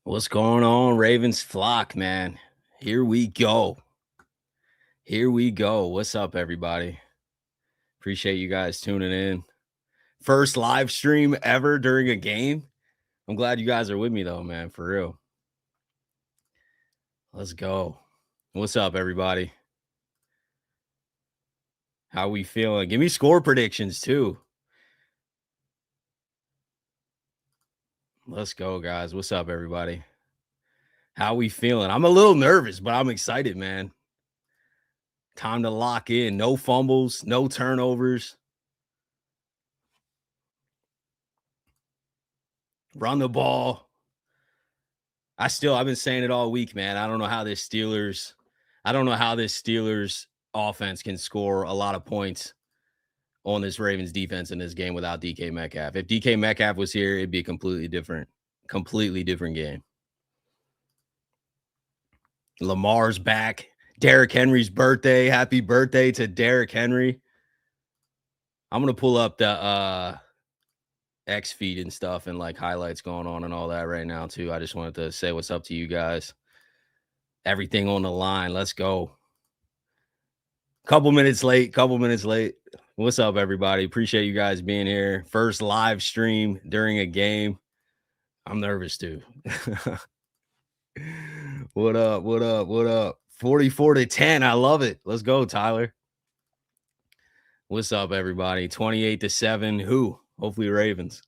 What's going on, Ravens flock, man? Here we go. Here we go. What's up, everybody? Appreciate you guys tuning in. First live stream ever during a game. I'm glad you guys are with me, though, man, for real. Let's go. What's up, everybody? How we feeling? Give me score predictions, too. Let's go, guys. What's up, everybody? How we feeling? I'm a little nervous, but I'm excited, man. Time to lock in. No fumbles, no turnovers. Run the ball. I've been saying it all week, man. I don't know how this Steelers offense can score a lot of points on this Ravens defense in this game without DK Metcalf. If DK Metcalf was here, it'd be a completely different game. Lamar's back. Derrick Henry's birthday. Happy birthday to Derrick Henry. I'm going to pull up the X feed and stuff and like highlights going on and all that right now too. I just wanted to say what's up to you guys. Everything on the line. Let's go. Couple minutes late. What's up, everybody? Appreciate you guys being here. First live stream during a game. I'm nervous too. What up? 44-10. I love it. Let's go, Tyler. What's up, everybody? 28-7. Who? Hopefully Ravens.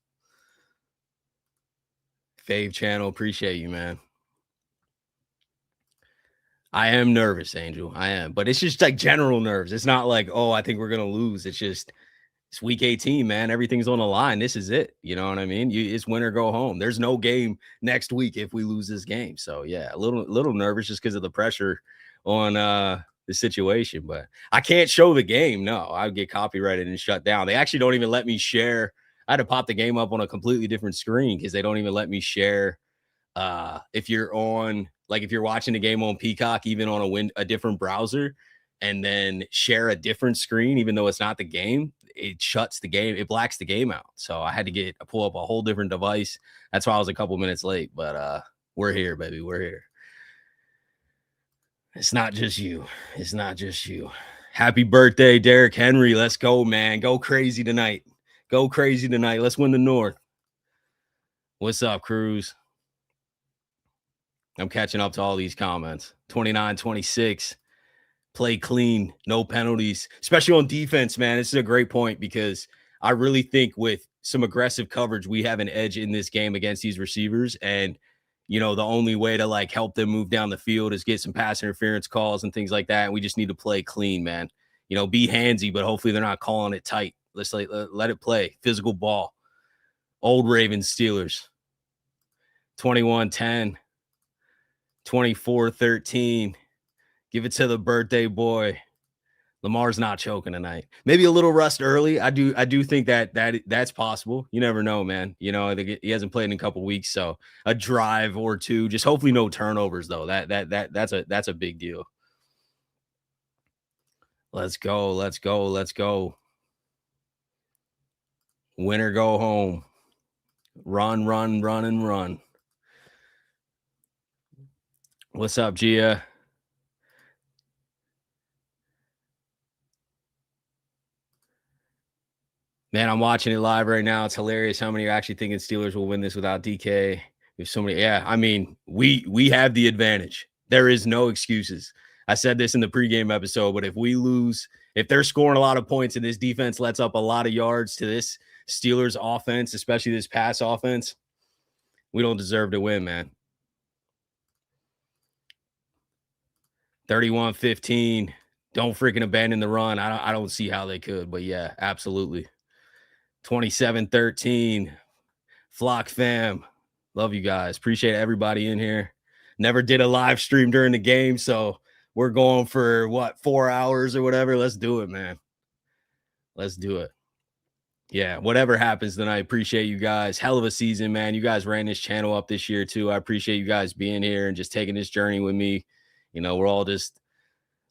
Fave channel. Appreciate you, man. I am nervous, Angel. I am. But it's just like general nerves. It's not like, oh, I think we're going to lose. It's just, it's week 18, man. Everything's on the line. This is it. You know what I mean? It's win or go home. There's no game next week if we lose this game. So, yeah, a little nervous just because of the pressure on the situation. But I can't show the game. No, I would get copyrighted and shut down. They actually don't even let me share. I had to pop the game up on a completely different screen because they don't even let me share. If you're watching the game on Peacock, even on a different browser, and then share a different screen, even though it's not the game, it shuts the game. It blacks the game out. So I had to pull up a whole different device. That's why I was a couple minutes late, but we're here, baby. We're here. It's not just you. Happy birthday, Derrick Henry. Let's go, man. Go crazy tonight. Let's win the North. What's up, Cruz? I'm catching up to all these comments. 29-26. Play clean. No penalties. Especially on defense, man. This is a great point because I really think with some aggressive coverage, we have an edge in this game against these receivers. And, you know, the only way to like help them move down the field is get some pass interference calls and things like that. And we just need to play clean, man. You know, be handsy, but hopefully they're not calling it tight. Let's let it play. Physical ball. Old Ravens Steelers. 21-10. 24-13. Give it to the birthday boy. Lamar's not choking tonight. Maybe a little rust early. I do think that's possible. You never know, man. You know, he hasn't played in a couple weeks, so a drive or two. Just hopefully no turnovers though. That's a big deal. Let's go. Win or go home. Run. What's up, Gia? Man, I'm watching it live right now. It's hilarious how many are actually thinking Steelers will win this without DK. There's so many. Yeah, I mean, we have the advantage. There is no excuses. I said this in the pregame episode, but if we lose, if they're scoring a lot of points and this defense lets up a lot of yards to this Steelers offense, especially this pass offense, we don't deserve to win, man. 31-15. Don't freaking abandon the run. I don't see how they could, but yeah, absolutely. 27-13. Flock fam. Love you guys. Appreciate everybody in here. Never did a live stream during the game, so we're going for 4 hours or whatever. Let's do it, man. Let's do it. Yeah, whatever happens tonight, appreciate you guys. Hell of a season, man. You guys ran this channel up this year too. I appreciate you guys being here and just taking this journey with me. You know, we're all just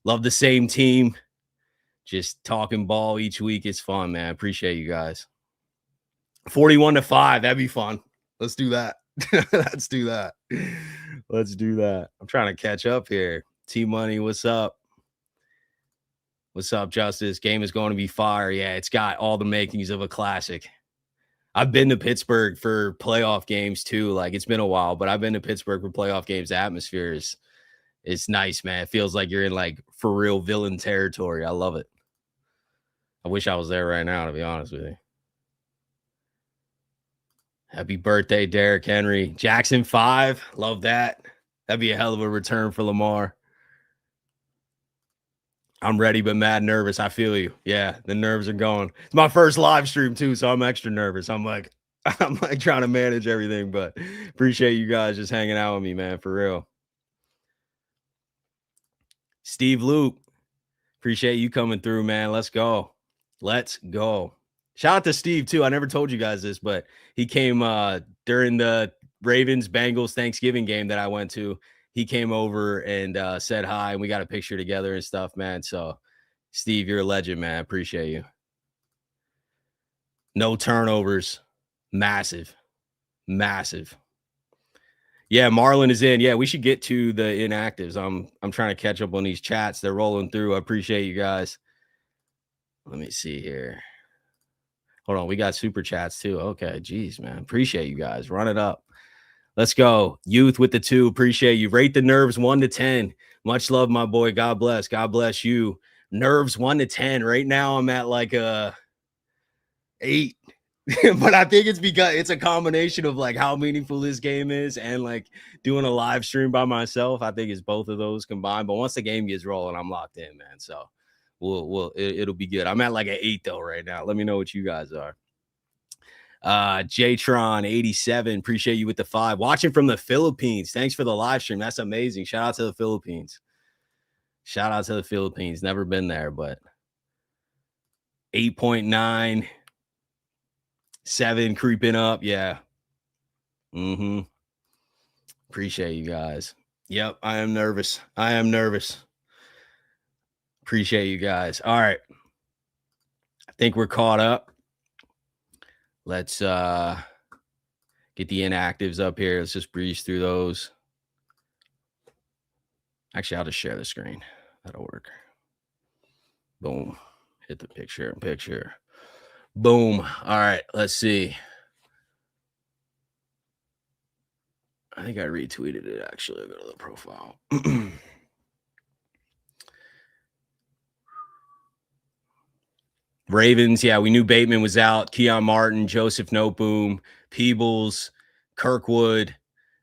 love the same team. Just talking ball each week. It's fun, man. Appreciate you guys. 41-5. That'd be fun. Let's do that. Let's do that. Let's do that. I'm trying to catch up here. T-Money, what's up? What's up, Justice? Game is going to be fire. Yeah, it's got all the makings of a classic. I've been to Pittsburgh for playoff games too. Like, it's been a while, but I've been to Pittsburgh for playoff games. The atmosphere is nice, man. It feels like you're in like for real villain territory. I love it. I wish I was there right now, to be honest with you. Happy birthday, Derrick Henry. Jackson 5. Love that. That'd be a hell of a return for Lamar. I'm ready, but mad nervous. I feel you. Yeah, the nerves are going. It's my first live stream too, so I'm extra nervous. I'm like trying to manage everything, but appreciate you guys just hanging out with me, man, for real. Steve Luke, appreciate you coming through, man. Let's go. Let's go. Shout out to Steve too. I never told you guys this, but he came during the Ravens Bengals Thanksgiving game that I went to. He came over and said hi, and we got a picture together and stuff, man. So, Steve, you're a legend, man. Appreciate you. No turnovers. Massive. Massive. Yeah, Marlon is in. Yeah, we should get to the inactives. I'm trying to catch up on these chats. They're rolling through. I appreciate you guys. Let me see here. Hold on. We got super chats too. Okay. Geez, man. Appreciate you guys. Run it up. Let's go. Youth with the 2. Appreciate you. Rate the nerves 1 to 10. Much love, my boy. God bless. God bless you. Nerves 1 to 10. Right now, I'm at like a 8. But I think it's because it's a combination of like how meaningful this game is and like doing a live stream by myself. I think it's both of those combined. But once the game gets rolling, I'm locked in, man. So it'll be good. I'm at like an 8 though right now. Let me know what you guys are. Jtron 87, appreciate you with the 5. Watching from the Philippines. Thanks for the live stream. That's amazing. Shout out to the Philippines. Shout out to the Philippines. Never been there, but 8.9, 7 creeping up. Yeah. Appreciate you guys. Yep, I am nervous. Appreciate you guys. All right. I think we're caught up. Let's get the inactives up here. Let's just breeze through those. Actually, I'll just share the screen. That'll work. Boom. Hit the picture. Boom. All right. Let's see. I think I retweeted it, actually. I'll go to the profile. Ravens, yeah, we knew Bateman was out. Keon Martin, Joseph Noteboom, Peebles, Kirkwood.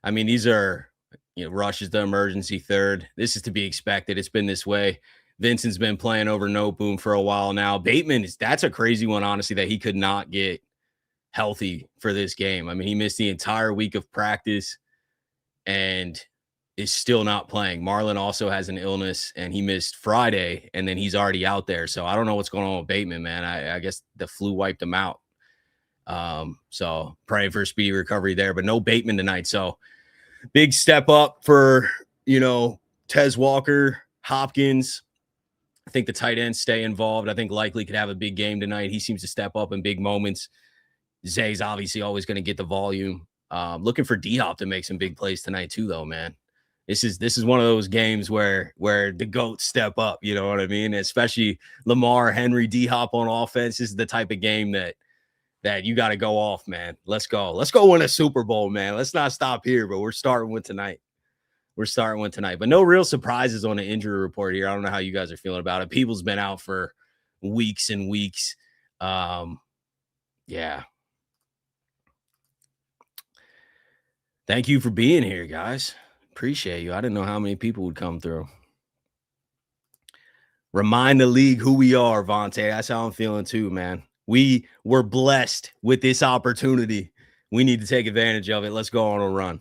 I mean, these are, Rush is the emergency third. This is to be expected. It's been this way. Vincent's been playing over Noteboom for a while now. Bateman, that's a crazy one, honestly, that he could not get healthy for this game. I mean, he missed the entire week of practice and is still not playing. Marlon also has an illness, and he missed Friday, and then he's already out there. So I don't know what's going on with Bateman, man. I guess the flu wiped him out. So praying for a speedy recovery there, but no Bateman tonight. So big step up for, Tez Walker, Hopkins. I think the tight ends stay involved. I think Likely could have a big game tonight. He seems to step up in big moments. Zay's obviously always going to get the volume. Looking for D-Hop to make some big plays tonight too, though, man. This is one of those games where the GOATs step up, you know what I mean? Especially Lamar, Henry, D-Hop on offense. This is the type of game that you got to go off, man. Let's go. Let's go win a Super Bowl, man. Let's not stop here, but we're starting with tonight. But no real surprises on the injury report here. I don't know how you guys are feeling about it. People's been out for weeks and weeks. Yeah. Thank you for being here, guys. Appreciate you. I didn't know how many people would come through. Remind the league who we are, Vontae. That's how I'm feeling too, man. We were blessed with this opportunity. We need to take advantage of it. Let's go on a run.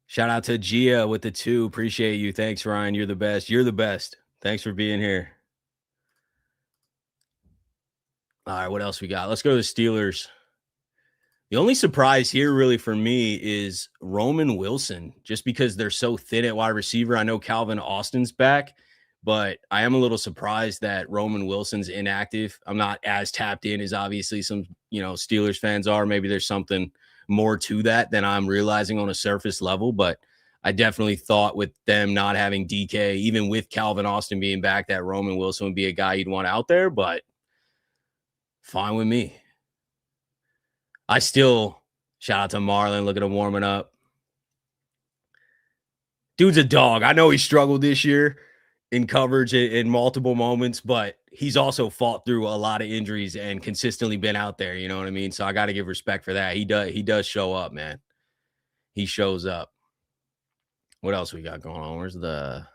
Shout out to Gia with the 2. Appreciate you. Thanks, Ryan. You're the best. Thanks for being here. All right, what else we got? Let's go to the Steelers. The only surprise here really for me is Roman Wilson, just because they're so thin at wide receiver. I know Calvin Austin's back, but I am a little surprised that Roman Wilson's inactive. I'm not as tapped in as obviously some, Steelers fans are. Maybe there's something more to that than I'm realizing on a surface level, but I definitely thought with them not having DK, even with Calvin Austin being back, that Roman Wilson would be a guy you'd want out there, but fine with me. I still shout out to Marlon. Look at him warming up. Dude's a dog. I know he struggled this year in coverage in multiple moments, but he's also fought through a lot of injuries and consistently been out there. You know what I mean? So I got to give respect for that. He does show up, man. He shows up. What else we got going on? Where's the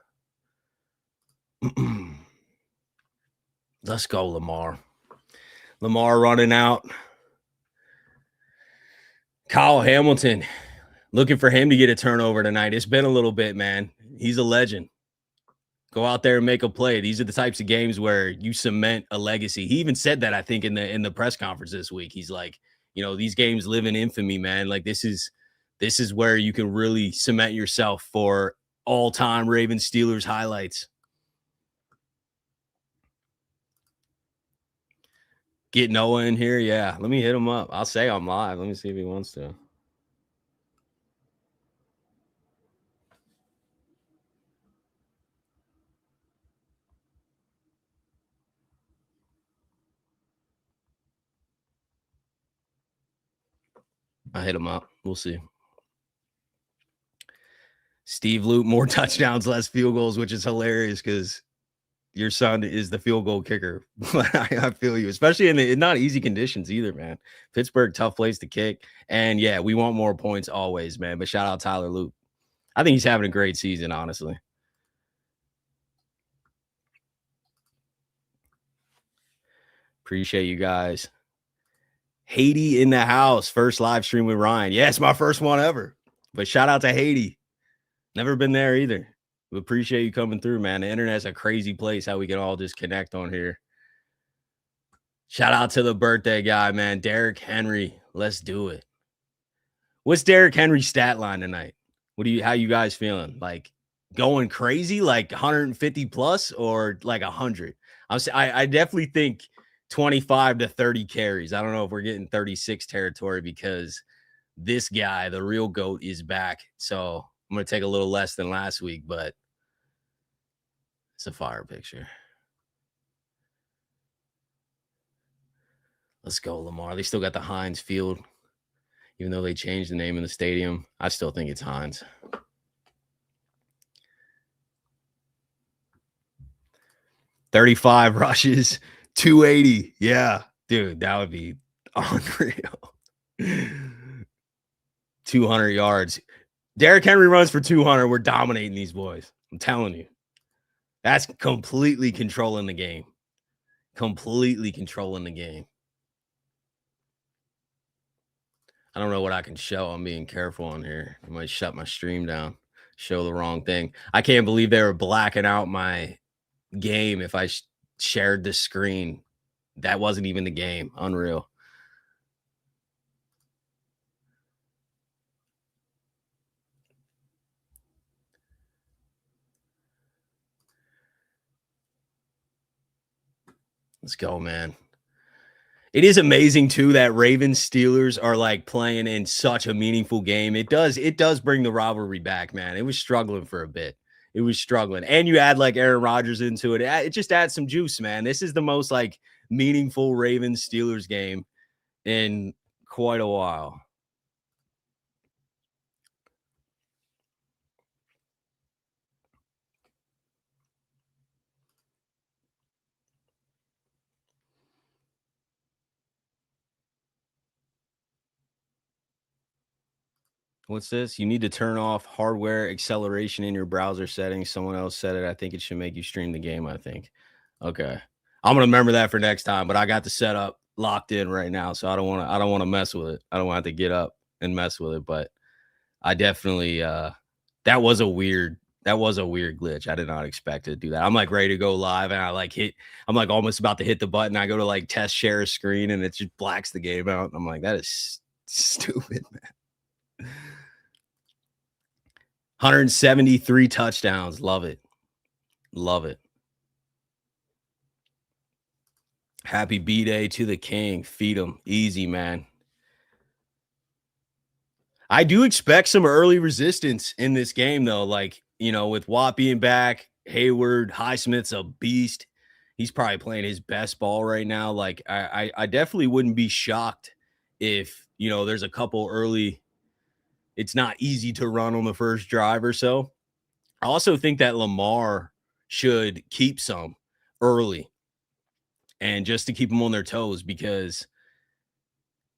let's go, Lamar. Lamar running out. Kyle Hamilton, looking for him to get a turnover tonight. It's been a little bit, man. He's a legend. Go out there and make a play. These are the types of games where you cement a legacy. He even said that, I think, in the press conference this week. He's like, these games live in infamy, man. Like this is where you can really cement yourself for all-time Ravens Steelers highlights. Get Noah in here. Yeah, let me hit him up. I'll say I'm live. Let me see if he wants to. I hit him up. We'll see. Steve Luke, more touchdowns, less field goals, which is hilarious because your son is the field goal kicker. I feel you, especially in not easy conditions either, man. Pittsburgh, tough place to kick. And yeah, we want more points always, man. But shout out Tyler Luke. I think he's having a great season, honestly. Appreciate you guys. Haiti in the house. First live stream with Ryan. Yeah, it's my first one ever. But shout out to Haiti. Never been there either. We appreciate you coming through, man. The internet's a crazy place how we can all just connect on here. Shout out to the birthday guy, man. Derrick Henry. Let's do it. What's Derrick Henry's stat line tonight? How you guys feeling? Like going crazy, like 150 plus or like 100? I definitely think 25 to 30 carries. I don't know if we're getting 36 territory because this guy, the real GOAT, is back. So I'm going to take a little less than last week, but it's a fire picture. Let's go, Lamar. They still got the Heinz Field, even though they changed the name of the stadium. I still think it's Heinz. $35 rushes, 280. Yeah, dude, that would be unreal. 200 yards. Derrick Henry runs for 200. We're dominating these boys. I'm telling you. That's completely controlling the game. Completely controlling the game. I don't know what I can show. I'm being careful on here. I might shut my stream down. Show the wrong thing. I can't believe they were blacking out my game if I shared the screen. That wasn't even the game. Unreal. Let's go, man. It is amazing too that Ravens Steelers are like playing in such a meaningful game. It does bring the rivalry back, man. It was struggling for a bit. It was struggling. And you add like Aaron Rodgers into it. It just adds some juice, man. This is the most like meaningful Ravens Steelers game in quite a while. What's this? You need to turn off hardware acceleration in your browser settings. Someone else said it. I think it should make you stream the game, I think. Okay. I'm gonna remember that for next time, but I got the setup locked in right now. So I don't want to mess with it. I don't want to get up and mess with it. But I definitely that was a weird glitch. I did not expect it to do that. I'm like ready to go live and I'm like almost about to hit the button. I go to like test share a screen and it just blacks the game out. I'm like, that is stupid, man. 173 touchdowns. Love it. Love it. Happy B-Day to the king. Feed him. Easy, man. I do expect some early resistance in this game, though. Like, with Watt being back, Hayward, Highsmith's a beast. He's probably playing his best ball right now. Like, I definitely wouldn't be shocked if, there's a couple early. It's not easy to run on the first drive or so. I also think that Lamar should keep some early and just to keep them on their toes, because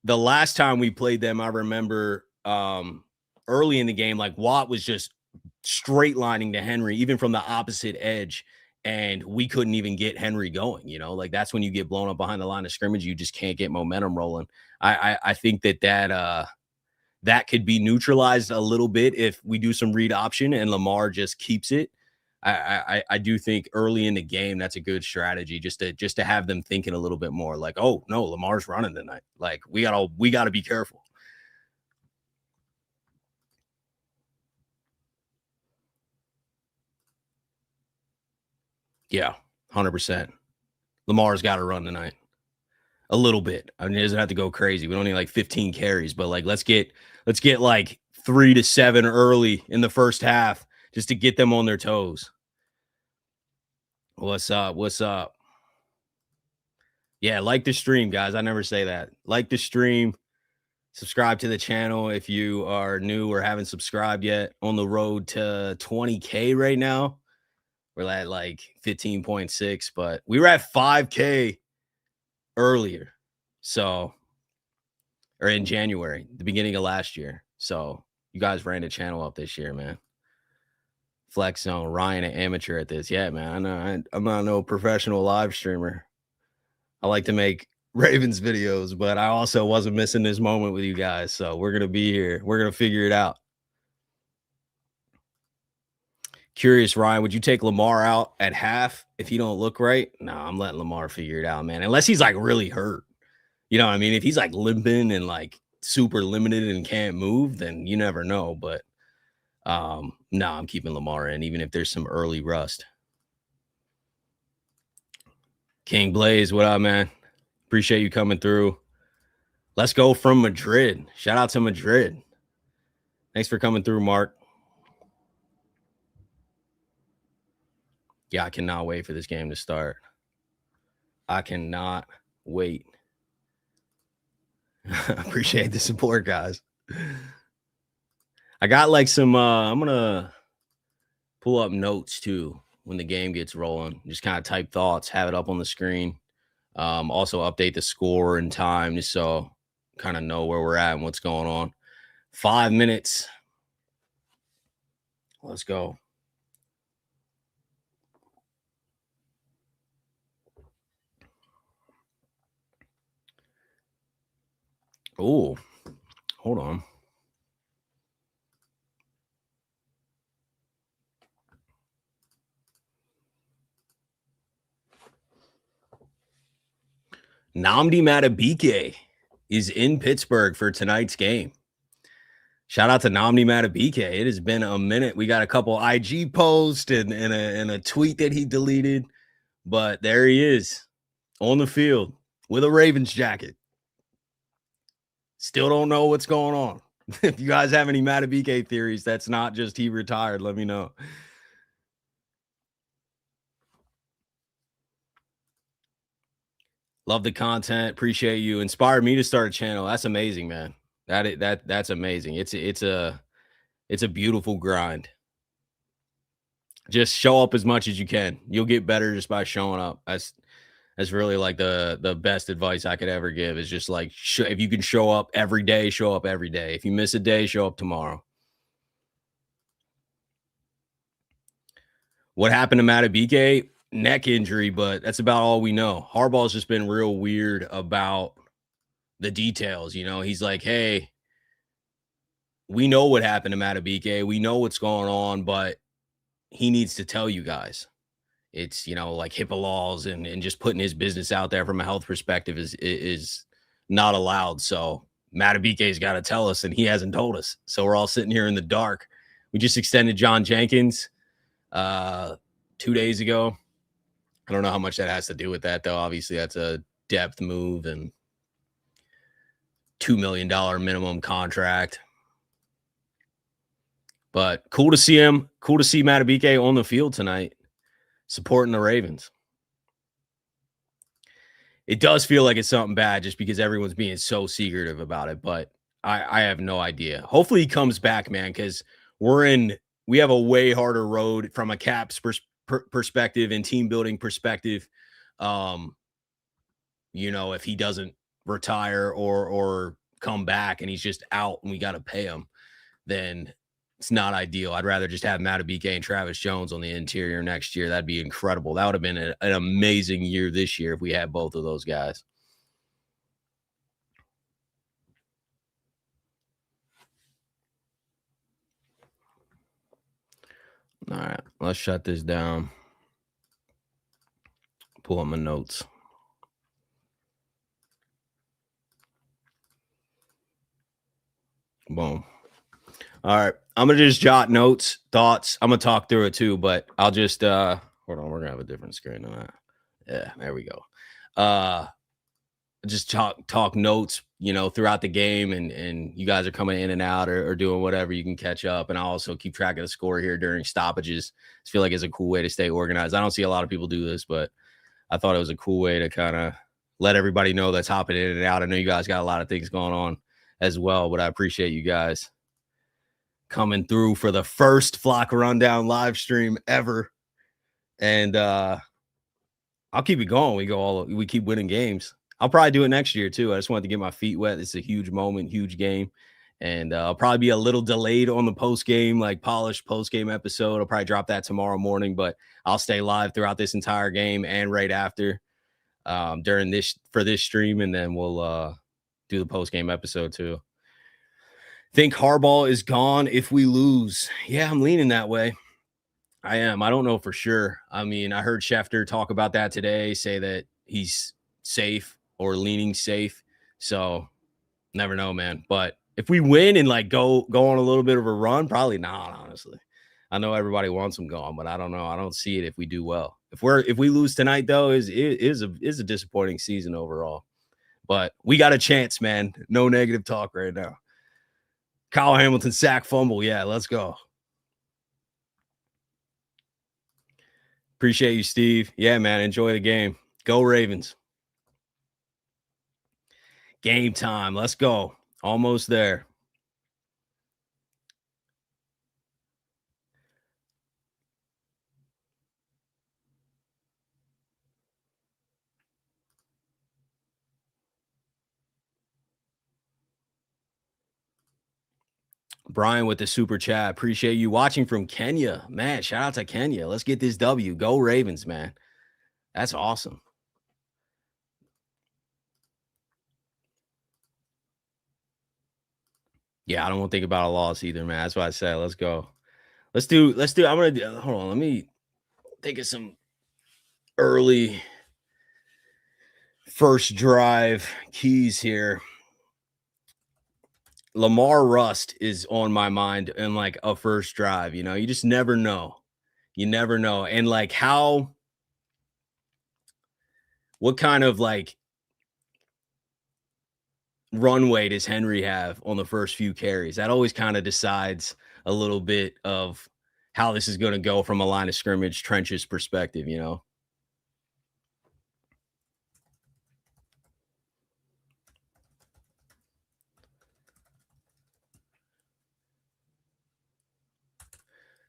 the last time we played them, I remember early in the game, like Watt was just straight lining to Henry, even from the opposite edge, and we couldn't even get Henry going. Like that's when you get blown up behind the line of scrimmage. You just can't get momentum rolling. I think that could be neutralized a little bit if we do some read option and Lamar just keeps it. I do think early in the game that's a good strategy, just to have them thinking a little bit more like, oh no, Lamar's running tonight. Like we gotta be careful. Yeah, 100%. Lamar's got to run tonight a little bit. I mean, it doesn't have to go crazy. We don't need like 15 carries, but like let's get like 3 to 7 early in the first half just to get them on their toes. What's up? What's up? Yeah, like the stream, guys. I never say that. Like the stream. Subscribe to the channel if you are new or haven't subscribed yet. On the road to 20K right now. We're at like 15.6, but we were at 5K earlier. So, or in January, the beginning of last year. So you guys ran the channel up this year, man. Flex Zone, Ryan, an amateur at this. Yeah, man. I know I'm not no professional live streamer. I like to make Ravens videos, but I also wasn't missing this moment with you guys. So we're going to be here. We're going to figure it out. Curious, Ryan, would you take Lamar out at half if he don't look right? No, I'm letting Lamar figure it out, man. Unless he's like really hurt. You know what I mean? If he's like limping and like super limited and can't move, then you never know. But no, I'm keeping Lamar in, even if there's some early rust. King Blaze, what up, man? Appreciate you coming through. Let's go from Madrid. Shout out to Madrid. Thanks for coming through, Mark. Yeah, I cannot wait for this game to start. I cannot wait. Appreciate the support, guys. I got like some I'm gonna pull up notes too when the game gets rolling. Just kind of type thoughts, have it up on the screen. Also update the score and time just so kind of know where we're at and what's going on. 5 minutes. Let's go. Oh, hold on. Nnamdi Madubuike is in Pittsburgh for tonight's game. Shout out to Nnamdi Madubuike. It has been a minute. We got a couple IG posts and a tweet that he deleted, but there he is on the field with a Ravens jacket. Still don't know what's going on. If you guys have any Madubuike theories, that's not just he retired. Let me know. Love the content. Appreciate you. Inspired me to start a channel. That's amazing, man. That's amazing. It's a beautiful grind. Just show up as much as you can. You'll get better just by showing up. That's really like the best advice I could ever give is just like if you can show up every day, show up every day. If you miss a day, show up tomorrow. What happened to Madubuike? Neck injury, but that's about all we know. Harbaugh's just been real weird about the details. He's like, hey, we know what happened to Madubuike. We know what's going on, but he needs to tell you guys. It's, like HIPAA laws and just putting his business out there from a health perspective is not allowed. So Madubuike's got to tell us, and he hasn't told us. So we're all sitting here in the dark. We just extended John Jenkins 2 days ago. I don't know how much that has to do with that, though. Obviously, that's a depth move and $2 million minimum contract. But cool to see him. Cool to see Madubuike on the field tonight, supporting the Ravens. It does feel like it's something bad just because everyone's being so secretive about it, but I have no idea. Hopefully he comes back, man, because we have a way harder road from a Caps perspective and team building perspective. If he doesn't retire or come back and he's just out and we got to pay him, then it's not ideal. I'd rather just have Madubuike and Travis Jones on the interior next year. That'd be incredible. That would have been an amazing year this year if we had both of those guys. All right, let's shut this down. Pull up my notes. Boom. All right. I'm going to just jot notes, thoughts. I'm going to talk through it too, but I'll just, hold on. We're going to have a different screen than that. Yeah, there we go. Just talk notes, throughout the game, and you guys are coming in and out or doing whatever, you can catch up. And I'll also keep track of the score here during stoppages. I feel like it's a cool way to stay organized. I don't see a lot of people do this, but I thought it was a cool way to kind of let everybody know that's hopping in and out. I know you guys got a lot of things going on as well, but I appreciate you guys coming through for the first Flock Rundown live stream ever. And I'll keep it going. We keep winning games. I'll probably do it next year too. I just wanted to get my feet wet. It's a huge moment, huge game. And I'll probably be a little delayed on the post-game, like polished post-game episode. I'll probably drop that tomorrow morning, but I'll stay live throughout this entire game and right after during this stream. And then we'll do the post-game episode too. Think Harbaugh is gone if we lose. Yeah, I'm leaning that way. I am. I don't know for sure. I mean, I heard Schefter talk about that today, say that he's safe or leaning safe. So never know, man. But if we win and go on a little bit of a run, probably not, honestly. I know everybody wants him gone, but I don't know. I don't see it if we do well. If we lose tonight, though, is a disappointing season overall. But we got a chance, man. No negative talk right now. Kyle Hamilton sack fumble. Yeah, let's go. Appreciate you, Steve. Yeah, man. Enjoy the game. Go Ravens. Game time. Let's go. Almost there. Brian with the super chat. Appreciate you watching from Kenya. Man, shout out to Kenya. Let's get this W. Go Ravens, man. That's awesome. Yeah, I don't want to think about a loss either, man. That's what I said. Let's go. Let's do. I'm going to hold on. Let me think of some early first drive keys here. Lamar Rust is on my mind in a first drive. You just never know. You never know. And what kind of runway does Henry have on the first few carries? That always kind of decides a little bit of how this is going to go from a line of scrimmage trenches perspective,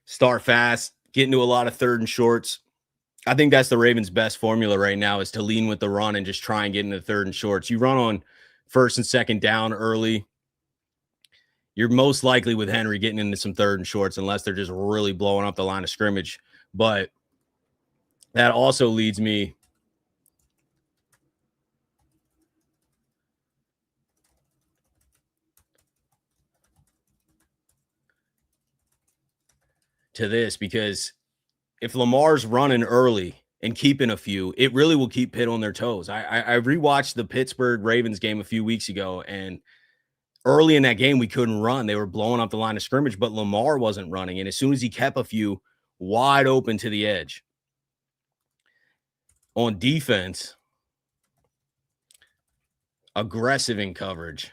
Start fast, get into a lot of third and shorts. I think that's the Ravens' best formula right now, is to lean with the run and just try and get into third and shorts. You run on first and second down early, you're most likely with Henry getting into some third and shorts unless they're just really blowing up the line of scrimmage. But that also leads me to this, because if Lamar's running early and keeping a few, it really will keep Pitt on their toes. I rewatched the Pittsburgh Ravens game a few weeks ago, and early in that game, we couldn't run. They were blowing up the line of scrimmage, but Lamar wasn't running. And as soon as he kept a few wide open to the edge on defense, Aggressive in coverage.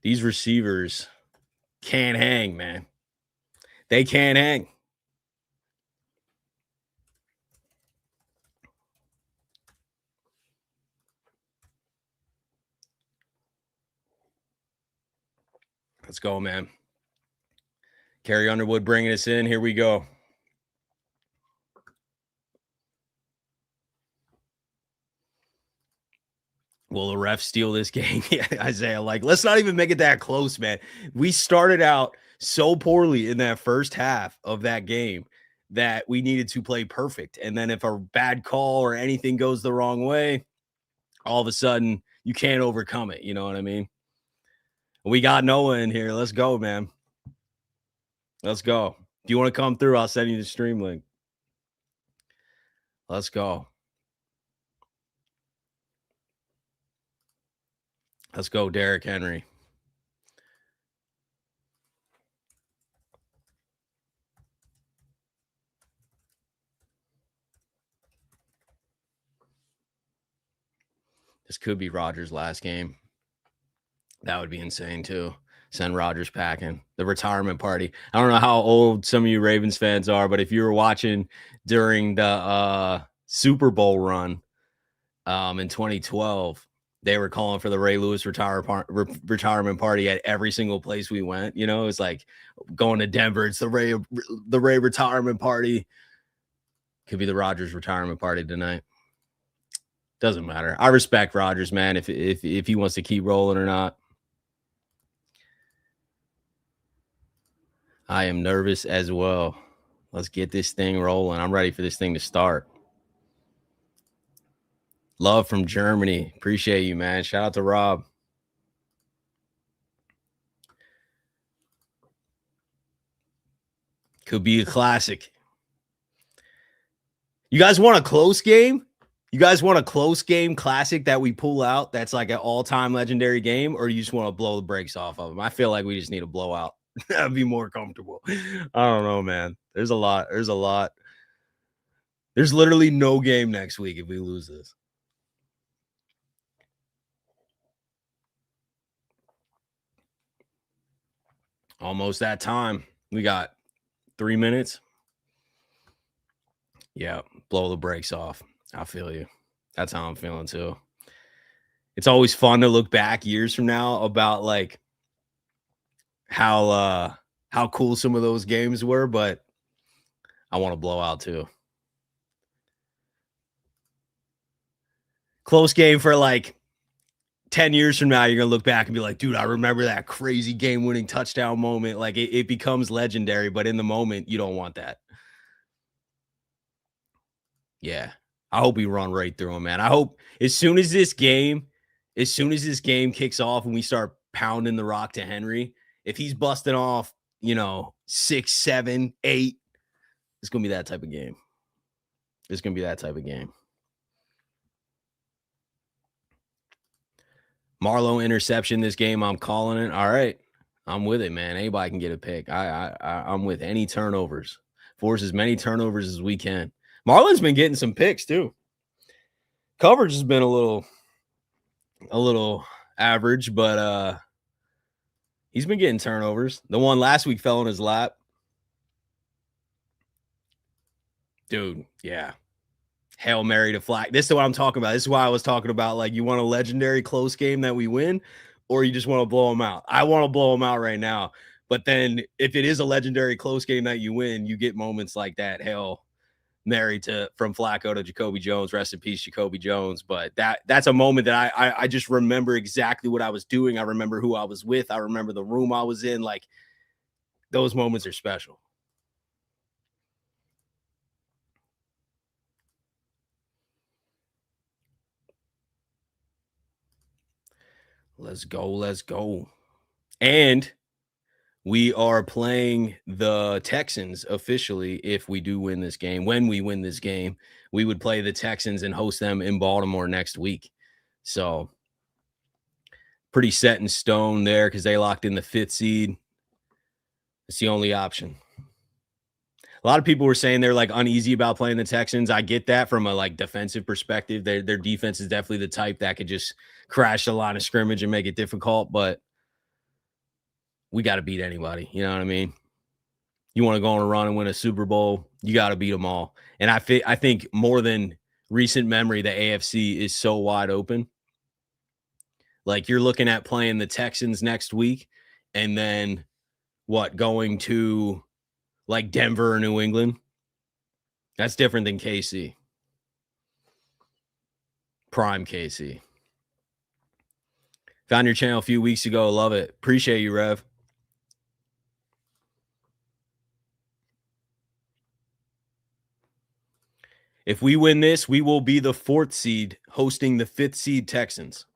These receivers can't hang, man. They can't hang. Let's go, man. Carrie Underwood bringing us in. Here we go. Will the refs steal this game? Yeah, Isaiah, like, let's not even make it that close, man. We started out so poorly in that first half of that game that we needed to play perfect. And then if a bad call or anything goes the wrong way, all of a sudden you can't overcome it. You know what I mean? We got Noah in here. Let's go, man. Let's go. Do you want to come through? I'll send you the stream link. Let's go. Let's go, Derrick Henry. This could be Rodgers' last game. That would be insane, too. Send Rodgers packing. The retirement party. I don't know how old some of you Ravens fans are, but if you were watching during the Super Bowl run in 2012, they were calling for the Ray Lewis retirement party at every single place we went. You know, it was like going to Denver. It's the Ray retirement party. Could be the Rodgers retirement party tonight. Doesn't matter. I respect Rodgers, man. If he wants to keep rolling or not. I am nervous as well. Let's get this thing rolling. I'm ready for this thing to start. Love from Germany. Appreciate you, man. Shout out to Rob. Could be a classic. You guys want a close game? You guys want a close game classic that we pull out that's like an all-time legendary game, or you just want to blow the brakes off of them? I feel like we just need a blowout. That'd be more comfortable. I don't know, man. There's a lot. There's literally no game next week if we lose this. Almost that time. We got 3 minutes. Yeah, blow the brakes off. I feel you. That's how I'm feeling too. It's always fun to look back years from now about like how cool some of those games were, but I want to blow out too. Close game for like 10 years from now, you're going to look back and be like, dude, I remember that crazy game-winning touchdown moment. Like it becomes legendary, but in the moment, you don't want that. Yeah. I hope we run right through him, man. I hope as soon as this game kicks off and we start pounding the rock to Henry, if he's busting off, 6, 7, 8, it's going to be that type of game. It's going to be that type of game. Marlowe interception this game. I'm calling it. All right. I'm with it, man. Anybody can get a pick. I'm with any turnovers. Force as many turnovers as we can. Marlon's been getting some picks too. Coverage has been a little average, but he's been getting turnovers. The one last week fell in his lap. Dude, yeah. Hail Mary to flag. This is what I'm talking about. This is why I was talking about, like, you want a legendary close game that we win, or you just want to blow them out. I want to blow them out right now. But then if it is a legendary close game that you win, you get moments like that. Hail Mary from Flacco to Jacoby Jones. Rest in peace, Jacoby Jones. But that's a moment that I just remember exactly what I was doing. I remember who I was with. I remember the room I was in. Like, those moments are special. Let's go. Let's go. And we are playing the Texans officially if we do win this game. When we win this game, we would play the Texans and host them in Baltimore next week. So pretty set in stone there because they locked in the 5th seed. It's the only option. A lot of people were saying they're like uneasy about playing the Texans. I get that from a like defensive perspective. Their defense is definitely the type that could just crash the line of scrimmage and make it difficult, but we got to beat anybody. You know what I mean? You want to go on a run and win a Super Bowl, you got to beat them all. And I think more than recent memory, the AFC is so wide open. Like you're looking at playing the Texans next week and then going to like Denver or New England. That's different than KC. Prime KC. Found your channel a few weeks ago. Love it. Appreciate you, Rev. If we win this, we will be the 4th seed hosting the 5th seed Texans.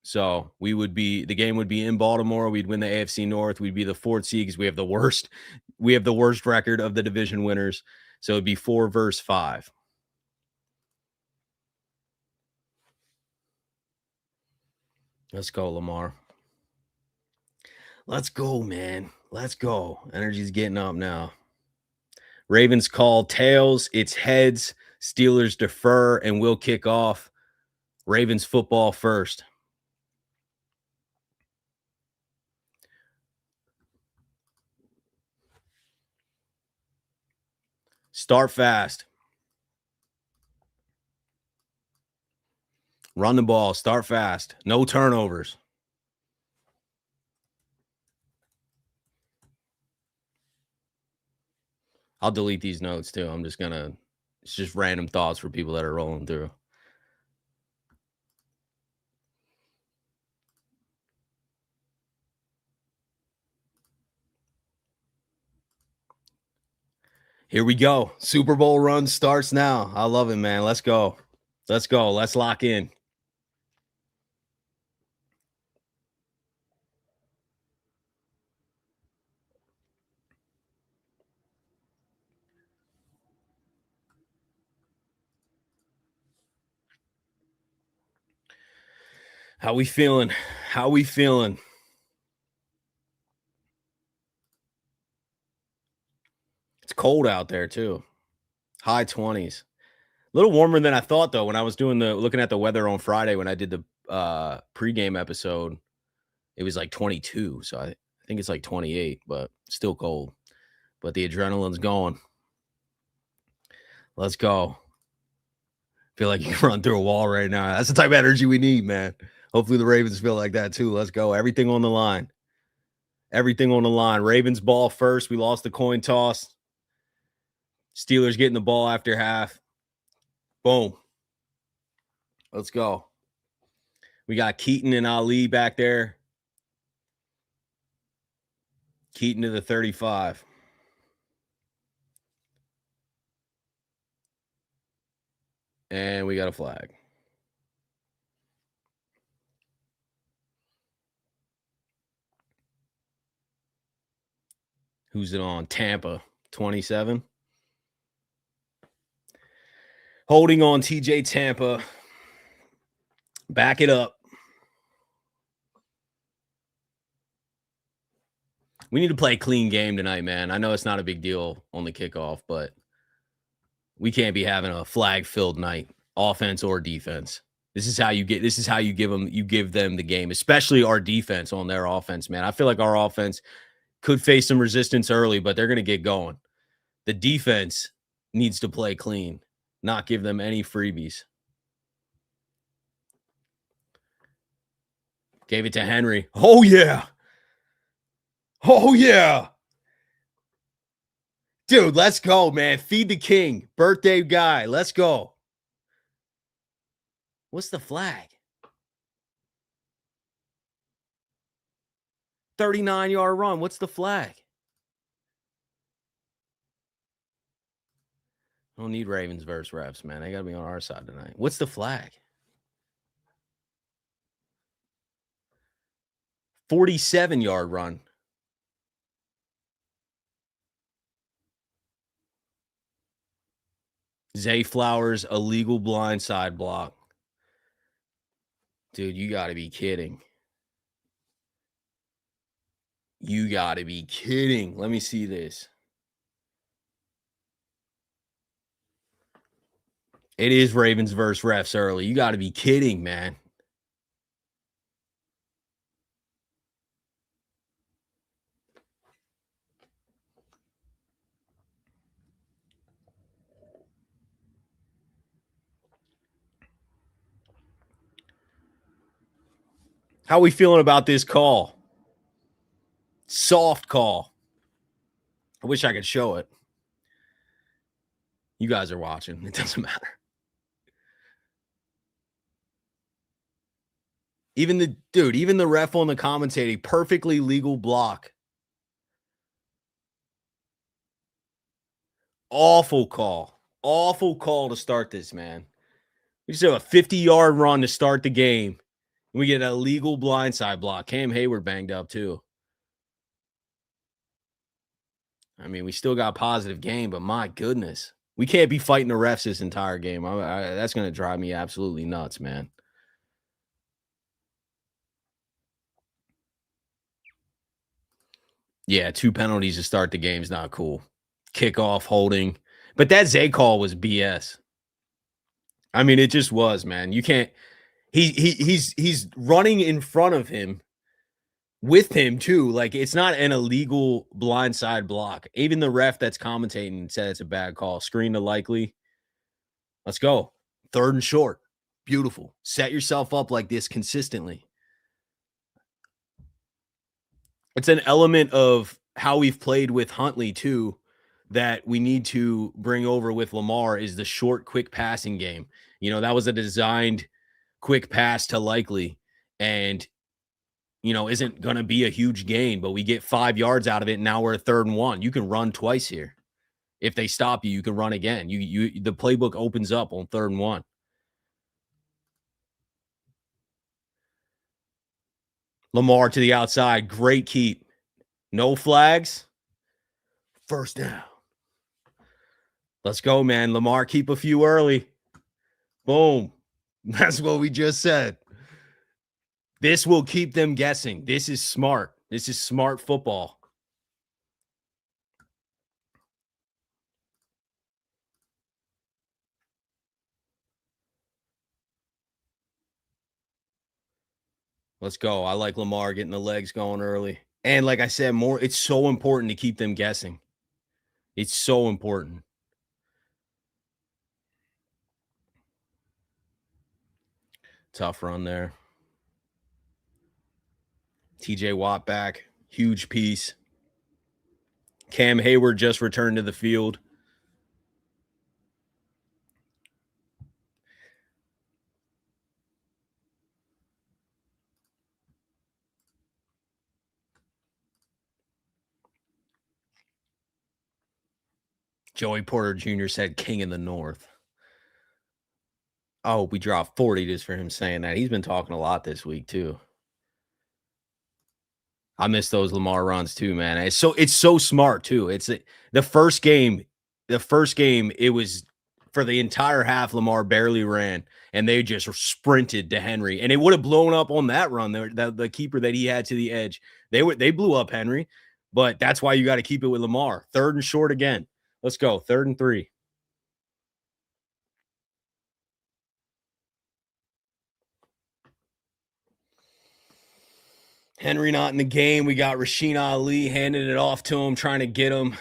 So the game would be in Baltimore. We'd win the AFC North. We'd be the 4th seed because we have the worst record of the division winners. So it'd be 4 versus 5. Let's go, Lamar. Let's go, man. Let's go. Energy's getting up now. Ravens call tails. It's heads. Steelers defer and will kick off. Ravens football first. Start fast. Run the ball. Start fast. No turnovers. I'll delete these notes too. It's just random thoughts for people that are rolling through. Here we go. Super Bowl run starts now. I love it, man. Let's go. Let's go. Let's lock in. How we feeling? How we feeling? It's cold out there too. High 20s. A little warmer than I thought though. When I was looking at the weather on Friday when I did the pregame episode, it was like 22. So I think it's like 28, but still cold. But the adrenaline's going. Let's go. Feel like you can run through a wall right now. That's the type of energy we need, man. Hopefully the Ravens feel like that too. Let's go. Everything on the line. Everything on the line. Ravens ball first. We lost the coin toss. Steelers getting the ball after half. Boom. Let's go. We got Keaton and Ali back there. Keaton to the 35. And we got a flag. Who's it on? Tampa, 27. Holding on TJ Tampa. Back it up. We need to play a clean game tonight, man. I know it's not a big deal on the kickoff, but we can't be having a flag-filled night, offense or defense. This is how you give them the game, especially our defense on their offense, man. I feel like our offense could face some resistance early, but they're going to get going. The defense needs to play clean, not give them any freebies. Gave it to Henry. Oh, yeah. Oh, yeah. Dude, let's go, man. Feed the king. Birthday guy. Let's go. What's the flag? 39-yard run. What's the flag? I don't need Ravens versus refs, man. They got to be on our side tonight. What's the flag? 47-yard run. Zay Flowers, illegal blindside block. Dude, you got to be kidding. You got to be kidding. Let me see this. It is Ravens versus refs early. You got to be kidding, man. How we feeling about this call? Soft call. I wish I could show it. You guys are watching. It doesn't matter. Even the ref on the commentating, perfectly legal block. Awful call. Awful call to start this, man. We just have a 50-yard run to start the game. We get a legal blindside block. Cam Hayward banged up too. I mean, we still got a positive game, but my goodness. We can't be fighting the refs this entire game. That's going to drive me absolutely nuts, man. Yeah, 2 penalties to start the game is not cool. Kickoff, holding. But that Zay call was BS. I mean, it just was, man. You can't he's running in front of him with him too. Like, it's not an illegal blindside block. Even the ref that's commentating said it's a bad call. Screen to Likely. Let's go. 3rd and short. Beautiful. Set yourself up like this consistently. It's an element of how we've played with Huntley too that we need to bring over with Lamar is the short, quick passing game. You know, that was a designed quick pass to Likely and, you know, isn't going to be a huge gain, but we get 5 yards out of it. And now we're at 3rd and 1. You can run twice here. If they stop you, you can run again. The playbook opens up on 3rd and 1. Lamar to the outside. Great keep. No flags. 1st down. Let's go, man. Lamar, keep a few early. Boom. That's what we just said. This will keep them guessing. This is smart. This is smart football. Let's go. I like Lamar getting the legs going early. And like I said, it's so important to keep them guessing. It's so important. Tough run there. TJ Watt back. Huge piece. Cam Hayward just returned to the field. Joey Porter Jr. said King in the North. Oh, we dropped 40 just for him saying that. He's been talking a lot this week too. I miss those Lamar runs too, man. It's so smart too. It's the first game. It was for the entire half. Lamar barely ran, and they just sprinted to Henry, and it would have blown up on that run. The keeper that he had to the edge, they blew up Henry, but that's why you got to keep it with Lamar. 3rd and short again. Let's go. 3rd and 3. Henry not in the game. We got Rasheen Ali handing it off to him, trying to get him,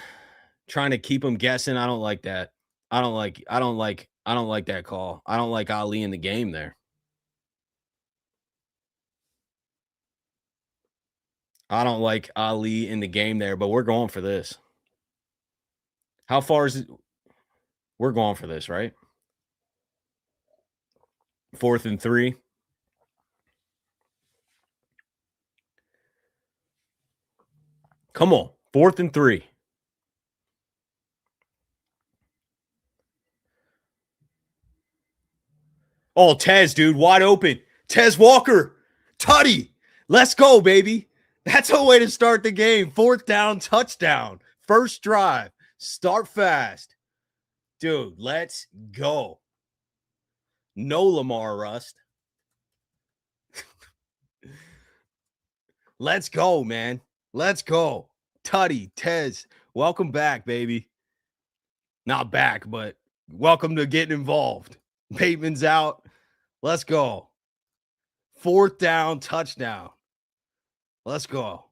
trying to keep him guessing. I don't like that. I don't like that call. I don't like Ali in the game there. I don't like Ali in the game there, but we're going for this. How far is it? We're going for this, right? 4th and 3. Come on. 4th and 3. Oh, Tez, dude, wide open. Tez Walker. Tutty. Let's go, baby. That's a way to start the game. 4th down, touchdown. First drive. Start fast. Dude, let's go. No Lamar Rust. Let's go, man. Let's go. Tutty, Tez, welcome back, baby. Not back, but welcome to getting involved. Bateman's out. Let's go. 4th down, touchdown. Let's go.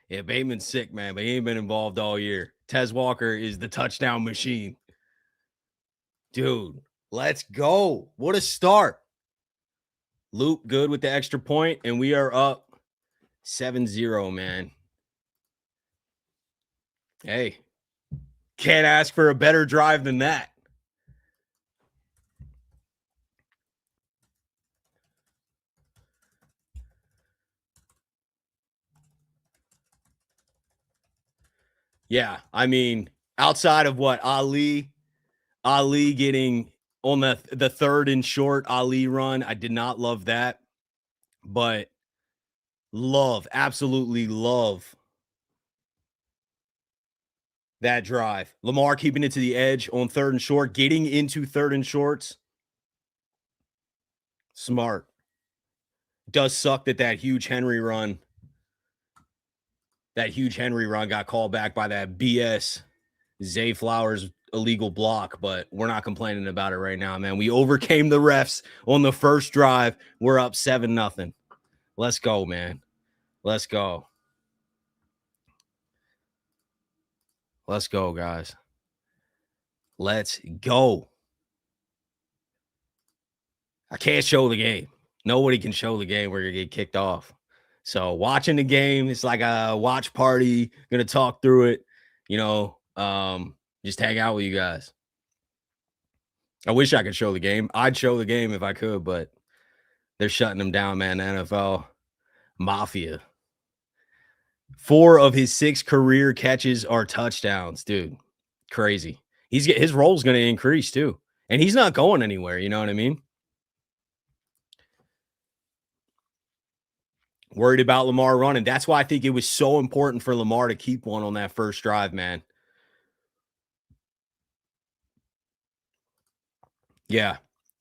Yeah, Bateman's sick, man, but he ain't been involved all year. Tez Walker is the touchdown machine. Dude, let's go. What a start. Loop good with the extra point, and we are up 7-0, man. Hey, can't ask for a better drive than that. Yeah, I mean, outside of what Ali getting on the 3rd and short Ali run, I did not love that, but absolutely love that drive. Lamar keeping it to the edge on 3rd and short, getting into 3rd and shorts. Smart. Does suck that huge Henry run got called back by that BS Zay Flowers illegal block, but we're not complaining about it right now, man. We overcame the refs on the first drive. We're up 7-0. Let's go, man. Let's go. Let's go, guys. Let's go. I can't show the game. Nobody can show the game. We're going to get kicked off. So watching the game, it's like a watch party. Going to talk through it, just hang out with you guys. I wish I could show the game. I'd show the game if I could, but they're shutting them down, man. The NFL Mafia. 4 of his 6 career catches are touchdowns, dude. Crazy. His role's going to increase too. And he's not going anywhere, you know what I mean? Worried about Lamar running. That's why I think it was so important for Lamar to keep one on that first drive, man. Yeah.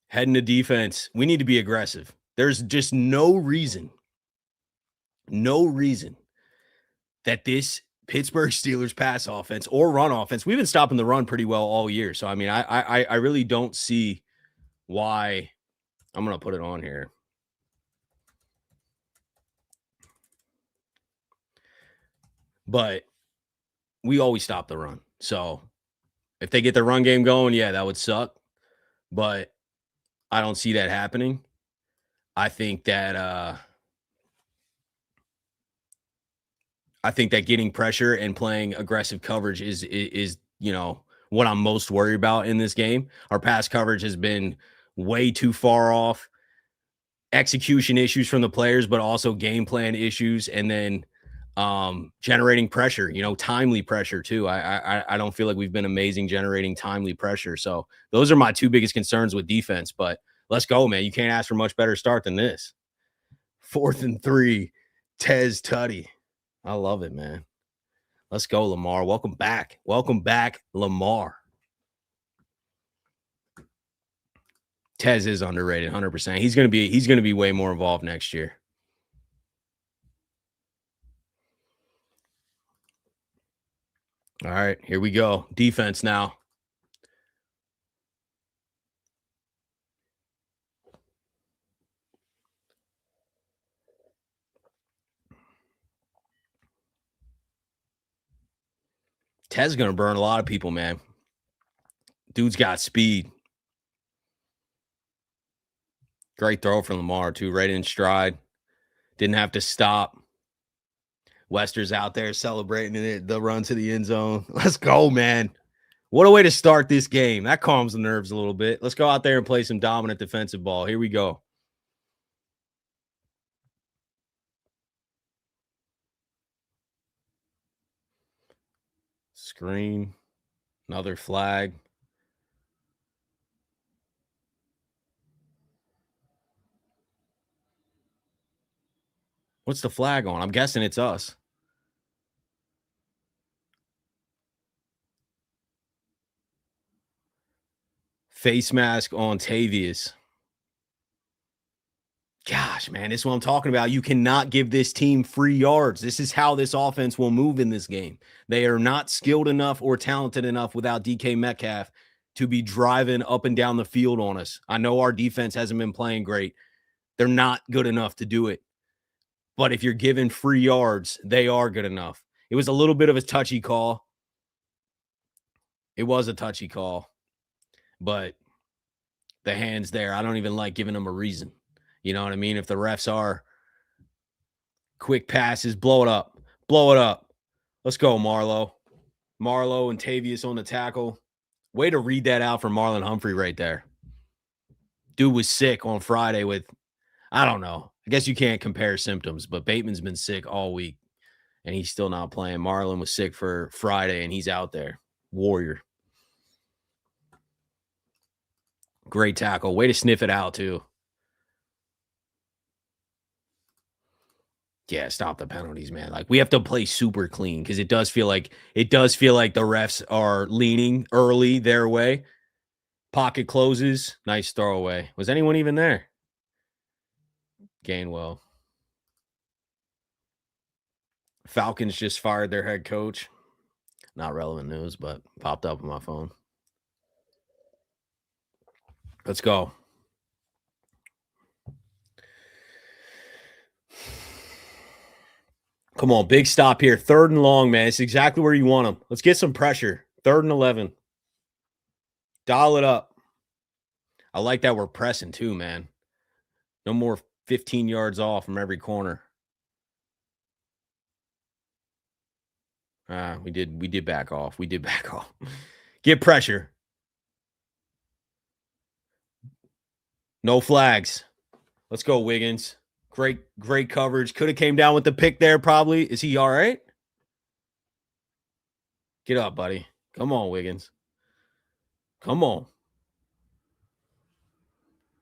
Heading to defense. We need to be aggressive. There's just no reason that this Pittsburgh Steelers pass offense or run offense, we've been stopping the run pretty well all year. So, I mean, I really don't see why. I'm going to put it on here. But we always stop the run. So if they get the run game going, yeah, that would suck. But I don't see that happening. I think that getting pressure and playing aggressive coverage is what I'm most worried about in this game. Our pass coverage has been way too far off. Execution issues from the players, but also game plan issues, and then generating pressure, timely pressure too. I don't feel like we've been amazing generating timely pressure. So those are my 2 biggest concerns with defense, but let's go, man. You can't ask for much better start than this. 4th and 3, Tez Tutty. I love it, man. Let's go, Lamar. Welcome back. Welcome back, Lamar. Tez is underrated 100%. He's going to be way more involved next year. All right, here we go. Defense now. Tez is going to burn a lot of people, man. Dude's got speed. Great throw from Lamar, too. Right in stride. Didn't have to stop. Wester's out there celebrating the run to the end zone. Let's go, man. What a way to start this game. That calms the nerves a little bit. Let's go out there and play some dominant defensive ball. Here we go. Screen. Another flag. What's the flag on? I'm guessing it's us. Face mask on Tavius. Gosh, man, this is what I'm talking about. You cannot give this team free yards. This is how this offense will move in this game. They are not skilled enough or talented enough without DK Metcalf to be driving up and down the field on us. I know our defense hasn't been playing great. They're not good enough to do it. But if you're given free yards, they are good enough. It was a little bit of a touchy call. It was a touchy call. But the hands there, I don't even like giving them a reason. You know what I mean? If the refs are quick passes, blow it up. Blow it up. Let's go, Marlowe. Marlowe and Tavius on the tackle. Way to read that out for Marlon Humphrey right there. Dude was sick on Friday with, I don't know. I guess you can't compare symptoms, but Bateman's been sick all week, and he's still not playing. Marlon was sick for Friday, and he's out there. Warrior. Great tackle. Way to sniff it out, too. Yeah, stop the penalties, man. Like, we have to play super clean because it does feel like the refs are leaning early their way. Pocket closes. Nice throwaway. Was anyone even there? Gainwell. Falcons just fired their head coach. Not relevant news, but popped up on my phone. Let's go. Come on, big stop here. 3rd and long, man. It's exactly where you want them. Let's get some pressure. 3rd and 11. Dial it up. I like that we're pressing too, man. No more 15 yards off from every corner. We did back off. We did back off. Get pressure. No flags. Let's go, Wiggins. Great coverage. Could have came down with the pick there, probably. Is he all right? Get up, buddy. Come on, Wiggins. Come on.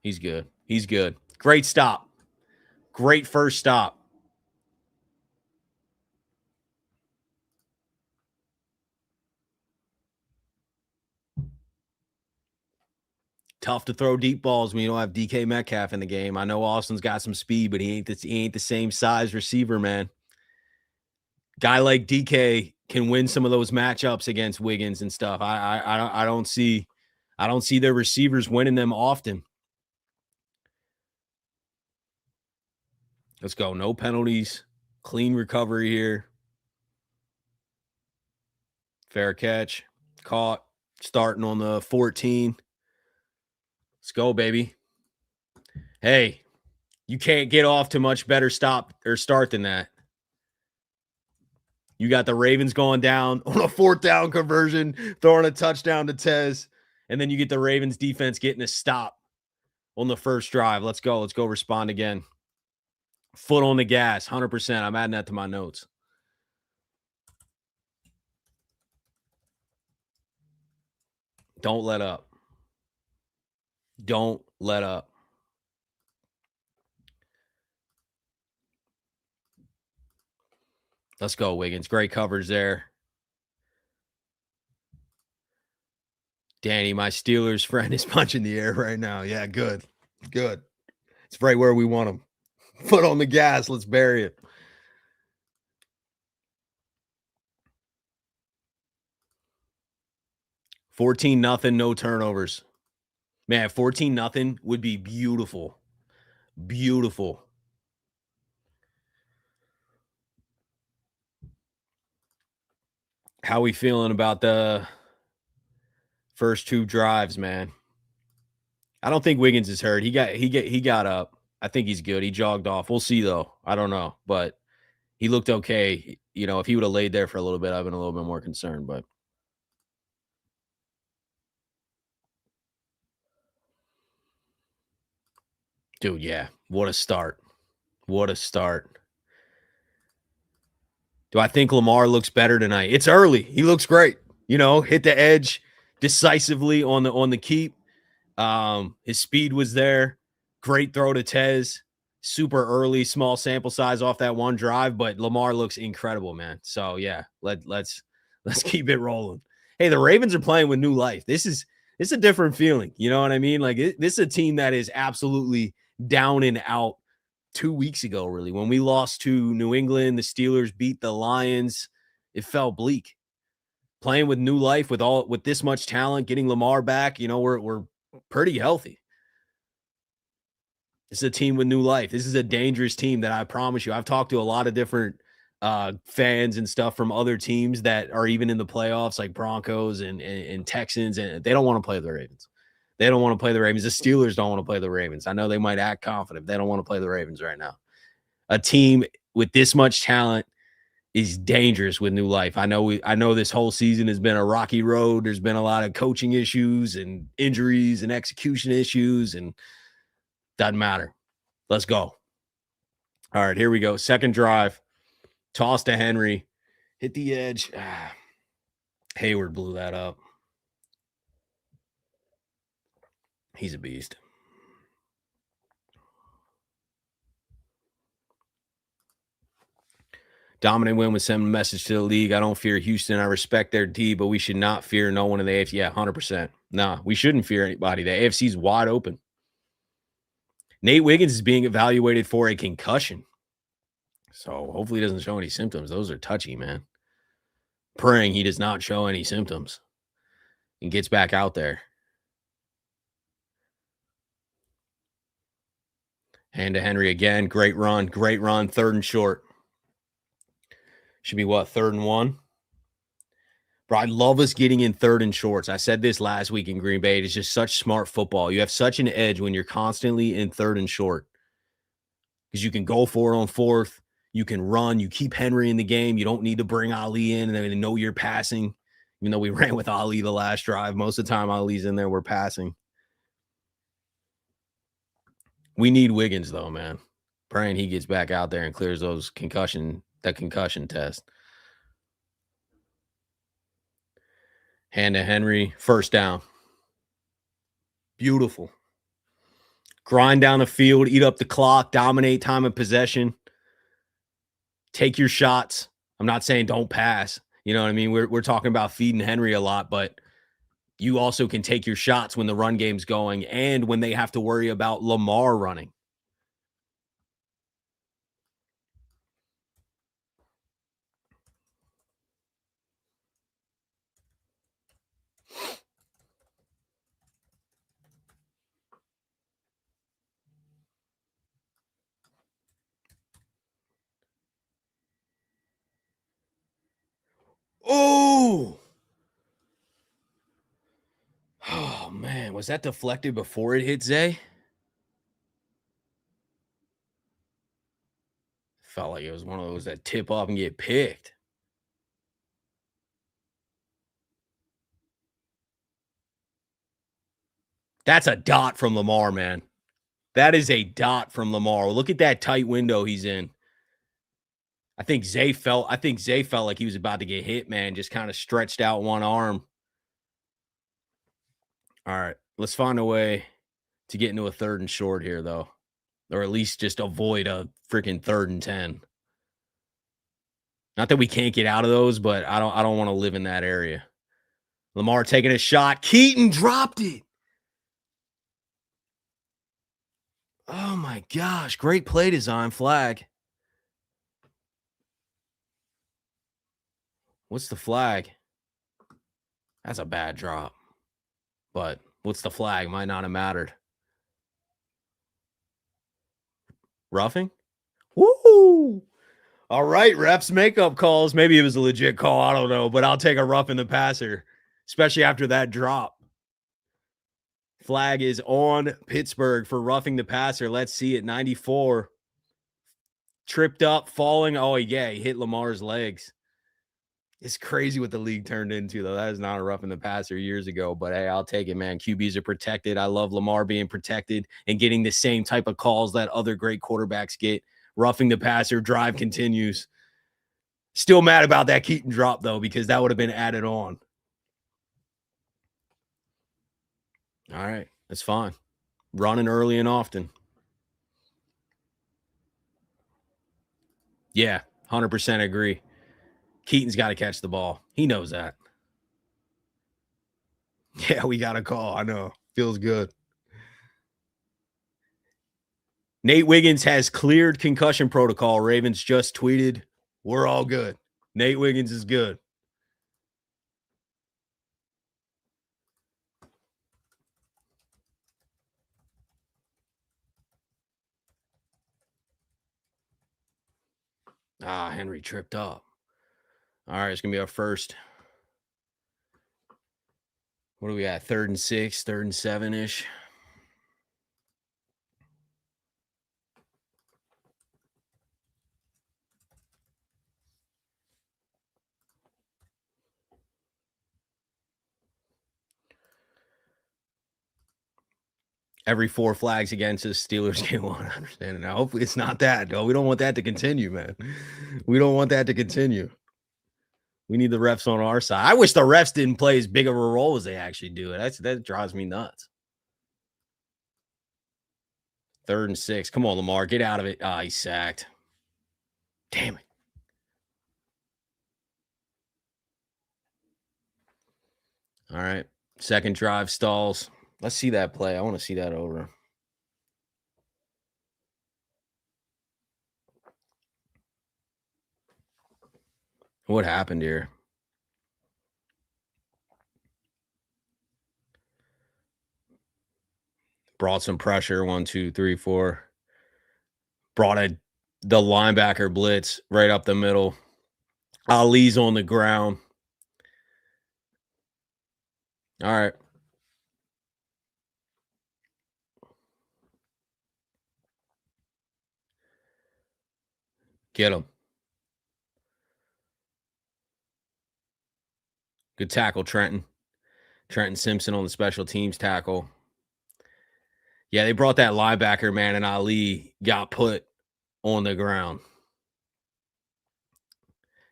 He's good. He's good. Great stop. Great first stop. Tough to throw deep balls when you don't have DK Metcalf in the game. I know Austin's got some speed, but he ain't the same size receiver, man. Guy like DK can win some of those matchups against Wiggins and stuff. I don't see their receivers winning them often. Let's go. No penalties. Clean recovery here. Fair catch. Caught. Starting on the 14. Let's go, baby. Hey, you can't get off to much better stop or start than that. You got the Ravens going down on a 4th down conversion, throwing a touchdown to Tez, and then you get the Ravens defense getting a stop on the first drive. Let's go. Let's go respond again. Foot on the gas, 100%. I'm adding that to my notes. Don't let up. Don't let up. Let's go, Wiggins. Great coverage there. Danny, my Steelers friend, is punching the air right now. Yeah, good. Good. It's right where we want him. Foot on the gas. Let's bury it. $14-0, no turnovers. Man, 14-0 would be beautiful. Beautiful. How we feeling about the first 2 drives, man? I don't think Wiggins is hurt. He got up. I think he's good. He jogged off. We'll see though. I don't know, but he looked okay. You know, if he would have laid there for a little bit, I've been a little bit more concerned, but dude, yeah. What a start. What a start. Do I think Lamar looks better tonight? It's early. He looks great. You know, hit the edge decisively on the keep. His speed was there. Great throw to Tez. Super early, small sample size off that one drive, but Lamar looks incredible, man. So yeah, let's keep it rolling. Hey, the Ravens are playing with new life. It's a different feeling. You know what I mean? Like this is a team that is absolutely down and out 2 weeks ago, really. When we lost to New England, the Steelers beat the Lions, it felt bleak. playing with new life with this much talent, getting Lamar back, we're pretty healthy. It's a team with new life. This is a dangerous team that I promise you. I've talked to a lot of different fans and stuff from other teams that are even in the playoffs, like Broncos and Texans, and they don't want to play the Ravens. They don't want to play the Ravens. The Steelers don't want to play the Ravens. I know they might act confident. They don't want to play the Ravens right now. A team with this much talent is dangerous with new life. I know this whole season has been a rocky road. There's been a lot of coaching issues and injuries and execution issues, and doesn't matter. Let's go. All right, here we go. Second drive. Toss to Henry. Hit the edge. Hayward blew that up. He's a beast. Dominant win would send a message to the league. I don't fear Houston. I respect their D, but we should not fear no one in the AFC. Yeah, 100%. Nah, we shouldn't fear anybody. The AFC is wide open. Nate Wiggins is being evaluated for a concussion. So hopefully he doesn't show any symptoms. Those are touchy, man. Praying he does not show any symptoms and gets back out there. Hand to Henry again. Great run. Great run. Third and short. Should be what? 3rd and 1? Bro, I love us getting in 3rd and shorts. I said this last week in Green Bay. It's just such smart football. You have such an edge when you're constantly in 3rd and short because you can go for it on 4th. You can run. You keep Henry in the game. You don't need to bring Ali in and then know you're passing. Even though we ran with Ali the last drive, most of the time Ali's in there, we're passing. We need Wiggins, though, man. Praying he gets back out there and clears that concussion test. Hand to Henry, first down. Beautiful. Grind down the field, eat up the clock, dominate time of possession. Take your shots. I'm not saying don't pass. You know what I mean? We're talking about feeding Henry a lot, but you also can take your shots when the run game's going and when they have to worry about Lamar running. Oh, man. Was that deflected before it hit Zay? Felt like it was one of those that tip up and get picked. That's a dot from Lamar, man. That is a dot from Lamar. Look at that tight window he's in. I think Zay felt like he was about to get hit, man. Just kind of stretched out one arm. All right. Let's find a way to get into a 3rd and short here, though. Or at least just avoid a freaking 3rd and 10. Not that we can't get out of those, but I don't want to live in that area. Lamar taking a shot. Keaton dropped it. Oh, my gosh. Great play design. Flag. What's the flag? That's a bad drop. But what's the flag? Might not have mattered. Roughing? Woo! All right, refs makeup calls. Maybe it was a legit call. I don't know, but I'll take a roughing the passer, especially after that drop. Flag is on Pittsburgh for roughing the passer. Let's see it. 94. Tripped up, falling. Oh, yeah, he hit Lamar's legs. It's crazy what the league turned into, though. That is not a roughing the passer years ago, but hey, I'll take it, man. QBs are protected. I love Lamar being protected and getting the same type of calls that other great quarterbacks get. Roughing the passer, drive continues. Still mad about that Keaton drop, though, because that would have been added on. All right, that's fine. Running early and often. Yeah, 100% agree. Keaton's got to catch the ball. He knows that. Yeah, we got a call. I know. Feels good. Nate Wiggins has cleared concussion protocol. Ravens just tweeted, we're all good. Nate Wiggins is good. Ah, Henry tripped up. All right, it's gonna be our first. What do we got? 3rd and 6, 3rd and 7-ish. Every 4 flags against us, Steelers get one. I understand it now. Hopefully, it's not that, though. We don't want that to continue, man. We don't want that to continue. We need the refs on our side. I wish the refs didn't play as big of a role as they actually do. That drives me nuts. 3rd and 6. Come on, Lamar. Get out of it. Ah, he's sacked. Damn it. All right. Second drive stalls. Let's see that play. I want to see that over. What happened here? Brought some pressure. 1, 2, 3, 4. Brought the linebacker blitz right up the middle. Ali's on the ground. All right. Get him. Good tackle, Trenton. Trenton Simpson on the special teams tackle. Yeah, they brought that linebacker, man, and Ali got put on the ground.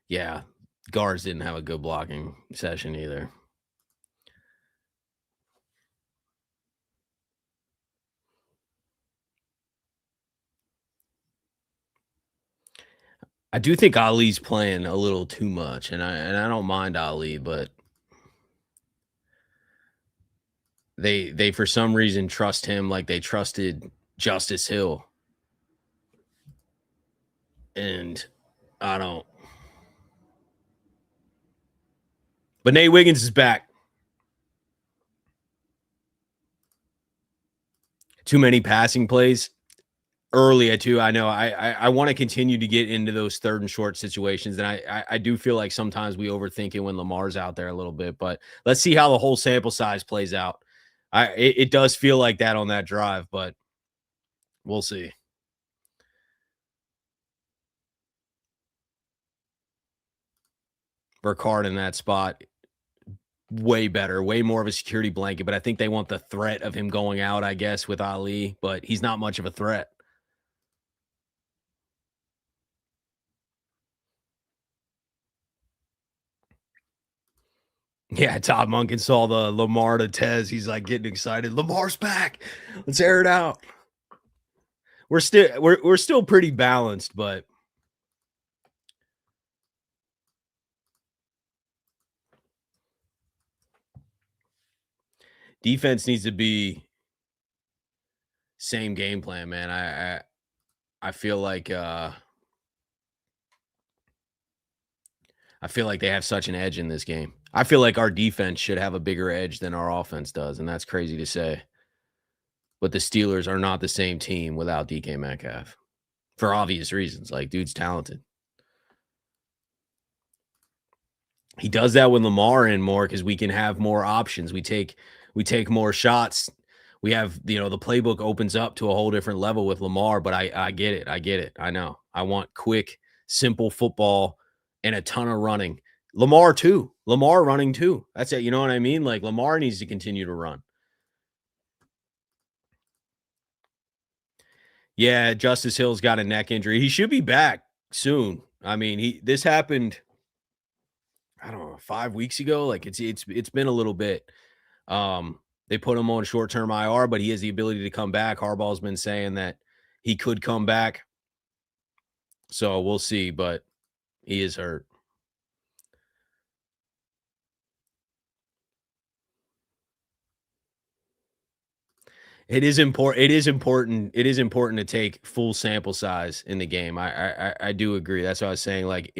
Yeah, guards didn't have a good blocking session either. I do think Ali's playing a little too much, and I don't mind Ali, but they for some reason trust him like they trusted Justice Hill. And I don't. But Nate Wiggins is back. Too many passing plays early too. I know. I want to continue to get into those 3rd and short situations, and I do feel like sometimes we overthink it when Lamar's out there a little bit. But let's see how the whole sample size plays out. It does feel like that on that drive, but we'll see. Burkhardt in that spot, way better, way more of a security blanket. But I think they want the threat of him going out, I guess, with Ali. But he's not much of a threat. Yeah, Todd Monken saw the Lamar to Tez. He's like getting excited. Lamar's back. Let's air it out. We're still pretty balanced, but defense needs to be same game plan, man. I feel like they have such an edge in this game. I feel like our defense should have a bigger edge than our offense does, and that's crazy to say. But the Steelers are not the same team without DK Metcalf for obvious reasons. Like, dude's talented. He does that with Lamar in more because we can have more options. We take more shots. We have, the playbook opens up to a whole different level with Lamar, but I get it. I get it. I know. I want quick, simple football and a ton of running. Lamar too. Lamar running too. That's it. You know what I mean? Like, Lamar needs to continue to run. Yeah, Justice Hill's got a neck injury. He should be back soon. I mean, this happened, I don't know, 5 weeks ago. Like, it's been a little bit. They put him on short-term IR, but he has the ability to come back. Harbaugh's been saying that he could come back. So we'll see, but he is hurt. It is important. It is important. It is important to take full sample size in the game. I do agree. That's what I was saying. Like,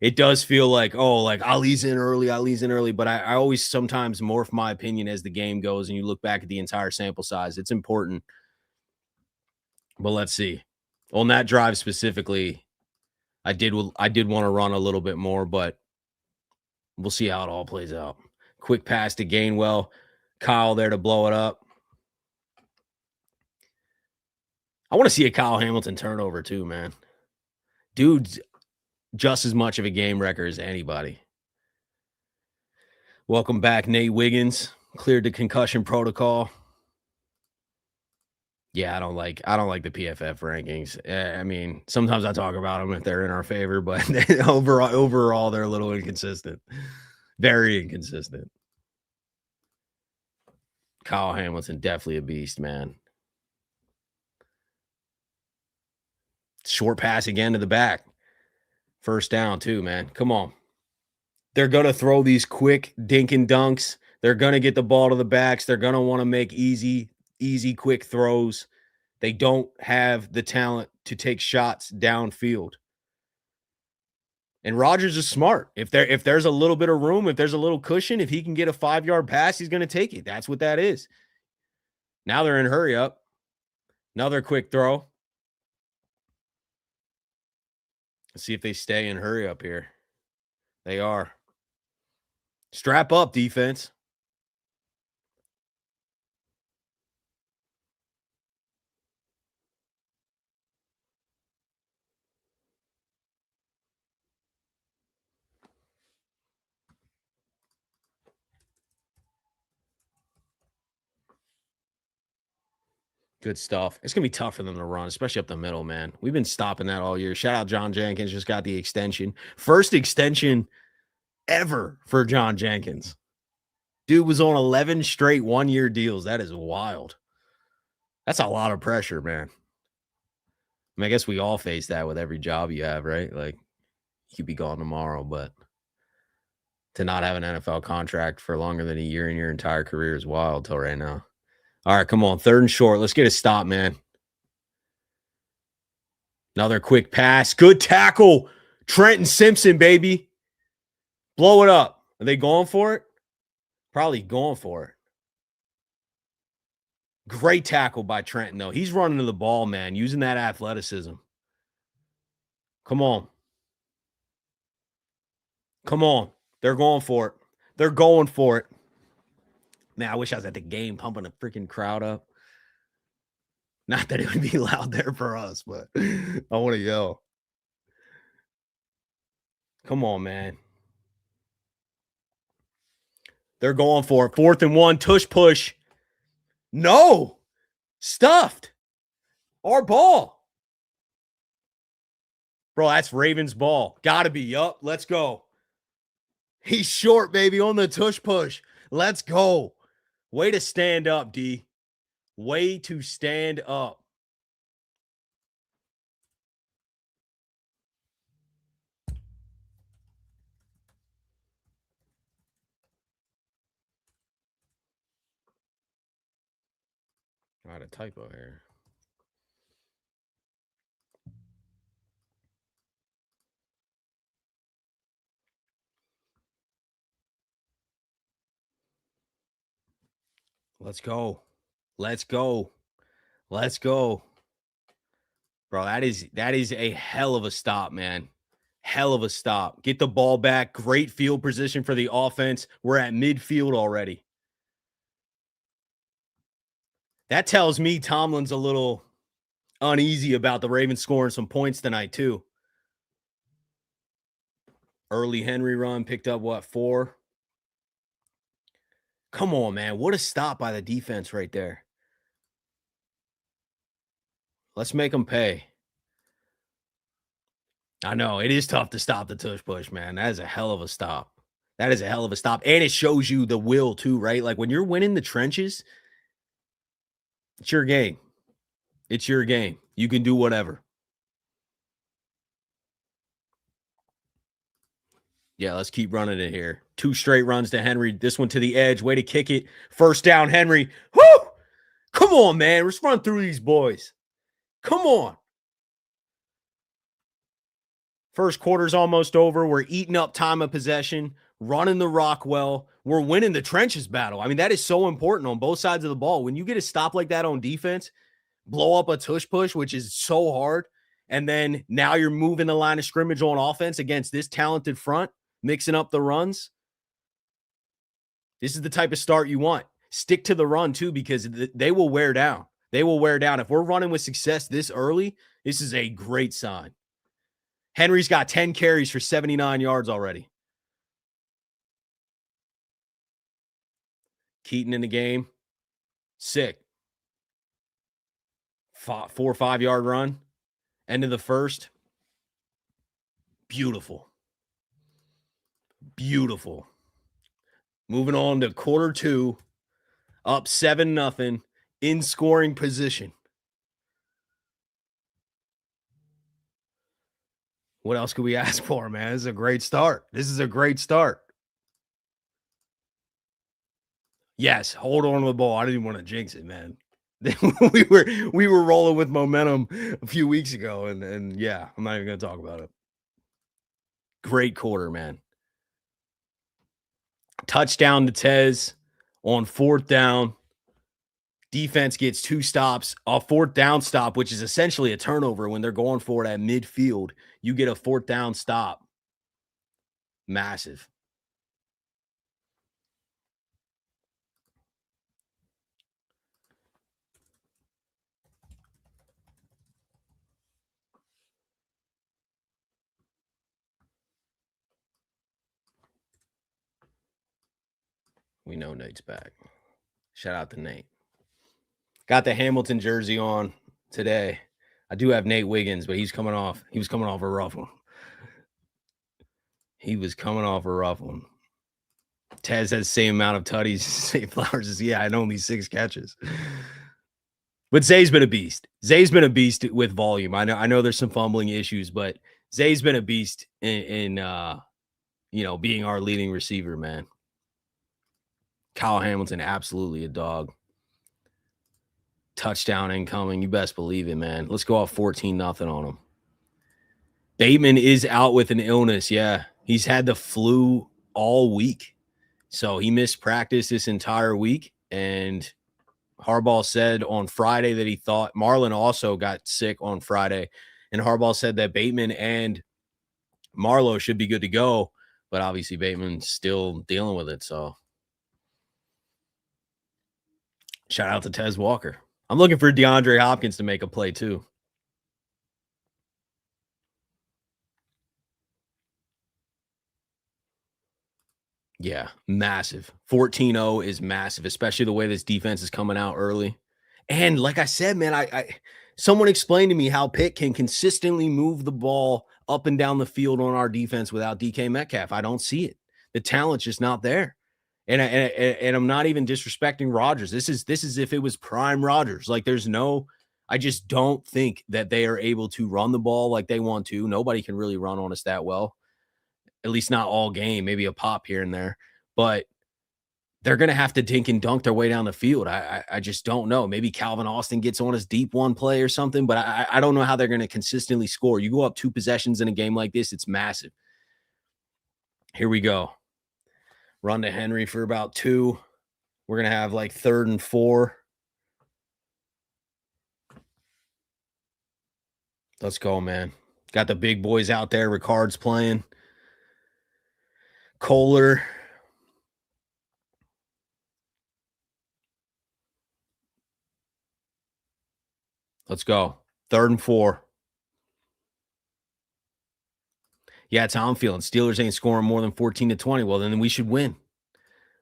it does feel like, oh, like Ali's in early. But I always sometimes morph my opinion as the game goes, and you look back at the entire sample size. It's important. But let's see. On that drive specifically, I did want to run a little bit more, but we'll see how it all plays out. Quick pass to Gainwell. Kyle there to blow it up. I want to see a Kyle Hamilton turnover too, man. Dude's just as much of a game wrecker as anybody. Welcome back, Nate Wiggins. Cleared the concussion protocol. Yeah, I don't like the PFF rankings. I mean, sometimes I talk about them if they're in our favor, but overall they're a little inconsistent. Very inconsistent. Kyle Hamilton, definitely a beast, man. Short pass again to the back. First down, too, man. Come on. They're going to throw these quick dink and dunks. They're going to get the ball to the backs. They're going to want to make easy, quick throws. They don't have the talent to take shots downfield. And Rodgers is smart. If there's a little bit of room, if there's a little cushion, if he can get a 5-yard pass, he's going to take it. That's what that is. Now they're in hurry up. Another quick throw. Let's see if they stay in hurry up here. They are. Strap up, defense. Good stuff. It's going to be tough for them to run, especially up the middle, man. We've been stopping that all year. Shout out John Jenkins. Just got the extension. First extension ever for John Jenkins. Dude was on 11 straight 1-year deals. That is wild. That's a lot of pressure, man. I mean, I guess we all face that with every job you have, right? Like, you could be gone tomorrow, but to not have an NFL contract for longer than a year in your entire career is wild till right now. All right, come on. 3rd and short. Let's get a stop, man. Another quick pass. Good tackle. Trenton Simpson, baby. Blow it up. Are they going for it? Probably going for it. Great tackle by Trenton, though. He's running to the ball, man, using that athleticism. Come on. Come on. They're going for it. They're going for it. Man, I wish I was at the game pumping a freaking crowd up. Not that it would be loud there for us, but I want to yell. Come on, man. They're going for it. 4th and 1. Tush push. No. Stuffed. Our ball. Bro, that's Ravens ball. Gotta be. Yup. Let's go. He's short, baby, on the tush push. Let's go. Way to stand up, D. Way to stand up. I had a typo here. Let's go. Let's go. Let's go. Bro, that is a hell of a stop, man. Hell of a stop. Get the ball back. Great field position for the offense. We're at midfield already. That tells me Tomlin's a little uneasy about the Ravens scoring some points tonight, too. Early Henry run, picked up, 4? Come on, man. What a stop by the defense right there. Let's make them pay. I know. It is tough to stop the tush push, man. That is a hell of a stop. That is a hell of a stop. And it shows you the will, too, right? Like, when you're winning the trenches, it's your game. It's your game. You can do whatever. Yeah, let's keep running it here. 2 straight runs to Henry. This one to the edge. Way to kick it. First down, Henry. Whoo! Come on, man. Let's run through these boys. Come on. First quarter's almost over. We're eating up time of possession, running the rock well. We're winning the trenches battle. I mean, that is so important on both sides of the ball. When you get a stop like that on defense, blow up a tush push, which is so hard, And then now you're moving the line of scrimmage on offense against this talented front, mixing up the runs. This is the type of start you want. Stick to the run too, because they will wear down. They will wear down. If we're running with success this early, this is a great sign. Henry's got 10 carries for 79 yards already. Keaton in the game. Sick. 4 or 5 yard run. End of the first. Beautiful. Beautiful. Moving on to quarter 2. Up 7-0 in scoring position. What else could we ask for, man? This is a great start. This is a great start. Yes, hold on to the ball. I didn't even want to jinx it, man. we were rolling with momentum a few weeks ago, and yeah, I'm not even going to talk about it. Great quarter, man. Touchdown to Tez on 4th down. Defense gets 2 stops. A 4th down stop, which is essentially a turnover when they're going for it at midfield. You get a 4th down stop. Massive. We know Nate's back. Shout out to Nate. Got the Hamilton jersey on today. I do have Nate Wiggins, but he was coming off a rough one. He was coming off a rough one. Tez has the same amount of tutties, same flowers as and only 6 catches. But Zay's been a beast. Zay's been a beast with volume. I know there's some fumbling issues, but Zay's been a beast in being our leading receiver, man. Kyle Hamilton, absolutely a dog. Touchdown incoming. You best believe it, man. Let's go off 14-0 on him. Bateman is out with an illness. Yeah, he's had the flu all week. So he missed practice this entire week. And Harbaugh said on Friday that he thought Marlon also got sick on Friday. And Harbaugh said that Bateman and Marlowe should be good to go. But obviously Bateman's still dealing with it. So shout out to Tez Walker. I'm looking for DeAndre Hopkins to make a play too. Yeah, massive. 14-0 is massive, especially the way this defense is coming out early. And like I said, man, I someone explained to me how Pitt can consistently move the ball up and down the field on our defense without DK Metcalf. I don't see it. The talent's just not there. And I'm not even disrespecting Rodgers. This is if it was prime Rodgers. Like I just don't think that they are able to run the ball like they want to. Nobody can really run on us that well. At least not all game, maybe a pop here and there, but they're going to have to dink and dunk their way down the field. I just don't know. Maybe Calvin Austin gets on his deep one play or something, but I don't know how they're going to consistently score. You go up 2 possessions in a game like this, it's massive. Here we go. Run to Henry for about 2. We're going to have like 3rd and 4. Let's go, man. Got the big boys out there. Ricard's playing. Kohler. Let's go. 3rd and 4. Yeah, it's how I'm feeling. Steelers ain't scoring more than 14-20. Well, then we should win.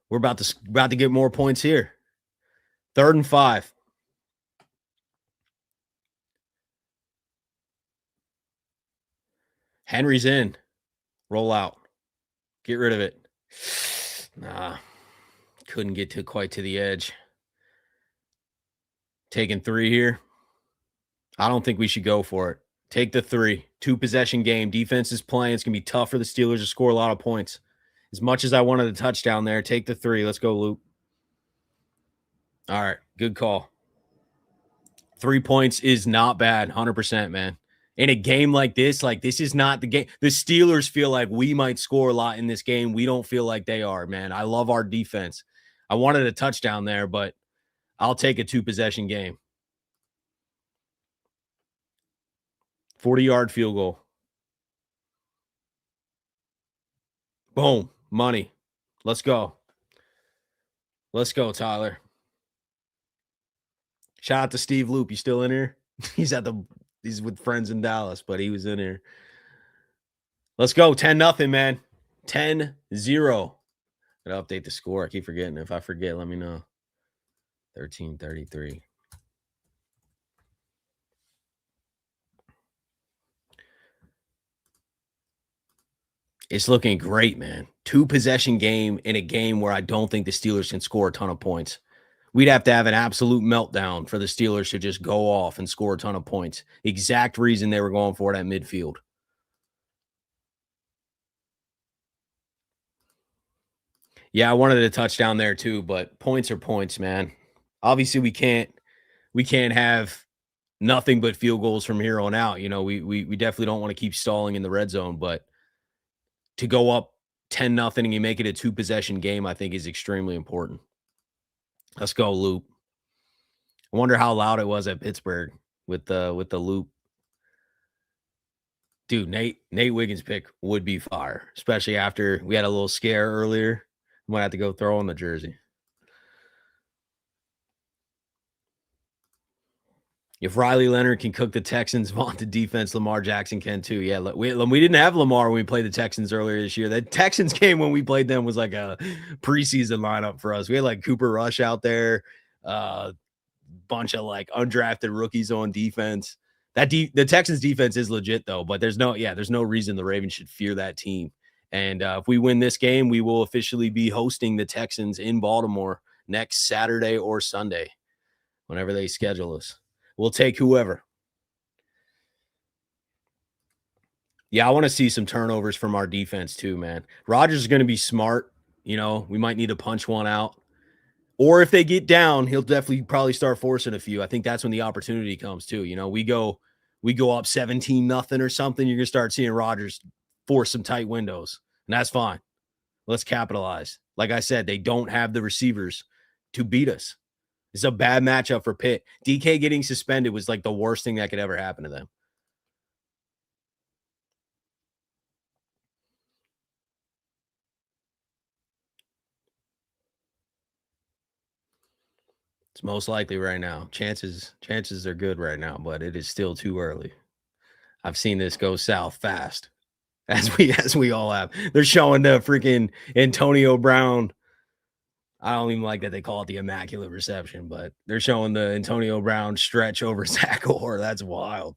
We're about to get more points here. 3rd and 5. Henry's in. Roll out. Get rid of it. Nah. Couldn't get quite to the edge. Taking 3 here. I don't think we should go for it. Take the 3. 2-possession game. Defense is playing. It's going to be tough for the Steelers to score a lot of points. As much as I wanted a touchdown there, take the 3. Let's go, Luke. All right. Good call. 3 points is not bad. 100%, man. In a game like this is not the game. The Steelers feel like we might score a lot in this game. We don't feel like they are, man. I love our defense. I wanted a touchdown there, but I'll take a 2-possession game. 40-yard field goal. Boom. Money. Let's go. Let's go, Tyler. Shout out to Steve Loop. You still in here? He's with friends in Dallas, but he was in here. Let's go. 10-0, man. 10-0. Gotta update the score. I keep forgetting. If I forget, let me know. 13-33. It's looking great, man. 2-possession game in a game where I don't think the Steelers can score a ton of points. We'd have to have an absolute meltdown for the Steelers to just go off and score a ton of points. Exact reason they were going for it at midfield. Yeah, I wanted a touchdown there too, but points are points, man. Obviously, we can't have nothing but field goals from here on out. You know, we definitely don't want to keep stalling in the red zone, but to go up 10-0 and you make it a 2-possession game, I think is extremely important. Let's go, Loop. I wonder how loud it was at Pittsburgh with the Loop. Dude, Nate Wiggins' pick would be fire, especially after we had a little scare earlier. Might have to go throw on the jersey. If Riley Leonard can cook the Texans' vaunted defense, Lamar Jackson can too. Yeah, we didn't have Lamar when we played the Texans earlier this year. The Texans game when we played them was like a preseason lineup for us. We had like Cooper Rush out there, bunch of like undrafted rookies on defense. The Texans defense is legit though, but there's no reason the Ravens should fear that team. And if we win this game, we will officially be hosting the Texans in Baltimore next Saturday or Sunday, whenever they schedule us. We'll take whoever. Yeah, I want to see some turnovers from our defense too, man. Rodgers is going to be smart. You know, we might need to punch one out. Or if they get down, he'll definitely probably start forcing a few. I think that's when the opportunity comes too. You know, we go up 17-0 or something. You're going to start seeing Rodgers force some tight windows. And that's fine. Let's capitalize. Like I said, they don't have the receivers to beat us. It's a bad matchup for Pitt. DK getting suspended was like the worst thing that could ever happen to them. It's most likely right now. Chances are good right now, but it is still too early. I've seen this go south fast, as we all have. They're showing the freaking Antonio Brown. I don't even like that they call it the immaculate reception, but they're showing the Antonio Brown stretch over Zach Orr. That's wild.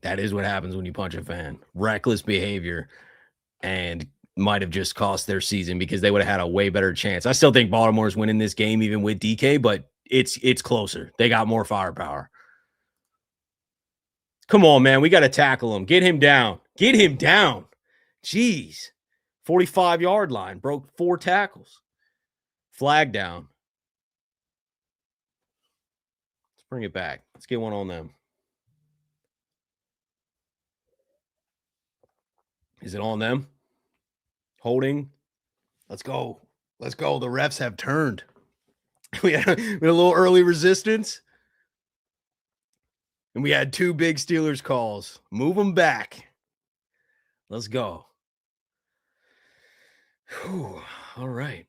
That is what happens when you punch a fan. Reckless behavior, and might have just cost their season because they would have had a way better chance. I still think Baltimore's winning this game even with DK, but it's closer. They got more firepower. Come on, man. We got to tackle him. Get him down. Get him down. Jeez. 45-yard line. Broke 4 tackles. Flag down. Let's bring it back. Let's get one on them. Is it on them? Holding. Let's go. Let's go. The refs have turned. We had a little early resistance. And we had 2 big Steelers calls. Move them back. Let's go. Whew. All right.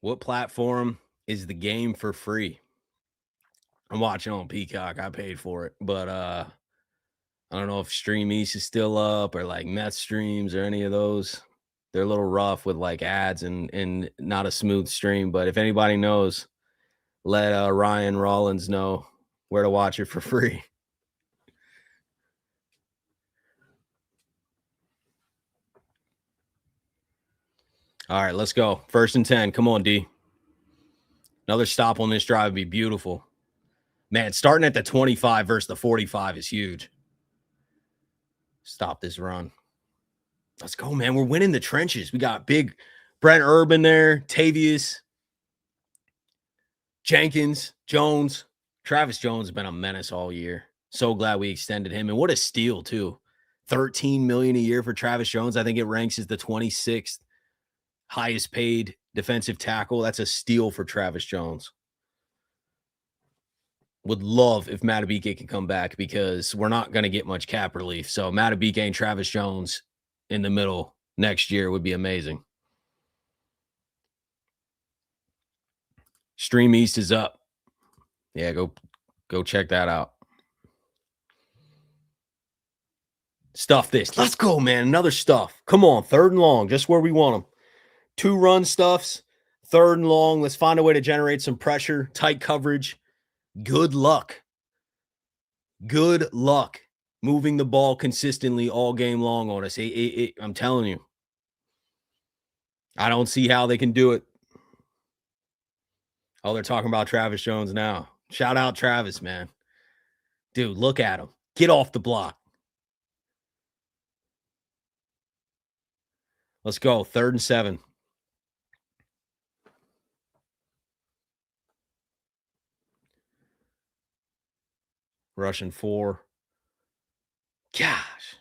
What platform is the game for free? I'm watching on Peacock. I paid for it, but I don't know if Stream East is still up or like Meth Streams or any of those. They're a little rough with like ads and not a smooth stream. But if anybody knows, let Ryan Rollins know where to watch it for free. All right, let's go. 1st and 10. Come on, D. Another stop on this drive would be beautiful. Man, starting at the 25 versus the 45 is huge. Stop this run. Let's go, man. We're winning the trenches. We got big Brent Urban there, Tavius, Jenkins, Jones. Travis Jones has been a menace all year. So glad we extended him. And what a steal, too. $13 million a year for Travis Jones. I think it ranks as the 26th highest paid defensive tackle. That's a steal for Travis Jones. Would love if Matabike can come back because we're not going to get much cap relief. So Matabike and Travis Jones in the middle next year would be amazing. Stream East is up. Yeah, go check that out. Stuff this. Let's go, man. Another stuff. Come on, 3rd and long, just where we want them. 2-run stuffs, 3rd and long. Let's find a way to generate some pressure, tight coverage. Good luck. Good luck moving the ball consistently all game long on us. I'm telling you. I don't see how they can do it. Oh, they're talking about Travis Jones now. Shout out Travis, man. Dude, look at him. Get off the block. Let's go. 3rd and 7. Rushing 4. Gosh.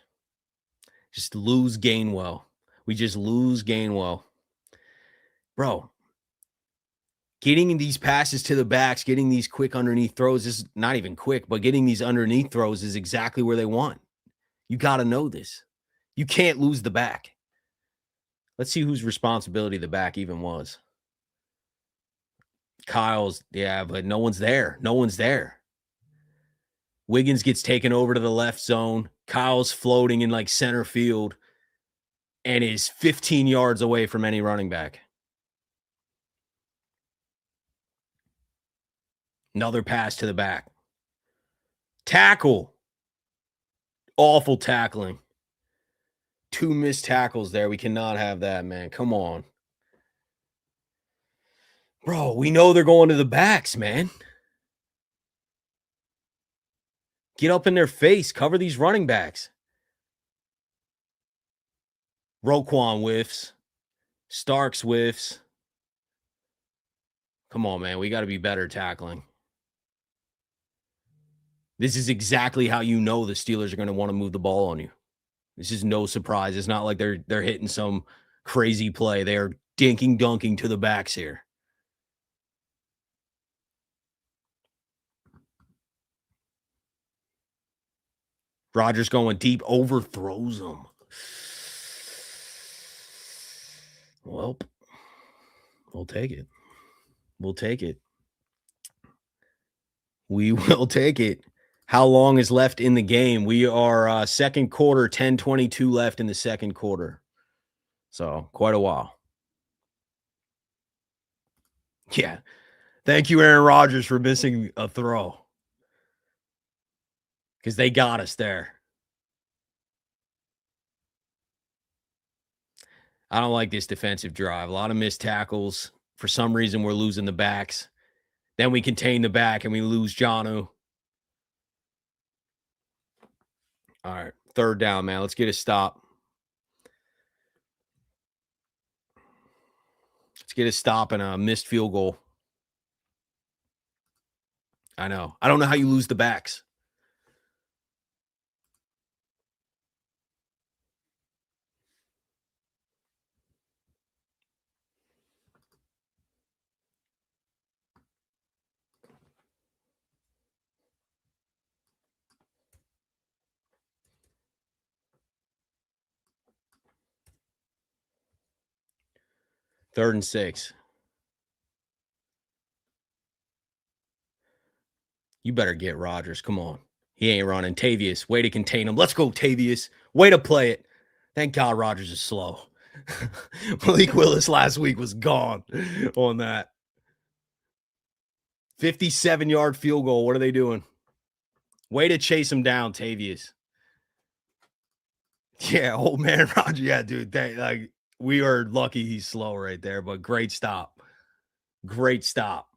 Just lose Gainwell. We just lose Gainwell. Bro, getting these passes to the backs, getting these quick underneath throws is not even quick, but getting these underneath throws is exactly where they want. You got to know this. You can't lose the back. Let's see whose responsibility the back even was. Kyle's, yeah, but no one's there. No one's there. Wiggins gets taken over to the left zone. Kyle's floating in like center field and is 15 yards away from any running back. Another pass to the back. Tackle. Awful tackling. 2 missed tackles there. We cannot have that, man. Come on. Bro, we know they're going to the backs, man. Get up in their face. Cover these running backs. Roquan whiffs. Starks whiffs. Come on, man. We got to be better tackling. This is exactly how you know the Steelers are going to want to move the ball on you. This is no surprise. It's not like they're hitting some crazy play. They are dinking dunking to the backs here. Rodgers going deep, overthrows them. Well, we'll take it. We'll take it. We will take it. How long is left in the game? We are second quarter, 10:22 left in the second quarter. So quite a while. Yeah. Thank you, Aaron Rodgers, for missing a throw. Because they got us there. I don't like this defensive drive. A lot of missed tackles. For some reason, we're losing the backs. Then we contain the back and we lose Jonnu. All right. 3rd down, man. Let's get a stop. Let's get a stop and a missed field goal. I know. I don't know how you lose the backs. Third and 6. You better get Rodgers. Come on. He ain't running. Tavius, way to contain him. Let's go, Tavius. Way to play it. Thank God Rodgers is slow. Malik Willis last week was gone on that. 57-yard field goal. What are they doing? Way to chase him down, Tavius. Yeah, old man Roger. Yeah, dude. We are lucky he's slow right there, but great stop. Great stop.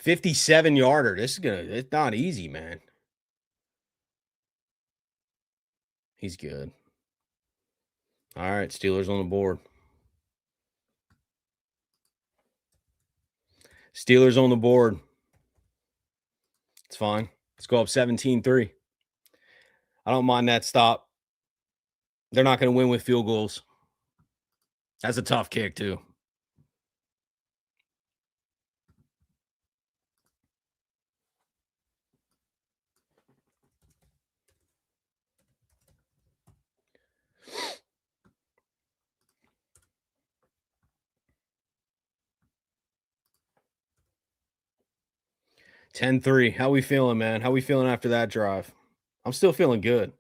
$57-yarder. It's not easy, man. He's good. All right, Steelers on the board. Steelers on the board. It's fine. Let's go up 17-3. I don't mind that stop. They're not going to win with field goals. That's a tough kick, too. $10-3. How we feeling, man? How we feeling after that drive? I'm still feeling good.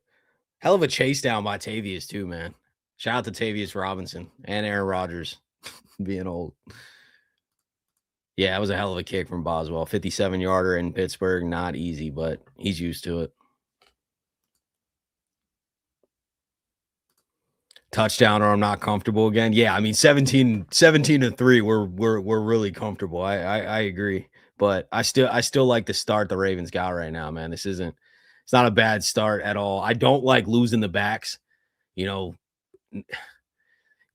Hell of a chase down by Tavius, too, man. Shout out to Tavius Robinson and Aaron Rodgers being old. Yeah, that was a hell of a kick from Boswell. 57-yarder in Pittsburgh. Not easy, but he's used to it. Touchdown or I'm not comfortable again. Yeah, I mean 17-3. We're really comfortable. I agree. But I still like the start the Ravens got right now, man. It's not a bad start at all. I don't like losing the backs. You know,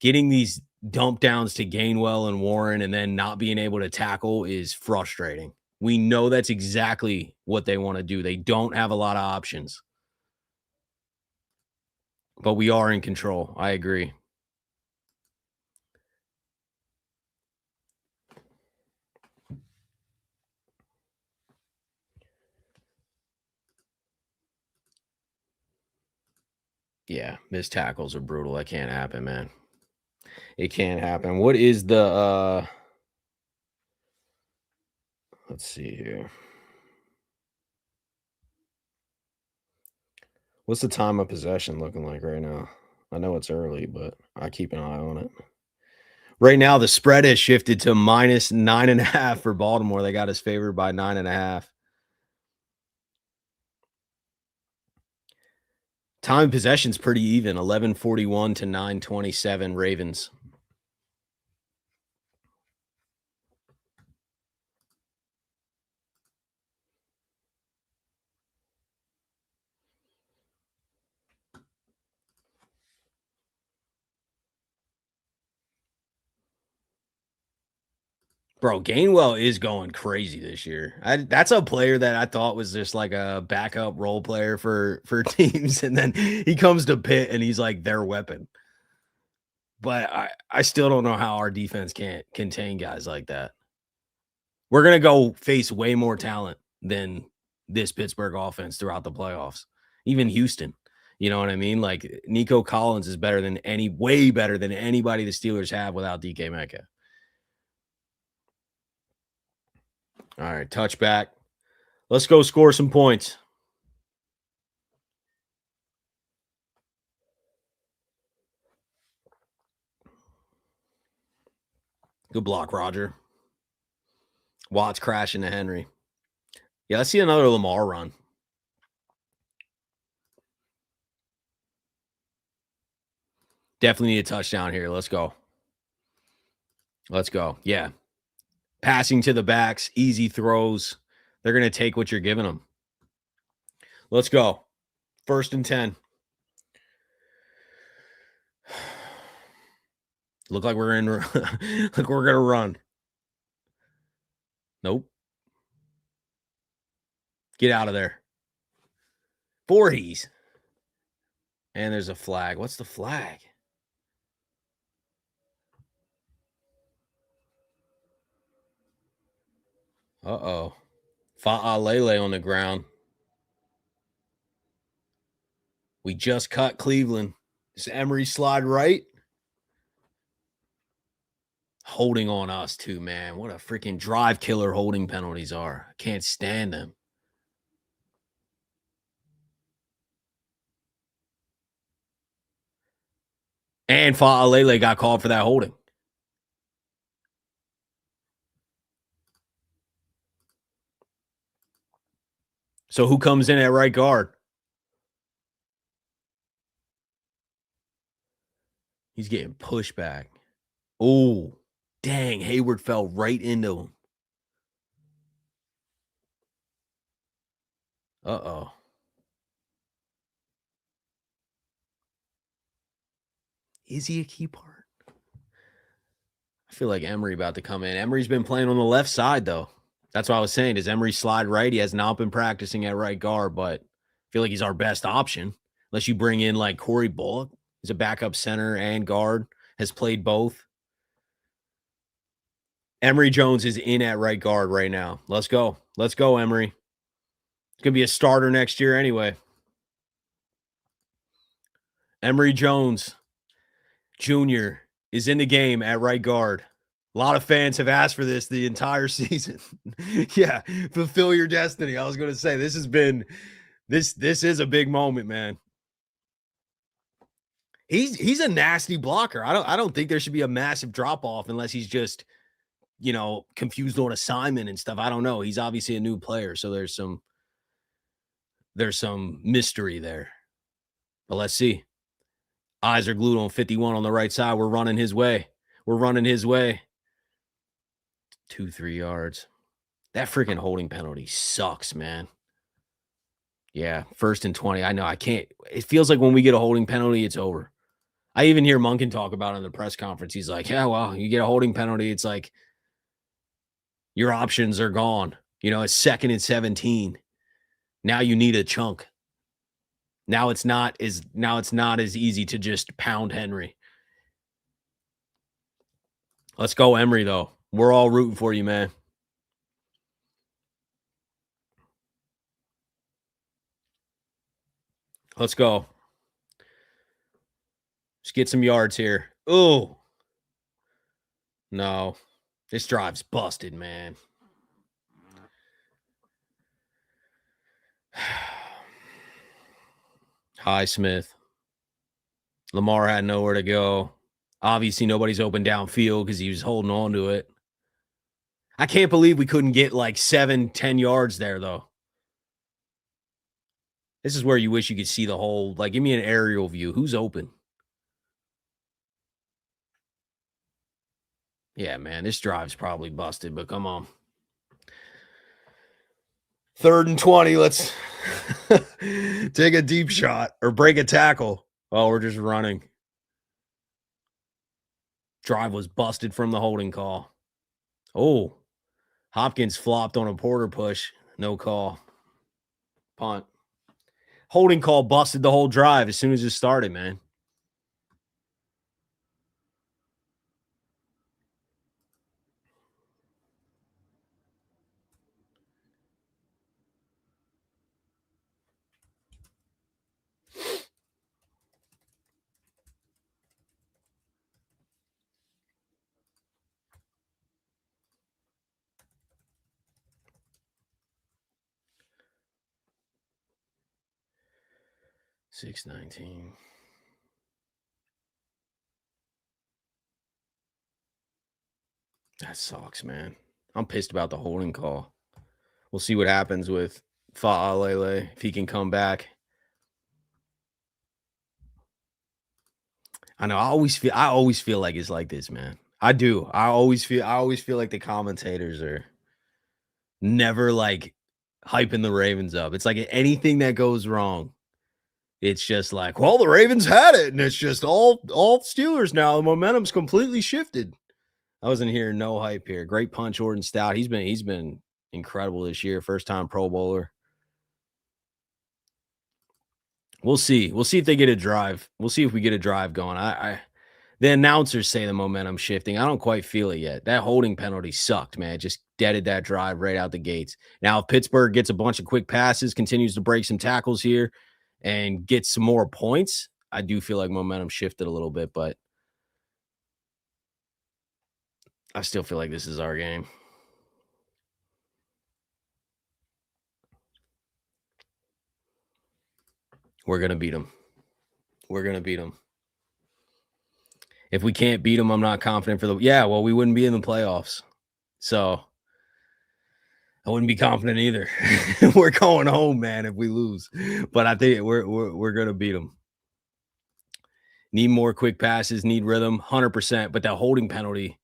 getting these dump downs to Gainwell and Warren and then not being able to tackle is frustrating. We know that's exactly what they want to do. They don't have a lot of options. But we are in control. I agree. Yeah, missed tackles are brutal. That can't happen, man. It can't happen. What is the let's see here. What's the time of possession looking like right now? I know it's early, but I keep an eye on it. Right now, the spread has shifted to -9.5 for Baltimore. They got us favored by 9.5. Time of possession's pretty even. 11:41 to 9:27 Ravens. Bro, Gainwell is going crazy this year. That's a player that I thought was just like a backup role player for teams, and then he comes to Pitt and he's like their weapon. But I still don't know how our defense can't contain guys like that. We're gonna go face way more talent than this Pittsburgh offense throughout the playoffs. Even Houston. You know what I mean? Like Nico Collins is way better than anybody the Steelers have without DK Metcalf. All right, touchback. Let's go score some points. Good block, Roger. Watts crashing to Henry. Yeah, let's see another Lamar run. Definitely need a touchdown here. Let's go. Let's go. Yeah. Passing to the backs, easy throws. They're going to take what you're giving them. Let's go. 1st and 10. Look like we're in. Look, we're going to run. Nope. Get out of there. 40s. And there's a flag. What's the flag? Uh-oh. Fa'alele on the ground. We just cut Cleveland. Does Emery slide right? Holding on us too, man. What a freaking drive killer holding penalties are. I can't stand them. And Fa'alele got called for that holding. So who comes in at right guard? He's getting pushed back. Oh, dang. Hayward fell right into him. Uh-oh. Is he a key part? I I feel like Emery about to come in. Emery's been playing on the left side, though. That's what I was saying. Does Emery slide right? He has not been practicing at right guard, but I feel like he's our best option. Unless you bring in like Corey Bullock. He's a backup center and guard, has played both. Emery Jones is in at right guard right now. Let's go. Let's go, Emery. It's going to be a starter next year anyway. Emery Jones Jr. is in the game at right guard. A lot of fans have asked for this the entire season. Yeah, fulfill your destiny. I was going to say this has been this is a big moment, man. He's a nasty blocker. I don't think there should be a massive drop off unless he's just, confused on assignment and stuff. I don't know. He's obviously a new player, so there's some mystery there. But let's see. Eyes are glued on 51 on the right side. We're running his way. 2-3 yards. That freaking holding penalty sucks, man. Yeah, 1st and 20. I know I can't. It feels like when we get a holding penalty, it's over. I even hear Monken talk about it in the press conference. He's like, yeah, well, you get a holding penalty. It's like your options are gone. It's 2nd and 17. Now you need a chunk. Now it's not as easy to just pound Henry. Let's go, Emery, though. We're all rooting for you, man. Let's go. Let's get some yards here. Oh. No. This drive's busted, man. Highsmith. Lamar had nowhere to go. Obviously, nobody's open downfield because he was holding on to it. I can't believe we couldn't get like 7-10 yards there, though. This is where you wish you could see the whole, give me an aerial view. Who's open? Yeah, man, this drive's probably busted, but come on. 3rd and 20. Let's take a deep shot or break a tackle. Oh, we're just running. Drive was busted from the holding call. Oh, Hopkins flopped on a Porter push. No call. Punt. Holding call busted the whole drive as soon as it started, man. $6.19. That sucks, man. I'm pissed about the holding call. We'll see what happens with Fa'alele if he can come back. I know. I always feel like it's like this, man. I do. I always feel like the commentators are never hyping the Ravens up. It's like anything that goes wrong, it's just like, well, the Ravens had it, and it's just all Steelers now. The momentum's completely shifted. I wasn't hearing no hype here. Great punch, Jordan Stout. He's been incredible this year. First time Pro Bowler. We'll see. We'll see if they get a drive. We'll see if we get a drive going. The announcers say the momentum shifting. I don't quite feel it yet. That holding penalty sucked, man. It just deaded that drive right out the gates. Now, if Pittsburgh gets a bunch of quick passes, continues to break some tackles here, and gets some more points, I do feel like momentum shifted a little bit, but I still feel like this is our game. We're going to beat them. We're going to beat them. If we can't beat them, I'm not confident for we wouldn't be in the playoffs. So I wouldn't be confident either. We're going home, man, if we lose. But I think we're going to beat them. Need more quick passes, need rhythm, 100%. But that holding penalty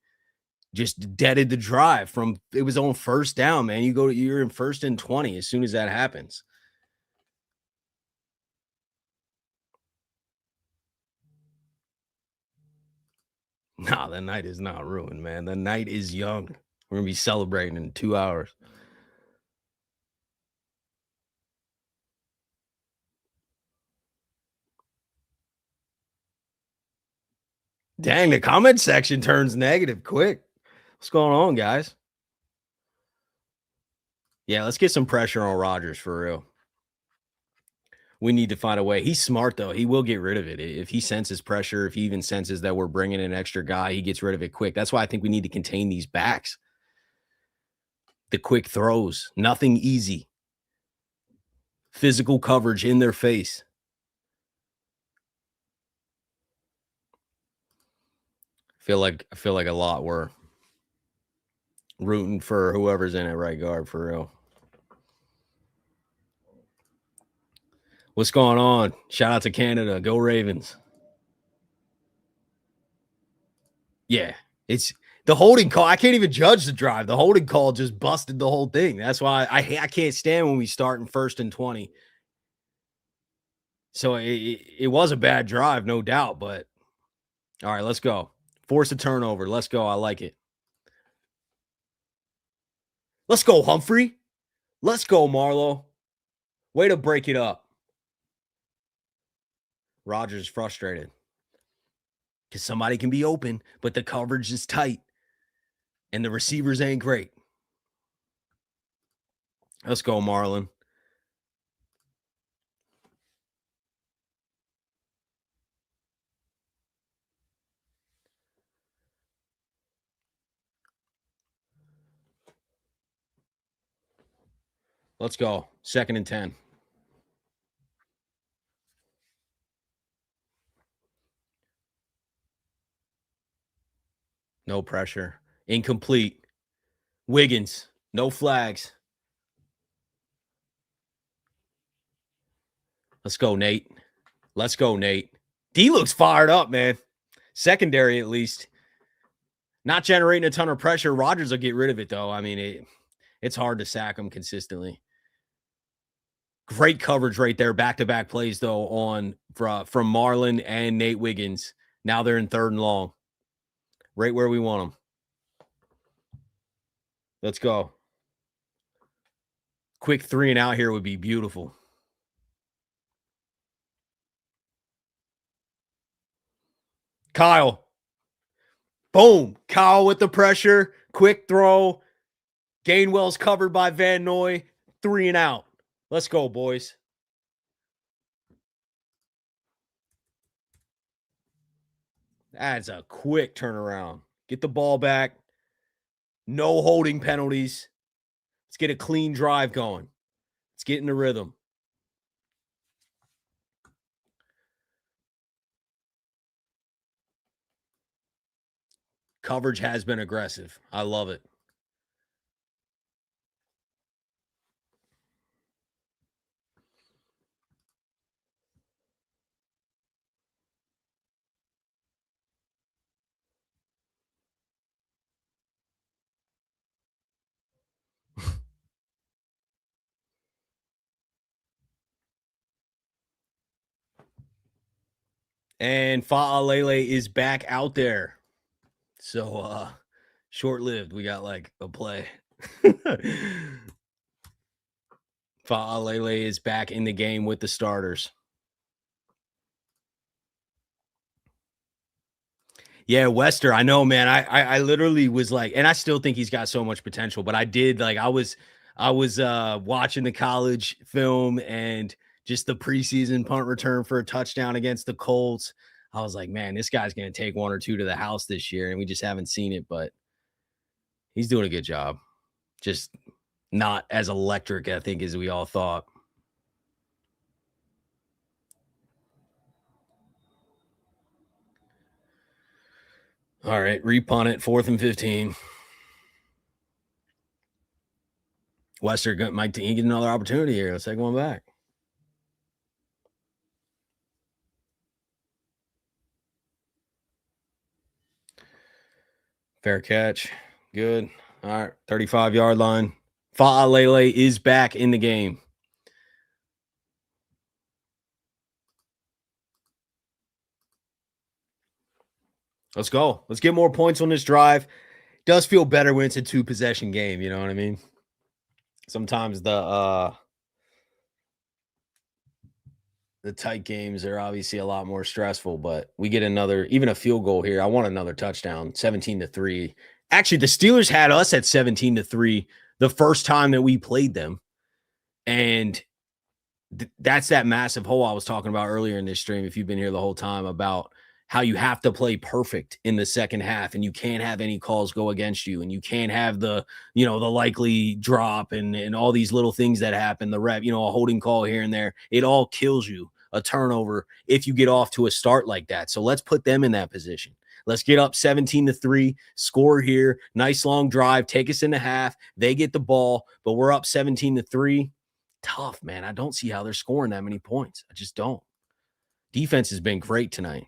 just deaded the drive it was on 1st down, man. You're in 1st and 20 as soon as that happens. Nah, the night is not ruined, man. The night is young. We're gonna be celebrating in 2 hours. Dang, the comment section turns negative quick. What's going on, guys? Yeah, let's get some pressure on Rodgers for real. We need to find a way. He's smart though. He will get rid of it. If he senses pressure, if he even senses that we're bringing an extra guy, he gets rid of it quick. That's why I think we need to contain these backs. The quick throws, nothing easy. Physical coverage in their face. I feel like a lot we're rooting for whoever's in at right guard for real. What's going on? Shout out to Canada. Go Ravens. Yeah, it's the holding call. I can't even judge the drive. The holding call just busted the whole thing. That's why I can't stand when we start in 1st and 20. So it was a bad drive, no doubt. But all right, let's go. Force a turnover. Let's go. I like it. Let's go, Humphrey. Let's go, Marlowe. Way to break it up. Rodgers frustrated because somebody can be open, but the coverage is tight and the receivers ain't great. Let's go, Marlon. Let's go. 2nd and 10. No pressure. Incomplete. Wiggins. No flags. Let's go, Nate. Let's go, Nate. D looks fired up, man. Secondary, at least. Not generating a ton of pressure. Rodgers will get rid of it, though. I mean, it's hard to sack him consistently. Great coverage right there. Back-to-back plays, though, from Marlon and Nate Wiggins. Now they're in 3rd and long. Right where we want them. Let's go. Quick 3 and out here would be beautiful. Kyle. Boom. Kyle with the pressure. Quick throw. Gainwell's covered by Van Noy. 3 and out. Let's go, boys. That's a quick turnaround. Get the ball back. No holding penalties. Let's get a clean drive going. Let's get in the rhythm. Coverage has been aggressive. I love it. And Fa'alele is back out there. So short-lived. We got like a play. Fa'alele is back in the game with the starters. Yeah, Wester. I know, man. I literally was like, and I still think he's got so much potential, but I did like I was watching the college film and just the preseason punt return for a touchdown against the Colts. I was like, man, this guy's gonna take 1 or 2 to the house this year, and we just haven't seen it, but he's doing a good job. Just not as electric, I think, as we all thought. All right, repunt it, 4th and 15. Wester might get another opportunity here. Let's take one back. Fair catch. Good. All right, 35-yard line. Fa'alele is back in the game. Let's go. Let's get more points on this drive. Does feel better when it's a 2-possession game, you know what I mean? Sometimes the tight games are obviously a lot more stressful, but we get another, even a field goal here. I want another touchdown, 17-3. Actually, the Steelers had us at 17-3 the first time that we played them. And that's that massive hole I was talking about earlier in this stream. If you've been here the whole time, about how you have to play perfect in the second half and you can't have any calls go against you, and you can't have the likely drop and all these little things that happen, the rep, a holding call here and there. It all kills you, a turnover, if you get off to a start like that. So let's put them in that position. Let's get up 17-3, score here, nice long drive, take us in the half. They get the ball, but we're up 17-3. Tough, man. I don't see how they're scoring that many points. I just don't. Defense has been great tonight.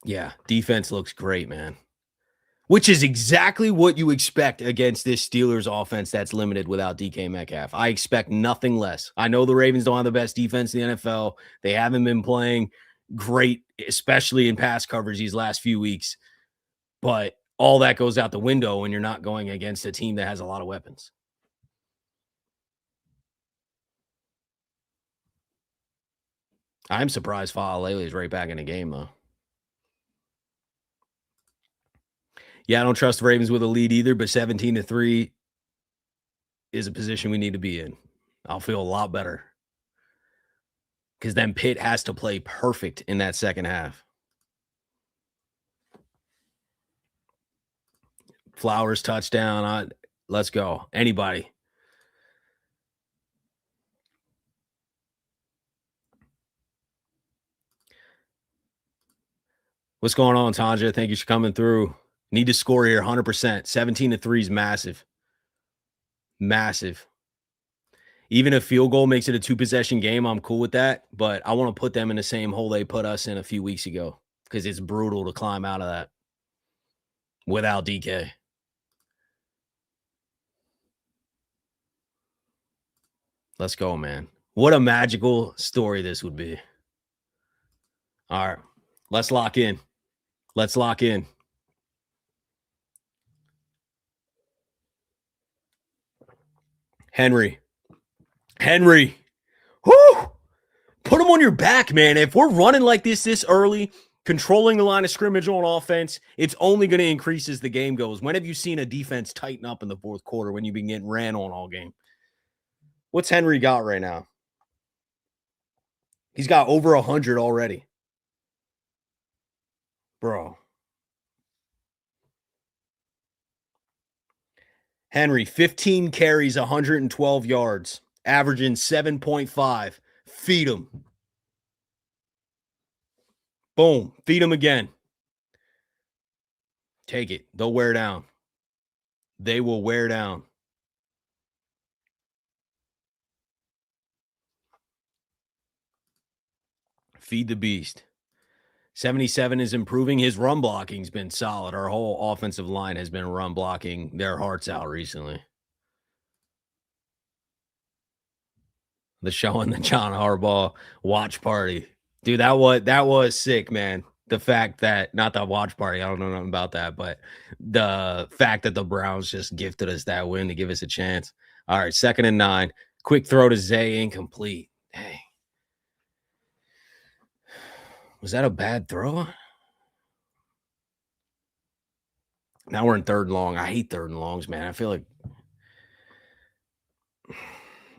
Yeah, defense looks great, man. Which is exactly what you expect against this Steelers offense that's limited without DK Metcalf. I expect nothing less. I know the Ravens don't have the best defense in the NFL. They haven't been playing great, especially in pass coverage these last few weeks. But all that goes out the window when you're not going against a team that has a lot of weapons. I'm surprised Faalele is right back in the game, though. Yeah, I don't trust the Ravens with a lead either, but 17-3 is a position we need to be in. I'll feel a lot better, because then Pitt has to play perfect in that second half. Flowers touchdown. Let's go. Anybody. What's going on, Tanja? Thank you for coming through. Need to score here 100%. 17-3 is massive. Massive. Even if field goal makes it a 2-possession game, I'm cool with that. But I want to put them in the same hole they put us in a few weeks ago, because it's brutal to climb out of that without DK. Let's go, man. What a magical story this would be. All right. Let's lock in. Let's lock in. Henry. Whoo! Put him on your back, man. If we're running like this early, controlling the line of scrimmage on offense, it's only going to increase as the game goes. When have you seen a defense tighten up in the fourth quarter when you've been getting ran on all game? What's Henry got right now? He's got over 100 already. Bro. Henry, 15 carries, 112 yards, averaging 7.5. Feed him. Boom. Feed him again. Take it. They'll wear down. They will wear down. Feed the beast. 77 is improving. His run blocking's been solid. Our whole offensive line has been run blocking their hearts out recently. The show and the John Harbaugh watch party. Dude, that was sick, man. The fact that, not the watch party, I don't know nothing about that, but the fact that the Browns just gifted us that win to give us a chance. All right, 2nd and 9. Quick throw to Zay, incomplete. Dang. Was that a bad throw? Now we're in 3rd and long. I hate 3rd and longs, man.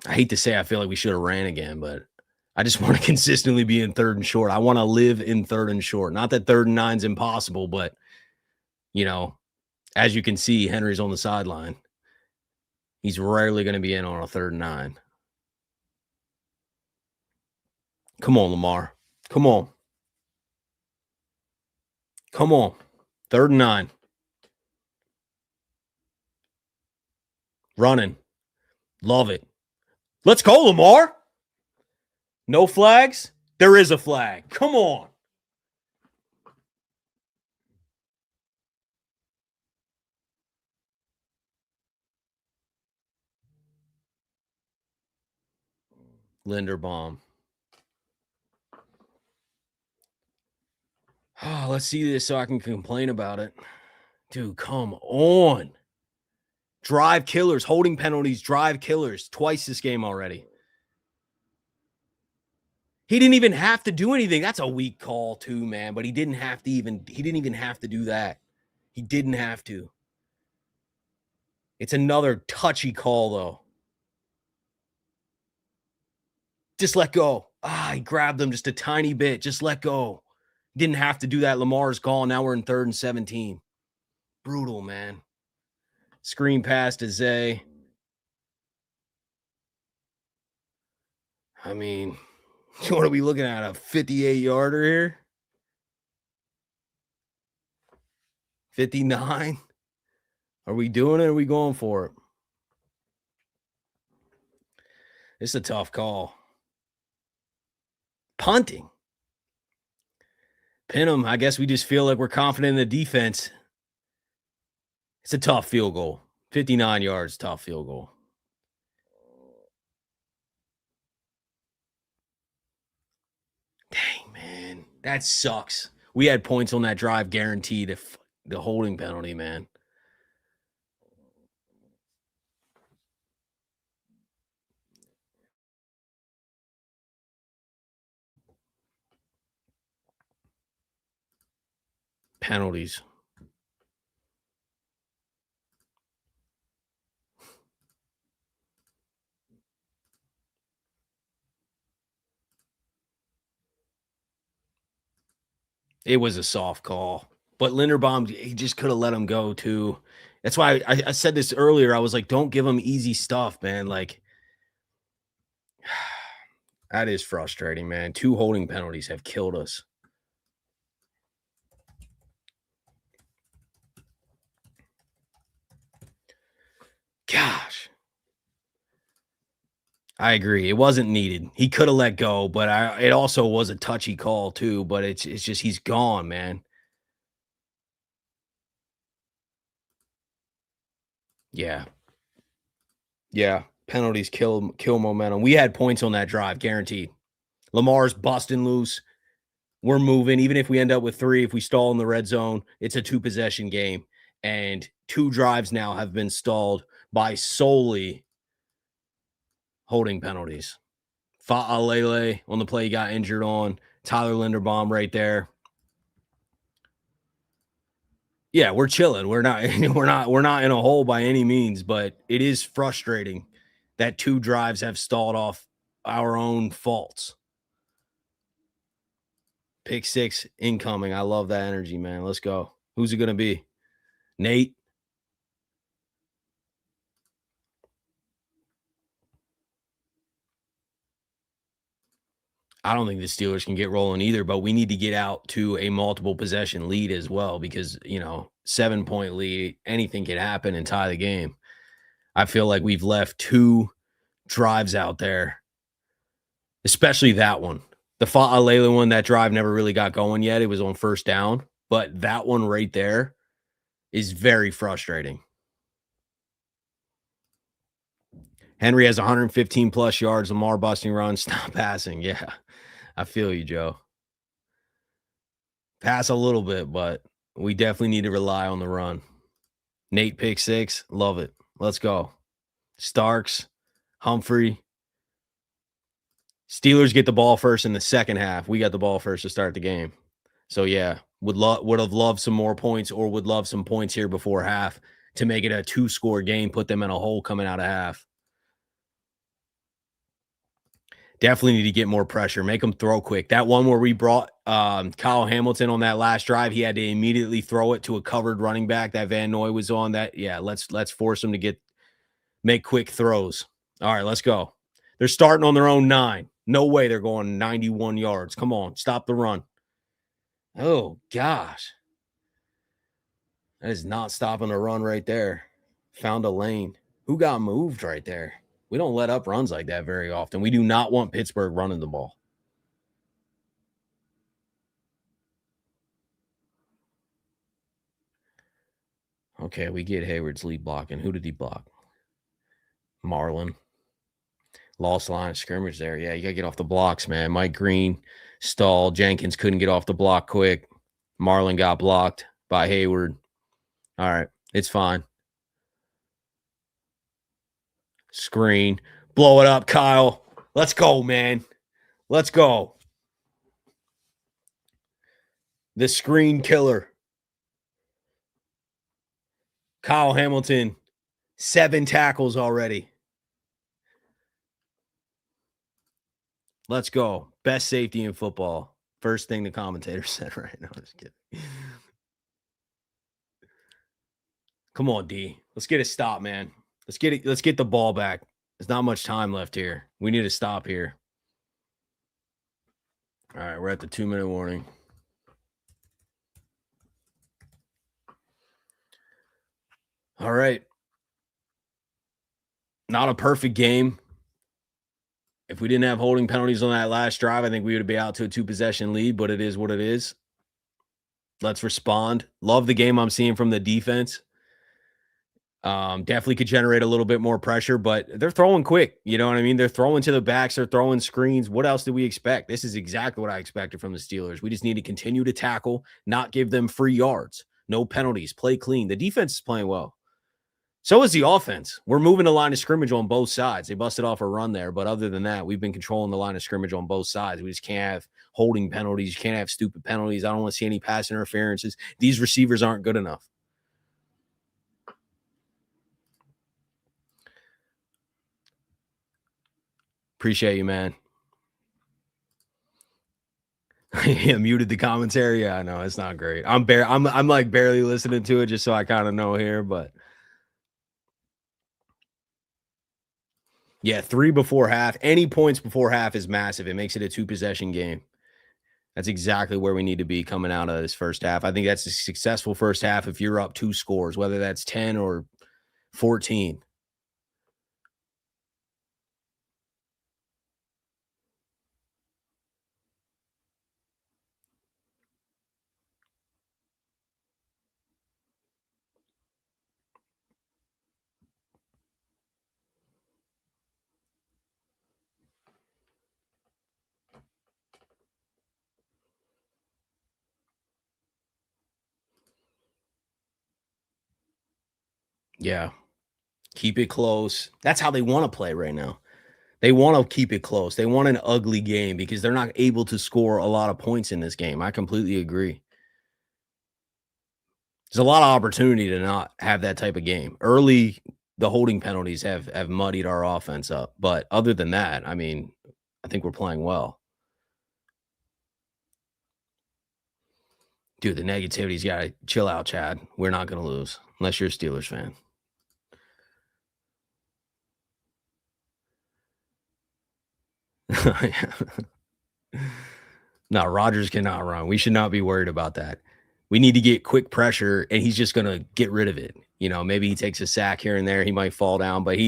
I hate to say I feel like we should have ran again, but I just want to consistently be in 3rd and short. I want to live in 3rd and short. Not that 3rd and 9 is impossible, but, as you can see, Henry's on the sideline. He's rarely going to be in on a 3rd and 9. Come on, Lamar. Come on. 3rd and 9. Running. Love it. Let's go, Lamar. No flags? There is a flag. Come on. Linderbaum. Oh, let's see this so I can complain about it. Dude, come on. Drive killers, holding penalties, drive killers. Twice this game already. He didn't even have to do anything. That's a weak call too, man. But he didn't even have to do that. He didn't have to. It's another touchy call, though. Just let go. He grabbed them just a tiny bit. Just let go. Didn't have to do that. Lamar's gone. Now we're in 3rd and 17. Brutal, man. Screen pass to Zay. I mean, what are we looking at? A 58-yarder here? 59? Are we doing it or are we going for it? It's a tough call. Punting. Pin him. I guess we just feel like we're confident in the defense. It's a tough field goal. 59 yards, tough field goal. Dang, man. That sucks. We had points on that drive guaranteed if the holding penalty, man. Penalties. It was a soft call. But Linderbaum, he just could have let him go too. That's why I said this earlier. I was like, don't give him easy stuff, man. Like, that is frustrating, man. 2 holding penalties have killed us. Gosh. I agree. It wasn't needed. He could have let go, but it also was a touchy call too, but it's just he's gone, man. Yeah. Yeah. Penalties kill momentum. We had points on that drive, guaranteed. Lamar's busting loose. We're moving. Even if we end up with 3, if we stall in the red zone, it's a 2-possession game. And 2 drives now have been stalled by solely holding penalties. Fa'alele on the play he got injured on. Tyler Linderbaum right there. Yeah, we're chilling. We're not we're not in a hole by any means, but it is frustrating that 2 drives have stalled off our own faults. Pick 6 incoming. I love that energy, man. Let's go. Who's it going to be? Nate? I don't think the Steelers can get rolling either, but we need to get out to a multiple possession lead as well because, 7-point lead, anything can happen and tie the game. I feel like we've left 2 drives out there, especially that one. The Fa'alele one, that drive never really got going yet. It was on 1st down, but that one right there is very frustrating. Henry has 115 plus yards. Lamar busting runs, stop passing. Yeah, I feel you, Joe. Pass a little bit, but we definitely need to rely on the run. Nate pick 6. Love it. Let's go. Starks, Humphrey. Steelers get the ball first in the second half. We got the ball first to start the game. So yeah, would have loved some more points or would love some points here before half to make it a 2-score game, put them in a hole coming out of half. Definitely need to get more pressure, make them throw quick. That one where we brought Kyle Hamilton on that last drive, he had to immediately throw it to a covered running back that Van Noy was on. That, yeah, let's force him to make quick throws. All right, let's go. They're starting on their own 9. No way they're going 91 yards. Come on, stop the run. Oh, gosh. That is not stopping a run right there. Found a lane. Who got moved right there? We don't let up runs like that very often. We do not want Pittsburgh running the ball. Okay, we get Hayward's lead blocking. Who did he block? Marlin. Lost line of scrimmage there. Yeah, you got to get off the blocks, man. Mike Green stalled. Jenkins couldn't get off the block quick. Marlin got blocked by Hayward. All right, it's fine. Screen. Blow it up, Kyle. Let's go, man. Let's go. The screen killer. Kyle Hamilton, 7 tackles already. Let's go. Best safety in football. First thing the commentator said right now. Just kidding. Come on, D. Let's get a stop, man. Let's get the ball back. There's not much time left here. We need to stop here. All right, we're at the 2-minute warning. All right. Not a perfect game. If we didn't have holding penalties on that last drive, I think we would be out to a 2-possession lead, but it is what it is. Let's respond. Love the game I'm seeing from the defense. Definitely could generate a little bit more pressure, but they're throwing quick. You know what I mean? They're throwing to the backs. They're throwing screens. What else did we expect? This is exactly what I expected from the Steelers. We just need to continue to tackle, not give them free yards, no penalties, play clean. The defense is playing well. So is the offense. We're moving the line of scrimmage on both sides. They busted off a run there, but other than that, we've been controlling the line of scrimmage on both sides. We just can't have holding penalties. You can't have stupid penalties. I don't want to see any pass interferences. These receivers aren't good enough. Appreciate you, man. Yeah, muted the commentary. Yeah, I know it's not great. I'm like barely listening to it just so I kind of know here, but yeah, 3 before half. Any points before half is massive. It makes it a 2-possession game. That's exactly where we need to be coming out of this first half. I think that's a successful first half if you're up 2 scores, whether that's 10 or 14. Yeah. Keep it close. That's how they want to play right now. They want to keep it close. They want an ugly game because they're not able to score a lot of points in this game. I completely agree. There's a lot of opportunity to not have that type of game. Early, the holding penalties have muddied our offense up. But other than that, I mean, I think we're playing well. Dude, the negativity's got to chill out, Chad. We're not going to lose unless you're a Steelers fan. No, Rodgers cannot run. We should not be worried about that. We need to get quick pressure, and he's just going to get rid of it. You know, maybe he takes a sack here and there. He might fall down, but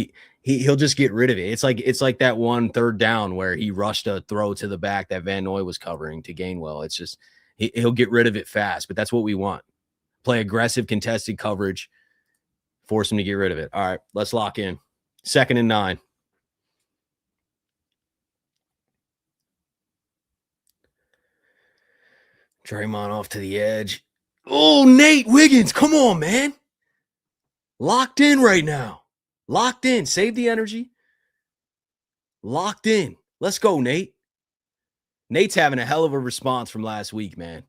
he'll just get rid of it. It's like that 1 3rd down where he rushed a throw to the back that Van Noy was covering to Gainwell. It's just he'll get rid of it fast, but that's what we want. Play aggressive, contested coverage, force him to get rid of it. All right, let's lock in. 2nd and 9. Draymond off to the edge. Oh, Nate Wiggins. Come on, man. Locked in right now. Locked in. Save the energy. Locked in. Let's go, Nate. Nate's having a hell of a response from last week, man.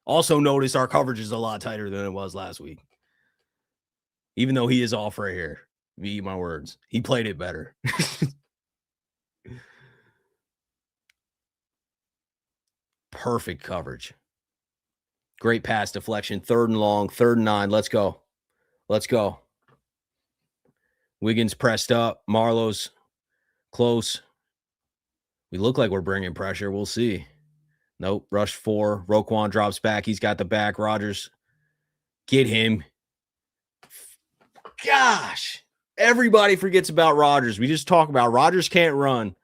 Also notice our coverage is a lot tighter than it was last week. Even though he is off right here. Eat my words. He played it better. Perfect coverage. Great pass deflection. 3rd and long. 3rd and 9. Let's go. Let's go. Wiggins pressed up. Marlowe's close. We look like we're bringing pressure. We'll see. Nope. Rush 4. Roquan drops back. He's got the back. Rodgers. Get him. Gosh. Everybody forgets about Rodgers. We just talk about Rodgers can't run.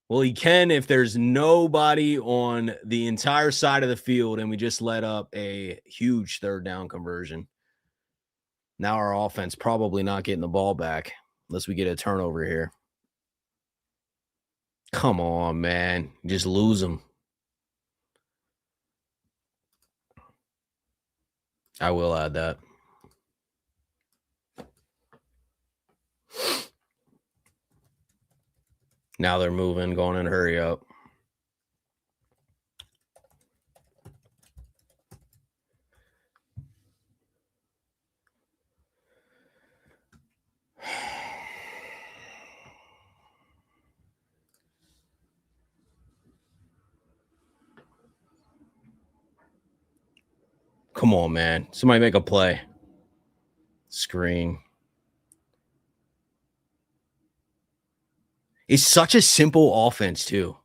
Well, he can if there's nobody on the entire side of the field and we just let up a huge 3rd down conversion. Now our offense probably not getting the ball back unless we get a turnover here. Come on, man. Just lose them. I will add that. Now they're moving, going in, hurry up. Come on, man. Somebody make a play. Screen. It's such a simple offense, too.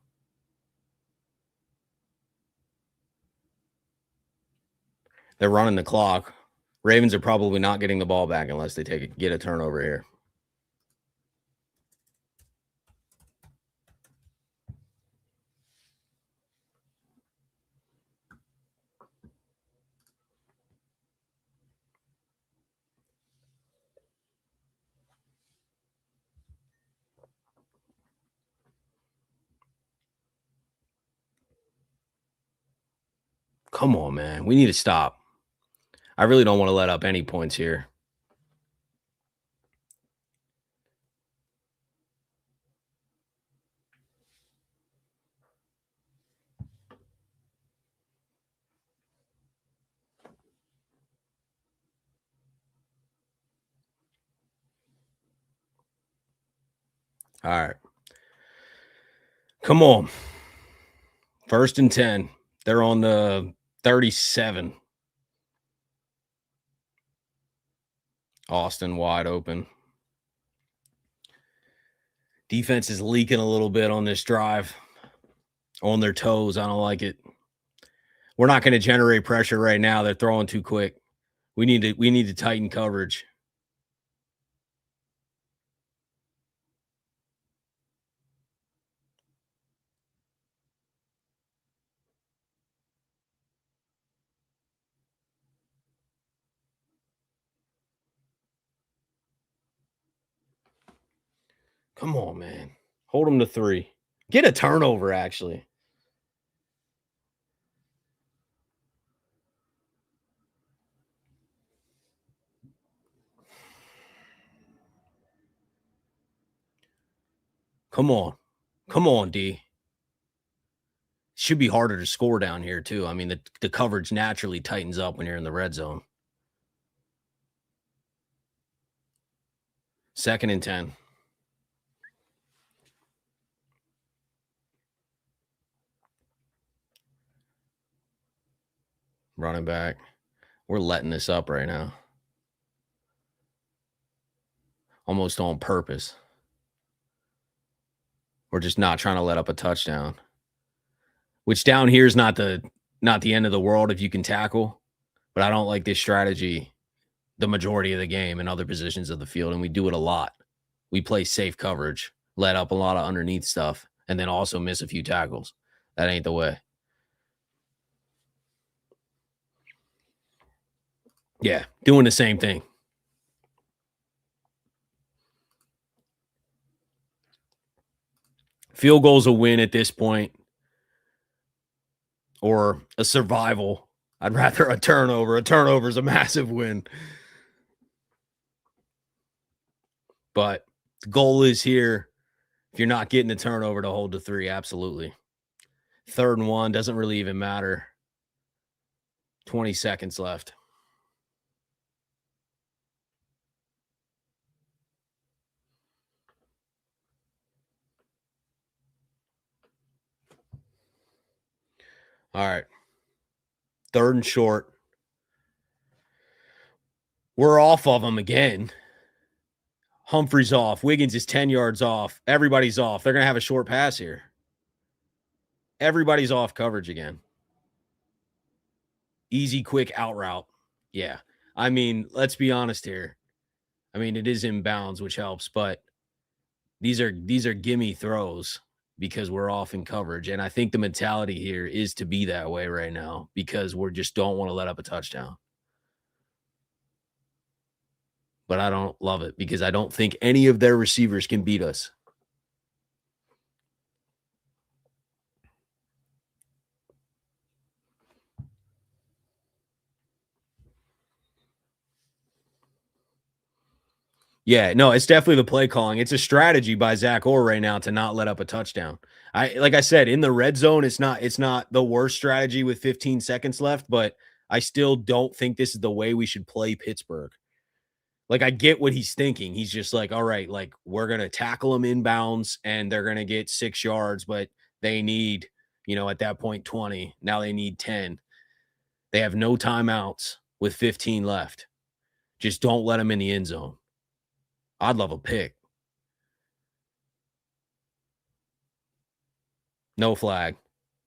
They're running the clock. Ravens are probably not getting the ball back unless they get a turnover here. Come on, man. We need to stop. I really don't want to let up any points here. All right. Come on. 1st and 10. They're on the 37. Austin wide open. Defense is leaking a little bit on this drive. On their toes. I don't like it. We're not going to generate pressure right now. They're throwing too quick. We need to tighten coverage. Come on, man. Hold them to 3. Get a turnover, actually. Come on. Come on, D. Should be harder to score down here, too. I mean, the coverage naturally tightens up when you're in the red zone. 2nd and 10. Running back. We're letting this up right now. Almost on purpose. We're just not trying to let up a touchdown. Which down here is not the end of the world if you can tackle. But I don't like this strategy the majority of the game in other positions of the field, and we do it a lot. We play safe coverage, let up a lot of underneath stuff, and then also miss a few tackles. That ain't the way. Yeah, doing the same thing. Field goal's a win at this point, or a survival. I'd rather a turnover. A turnover is a massive win. But the goal is here. If you're not getting a turnover, to hold to 3, absolutely. 3rd and 1 doesn't really even matter. 20 seconds left. All right. 3rd and short. We're off of them again. Humphrey's off. Wiggins is 10 yards off. Everybody's off. They're going to have a short pass here. Everybody's off coverage again. Easy, quick out route. Yeah. I mean, let's be honest here. I mean, it is inbounds, which helps, but these are gimme throws because we're off in coverage. And I think the mentality here is to be that way right now because we just don't want to let up a touchdown. But I don't love it because I don't think any of their receivers can beat us. Yeah, no, it's definitely the play calling. It's a strategy by Zach Orr right now to not let up a touchdown. Like I said, in the red zone, it's not the worst strategy with 15 seconds left, but I still don't think this is the way we should play Pittsburgh. Like I get what he's thinking. He's just like, all right, like we're gonna tackle them inbounds and they're gonna get 6 yards, but they need, at that point 20. Now they need 10. They have no timeouts with 15 left. Just don't let them in the end zone. I'd love a pick. No flag.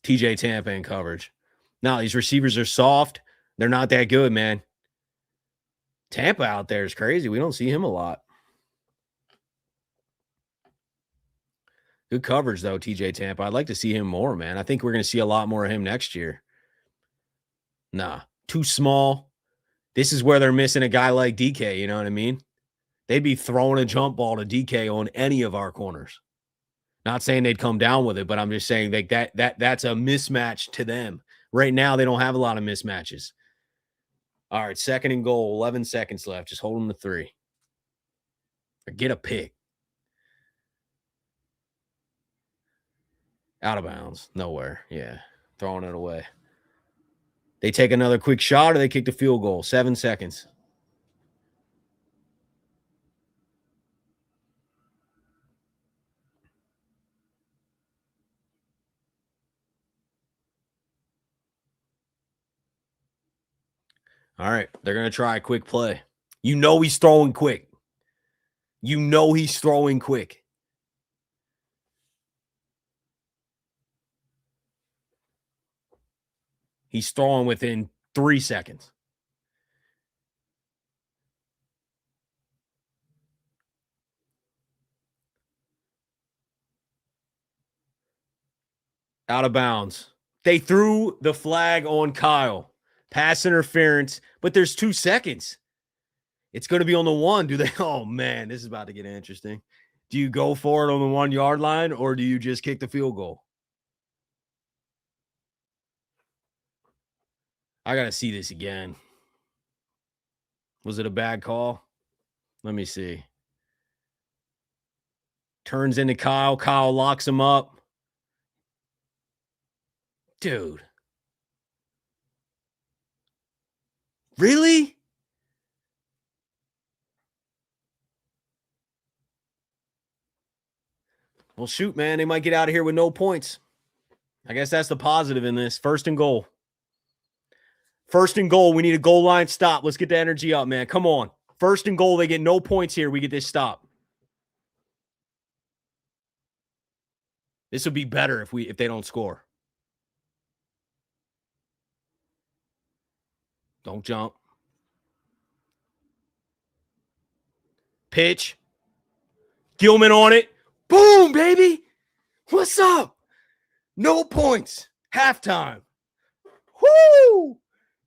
TJ Tampa in coverage. No, these receivers are soft. They're not that good, man. Tampa out there is crazy. We don't see him a lot. Good coverage, though, TJ Tampa. I'd like to see him more, man. I think we're going to see a lot more of him next year. Nah, too small. This is where they're missing a guy like DK. You know what I mean? They'd be throwing a jump ball to DK on any of our corners. Not saying they'd come down with it, but I'm just saying like that's a mismatch to them. Right now, they don't have a lot of mismatches. All right, 2nd and goal, 11 seconds left. Just hold them to 3. Or get a pick. Out of bounds. Nowhere. Yeah. Throwing it away. They take another quick shot or they kick the field goal. 7 seconds. All right. They're going to try a quick play. He's throwing quick. He's throwing quick. He's throwing within 3 seconds. Out of bounds. They threw the flag on Kyle. Pass interference, but there's 2 seconds. It's going to be on the 1. Do they? Oh, man, this is about to get interesting. Do you go for it on the 1-yard line or do you just kick the field goal? I got to see this again. Was it a bad call? Let me see. Turns into Kyle. Kyle locks him up. Dude. Really? Well, shoot, man. They might get out of here with no points. I guess that's the positive in this. 1st and goal. 1st and goal. We need a goal line stop. Let's get the energy up, man. Come on. 1st and goal. They get no points here. We get this stop. This would be better if they don't score. Don't jump. Pitch. Gilman on it. Boom, baby. What's up? No points. Halftime. Woo!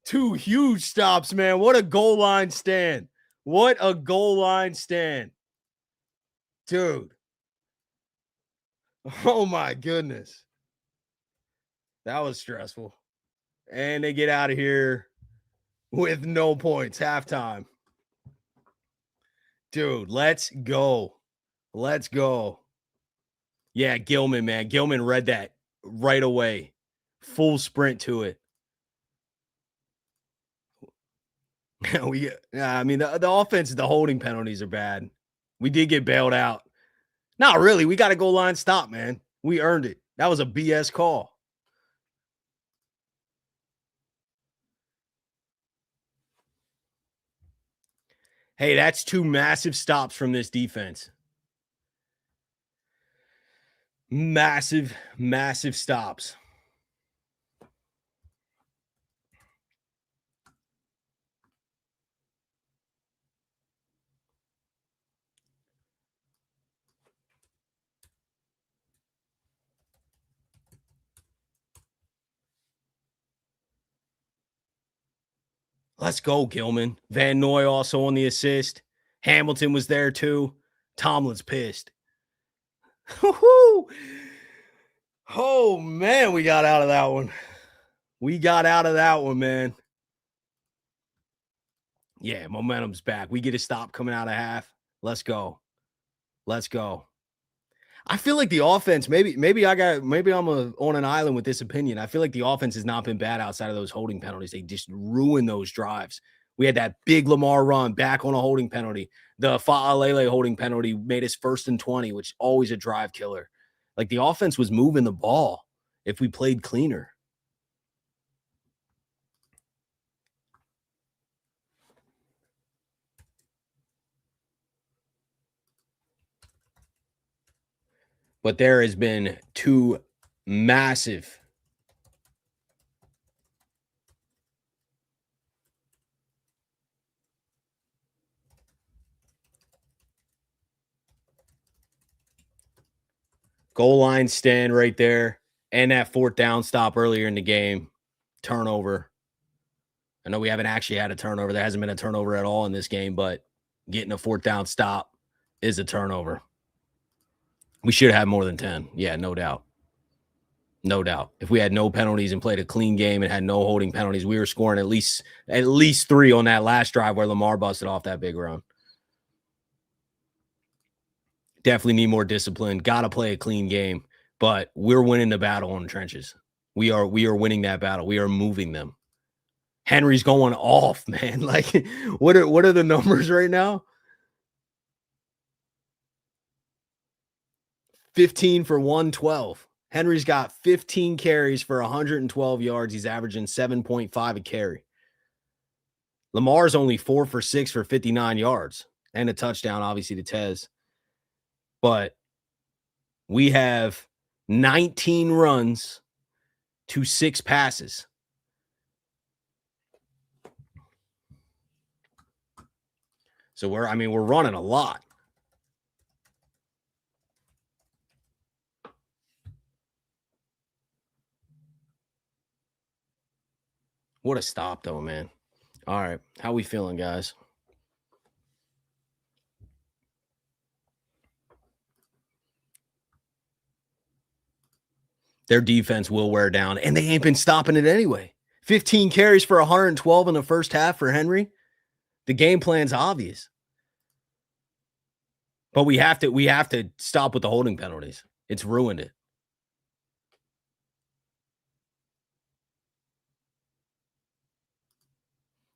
2 huge stops, man. What a goal line stand. What a goal line stand. Dude. Oh, my goodness. That was stressful. And they get out of here with no points. Halftime. Dude, let's go. Let's go. Yeah, Gilman, man. Gilman read that right away. Full sprint to it. The offense, the holding penalties are bad. We did get bailed out. Not really. We got a goal line stop, man. We earned it. That was a BS call. Hey, that's 2 massive stops from this defense. Massive, massive stops. Let's go, Gilman. Van Noy also on the assist. Hamilton was there too. Tomlin's pissed. Oh, man, we got out of that one. We got out of that one, man. Yeah, momentum's back. We get a stop coming out of half. Let's go. Let's go. I feel like the offense, maybe I'm on an island with this opinion. I feel like the offense has not been bad outside of those holding penalties. They just ruin those drives. We had that big Lamar run back on a holding penalty. The Fa'alele holding penalty made us 1st and 20, which is always a drive killer. Like the offense was moving the ball if we played cleaner. But there has been 2 massive goal line stand right there, and that 4th down stop earlier in the game, turnover. I know we haven't actually had a turnover. There hasn't been a turnover at all in this game, but getting a 4th down stop is a turnover. We should have more than 10. Yeah, no doubt. No doubt. If we had no penalties and played a clean game and had no holding penalties, we were scoring at least 3 on that last drive where Lamar busted off that big run. Definitely need more discipline. Got to play a clean game, but we're winning the battle in the trenches. We are winning that battle. We are moving them. Henry's going off, man. Like, what are the numbers right now? 15 for 112. Henry's got 15 carries for 112 yards. He's averaging 7.5 a carry. Lamar's only 4 for 6 for 59 yards and a touchdown, obviously, to Tez. But we have 19 runs to 6 passes. So we're running a lot. What a stop, though, man. All right. How we feeling, guys? Their defense will wear down, and they ain't been stopping it anyway. 15 carries for 112 in the first half for Henry. The game plan's obvious. But we have to stop with the holding penalties. It's ruined it.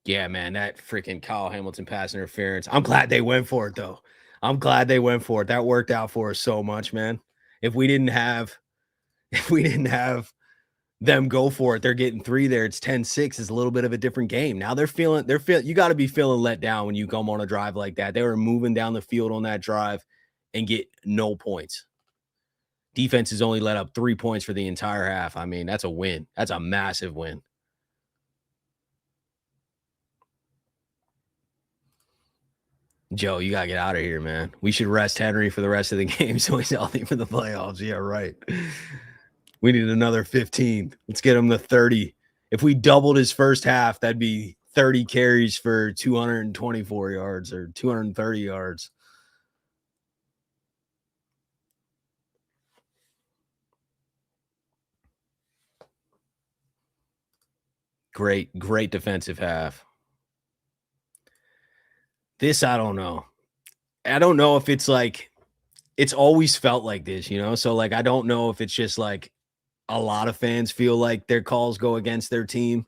Yeah, man, that freaking Kyle Hamilton pass interference. I'm glad they went for it, though. I'm glad they went for it. That worked out for us so much, man. If we didn't have them go for it, they're getting 3 there. It's 10-6. It's a little bit of a different game. Now they're feeling you got to be feeling let down when you come on a drive like that. They were moving down the field on that drive and get no points. Defense has only let up 3 points for the entire half. I mean, that's a win. That's a massive win. Joe, you gotta get out of here, man. We should rest Henry for the rest of the game so he's healthy for the playoffs. Yeah, right. We need another 15. Let's get him to 30. If we doubled his first half, that'd be 30 carries for 224 yards or 230 yards. Great defensive half. This, I don't know. I don't know if it's like, it's always felt like this, you know? So, like, I don't know if it's just like a lot of fans feel like their calls go against their team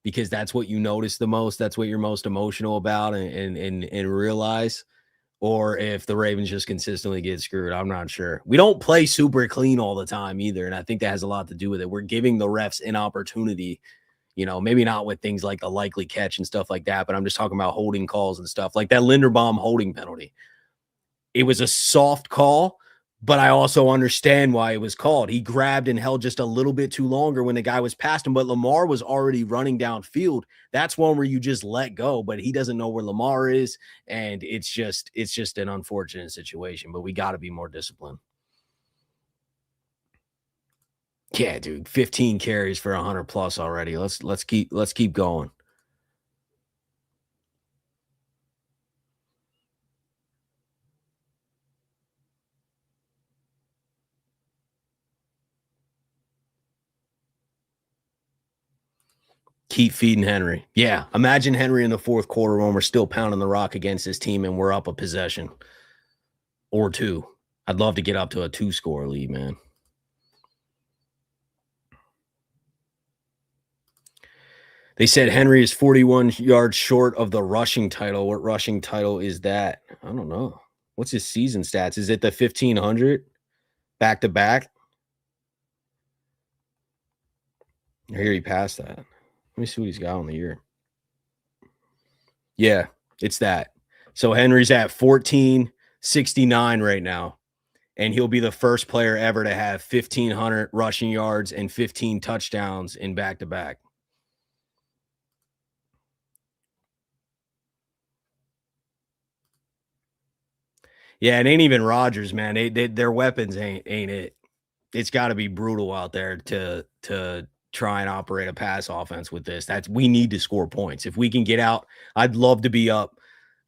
because that's what you notice the most. That's what you're most emotional about and realize. Or if the Ravens just consistently get screwed. I'm not sure. We don't play super clean all the time either. And I think that has a lot to do with it. We're giving the refs an opportunity, you know, maybe not with things like the likely catch and stuff like that, but I'm just talking about holding calls and stuff like that Linderbaum holding penalty. It was a soft call, but I also understand why it was called. He grabbed and held just a little bit too longer when the guy was past him, but Lamar was already running downfield. That's one where you just let go, but he doesn't know where Lamar is, and it's just an unfortunate situation, but we got to be more disciplined. Yeah, dude, 15 carries for 100 plus already. Let's keep going. Keep feeding Henry. Yeah. Imagine Henry in the fourth quarter when we're still pounding the rock against this team and we're up a possession or two. I'd love to get up to a 2-score lead, man. They said Henry is 41 yards short of the rushing title. What rushing title is that? I don't know. What's his season stats? Is it the 1,500 back-to-back? I hear he passed that. Let me see what he's got on the year. Yeah, it's that. So Henry's at 1,469 right now, and he'll be the first player ever to have 1,500 rushing yards and 15 touchdowns in back-to-back. Yeah, it ain't even Rodgers, man. Their weapons ain't it. It's got to be brutal out there to try and operate a pass offense with this. We need to score points. If we can get out, I'd love to be up,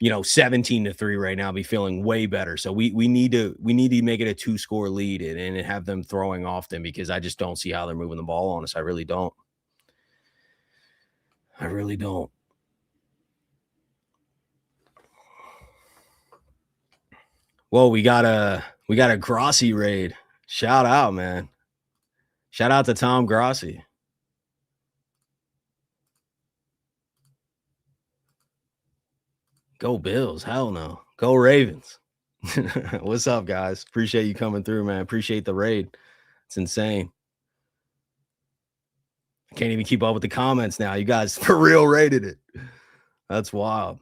17-3 right now, be feeling way better. So we need to make it a 2-score lead and have them throwing often, because I just don't see how they're moving the ball on us. I really don't. Whoa, we got a Grossi raid. Shout out, man. Shout out to Tom Grossi. Go Bills. Hell no. Go Ravens. What's up, guys? Appreciate you coming through, man. Appreciate the raid. It's insane. I can't even keep up with the comments now. You guys for real rated it. That's wild.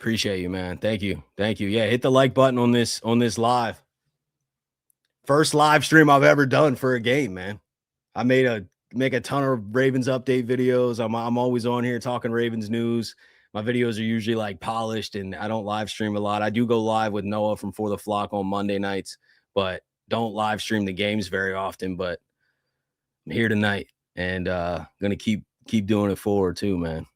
Appreciate you, man. Thank you. Yeah, hit the like button on this live. First live stream I've ever done for a game, man. I make a ton of Ravens update videos. I'm always on here talking Ravens news. My videos are usually like polished, and I don't live stream a lot. I do go live with Noah from For the Flock on Monday nights, but don't live stream the games very often. But I'm here tonight, and gonna keep doing it forward too, man.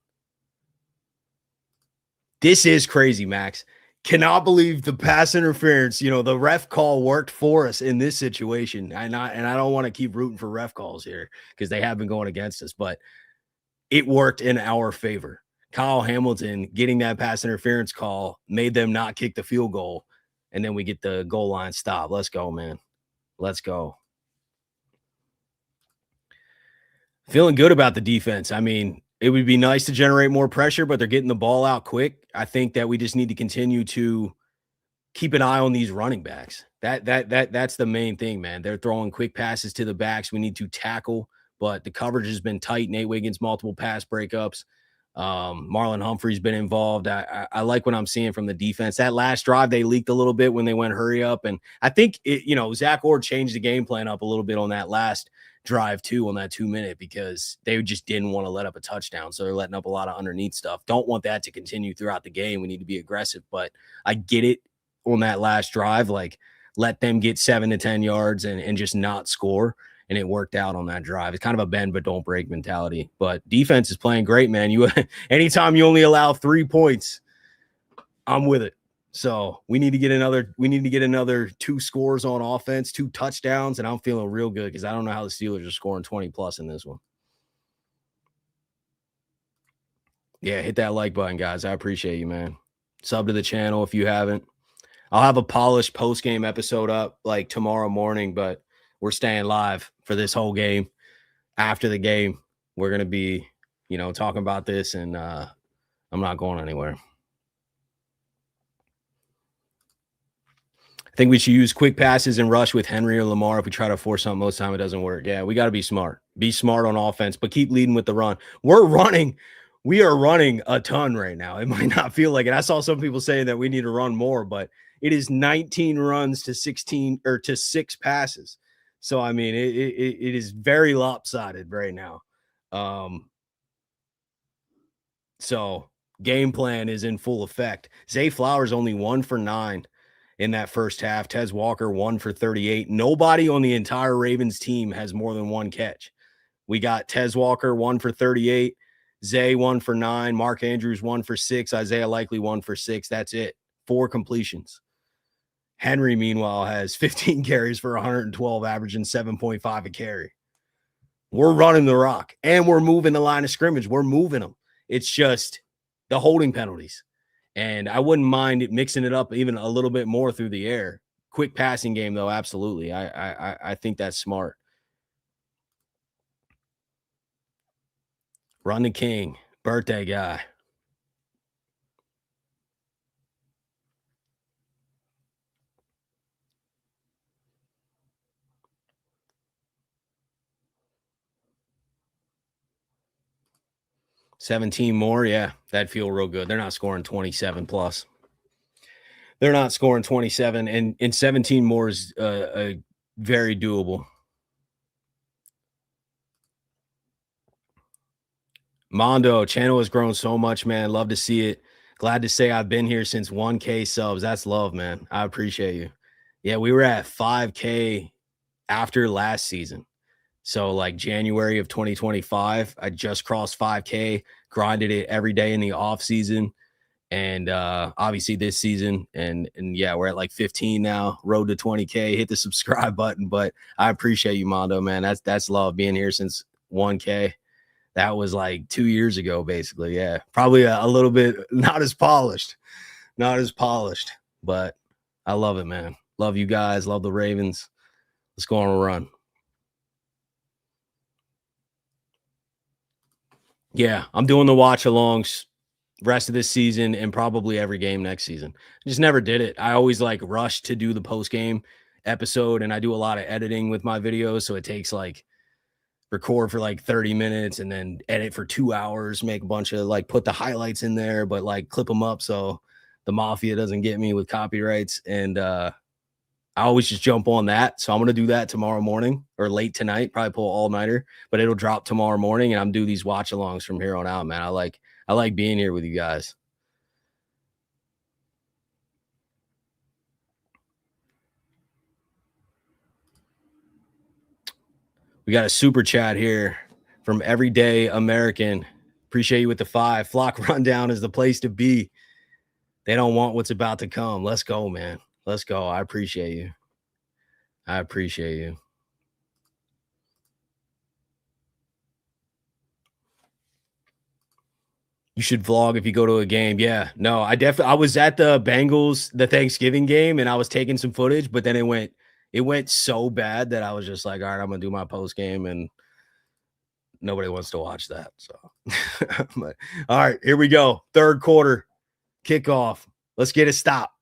This is crazy, Max. Cannot believe the pass interference. The ref call worked for us in this situation. And I don't want to keep rooting for ref calls here because they have been going against us, but it worked in our favor. Kyle Hamilton getting that pass interference call made them not kick the field goal. And then we get the goal line stop. Let's go, man. Let's go. Feeling good about the defense. I mean, it would be nice to generate more pressure, but they're getting the ball out quick. I think that we just need to continue to keep an eye on these running backs. That's the main thing, man. They're throwing quick passes to the backs. We need to tackle, but the coverage has been tight. Nate Wiggins, multiple pass breakups. Marlon Humphrey's been involved. I like what I'm seeing from the defense. That last drive, they leaked a little bit when they went hurry up. And I think, Zach Orr changed the game plan up a little bit on that last drive too, on that 2-minute, because they just didn't want to let up a touchdown. So they're letting up a lot of underneath stuff. Don't want that to continue throughout the game. We need to be aggressive, but I get it on that last drive. Like, let them get 7 to 10 yards and just not score. And it worked out on that drive. It's kind of a bend but don't break mentality. But defense is playing great, man. Anytime you only allow 3 points, I'm with it. So we need to get another 2 scores on offense, 2 touchdowns, and I'm feeling real good because I don't know how the Steelers are scoring 20 plus in this one. Yeah, hit that like button, guys. I appreciate you, man. Sub to the channel if you haven't. I'll have a polished post-game episode up like tomorrow morning, but we're staying live for this whole game. After the game, we're going to be, talking about this, and I'm not going anywhere. I think we should use quick passes and rush with Henry or Lamar. If we try to force something most of the time, it doesn't work. Yeah, we got to be smart. Be smart on offense, but keep leading with the run. We are running a ton right now. It might not feel like it. I saw some people saying that we need to run more, but it is 19 runs to 16 or to 6 passes. So, I mean, it is very lopsided right now. So game plan is in full effect. Zay Flowers only 1 for 9 in that first half. Tez Walker 1 for 38. Nobody on the entire Ravens team has more than 1 catch. We got Tez Walker 1 for 38. Zay 1 for 9. Mark Andrews 1 for 6. Isaiah Likely 1 for 6. That's it. 4 completions. Henry, meanwhile, has 15 carries for 112, averaging 7.5 a carry. We're running the rock, and we're moving the line of scrimmage. We're moving them. It's just the holding penalties. And I wouldn't mind mixing it up even a little bit more through the air. Quick passing game, though, absolutely. I think that's smart. Run the king, birthday guy. $17 more, yeah, that'd feel real good. They're not scoring 27 plus. They're not scoring 27, and 17 more is very doable. Mondo, channel has grown so much, man. Love to see it. Glad to say I've been here since 1K subs. That's love, man. I appreciate you. Yeah, we were at 5K after last season. So like January of 2025, I just crossed 5K, grinded it every day in the off season. And obviously this season, and yeah, we're at like 15 now, road to 20K. Hit the subscribe button. But I appreciate you, Mondo, man. That's love, being here since 1K. That was like 2 years ago, basically. Yeah, probably a little bit not as polished, but I love it, man. Love you guys. Love the Ravens. Let's go on a run. Yeah, I'm doing the watch alongs rest of this season and probably every game next season. I just never did it. I always like rush to do the post game episode, and I do a lot of editing with my videos, so it takes like record for like 30 minutes and then edit for 2 hours, make a bunch of like put the highlights in there, but like clip them up so the mafia doesn't get me with copyrights. And I always just jump on that. So I'm going to do that tomorrow morning or late tonight, probably pull all-nighter, but it'll drop tomorrow morning, and I'm do these watch alongs from here on out, man. I like being here with you guys. We got a super chat here from Everyday American. Appreciate you with the 5. Flock Rundown is the place to be. They don't want what's about to come. Let's go, man. Let's go. I appreciate you. I appreciate you. You should vlog if you go to a game. Yeah. No, I was at the Bengals, the Thanksgiving game, and I was taking some footage, but then it went so bad that I was just like, all right, I'm gonna do my post game, and nobody wants to watch that. So but all right, here we go. Third quarter kickoff. Let's get a stop.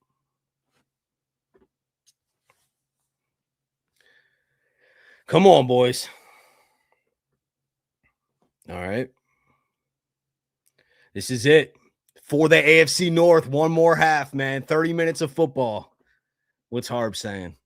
Come on, boys. All right. This is it for the AFC North. One more half, man. 30 minutes of football. What's Harb saying?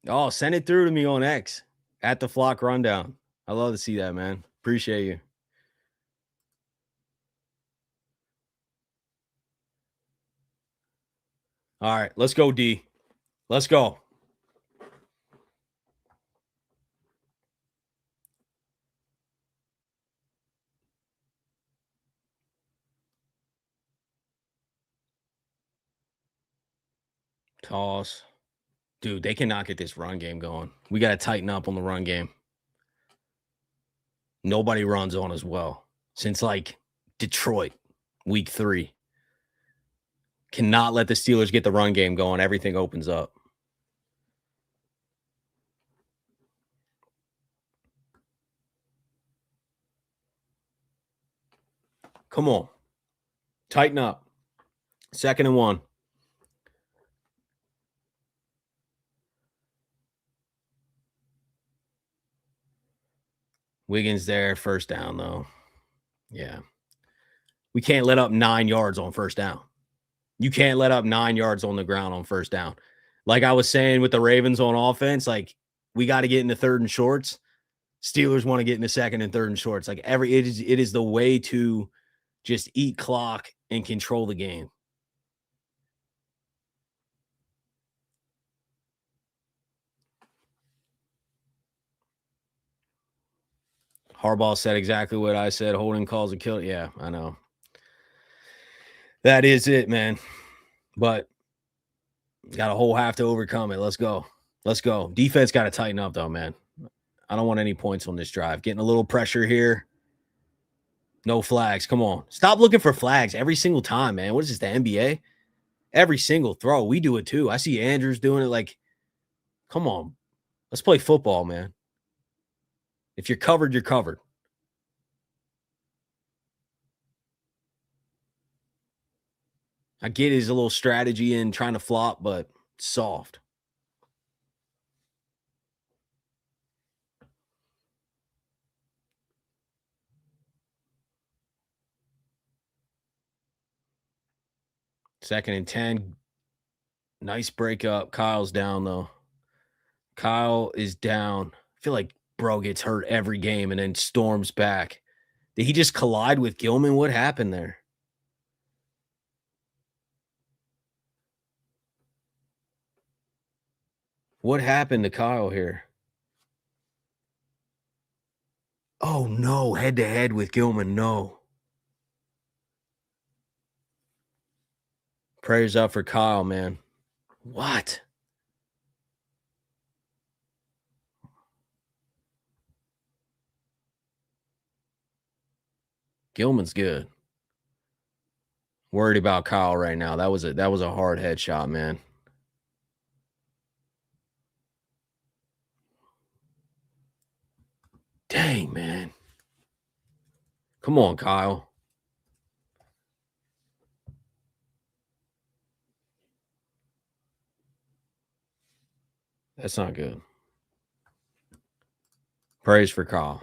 Oh, send it through to me on X at the Flock Rundown. I love to see that, man. Appreciate you. All right, let's go, D. Let's go. Toss. Dude, they cannot get this run game going. We got to tighten up on the run game. Nobody runs on as well since like Detroit, week 3. Cannot let the Steelers get the run game going. Everything opens up. Come on. Tighten up. 2nd and 1. Wiggins there. First down, though. Yeah. We can't let up 9 yards on first down. You can't let up 9 yards on the ground on first down. Like I was saying with the Ravens on offense, like we got to get into 3rd and shorts. Steelers want to get into 2nd and 3rd and shorts. Like it is the way to just eat clock and control the game. Harbaugh said exactly what I said. Holding calls a kill. Yeah, I know. That is it, man. But got a whole half to overcome it. Let's go. Let's go. Defense got to tighten up, though, man. I don't want any points on this drive. Getting a little pressure here. No flags. Come on. Stop looking for flags every single time, man. What is this, the NBA? Every single throw. We do it too. I see Andrews doing it. Like, come on. Let's play football, man. If you're covered, you're covered. I get his little strategy in trying to flop, but soft. Second and 10. Nice breakup. Kyle's down, though. Kyle is down. I feel like bro gets hurt every game and then storms back. Did he just collide with Gilman? What happened there? What happened to Kyle here? Oh, no. Head-to-head with Gilman. No. Prayers up for Kyle, man. What? Gilman's good. Worried about Kyle right now. That was a hard headshot, man. Dang, man. Come on, Kyle. That's not good. Praise for Kyle.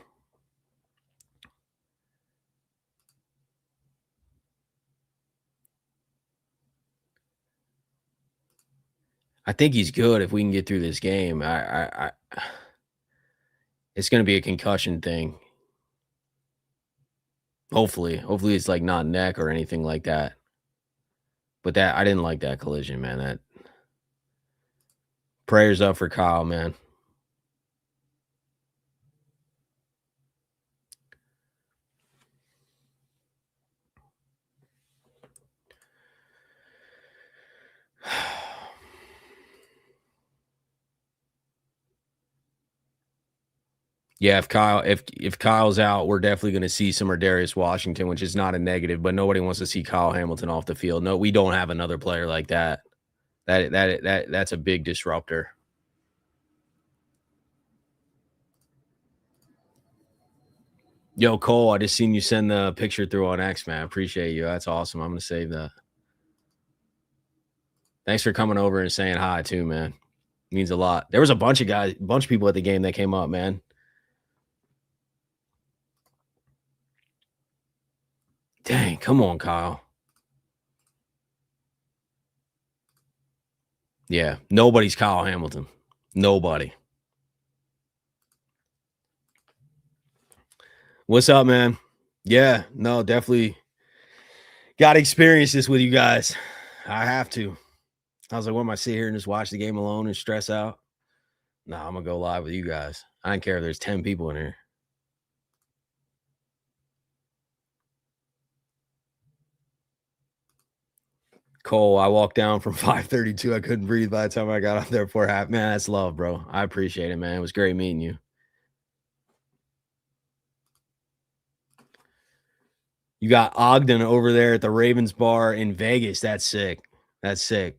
I think he's good if we can get through this game. It's going to be a concussion thing. Hopefully it's like not neck or anything like that. But that I didn't like that collision, man. That prayers up for Kyle, man. Yeah, if Kyle's out, we're definitely going to see some Darius Washington, which is not a negative, but nobody wants to see Kyle Hamilton off the field. No, we don't have another player like that. That's a big disruptor. Yo, Cole, I just seen you send the picture through on X, man. I appreciate you. That's awesome. I'm going to save that. Thanks for coming over and saying hi too, man. Means a lot. There was a bunch of people at the game that came up, man. Dang, come on, Kyle. Yeah, nobody's Kyle Hamilton. Nobody. What's up, man? Yeah, no, definitely got to experience this with you guys. I have to. I was like, what am I sit here and just watch the game alone and stress out? Nah, I'm gonna go live with you guys. I don't care if there's 10 people in here. Cole, I walked down from 532. I couldn't breathe by the time I got up there for half. Man, that's love, bro. I appreciate it, man. It was great meeting you. You got Ogden over there at the Ravens bar in Vegas. That's sick. That's sick.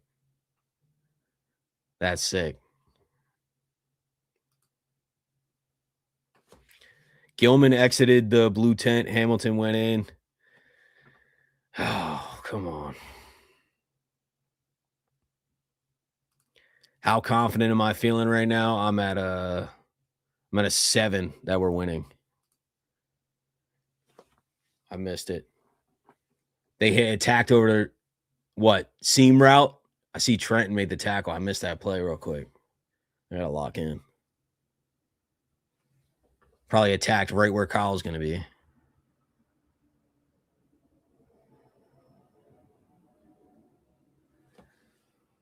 That's sick. Gilman exited the blue tent. Hamilton went in. Oh, come on. How confident am I feeling right now? I'm at a 7 that we're winning. I missed it. They hit attacked over to what? Seam route. I see Trenton made the tackle. I missed that play real quick. I gotta lock in. Probably attacked right where Kyle's gonna be.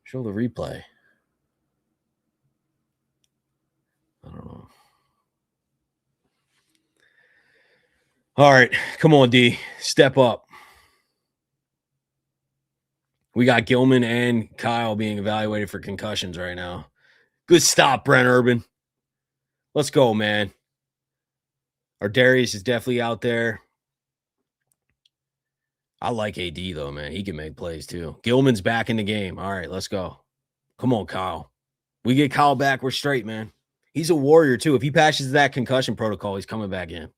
Show the replay. I don't know. All right. Come on, D. Step up. We got Gilman and Kyle being evaluated for concussions right now. Good stop, Brent Urban. Let's go, man. Our Darius is definitely out there. I like AD, though, man. He can make plays, too. Gilman's back in the game. All right, let's go. Come on, Kyle. We get Kyle back, we're straight, man. He's a warrior, too. If he passes that concussion protocol, he's coming back in.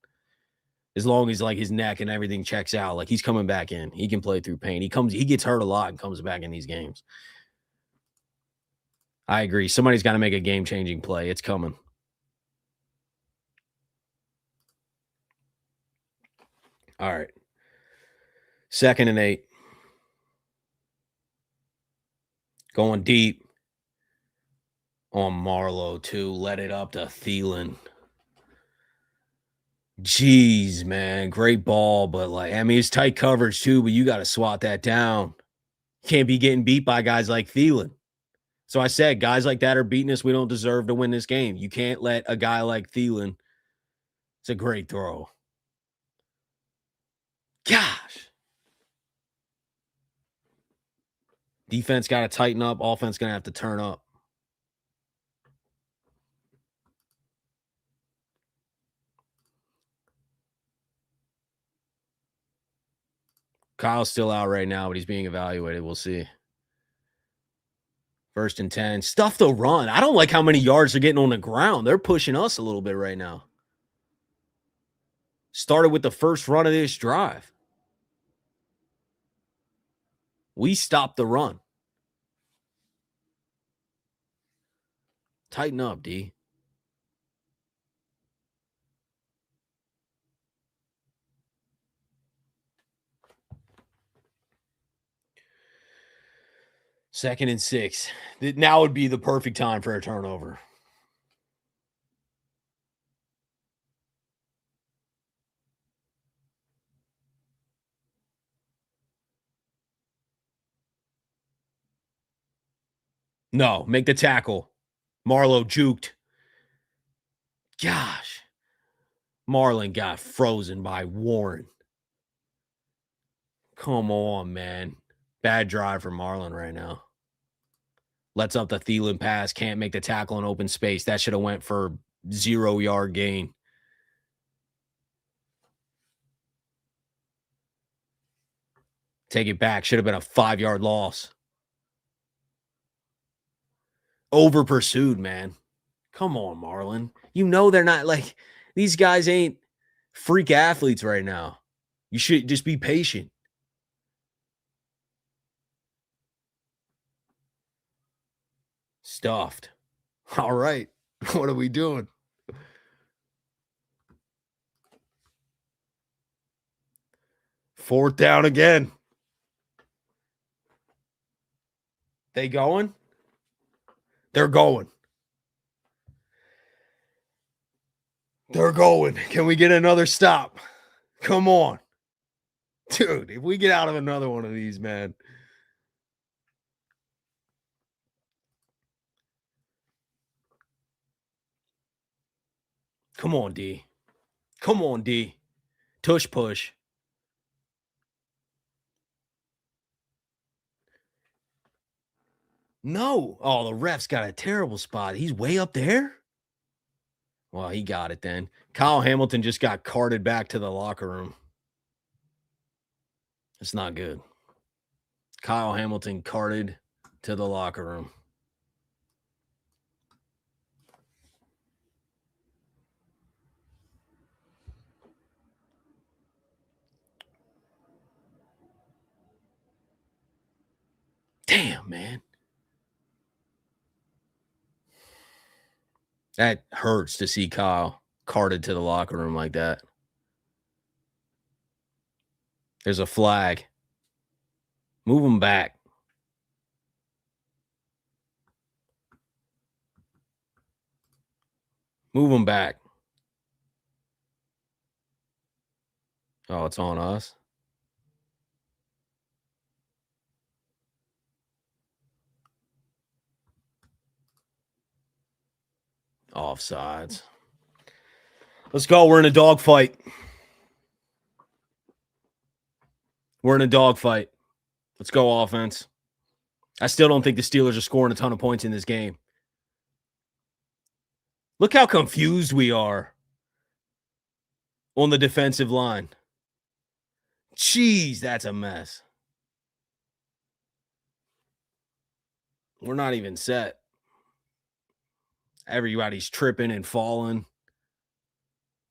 As long as, like, his neck and everything checks out, like, he's coming back in. He can play through pain. He gets hurt a lot and comes back in these games. I agree. Somebody's got to make a game-changing play. It's coming. All right. 2nd and 8. Going deep on Marlowe, too. Let it up to Thielen. Jeez, man. Great ball, but, like, I mean, it's tight coverage, too, but you got to swat that down. Can't be getting beat by guys like Thielen. So I said, guys like that are beating us. We don't deserve to win this game. You can't let a guy like Thielen. It's a great throw. Gosh. Defense got to tighten up. Offense going to have to turn up. Kyle's still out right now, but he's being evaluated. We'll see. 1st and 10. Stuff the run. I don't like how many yards they're getting on the ground. They're pushing us a little bit right now. Started with the first run of this drive. We stopped the run. Tighten up, D. Second and 6. Now would be the perfect time for a turnover. No, make the tackle. Marlowe juked. Gosh. Marlon got frozen by Warren. Come on, man. Bad drive for Marlon right now. Lets up the Thielen pass. Can't make the tackle in open space. That should have went for 0-yard gain. Take it back. Should have been a 5-yard loss. Over pursued, man. Come on, Marlon. You know they're not like these guys ain't freak athletes right now. You should just be patient. Stuffed. All right. What are we doing? Fourth down again. They going? They're going. They're going. Can we get another stop? Come on. Dude, if we get out of another one of these, man. Come on, D. Come on, D. Tush push. No. Oh, the ref's got a terrible spot. He's way up there? Well, he got it then. Kyle Hamilton just got carted back to the locker room. It's not good. Kyle Hamilton carted to the locker room. Damn, man. That hurts to see Kyle carted to the locker room like that. There's a flag. Move him back. Move him back. Oh, it's on us. Offsides. Let's go. We're in a dogfight. We're in a dogfight. Let's go, offense. I still don't think the Steelers are scoring a ton of points in this game. Look how confused we are on the defensive line. Jeez, that's a mess. We're not even set. Everybody's tripping and falling.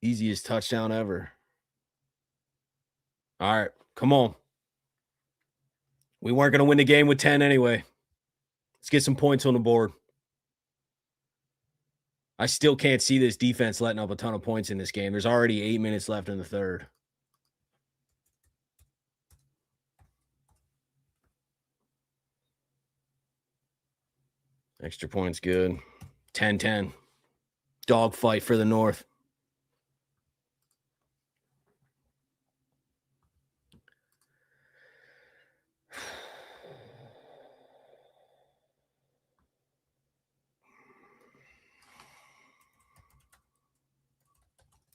Easiest touchdown ever. All right, come on. We weren't going to win the game with 10 anyway. Let's get some points on the board. I still can't see this defense letting up a ton of points in this game. There's already 8 minutes left in the third. Extra points good. 10-10. Dog fight for the North.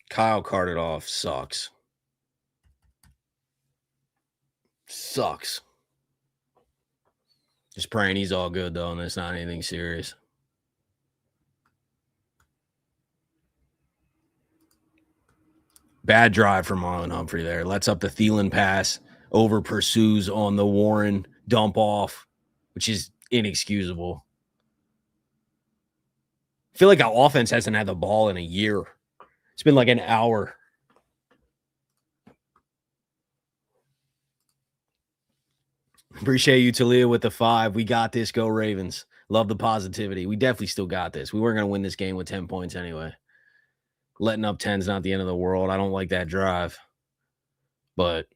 Kyle carted off. Sucks. Sucks. Just praying he's all good, though, and it's not anything serious. Bad drive from Marlon Humphrey there. Lets up the Thielen pass. Over pursues on the Warren dump off, which is inexcusable. I feel like our offense hasn't had the ball in a year. It's been like an hour. Appreciate you, Talia, with the 5. We got this. Go Ravens. Love the positivity. We definitely still got this. We weren't going to win this game with 10 points anyway. Letting up 10 is not the end of the world. I don't like that drive. But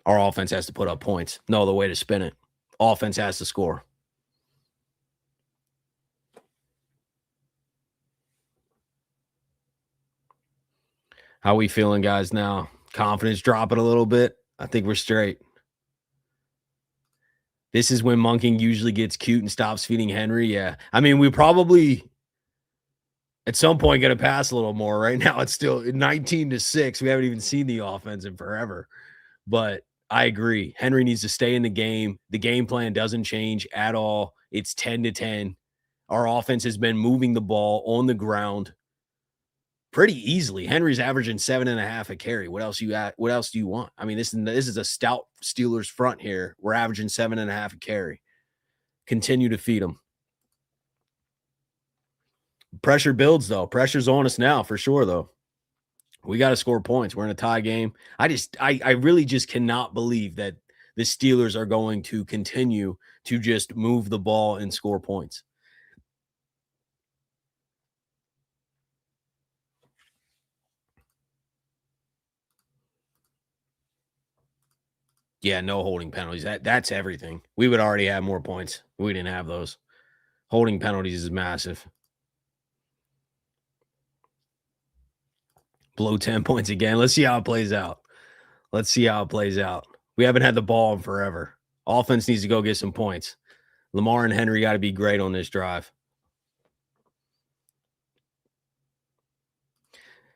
our offense has to put up points. No other way to spin it. Offense has to score. How we feeling, guys, now? Confidence dropping a little bit? I think we're straight. This is when Monking usually gets cute and stops feeding Henry. Yeah. I mean, we probably at some point going to pass a little more. Right now, it's still 19-6. We haven't even seen the offense in forever. But I agree. Henry needs to stay in the game. The game plan doesn't change at all. It's 10-10. Our offense has been moving the ball on the ground pretty easily. Henry's averaging 7.5 a carry. What else do you want? I mean, this is a stout Steelers front here. We're averaging 7.5 a carry. Continue to feed them. Pressure builds, though. Pressure's on us now for sure, though. We got to score points. We're in a tie game. I really just cannot believe that the Steelers are going to continue to just move the ball and score points. Yeah, no holding penalties. That's everything. We would already have more points. We didn't have those. Holding penalties is massive. Blow 10 points again. Let's see how it plays out. We haven't had the ball in forever. Offense needs to go get some points. Lamar and Henry got to be great on this drive.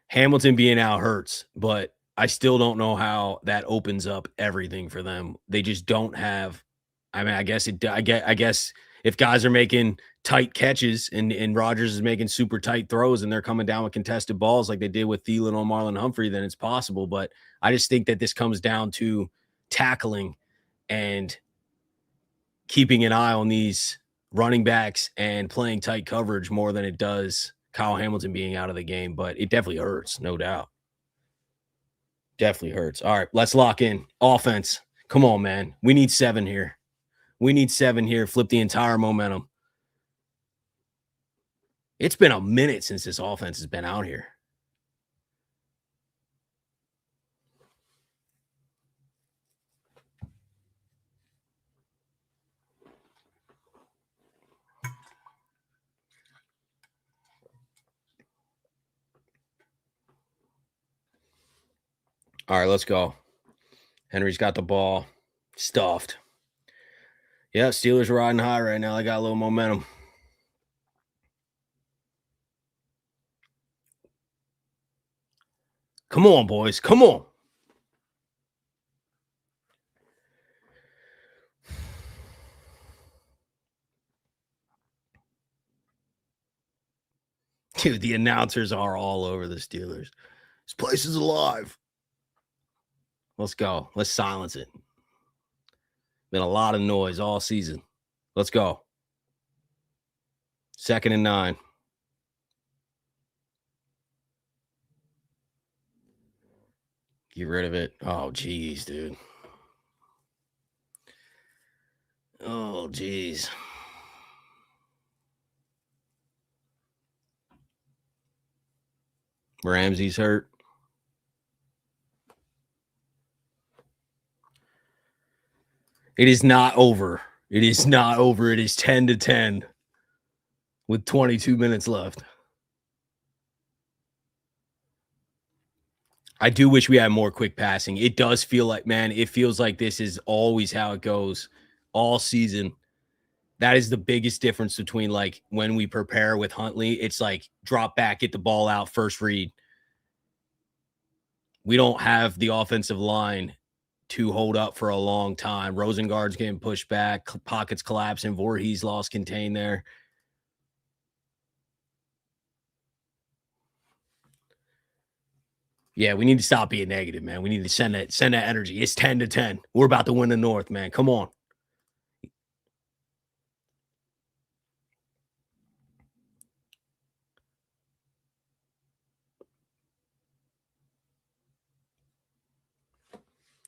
Hamilton being out hurts, but I still don't know how that opens up everything for them. They just don't have. I mean, I guess if guys are making tight catches and Rodgers is making super tight throws and they're coming down with contested balls like they did with Thielen on Marlon Humphrey, then it's possible. But I just think that this comes down to tackling and keeping an eye on these running backs and playing tight coverage more than it does Kyle Hamilton being out of the game. But it definitely hurts, no doubt. Definitely hurts. All right, let's lock in. Offense. Come on, man. We need 7 here. Flip the entire momentum. It's been a minute since this offense has been out here. All right, let's go. Henry's got the ball. Stuffed. Yeah, Steelers are riding high right now. They got a little momentum. Come on, boys. Come on. Dude, the announcers are all over the Steelers. This place is alive. Let's go. Let's silence it. Been a lot of noise all season. Let's go. 2nd and 9. Get rid of it. Oh, geez, dude. Oh, geez. Ramsey's hurt. It is not over. It is not over. It is 10-10 with 22 minutes left. I do wish we had more quick passing. It does feel like, man, it feels like this is always how it goes all season. That is the biggest difference between like when we prepare with Huntley. It's like drop back, get the ball out, first read. We don't have the offensive line to hold up for a long time. Rosengard's getting pushed back, pockets collapsing, Voorhees lost contain there. Yeah, we need to stop being negative, man. We need to send that energy. It's 10-10. We're about to win the North, man. Come on.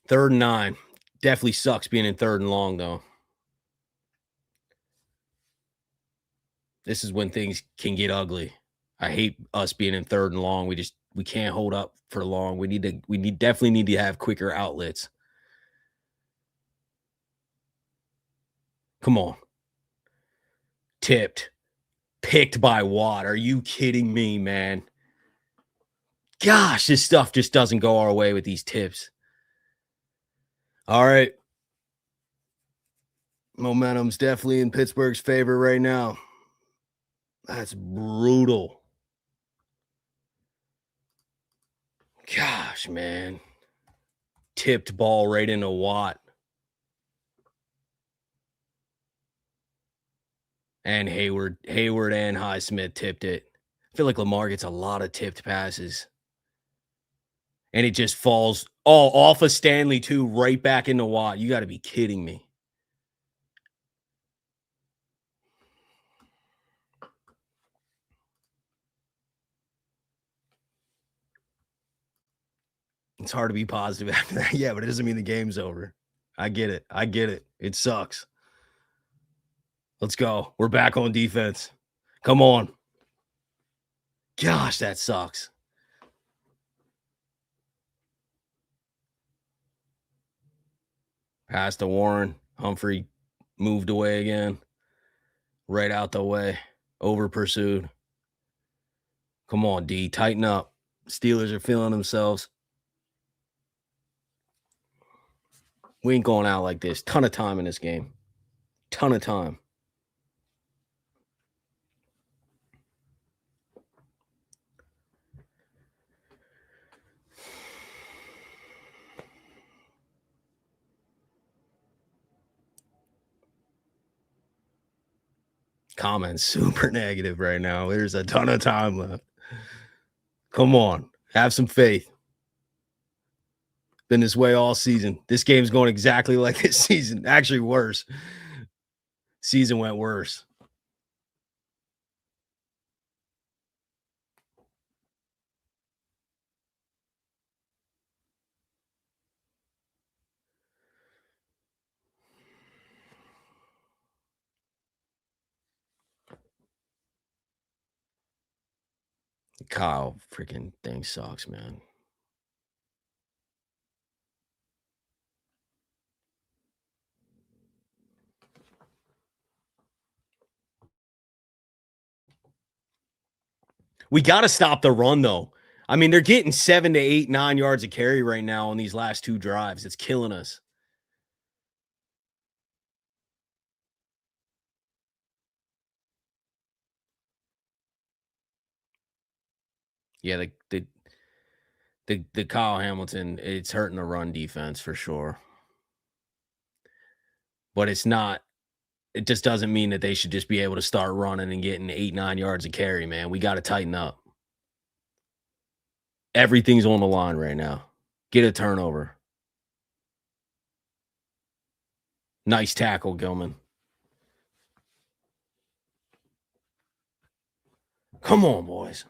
Third and 9. Definitely sucks being in 3rd and long, though. This is when things can get ugly. I hate us being in 3rd and long. We can't hold up for long. We definitely need to have quicker outlets. Come on. Tipped. Picked by Watt. Are you kidding me, man? Gosh, this stuff just doesn't go our way with these tips. All right. Momentum's definitely in Pittsburgh's favor right now. That's brutal. Gosh, man. Tipped ball right into Watt. And Hayward and Highsmith tipped it. I feel like Lamar gets a lot of tipped passes. And it just falls off of Stanley, too, right back into Watt. You got to be kidding me. It's hard to be positive after that. Yeah, but it doesn't mean the game's over. I get it. It sucks. Let's go. We're back on defense. Come on. Gosh, that sucks. Pass to Warren. Humphrey moved away again. Right out the way. Over pursued. Come on, D. Tighten up. Steelers are feeling themselves. We ain't going out like this. Ton of time in this game. Ton of time. Comments super negative right now. There's a ton of time left. Come on. Have some faith. Been this way all season. This game's going exactly like this season. Actually, worse. Season went worse. Kyle freaking thing sucks, man. We got to stop the run, though. I mean, they're getting 7 to 8, 9 yards of carry right now on these last 2 drives. It's killing us. Yeah, the Kyle Hamilton, it's hurting the run defense for sure. But it's not it just doesn't mean that they should just be able to start running and getting 8, 9 yards of carry, man. We got to tighten up. Everything's on the line right now. Get a turnover. Nice tackle, Gilman. Come on, boys.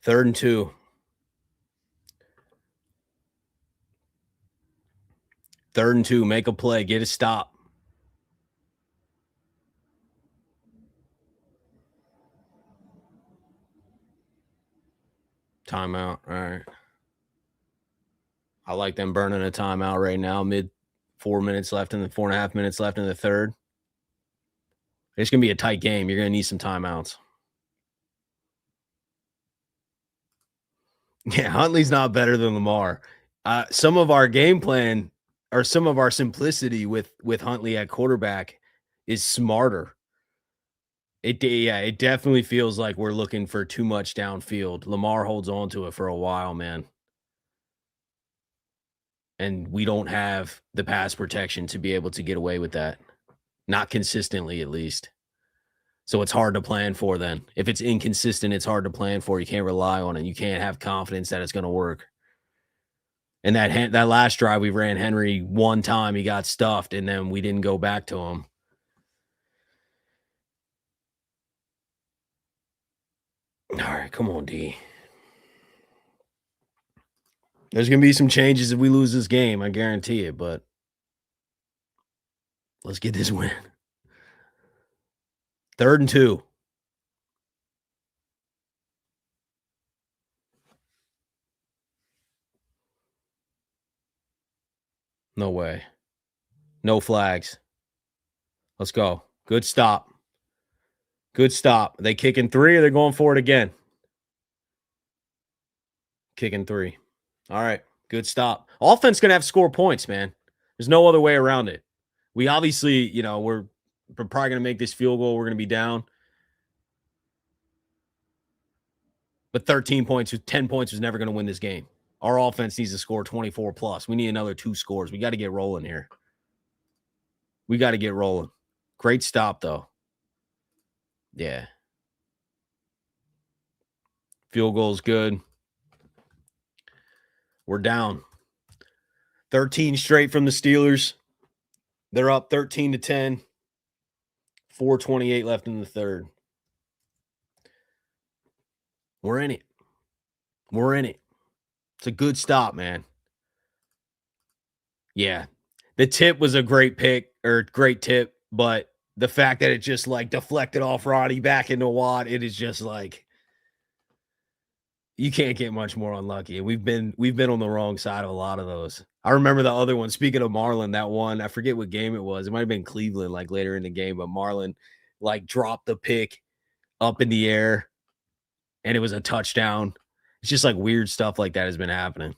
Third and 2. Third and 2. Make a play. Get a stop. Timeout. All right. I like them burning a timeout right now. 4 minutes left in the 4.5 minutes left in the third. It's going to be a tight game. You're going to need some timeouts. Yeah, Huntley's not better than Lamar. Some of our game plan or some of our simplicity with Huntley at quarterback is smarter. It definitely feels like we're looking for too much downfield. Lamar holds on to it for a while, man. And we don't have the pass protection to be able to get away with that. Not consistently, at least. So it's hard to plan for then. If it's inconsistent, it's hard to plan for. You can't rely on it. You can't have confidence that it's going to work. And that last drive, we ran Henry one time. He got stuffed, and then we didn't go back to him. All right, come on, D. There's going to be some changes if we lose this game. I guarantee it, but let's get this win. Third and 2. No way. No flags. Let's go. Good stop. Good stop. Are they kicking 3 or they're going for it again? Kicking 3. All right. Good stop. Offense going to have to score points, man. There's no other way around it. We obviously, we're probably going to make this field goal. We're going to be down. But 13 points, 10 points was never going to win this game. Our offense needs to score 24 plus. We need another 2 scores. We got to get rolling here. We got to get rolling. Great stop, though. Yeah. Field goal's good. We're down. 13 straight from the Steelers. They're up 13-10. 4:28 left in the third. We're in it. We're in it. It's a good stop, man. Yeah. The tip was a great pick or great tip, but the fact that it just like deflected off Ronnie back into Watt, it is just like you can't get much more unlucky. We've been on the wrong side of a lot of those. I remember the other one. Speaking of Marlon, that one, I forget what game it was. It might have been Cleveland, like later in the game, but Marlon like dropped the pick up in the air and it was a touchdown. It's just like weird stuff like that has been happening.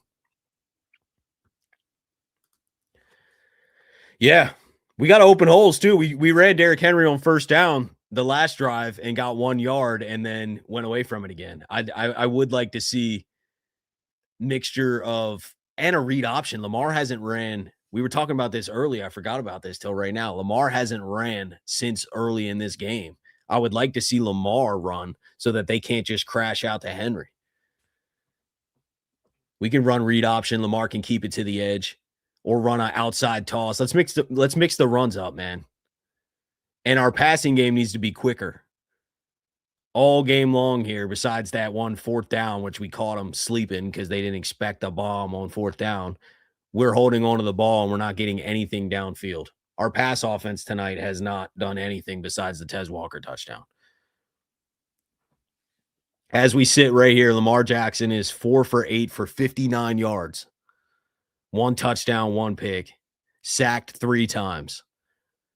Yeah. We got to open holes too. We ran Derrick Henry on first down the last drive and got 1 yard and then went away from it again. I would like to see mixture of and a read option. Lamar hasn't ran. We were talking about this early. I forgot about this till right now. Lamar hasn't ran since early in this game. I would like to see Lamar run so that they can't just crash out to Henry. We can run read option. Lamar can keep it to the edge or run an outside toss. Let's mix the runs up, man. And our passing game needs to be quicker. All game long here, besides that one 4th down, which we caught them sleeping because they didn't expect a bomb on 4th down. We're holding on to the ball, and we're not getting anything downfield. Our pass offense tonight has not done anything besides the Tez Walker touchdown. As we sit right here, Lamar Jackson is 4 for 8 for 59 yards. 1 touchdown, 1 pick. Sacked 3 times.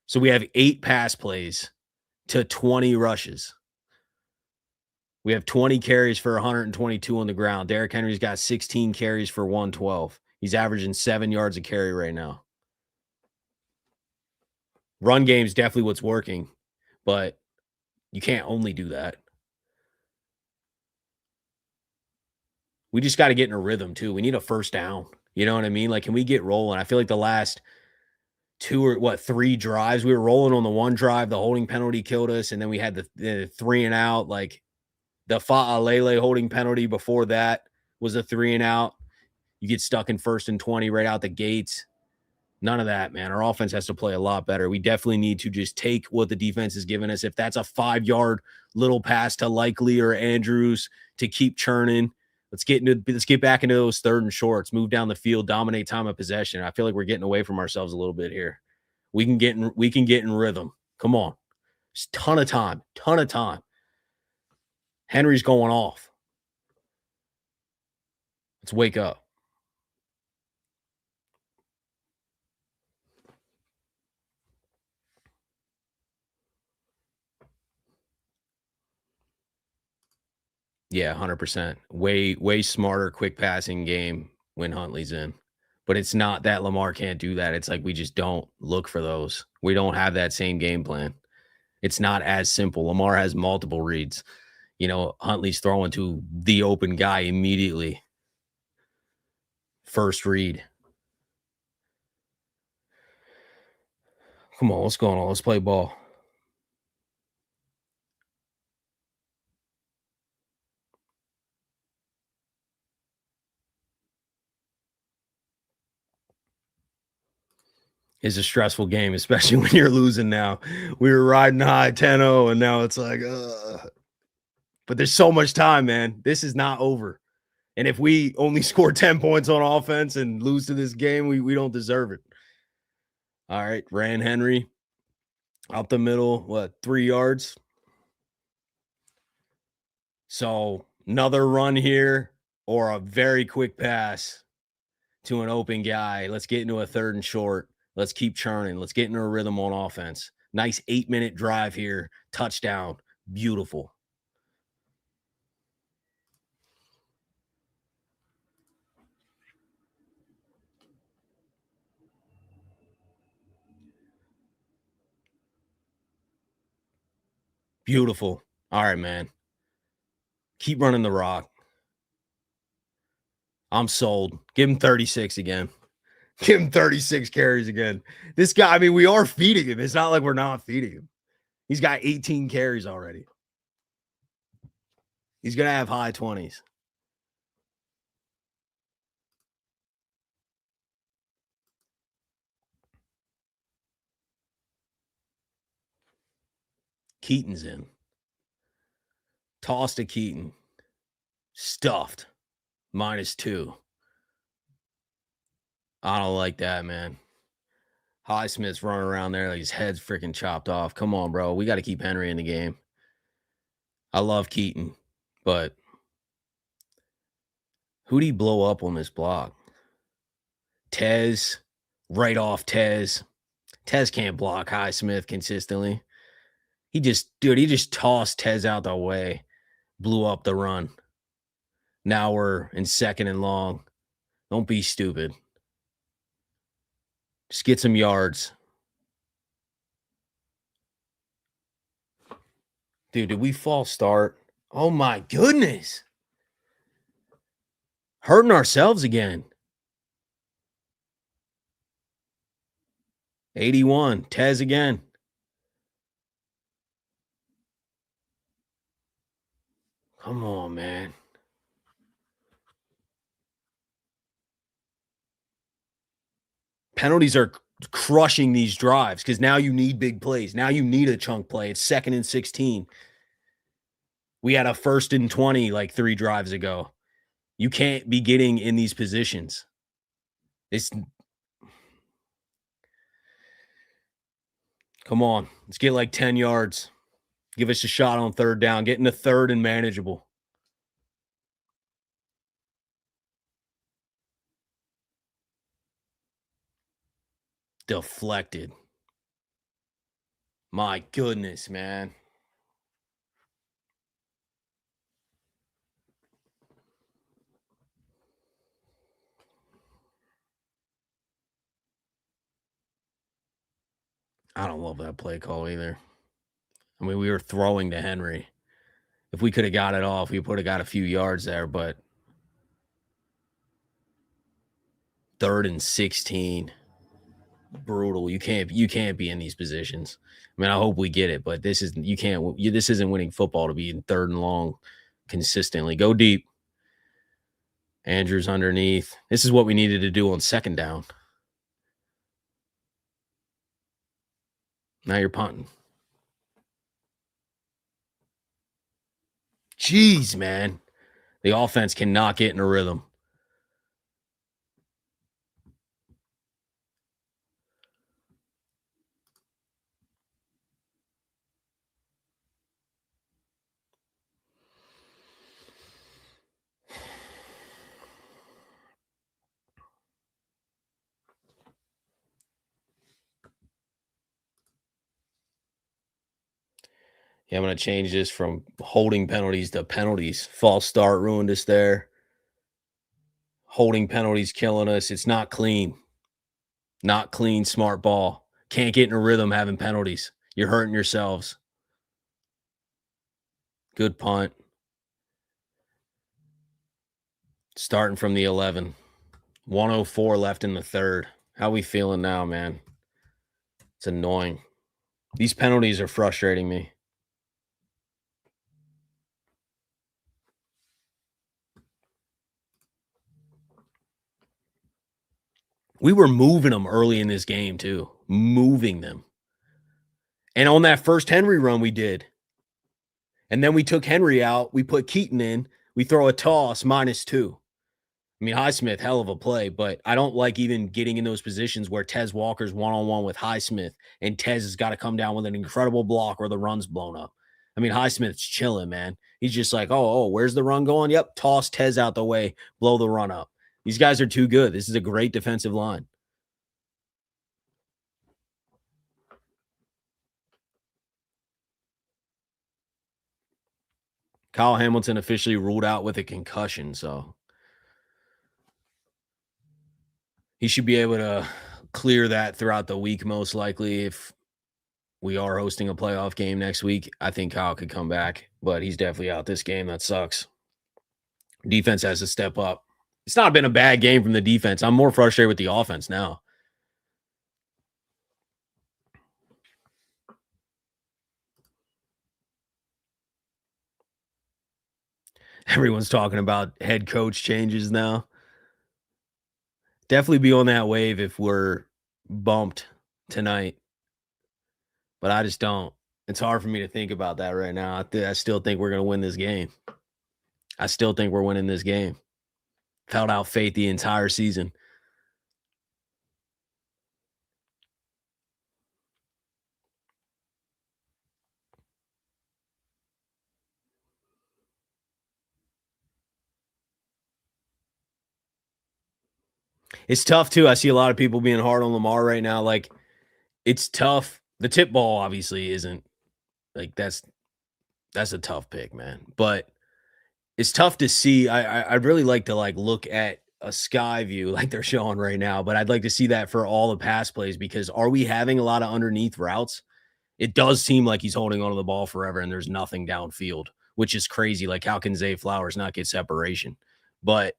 So we have 8 pass plays to 20 rushes. We have 20 carries for 122 on the ground. Derrick Henry's got 16 carries for 112. He's averaging 7 yards a carry right now. Run game's definitely what's working, but you can't only do that. We just got to get in a rhythm too. We need a first down. You know what I mean? Like, can we get rolling? I feel like the last 3 drives, we were rolling on the one drive. The holding penalty killed us, and then we had the 3 and out. Like the Fa'alele holding penalty before that was a 3 and out. You get stuck in 1st and 20 right out the gates. None of that, man. Our offense has to play a lot better. We definitely need to just take what the defense has given us. If that's a 5-yard little pass to Likely or Andrews to keep churning, let's get back into those 3rd and shorts, move down the field, dominate time of possession. I feel like we're getting away from ourselves a little bit here. We can get in rhythm. Come on. Just ton of time. Henry's going off. Let's wake up. Yeah, 100%. Way smarter, quick passing game when Huntley's in. But it's not that Lamar can't do that. It's like we just don't look for those. We don't have that same game plan. It's not as simple. Lamar has multiple reads. Huntley's throwing to the open guy immediately. First read. Come on, what's going on? Let's play ball. It's a stressful game, especially when you're losing now. We were riding high 10-0, and now it's like, but there's so much time, man. This is not over. And if we only score 10 points on offense and lose to this game, we don't deserve it. All right, ran Henry up the middle, 3 yards? So another run here or a very quick pass to an open guy. Let's get into a 3rd and short. Let's keep churning. Let's get into a rhythm on offense. Nice 8-minute drive here. Touchdown. Beautiful. Beautiful. All right, man. Keep running the rock. I'm sold. Give him 36 again. Give him 36 carries again. This guy, I mean, we are feeding him. It's not like we're not feeding him. He's got 18 carries already. He's going to have high 20s. Keaton's in. Toss to Keaton. Stuffed. -2. I don't like that, man. Highsmith's running around there like his head's freaking chopped off. Come on, bro. We got to keep Henry in the game. I love Keaton, but who'd he blow up on this block? Tez, right off Tez. Tez can't block Highsmith consistently. He just tossed Tez out the way, blew up the run. Now we're in 2nd and long. Don't be stupid. Just get some yards. Dude, did we false start? Oh my goodness. Hurting ourselves again. 81. Tez again. Come on, man. Penalties are crushing these drives because now you need big plays. Now you need a chunk play. It's 2nd and 16. We had a 1st and 20 like 3 drives ago. You can't be getting in these positions. Come on. Let's get like 10 yards. Give us a shot on 3rd down. Get into 3rd and manageable. Deflected. My goodness, man. I don't love that play call either. I mean, we were throwing to Henry. If we could have got it off, we would have got a few yards there, but 3rd and 16. Brutal. You can't be in these positions. I mean, I hope we get it, but this isn't winning football to be in 3rd and long consistently. Go deep. Andrews underneath. This is what we needed to do on 2nd down. Now you're punting. Jeez, man. The offense cannot get in a rhythm. Yeah, I'm going to change this from holding penalties to penalties. False start ruined us there. Holding penalties killing us. It's not clean. Not clean, smart ball. Can't get in a rhythm having penalties. You're hurting yourselves. Good punt. Starting from the 11. 104 left in the 3rd. How we feeling now, man? It's annoying. These penalties are frustrating me. We were moving them early in this game, too. Moving them. And on that first Henry run, we did. And then we took Henry out. We put Keaton in. We throw a toss, -2. I mean, Highsmith, hell of a play, but I don't like even getting in those positions where Tez Walker's one-on-one with Highsmith, and Tez has got to come down with an incredible block or the run's blown up. I mean, Highsmith's chilling, man. He's just like, where's the run going? Yep, toss Tez out the way, blow the run up. These guys are too good. This is a great defensive line. Kyle Hamilton officially ruled out with a concussion, so he should be able to clear that throughout the week, most likely. If we are hosting a playoff game next week, I think Kyle could come back, but he's definitely out this game. That sucks. Defense has to step up. It's not been a bad game from the defense. I'm more frustrated with the offense now. Everyone's talking about head coach changes now. Definitely be on that wave if we're bumped tonight. But I just don't. It's hard for me to think about that right now. I still think we're going to win this game. I still think we're winning this game. Held out faith the entire season. It's tough too. I see a lot of people being hard on Lamar right now. Like, it's tough. The tip ball obviously isn't like that's a tough pick, man. But it's tough to see. I'd really like to like look at a sky view like they're showing right now, but I'd like to see that for all the pass plays because are we having a lot of underneath routes? It does seem like he's holding onto the ball forever and there's nothing downfield, which is crazy. Like, how can Zay Flowers not get separation? But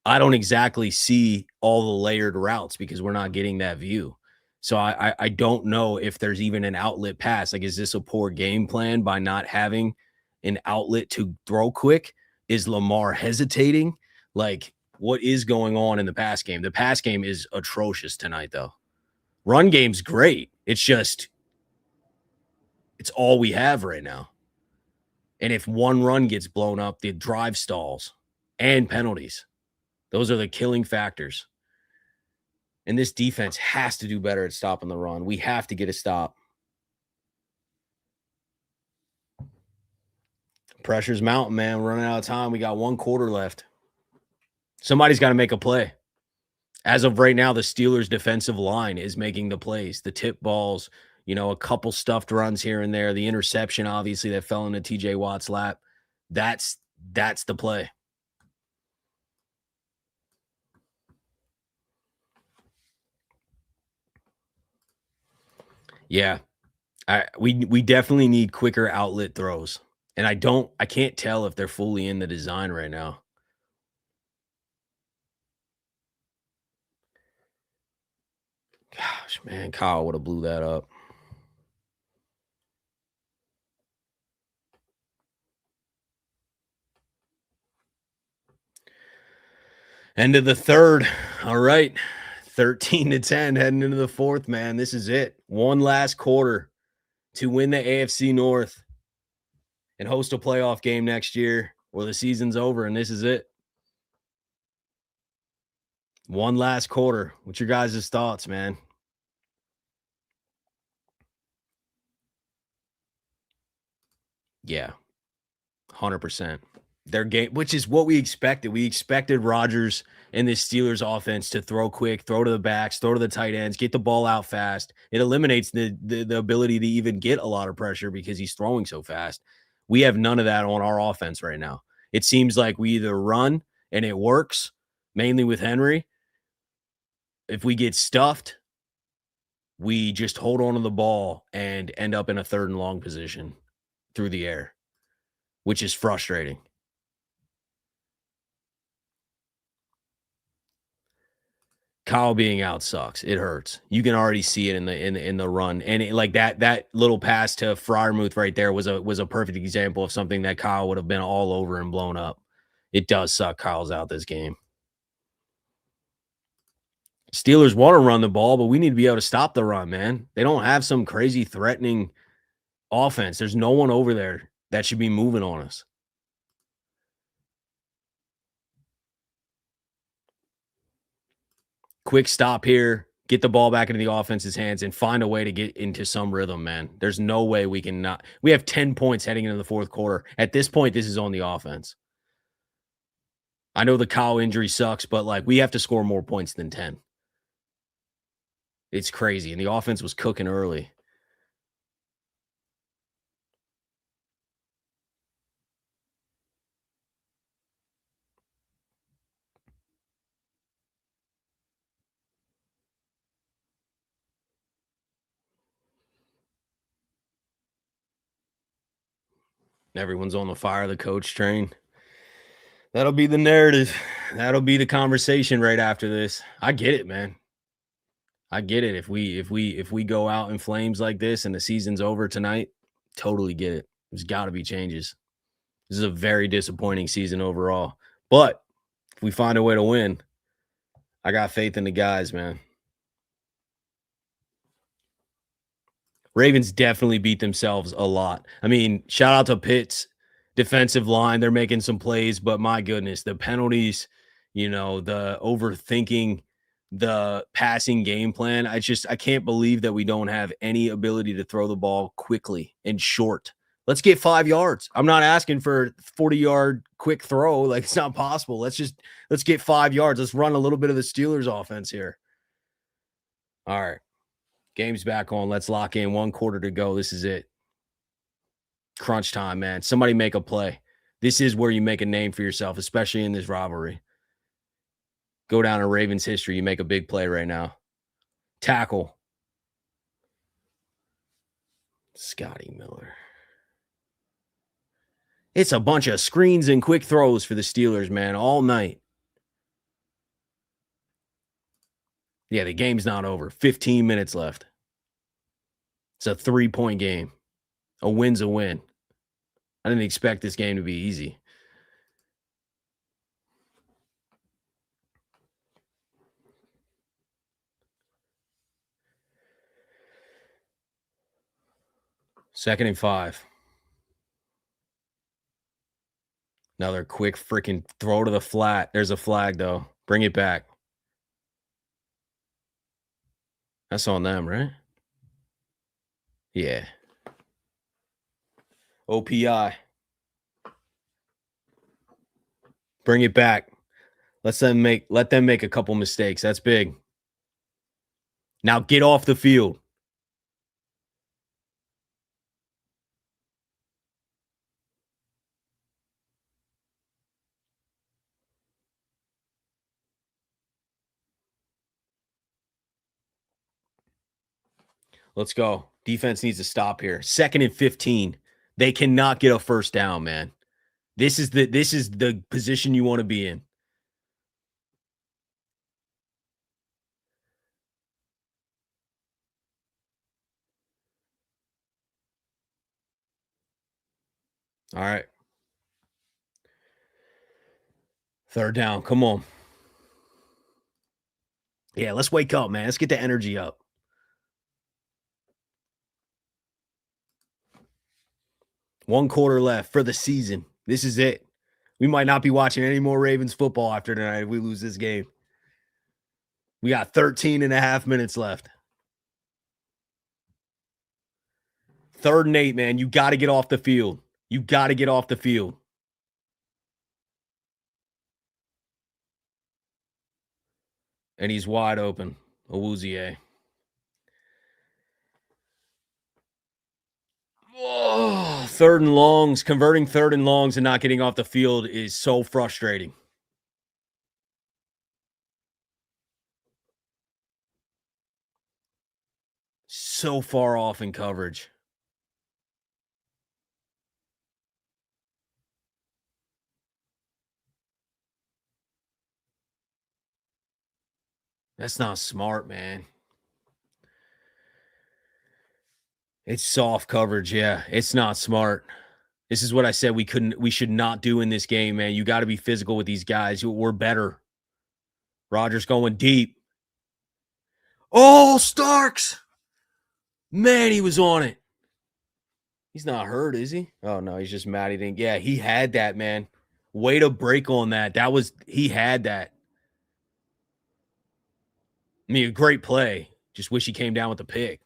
I don't exactly see all the layered routes because we're not getting that view. So I don't know if there's even an outlet pass. Like, is this a poor game plan by not having an outlet to throw quick? Is Lamar hesitating? Like, what is going on in the pass game? The pass game is atrocious tonight, though. Run game's great. It's just, it's all we have right now. And if one run gets blown up, the drive stalls and penalties. Those are the killing factors. And this defense has to do better at stopping the run. We have to get a stop. Pressure's mounting, man. We're running out of time. We got 1 quarter left. Somebody's got to make a play. As of right now, the Steelers' defensive line is making the plays. The tip balls, a couple stuffed runs here and there. The interception, obviously, that fell into TJ Watt's lap. That's the play. Yeah. We definitely need quicker outlet throws. And I can't tell if they're fully in the design right now. Gosh, man, Kyle would have blew that up. End of the third. All right. 13-10 heading into the fourth, man. This is it. One last quarter to win the AFC North and host a playoff game next year, or the season's over, and this is it. One last quarter. What's your guys' thoughts, man? Yeah, 100%. Their game, which is what we expected. We expected Rodgers and this Steelers offense to throw quick, throw to the backs, throw to the tight ends, get the ball out fast. It eliminates the ability to even get a lot of pressure because he's throwing so fast. We have none of that on our offense right now. It seems like we either run and it works, mainly with Henry. If we get stuffed, we just hold on to the ball and end up in a third and long position through the air, which is frustrating. Kyle being out sucks. It hurts. You can already see it in the run, and like that little pass to Freiermuth right there was a perfect example of something that Kyle would have been all over and blown up. It does suck. Kyle's out this game. Steelers want to run the ball, but we need to be able to stop the run, man. They don't have some crazy threatening offense. There's no one over there that should be moving on us. Quick stop here, get the ball back into the offense's hands, and find a way to get into some rhythm, man. There's no way we can not. We have 10 points heading into the fourth quarter. At this point, this is on the offense. I know the Kyle injury sucks, but like we have to score more points than 10. It's crazy. And the offense was cooking early. Everyone's on the fire the coach train. That'll be the narrative. That'll be the conversation right after this. I get it, man. I get it. If we go out in flames like this and the season's over tonight, totally get it. There's got to be changes. This is a very disappointing season overall. But if we find a way to win, I got faith in the guys, man. Ravens definitely beat themselves a lot. I mean, shout out to Pitt's defensive line. They're making some plays, but my goodness, the penalties, the overthinking, the passing game plan. I can't believe that we don't have any ability to throw the ball quickly and short. Let's get 5 yards. I'm not asking for 40-yard quick throw. Like it's not possible. Let's get 5 yards. Let's run a little bit of the Steelers offense here. All right. Game's back on. Let's lock in. 1 quarter to go. This is it. Crunch time, man. Somebody make a play. This is where you make a name for yourself, especially in this rivalry. Go down in Ravens history. You make a big play right now. Tackle. Scotty Miller. It's a bunch of screens and quick throws for the Steelers, man, all night. Yeah, the game's not over. 15 minutes left. It's a 3-point game. A win's a win. I didn't expect this game to be easy. Second and 5. Another quick freaking throw to the flat. There's a flag, though. Bring it back. That's on them, right? Yeah. OPI. Bring it back. Let them make a couple mistakes. That's big. Now get off the field. Let's go. Defense needs to stop here. 2nd and 15. They cannot get a first down, man. This is the position you want to be in. All right. 3rd down. Come on. Yeah, let's wake up, man. Let's get the energy up. One quarter left for the season. This is it. We might not be watching any more Ravens football after tonight if we lose this game. We got 13 and a half minutes left. 3rd and 8, man. You got to get off the field. You got to get off the field. And he's wide open. Awuzie. Oh, 3rd and longs. Converting 3rd and longs and not getting off the field is so frustrating. So far off in coverage. That's not smart, man. It's soft coverage. Yeah, it's not smart. This is what I said we should not do in this game, man. You got to be physical with these guys. We're better. Rodgers going deep. Oh, Starks. Man, he was on it. He's not hurt, is he? Oh, no, he's just mad he didn't. Yeah, he had that, man. Way to break on that. He had that. I mean, a great play. Just wish he came down with the pick.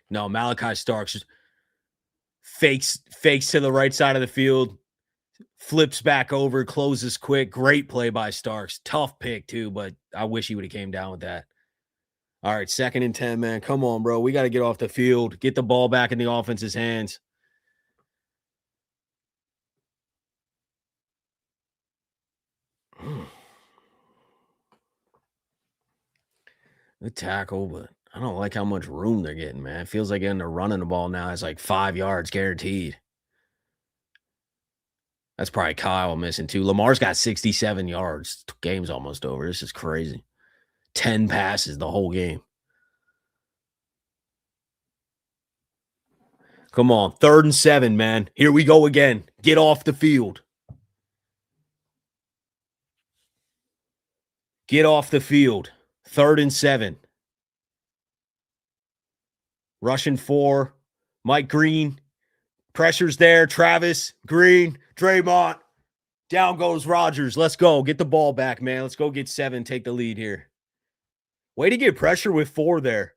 No, Malachi Starks just fakes to the right side of the field, flips back over, closes quick. Great play by Starks. Tough pick too, but I wish he would have came down with that. All right, 2nd and 10, man. Come on, bro. We got to get off the field. Get the ball back in the offense's hands. Good tackle, but I don't like how much room they're getting, man. It feels like they're running the ball now. It's like 5 yards guaranteed. That's probably Kyle missing too. Lamar's got 67 yards. Game's almost over. This is crazy. 10 passes the whole game. Come on. 3rd and 7, man. Here we go again. Get off the field. Get off the field. 3rd and 7. Rushing 4. Mike Green. Pressure's there. Travis, Green, Draymond. Down goes Rodgers. Let's go. Get the ball back, man. Let's go get 7. Take the lead here. Way to get pressure with 4 there.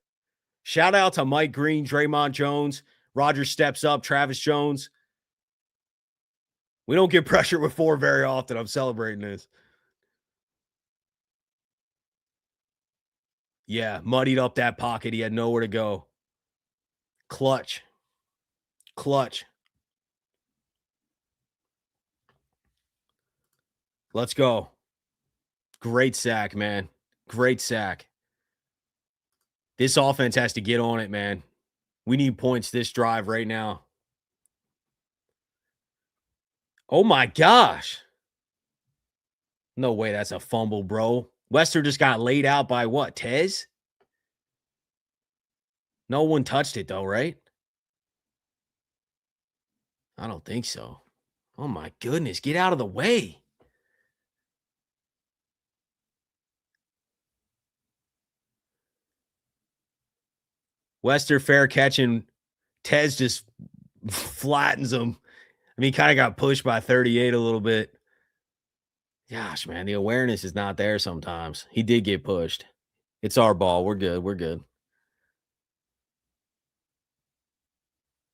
Shout out to Mike Green, Draymond Jones. Rodgers steps up. Travis Jones. We don't get pressure with 4 very often. I'm celebrating this. Yeah, muddied up that pocket. He had nowhere to go. Clutch. Let's go. Great sack, man. Great sack. This offense has to get on it, man. We need points this drive right now. Oh, my gosh. No way that's a fumble, bro. Wester just got laid out by what, Tez? No one touched it, though, right? I don't think so. Oh, my goodness. Get out of the way. Wester fair catching. Tez just flattens him. I mean, he kind of got pushed by 38 a little bit. Gosh, man, the awareness is not there sometimes. He did get pushed. It's our ball. We're good.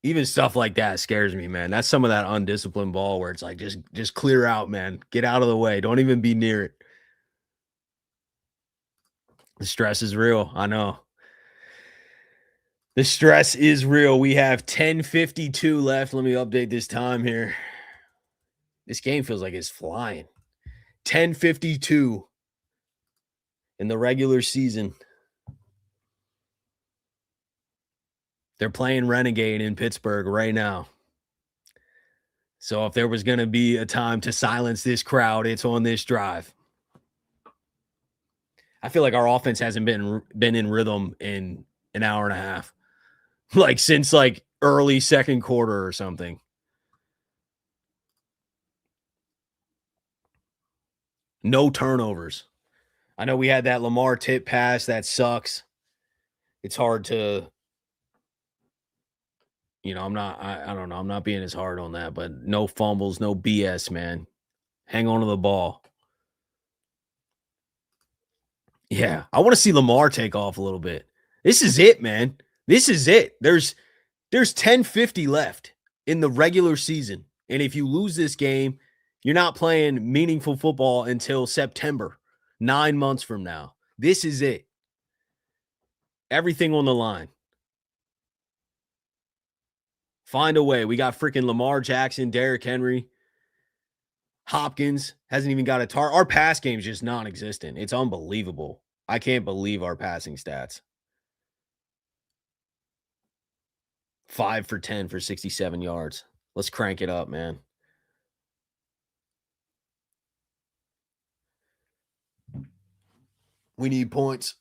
Even stuff like that scares me, man. That's some of that undisciplined ball where it's like, just clear out, man. Get out of the way. Don't even be near it. The stress is real. I know. The stress is real. We have 10:52 left. Let me update this time here. This game feels like it's flying. 10:52. in the regular season. They're playing Renegade in Pittsburgh right now. So if there was going to be a time to silence this crowd, it's on this drive. I feel like our offense hasn't been in rhythm in an hour and a half, like since like early second quarter or something. No turnovers. I know we had that Lamar tip pass. That sucks. It's hard to, I don't know. I'm not being as hard on that, but no fumbles, no BS, man. Hang on to the ball. Yeah. I want to see Lamar take off a little bit. This is it, man. This is it. There's 10:50 left in the regular season. And if you lose this game, you're not playing meaningful football until September, 9 months from now. This is it. Everything on the line. Find a way. We got freaking Lamar Jackson, Derrick Henry, Hopkins hasn't even got a target. Our pass game is just non-existent. It's unbelievable. I can't believe our passing stats. 5 for 10 for 67 yards. Let's crank it up, man. We need points.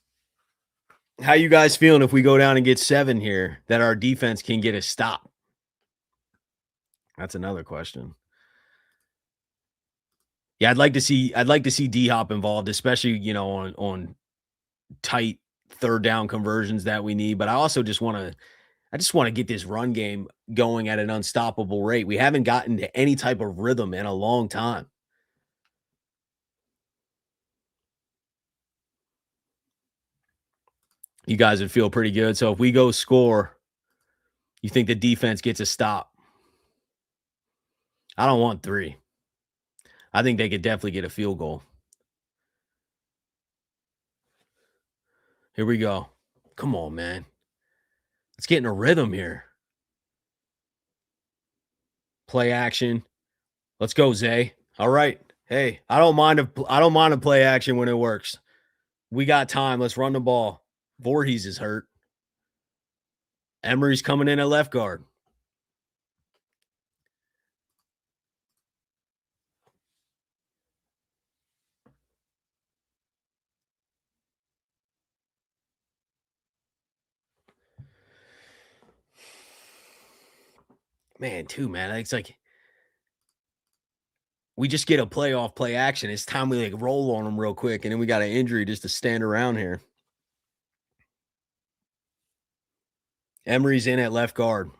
How you guys feeling if we go down and get 7 here, that our defense can get a stop? That's another question. Yeah, I'd like to see D-Hop involved, especially, on tight third down conversions that we need. But I also just want to get this run game going at an unstoppable rate. We haven't gotten to any type of rhythm in a long time. You guys would feel pretty good. So if we go score, you think the defense gets a stop? I don't want 3. I think they could definitely get a field goal. Here we go. Come on, man. Let's get in a rhythm here. Play action. Let's go, Zay. All right. Hey, I don't mind a play action when it works. We got time. Let's run the ball. Voorhees is hurt. Emery's coming in at left guard. Man, it's like we just get a playoff play action. It's time we like roll on them real quick, and then we got an injury just to stand around here. Emery's in at left guard.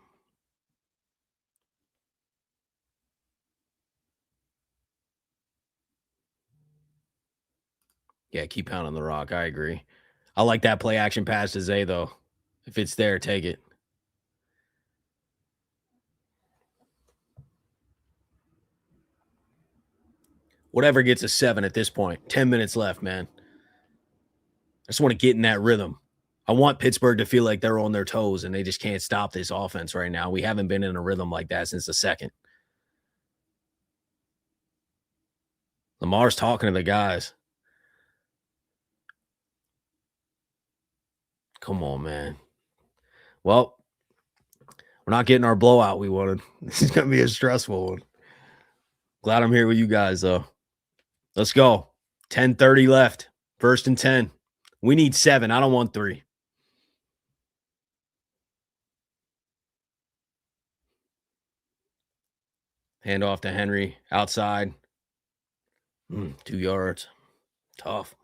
Yeah, keep pounding the rock. I agree. I like that play action pass to Zay, though. If it's there, take it. Whatever gets a 7 at this point. 10 minutes left, man. I just want to get in that rhythm. I want Pittsburgh to feel like they're on their toes and they just can't stop this offense right now. We haven't been in a rhythm like that since the second. Lamar's talking to the guys. Come on, man. Well, we're not getting our blowout we wanted. This is going to be a stressful one. Glad I'm here with you guys, though. Let's go. 10:30 left. 1st and 10. We need 7. I don't want 3. Hand off to Henry. Outside. 2 yards. Tough.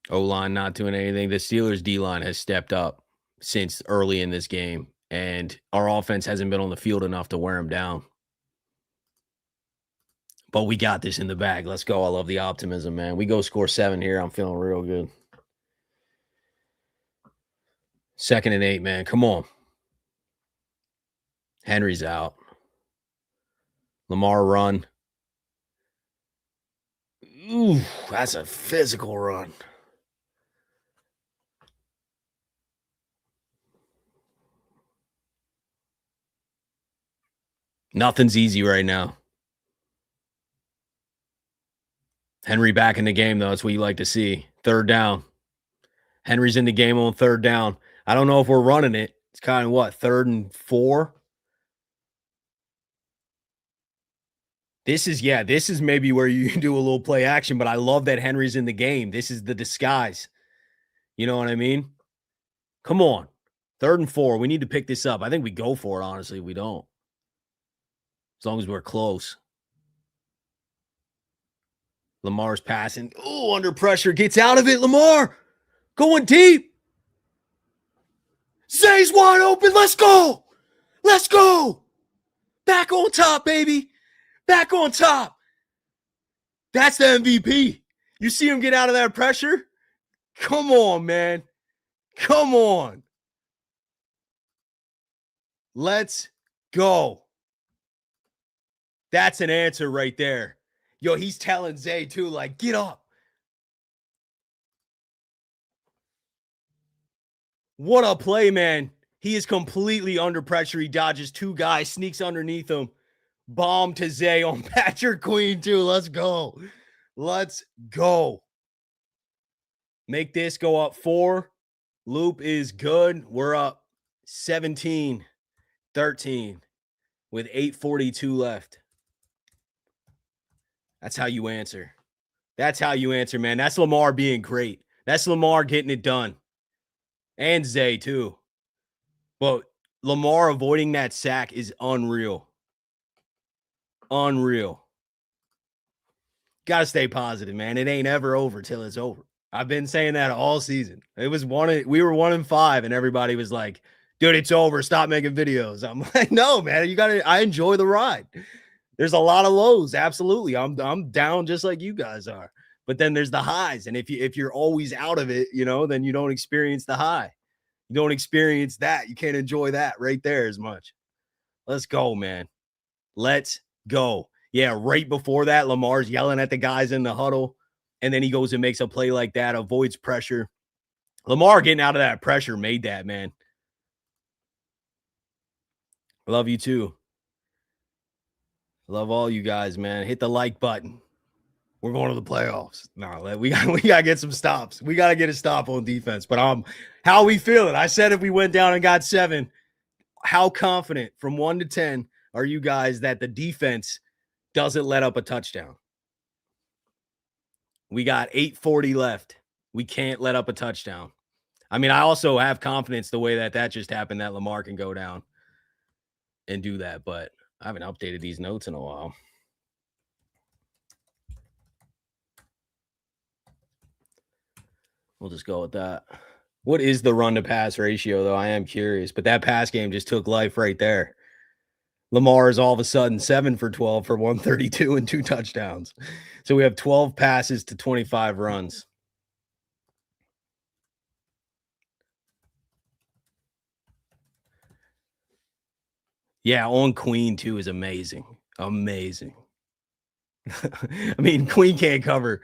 O-line not doing anything. The Steelers D-line has stepped up since early in this game, and our offense hasn't been on the field enough to wear them down. But we got this in the bag. Let's go. I love the optimism, man. We go score 7 here. I'm feeling real good. 2nd and 8, man. Come on. Henry's out. Lamar run. Ooh, that's a physical run. Nothing's easy right now. Henry back in the game, though. That's what you like to see. Third down. Henry's in the game on third down. I don't know if we're running it. It's kind of what, 3rd and 4? This is maybe where you can do a little play action, but I love that Henry's in the game. This is the disguise. You know what I mean? Come on. 3rd and 4. We need to pick this up. I think we go for it, honestly. We don't. As long as we're close. Lamar's passing. Oh, under pressure. Gets out of it. Lamar going deep. Zay's wide open. Let's go. Let's go. Back on top, baby. Back on top. That's the MVP. You see him get out of that pressure? Come on, man. Come on. Let's go. That's an answer right there. Yo, he's telling Zay too, like, get up. What a play, man. He is completely under pressure. He dodges 2 guys, sneaks underneath him. Bomb to Zay on Patrick Queen, too. Let's go. Let's go. Make this go up 4. Loop is good. We're up 17-13 with 8:42 left. That's how you answer. That's how you answer, man. That's Lamar being great. That's Lamar getting it done. And Zay, too. But Lamar avoiding that sack is unreal. Unreal. Got to stay positive, man. It ain't ever over till it's over. I've been saying that all season. We were 1-5, and everybody was like, dude, it's over. Stop making videos. I'm like, no, man. I enjoy the ride. There's a lot of lows. Absolutely. I'm down just like you guys are. But then there's the highs. And if you're always out of it, then you don't experience the high. You don't experience that. You can't enjoy that right there as much. Let's go, man. Let's go. Yeah, right before that, Lamar's yelling at the guys in the huddle, and then he goes and makes a play like that, avoids pressure. Lamar getting out of that pressure made that, man. Love you too. Love all you guys, man. Hit the like button. We're going to the playoffs. No, we got to get some stops. We got to get a stop on defense. But how are we feeling? I said if we went down and got 7, how confident from 1 to 10 are you guys that the defense doesn't let up a touchdown? We got 8:40 left. We can't let up a touchdown. I mean, I also have confidence the way that just happened that Lamar can go down and do that, but I haven't updated these notes in a while. We'll just go with that. What is the run to pass ratio, though? I am curious, but that pass game just took life right there. Lamar is all of a sudden 7 for 12 for 132 and 2 touchdowns. So we have 12 passes to 25 runs. Yeah, on Queen too is amazing. Amazing. I mean, Queen can't cover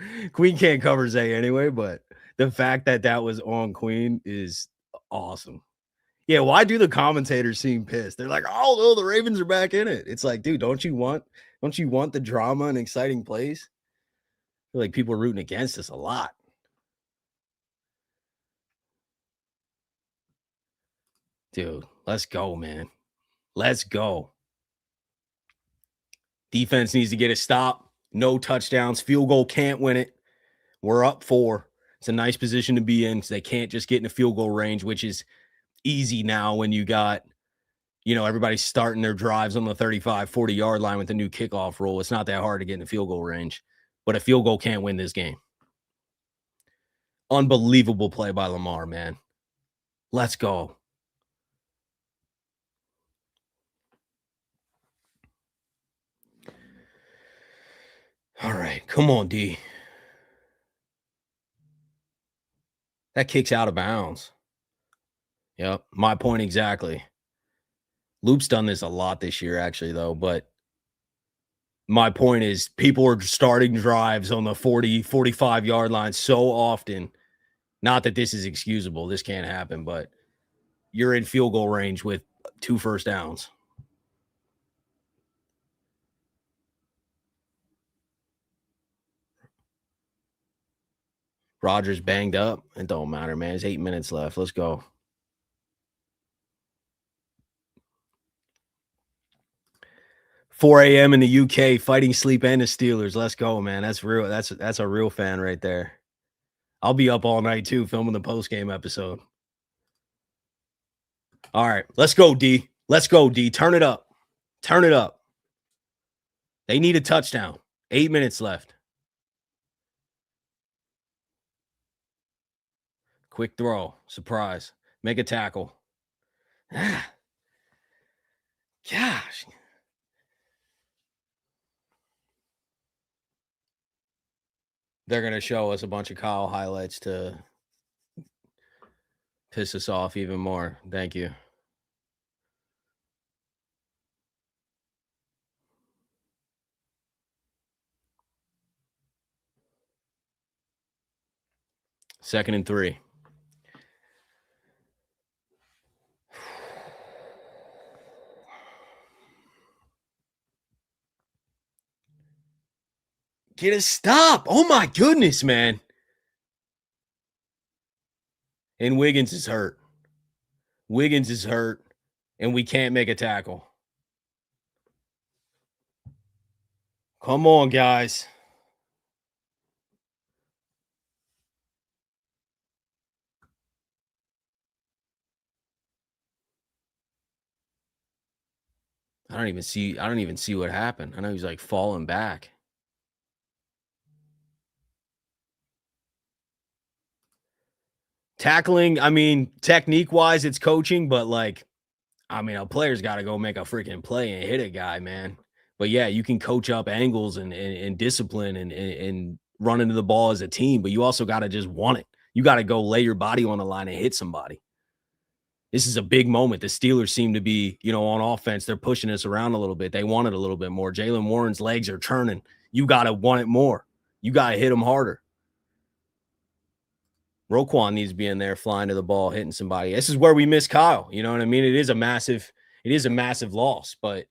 Zay anyway, but the fact that was on Queen is awesome. Yeah, why do the commentators seem pissed? They're like, "Oh, no, the Ravens are back in it." It's like, dude, don't you want the drama and exciting plays? I feel like people are rooting against us a lot. Dude, let's go, man. Let's go. Defense needs to get a stop. No touchdowns. Field goal can't win it. We're up 4. It's a nice position to be in because they can't just get in a field goal range, which is easy now when you got, everybody's starting their drives on the 35, 40-yard line with the new kickoff rule. It's not that hard to get in the field goal range, but a field goal can't win this game. Unbelievable play by Lamar, man. Let's go. All right, come on, D. That kick's out of bounds. Yep, my point exactly. Loop's done this a lot this year, actually, though, but my point is people are starting drives on the 40, 45-yard line so often. Not that this is excusable. This can't happen, but you're in field goal range with 2 first downs. Rodgers banged up. It don't matter, man. There's 8 minutes left. Let's go. "4 a.m. in the UK, fighting sleep and the Steelers." Let's go, man. That's real. That's a real fan right there. I'll be up all night too, filming the post-game episode. All right, let's go, D. Let's go, D. Turn it up. Turn it up. They need a touchdown. 8 minutes left. Quick throw. Surprise. Make a tackle. Ah, gosh. They're going to show us a bunch of Kyle highlights to piss us off even more. Thank you. Second and 3. Get a stop. Oh, my goodness, man. And Wiggins is hurt. Wiggins is hurt, and we can't make a tackle. Come on, guys. I don't even see what happened. I know he's like falling back. Tackling, I mean, technique-wise, it's coaching, but like, I mean, a player's got to go make a freaking play and hit a guy, man. But yeah, you can coach up angles and discipline and run into the ball as a team, but you also got to just want it. You got to go lay your body on the line and hit somebody. This is a big moment. The Steelers seem to be, on offense. They're pushing us around a little bit. They want it a little bit more. Jaylen Warren's legs are turning. You got to want it more. You got to hit him harder. Roquan needs to be in there flying to the ball, hitting somebody. This is where we miss Kyle. You know what I mean? It is a massive loss, but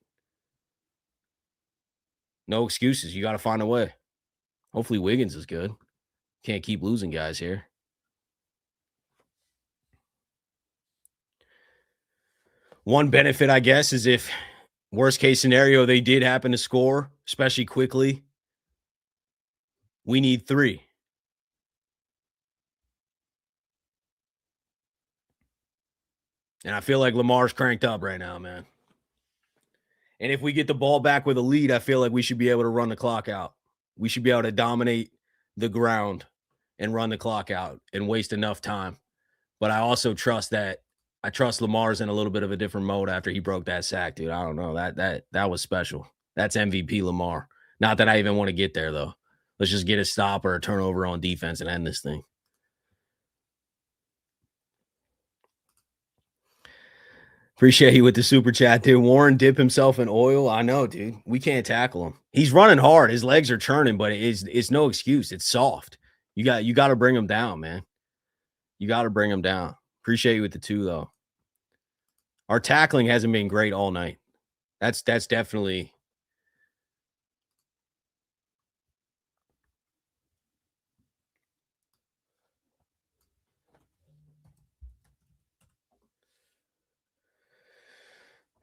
no excuses. You got to find a way. Hopefully Wiggins is good. Can't keep losing guys here. One benefit, I guess, is if worst case scenario, they did happen to score, especially quickly. We need 3. And I feel like Lamar's cranked up right now, man. And if we get the ball back with a lead, I feel like we should be able to run the clock out. We should be able to dominate the ground and run the clock out and waste enough time. But I also trust Lamar's in a little bit of a different mode after he broke that sack, dude. I don't know. That was special. That's MVP Lamar. Not that I even want to get there, though. Let's just get a stop or a turnover on defense and end this thing. Appreciate you with the super chat, dude. Warren dip himself in oil. I know, dude. We can't tackle him. He's running hard. His legs are churning, but it's no excuse. It's soft. You got to bring him down, man. You got to bring him down. Appreciate you with the 2, though. Our tackling hasn't been great all night. That's definitely.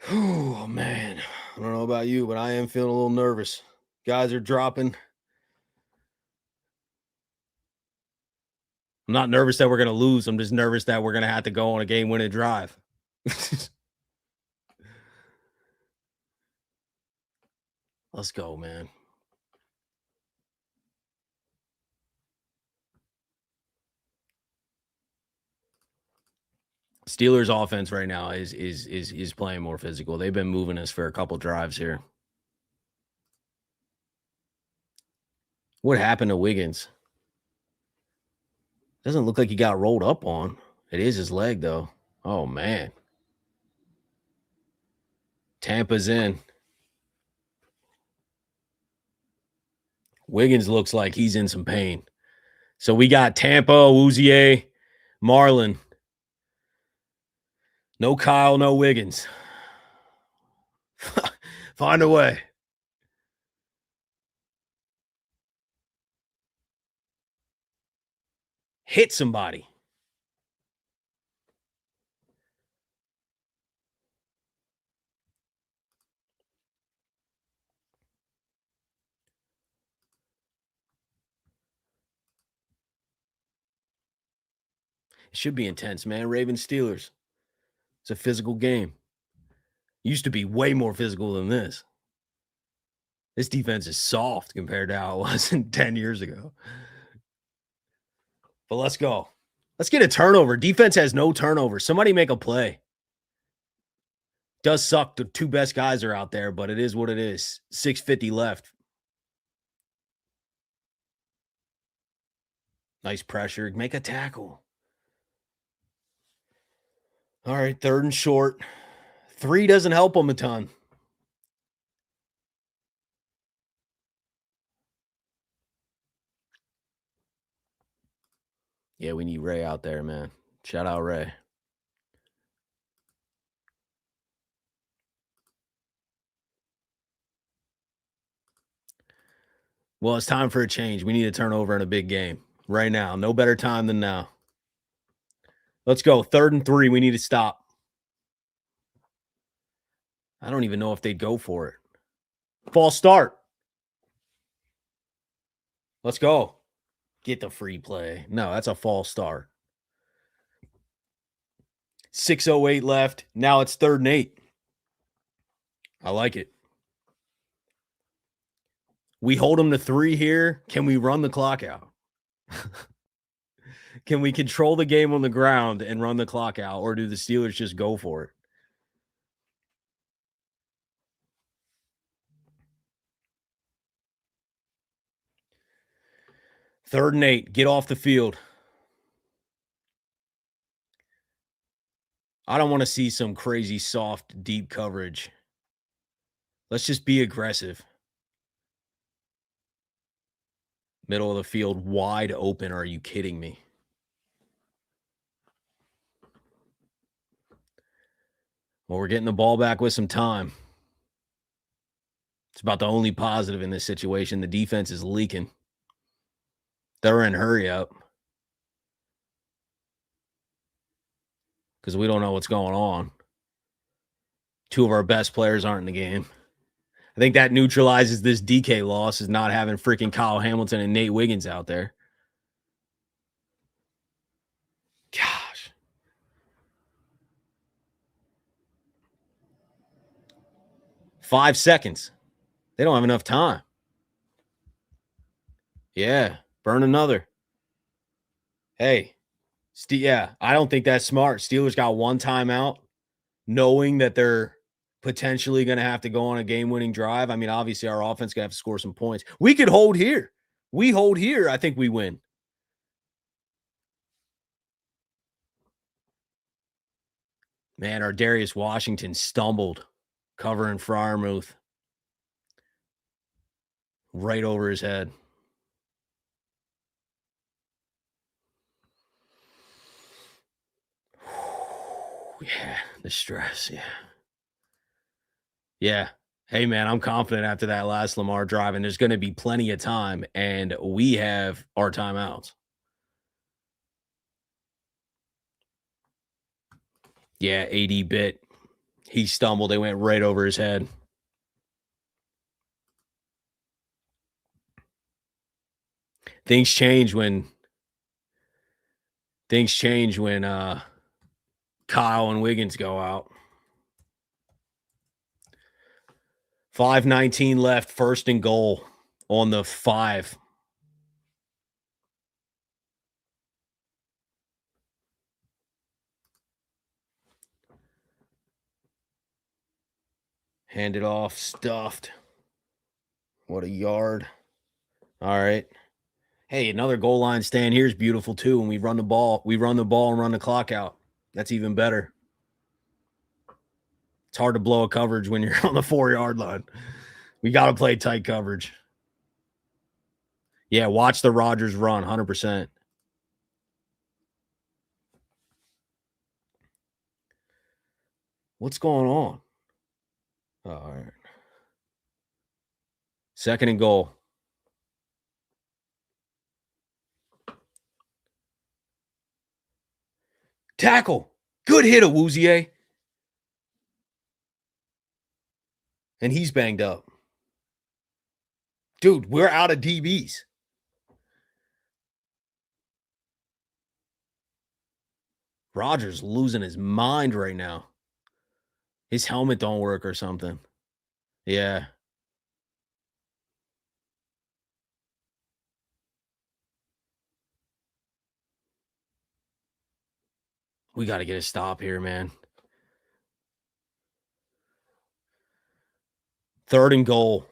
Oh, man. I don't know about you, but I am feeling a little nervous. Guys are dropping. I'm not nervous that we're going to lose. I'm just nervous that we're going to have to go on a game-winning drive. Let's go, man. Steelers offense right now is playing more physical. They've been moving us for a couple drives here. What happened to Wiggins? Doesn't look like he got rolled up on. It is his leg, though. Oh, man. Tampa's in. Wiggins looks like he's in some pain. So we got Tampa, Awuzie, Marlon. No Kyle, no Wiggins. Find a way. Hit somebody. It should be intense, man. Ravens Steelers. It's a physical game. Used to be way more physical than this. This defense is soft compared to how it was 10 years ago. But let's go. Let's get a turnover. Defense has no turnover. Somebody make a play. Does suck. The two best guys are out there, but it is what it is. 6:50 left. Nice pressure. Make a tackle. All right, 3rd and short. 3 doesn't help them a ton. Yeah, we need Ray out there, man. Shout out Ray. Well, it's time for a change. We need a turnover in a big game right now. No better time than now. Let's go. 3rd and 3. We need to stop. I don't even know if they'd go for it. False start. Let's go. Get the free play. No, that's a false start. 6:08 left. Now it's 3rd and 8. I like it. We hold them to 3 here. Can we run the clock out? Can we control the game on the ground and run the clock out, or do the Steelers just go for it? Third and 8. Get off the field. I don't want to see some crazy soft, deep coverage. Let's just be aggressive. Middle of the field, wide open. Are you kidding me? Well, we're getting the ball back with some time. It's about the only positive in this situation. The defense is leaking. They're in hurry up because we don't know what's going on. 2 of our best players aren't in the game. I think that neutralizes this DK loss, is not having freaking Kyle Hamilton and Nate Wiggins out there. Gosh. Five seconds. They don't have enough time. Yeah, burn another. Hey, yeah, I don't think that's smart. Steelers got 1 timeout, knowing that they're potentially going to have to go on a game-winning drive. I mean, obviously, our offense going to have to score some points. We could hold here. We hold here. I think we win. Man, our Darius Washington stumbled covering Freiermuth right over his head. Yeah, the stress. Yeah. Yeah. Hey, man, I'm confident after that last Lamar drive, and there's going to be plenty of time, and we have our timeouts. Yeah, AD bit. He stumbled. They went right over his head. Things change when Kyle and Wiggins go out. 5:19 left, 1st and goal on the 5. Hand it off, stuffed. What a yard. All right. Hey, another goal line stand here is beautiful too. When we run the ball, and run the clock out. That's even better. It's hard to blow a coverage when you're on the 4-yard line. We got to play tight coverage. Yeah, watch the Rodgers run, 100%. What's going on? All right. 2nd and goal. Tackle. Good hit, Awuzie. And he's banged up. Dude, we're out of DBs. Rodgers losing his mind right now. His helmet don't work or something. Yeah. We got to get a stop here, man. 3rd and goal.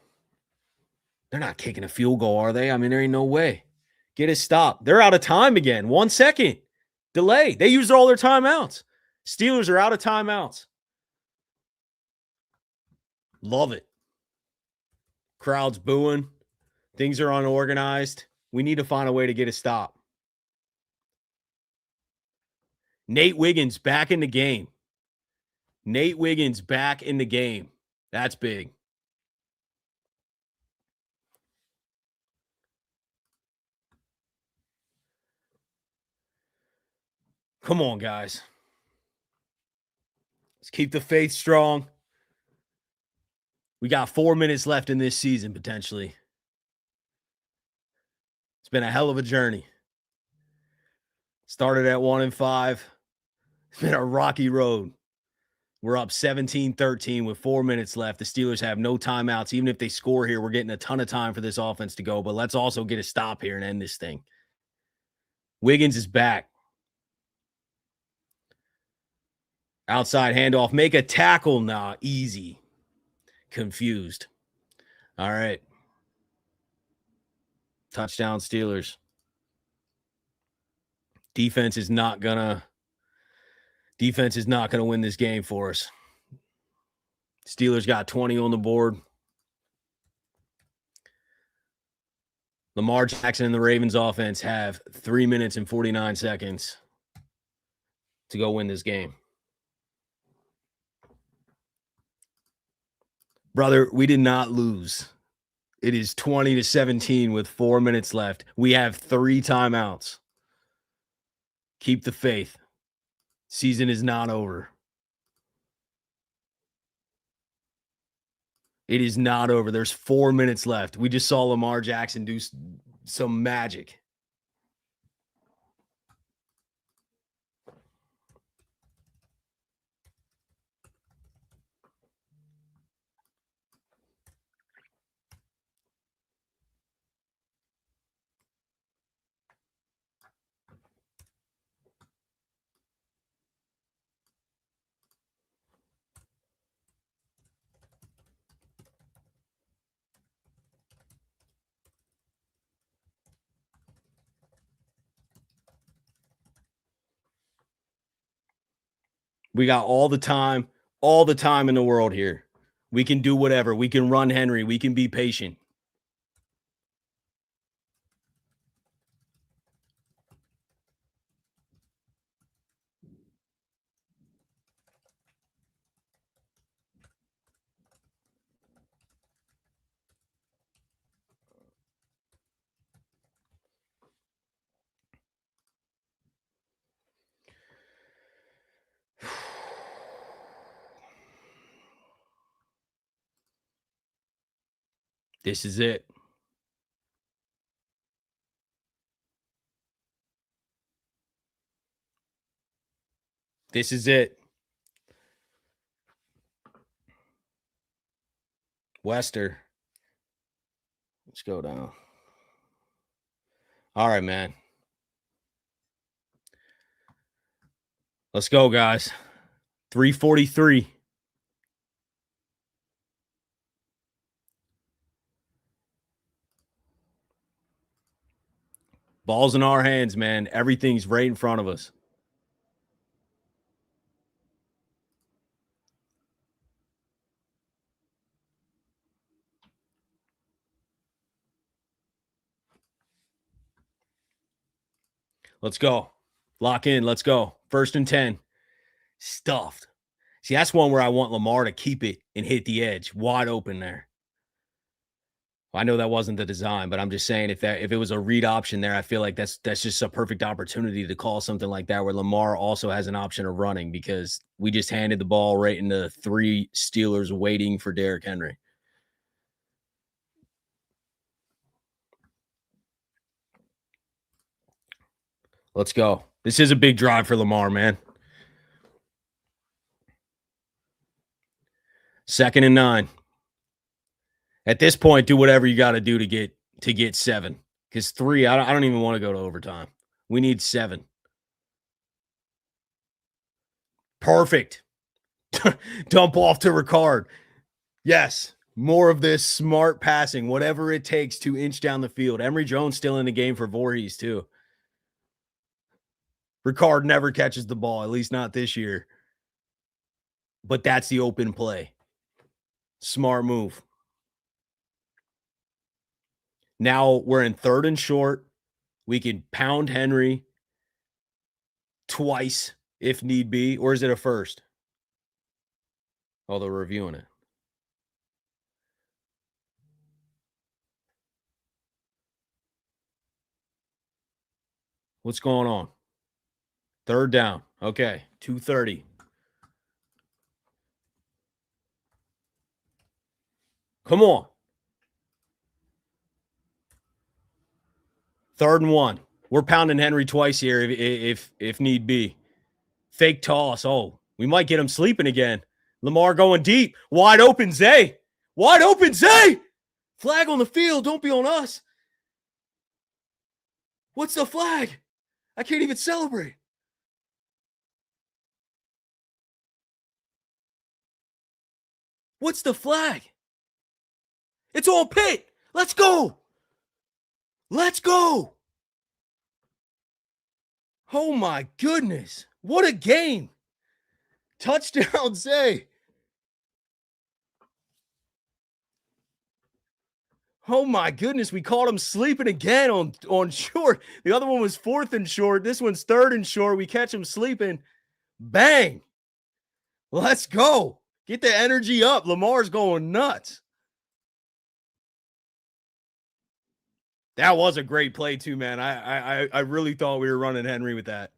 They're not kicking a field goal, are they? I mean, there ain't no way. Get a stop. They're out of time again. 1 second. Delay. They used all their timeouts. Steelers are out of timeouts. Love it. Crowd's booing. Things are unorganized. We need to find a way to get a stop. Nate Wiggins back in the game. Nate Wiggins back in the game. That's big. Come on, guys. Let's keep the faith strong. We got 4 minutes left in this season, potentially. It's been a hell of a journey. Started at 1-5. It's been a rocky road. We're up 17-13 with 4 minutes left. The Steelers have no timeouts. Even if they score here, we're getting a ton of time for this offense to go. But let's also get a stop here and end this thing. Wiggins is back. Outside handoff. Make a tackle. Nah, easy. Confused. All right. Touchdown Steelers. Defense is not gonna win this game for us. Steelers got 20 on the board. Lamar Jackson and the Ravens offense have 3 minutes and 49 seconds to go win this game. Brother, we did not lose. It is 20-17 with 4 minutes left. We have 3 timeouts. Keep the faith. Season is not over. It is not over. There's 4 minutes left. We just saw Lamar Jackson do some magic. We got all the time in the world here. We can do whatever. We can run Henry. We can be patient. This is it. This is it. Wester. Let's go down. All right, man. Let's go, guys. 3:43. Ball's in our hands, man. Everything's right in front of us. Let's go. Lock in. Let's go. 1st and 10. Stuffed. See, that's one where I want Lamar to keep it and hit the edge. Wide open there. I know that wasn't the design, but I'm just saying if it was a read option there, I feel like that's just a perfect opportunity to call something like that where Lamar also has an option of running because we just handed the ball right into 3 Steelers waiting for Derrick Henry. Let's go. This is a big drive for Lamar, man. 2nd and 9. At this point, do whatever you got to do to get 7. Because 3, I don't even want to go to overtime. We need 7. Perfect. Dump off to Ricard. Yes. More of this smart passing, whatever it takes to inch down the field. Emory Jones still in the game for Voorhees, too. Ricard never catches the ball, at least not this year. But that's the open play. Smart move. Now we're in 3rd and short. We can pound Henry twice if need be. Or is it a first? Oh, they're reviewing it. What's going on? 3rd down. Okay. 2:30. Come on. 3rd and 1. We're pounding Henry twice here if need be. Fake toss. Oh, we might get him sleeping again. Lamar going deep. Wide open, Zay. Wide open, Zay. Flag on the field. Don't be on us. What's the flag? I can't even celebrate. What's the flag? It's all Pitt. Let's go. Let's go. Oh, my goodness. What a game. Touchdown, Zay. Oh, my goodness. We caught him sleeping again on short. The other one was 4th and short. This one's 3rd and short. We catch him sleeping. Bang. Let's go. Get the energy up. Lamar's going nuts. That was a great play too, man. I really thought we were running Henry with that.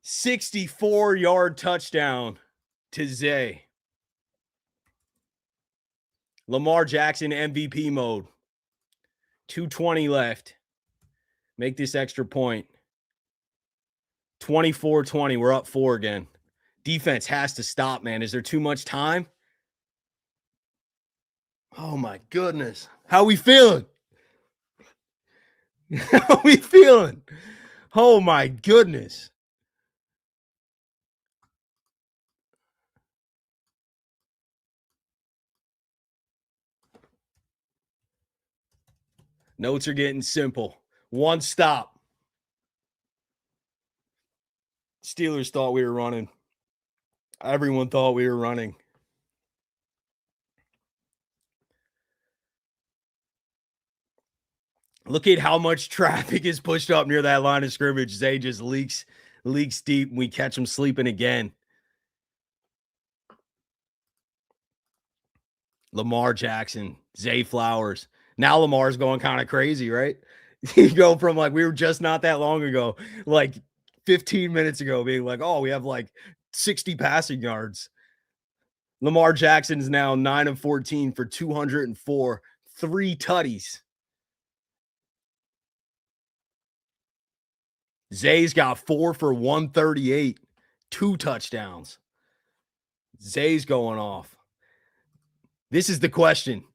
64-yard touchdown to Zay. Lamar Jackson MVP mode. 2:20 left. Make this extra point. 24-20. We're up 4 again. Defense has to stop, man. Is there too much time? Oh, my goodness. How we feeling? How we feeling? Oh, my goodness. Notes are getting simple. 1 stop. Steelers thought we were running. Everyone thought we were running. Look at how much traffic is pushed up near that line of scrimmage. Zay just leaks deep, and we catch him sleeping again. Lamar Jackson, Zay Flowers. Now Lamar's going kind of crazy, right? You go from like we were just not that long ago, like 15 minutes ago, being like, oh, we have like 60 passing yards. Lamar Jackson's now 9 of 14 for 204, 3 tutties. Zay's got 4 for 138, 2 touchdowns. Zay's going off. This is the question.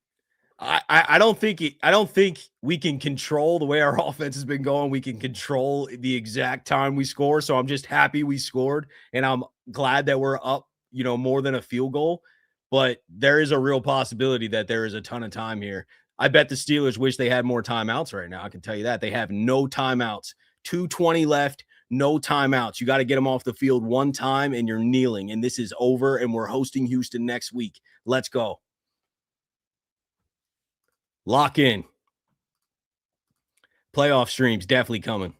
I don't think we can control the way our offense has been going. We can control the exact time we score. So I'm just happy we scored, and I'm glad that we're up, more than a field goal. But there is a real possibility that there is a ton of time here. I bet the Steelers wish they had more timeouts right now. I can tell you that. They have no timeouts. 2:20 left, no timeouts. You got to get them off the field one time, and you're kneeling. And this is over, and we're hosting Houston next week. Let's go. Lock in. Playoff streams definitely coming.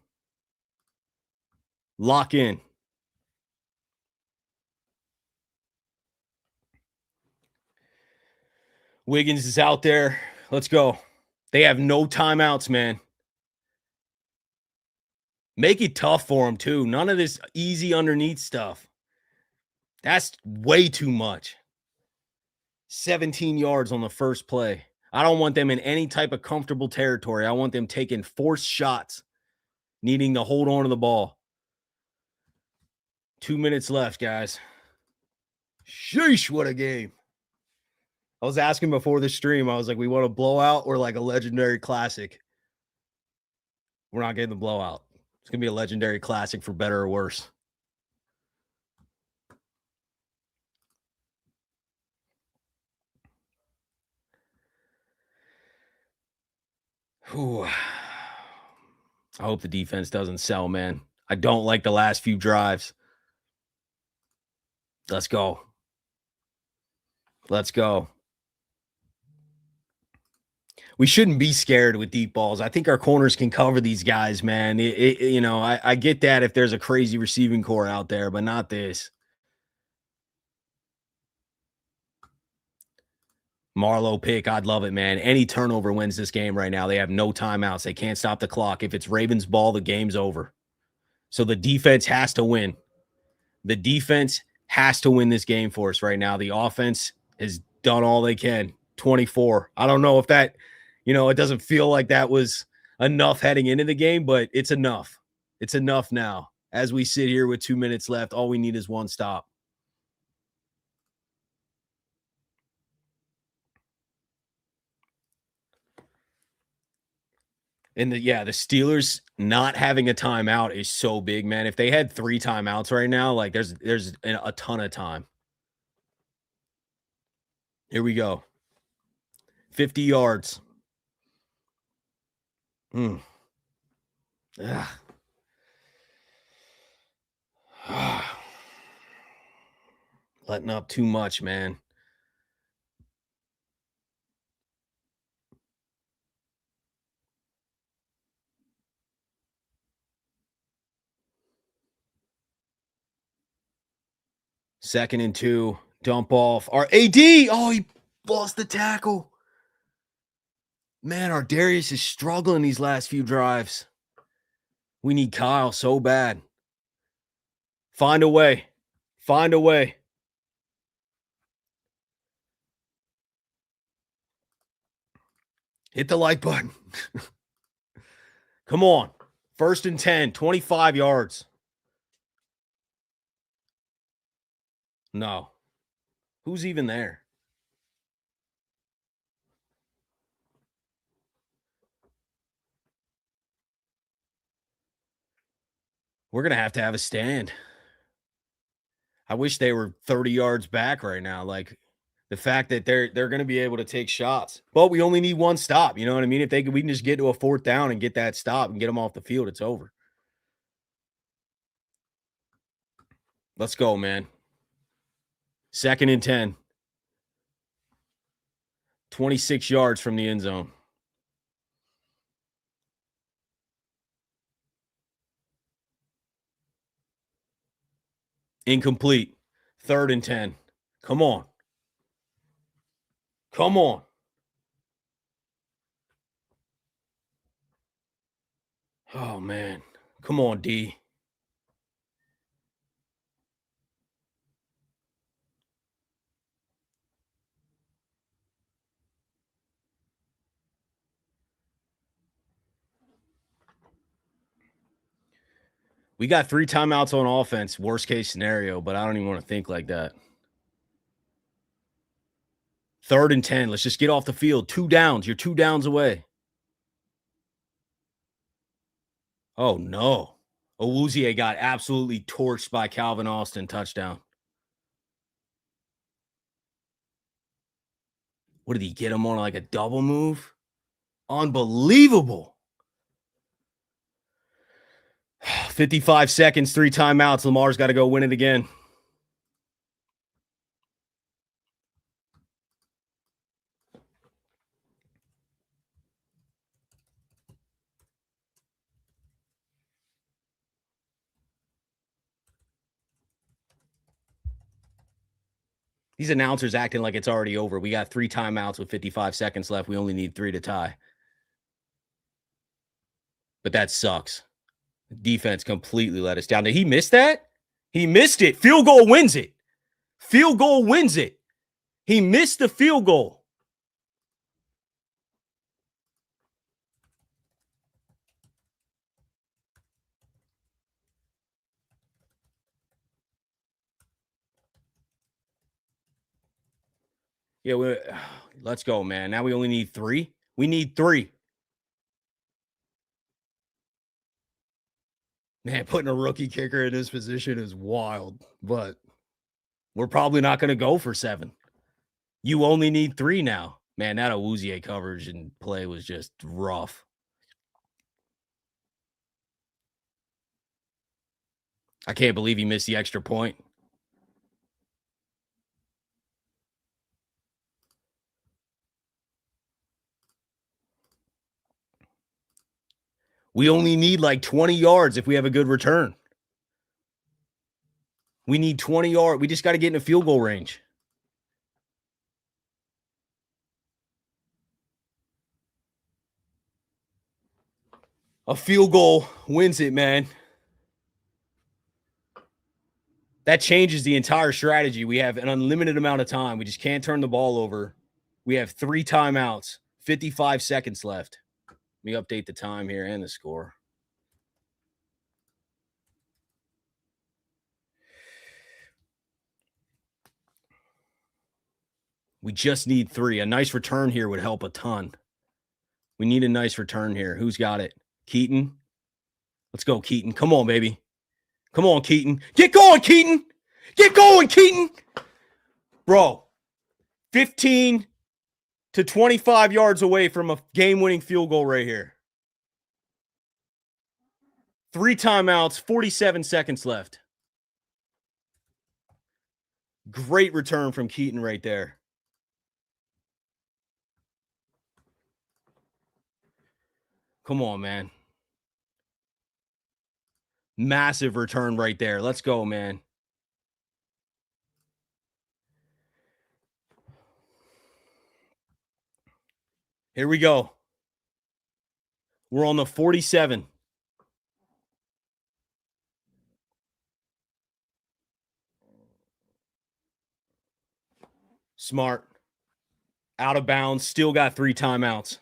Lock in. Wiggins is out there. Let's go. They have no timeouts, man. Make it tough for them, too. None of this easy underneath stuff. That's way too much. 17 yards on the first play. I don't want them in any type of comfortable territory. I want them taking forced shots, needing to hold on to the ball. 2 minutes left, guys. Sheesh, what a game. I was asking before the stream, I was like, we want a blowout or like a legendary classic? We're not getting the blowout. It's going to be a legendary classic for better or worse. Whew. I hope the defense doesn't sell, man. I don't like the last few drives. Let's go. Let's go. We shouldn't be scared with deep balls. I think our corners can cover these guys, man. I get that if there's a crazy receiving core out there, but not this. Marlowe pick. I'd love it, man. Any turnover wins this game right now. They have no timeouts. They can't stop the clock. If it's Ravens ball, the game's over. So the defense has to win. The defense has to win this game for us right now. The offense has done all they can. 24. I don't know if that, it doesn't feel like that was enough heading into the game, but it's enough. It's enough now. As we sit here with 2 minutes left, all we need is one stop. And the Steelers not having a timeout is so big, man. If they had 3 timeouts right now, like there's a ton of time. Here we go. 50 yards. Letting up too much, man. Second and 2. Dump off. Our AD. Oh, he lost the tackle. Man, our Darius is struggling these last few drives. We need Kyle so bad. Find a way. Find a way. Hit the like button. Come on. 1st and 10, 25 yards. No. Who's even there? We're going to have a stand. I wish they were 30 yards back right now. Like the fact that they're going to be able to take shots, but we only need one stop. You know what I mean? If we can just get to a 4th down and get that stop and get them off the field, it's over. Let's go, man. 2nd and 10. 26 yards from the end zone. Incomplete. 3rd and 10. Come on. Come on. Oh, man. Come on, D. We got 3 timeouts on offense, worst case scenario, but I don't even want to think like that. 3rd and 10. Let's just get off the field. 2 downs. You're 2 downs away. Oh, no. Owuzie got absolutely torched by Calvin Austin. Touchdown. What did he get him on, like a double move? Unbelievable. 55 seconds, 3 timeouts. Lamar's got to go win it again. These announcers acting like it's already over. We got 3 timeouts with 55 seconds left. We only need 3 to tie. But that sucks. Defense completely let us down. Did he miss that? He missed it. Field goal wins it. Field goal wins it. He missed the field goal. Yeah, let's go, man. Now we only need 3. We need 3. Man, putting a rookie kicker in this position is wild, but we're probably not going to go for 7. You only need 3 now. Man, that Awuzie coverage and play was just rough. I can't believe he missed the extra point. We only need like 20 yards if we have a good return. We need 20 yards. We just got to get in a field goal range. A field goal wins it, man. That changes the entire strategy. We have an unlimited amount of time. We just can't turn the ball over. We have 3 timeouts, 55 seconds left. Let me update the time here and the score. We just need 3. A nice return here would help a ton. We need a nice return here. Who's got it? Keaton. Let's go, Keaton. Come on, baby. Come on, Keaton. Get going, Keaton. Get going, Keaton. Bro, 15 to 25 yards away from a game-winning field goal right here. 3 timeouts, 47 seconds left. Great return from Keaton right there. Come on, man. Massive return right there. Let's go, man. Here we go. We're on the 47. Smart. Out of bounds. Still got 3 timeouts.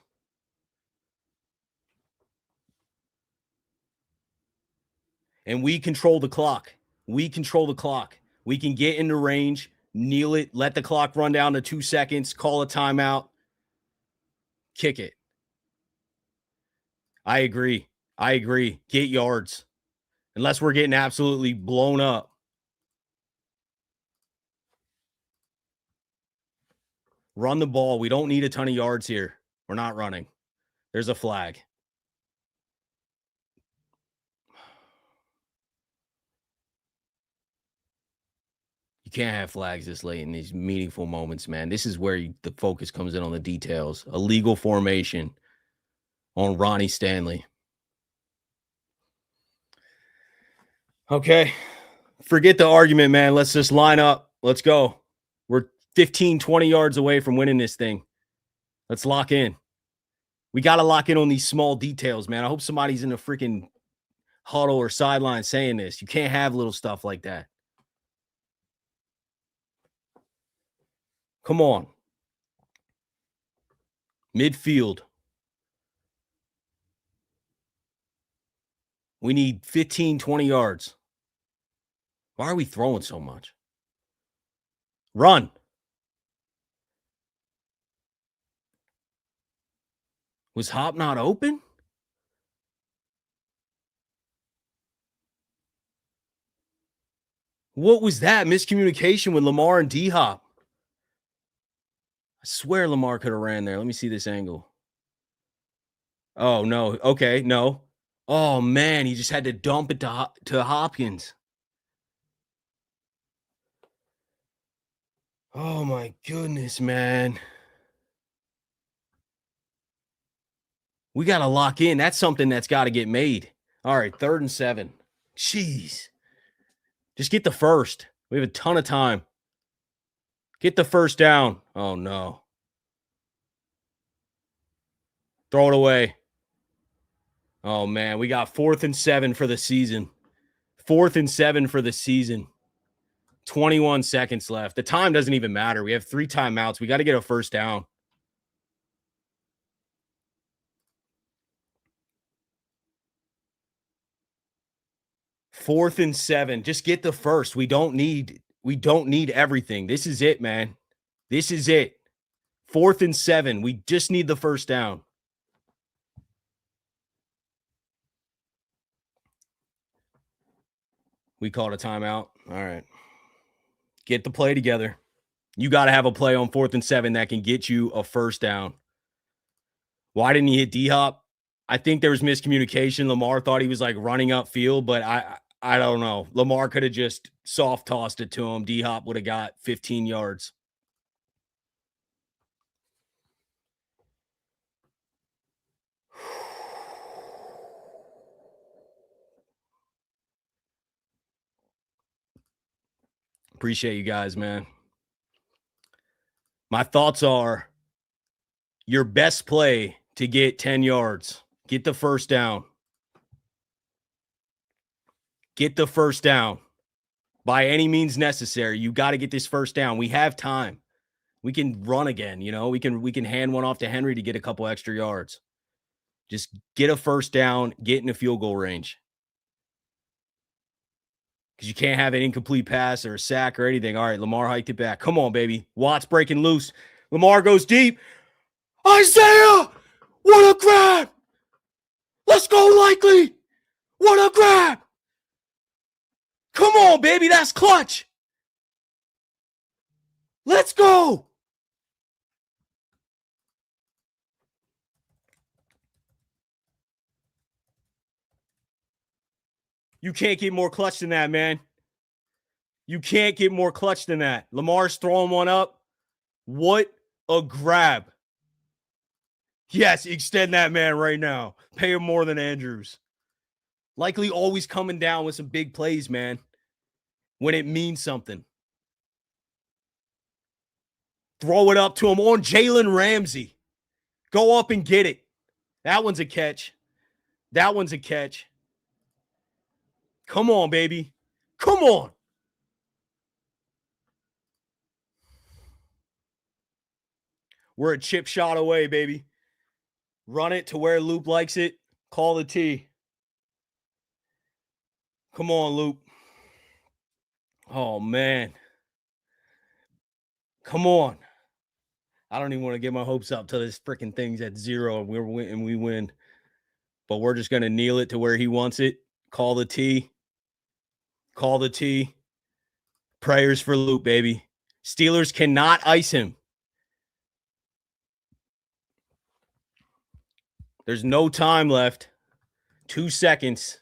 And we control the clock. We control the clock. We can get into range, kneel it, let the clock run down to 2 seconds, call a timeout, kick it. I agree. Get yards. Unless we're getting absolutely blown up. Run the ball. We don't need a ton of yards here. We're not running. There's a flag. You can't have flags this late in these meaningful moments, man. This is where the focus comes in on the details. A legal formation on Ronnie Stanley. Okay. Forget the argument, man. Let's just line up. Let's go. We're 15, 20 yards away from winning this thing. Let's lock in. We got to lock in on these small details, man. I hope somebody's in a freaking huddle or sideline saying this. You can't have little stuff like that. Come on. Midfield. We need 15, 20 yards. Why are we throwing so much? Run. Was Hop not open? What was that? Miscommunication with Lamar and D-Hop. I swear Lamar could have ran there. Let me see this angle. Oh, no. Okay, no. Oh, man, he just had to dump it to Hopkins. Oh, my goodness, man. We got to lock in. That's something that's got to get made. All right, 3rd and 7. Jeez. Just get the first. We have a ton of time. Get the first down. Oh, no. Throw it away. Oh, man. We got 4th and 7 for the season. 4th and 7 for the season. 21 seconds left. The time doesn't even matter. We have 3 timeouts. We got to get a first down. Fourth and 7. Just get the first. We don't need everything. This is it, man. This is it. 4th and 7. We just need the first down. We called a timeout. All right. Get the play together. You got to have a play on 4th and 7 that can get you a first down. Why didn't he hit D-Hop? I think there was miscommunication. Lamar thought he was like running upfield, but I don't know. Lamar could have just soft tossed it to him. D-Hop would have got 15 yards. Appreciate you guys, man. My thoughts are your best play to get 10 yards. Get the first down. Get the first down. By any means necessary, you got to get this first down. We have time. We can run again, you know. We can hand one off to Henry to get a couple extra yards. Just get a first down, get in the field goal range. Because you can't have an incomplete pass or a sack or anything. All right, Lamar hiked it back. Come on, baby. Watt's breaking loose. Lamar goes deep. Isaiah! What a grab! Let's go, Likely! What a grab! Come on, baby. That's clutch. Let's go. You can't get more clutch than that, man. You can't get more clutch than that. Lamar's throwing one up. What a grab. Yes, extend that man right now. Pay him more than Andrews. Likely always coming down with some big plays, man, when it means something. Throw it up to him on Jalen Ramsey. Go up and get it. That one's a catch. That one's a catch. Come on, baby. Come on. We're a chip shot away, baby. Run it to where Loop likes it. Call the T. Come on, Loop. Oh, man. Come on. I don't even want to get my hopes up till this freaking thing's at 0 and we win. But we're just going to kneel it to where he wants it. Call the T. Call the T. Prayers for Loop, baby. Steelers cannot ice him. There's no time left. 2 seconds.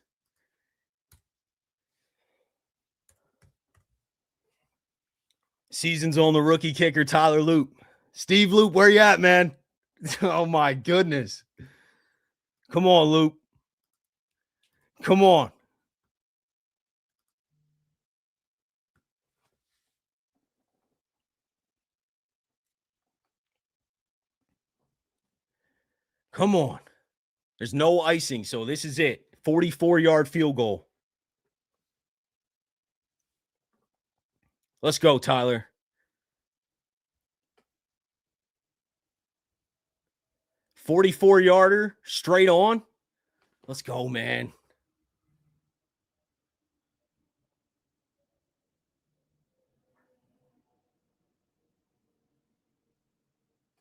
Season's on the rookie kicker, Tyler Loop. Steve Loop, where you at, man? Oh, my goodness. Come on, Loop. Come on. Come on. There's no icing, so this is it. 44-yard field goal. Let's go, Tyler. 44-yarder, straight on. Let's go, man.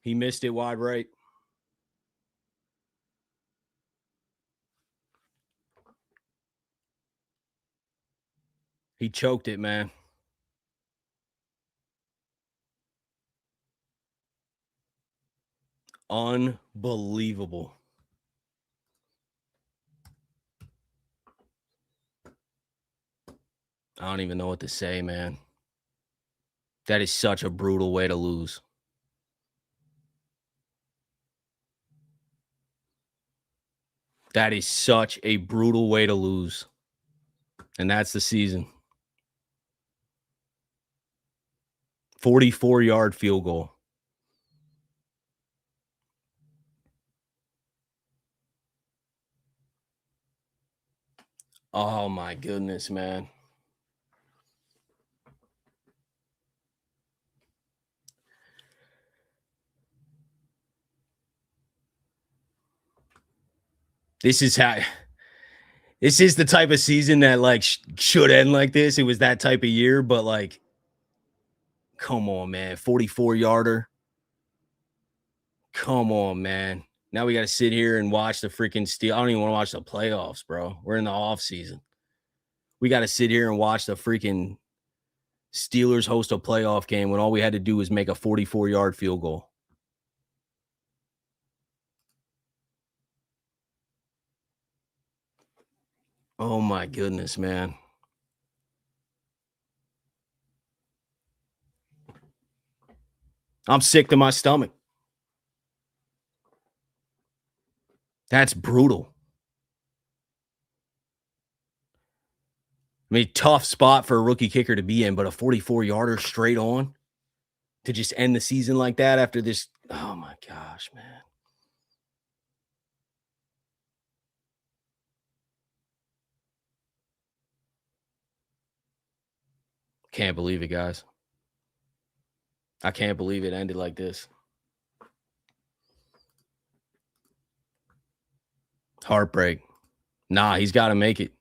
He missed it wide right. He choked it, man. Unbelievable. I don't even know what to say, man. That is such a brutal way to lose. That is such a brutal way to lose. And that's the season. 44-yard field goal. Oh my goodness, man. This is the type of season that like should end like this. It was that type of year, but like, come on, man. 44-yarder. Come on, man. Now we got to sit here and watch the freaking Steel. I don't even want to watch the playoffs, bro. We're in the off season. We got to sit here and watch the freaking Steelers host a playoff game when all we had to do was make a 44-yard field goal. Oh my goodness, man. I'm sick to my stomach. That's brutal. I mean, tough spot for a rookie kicker to be in, but a 44-yarder straight on to just end the season like that after this. Oh my gosh, man. Can't believe it, guys. I can't believe it ended like this. Heartbreak. Nah, he's got to make it.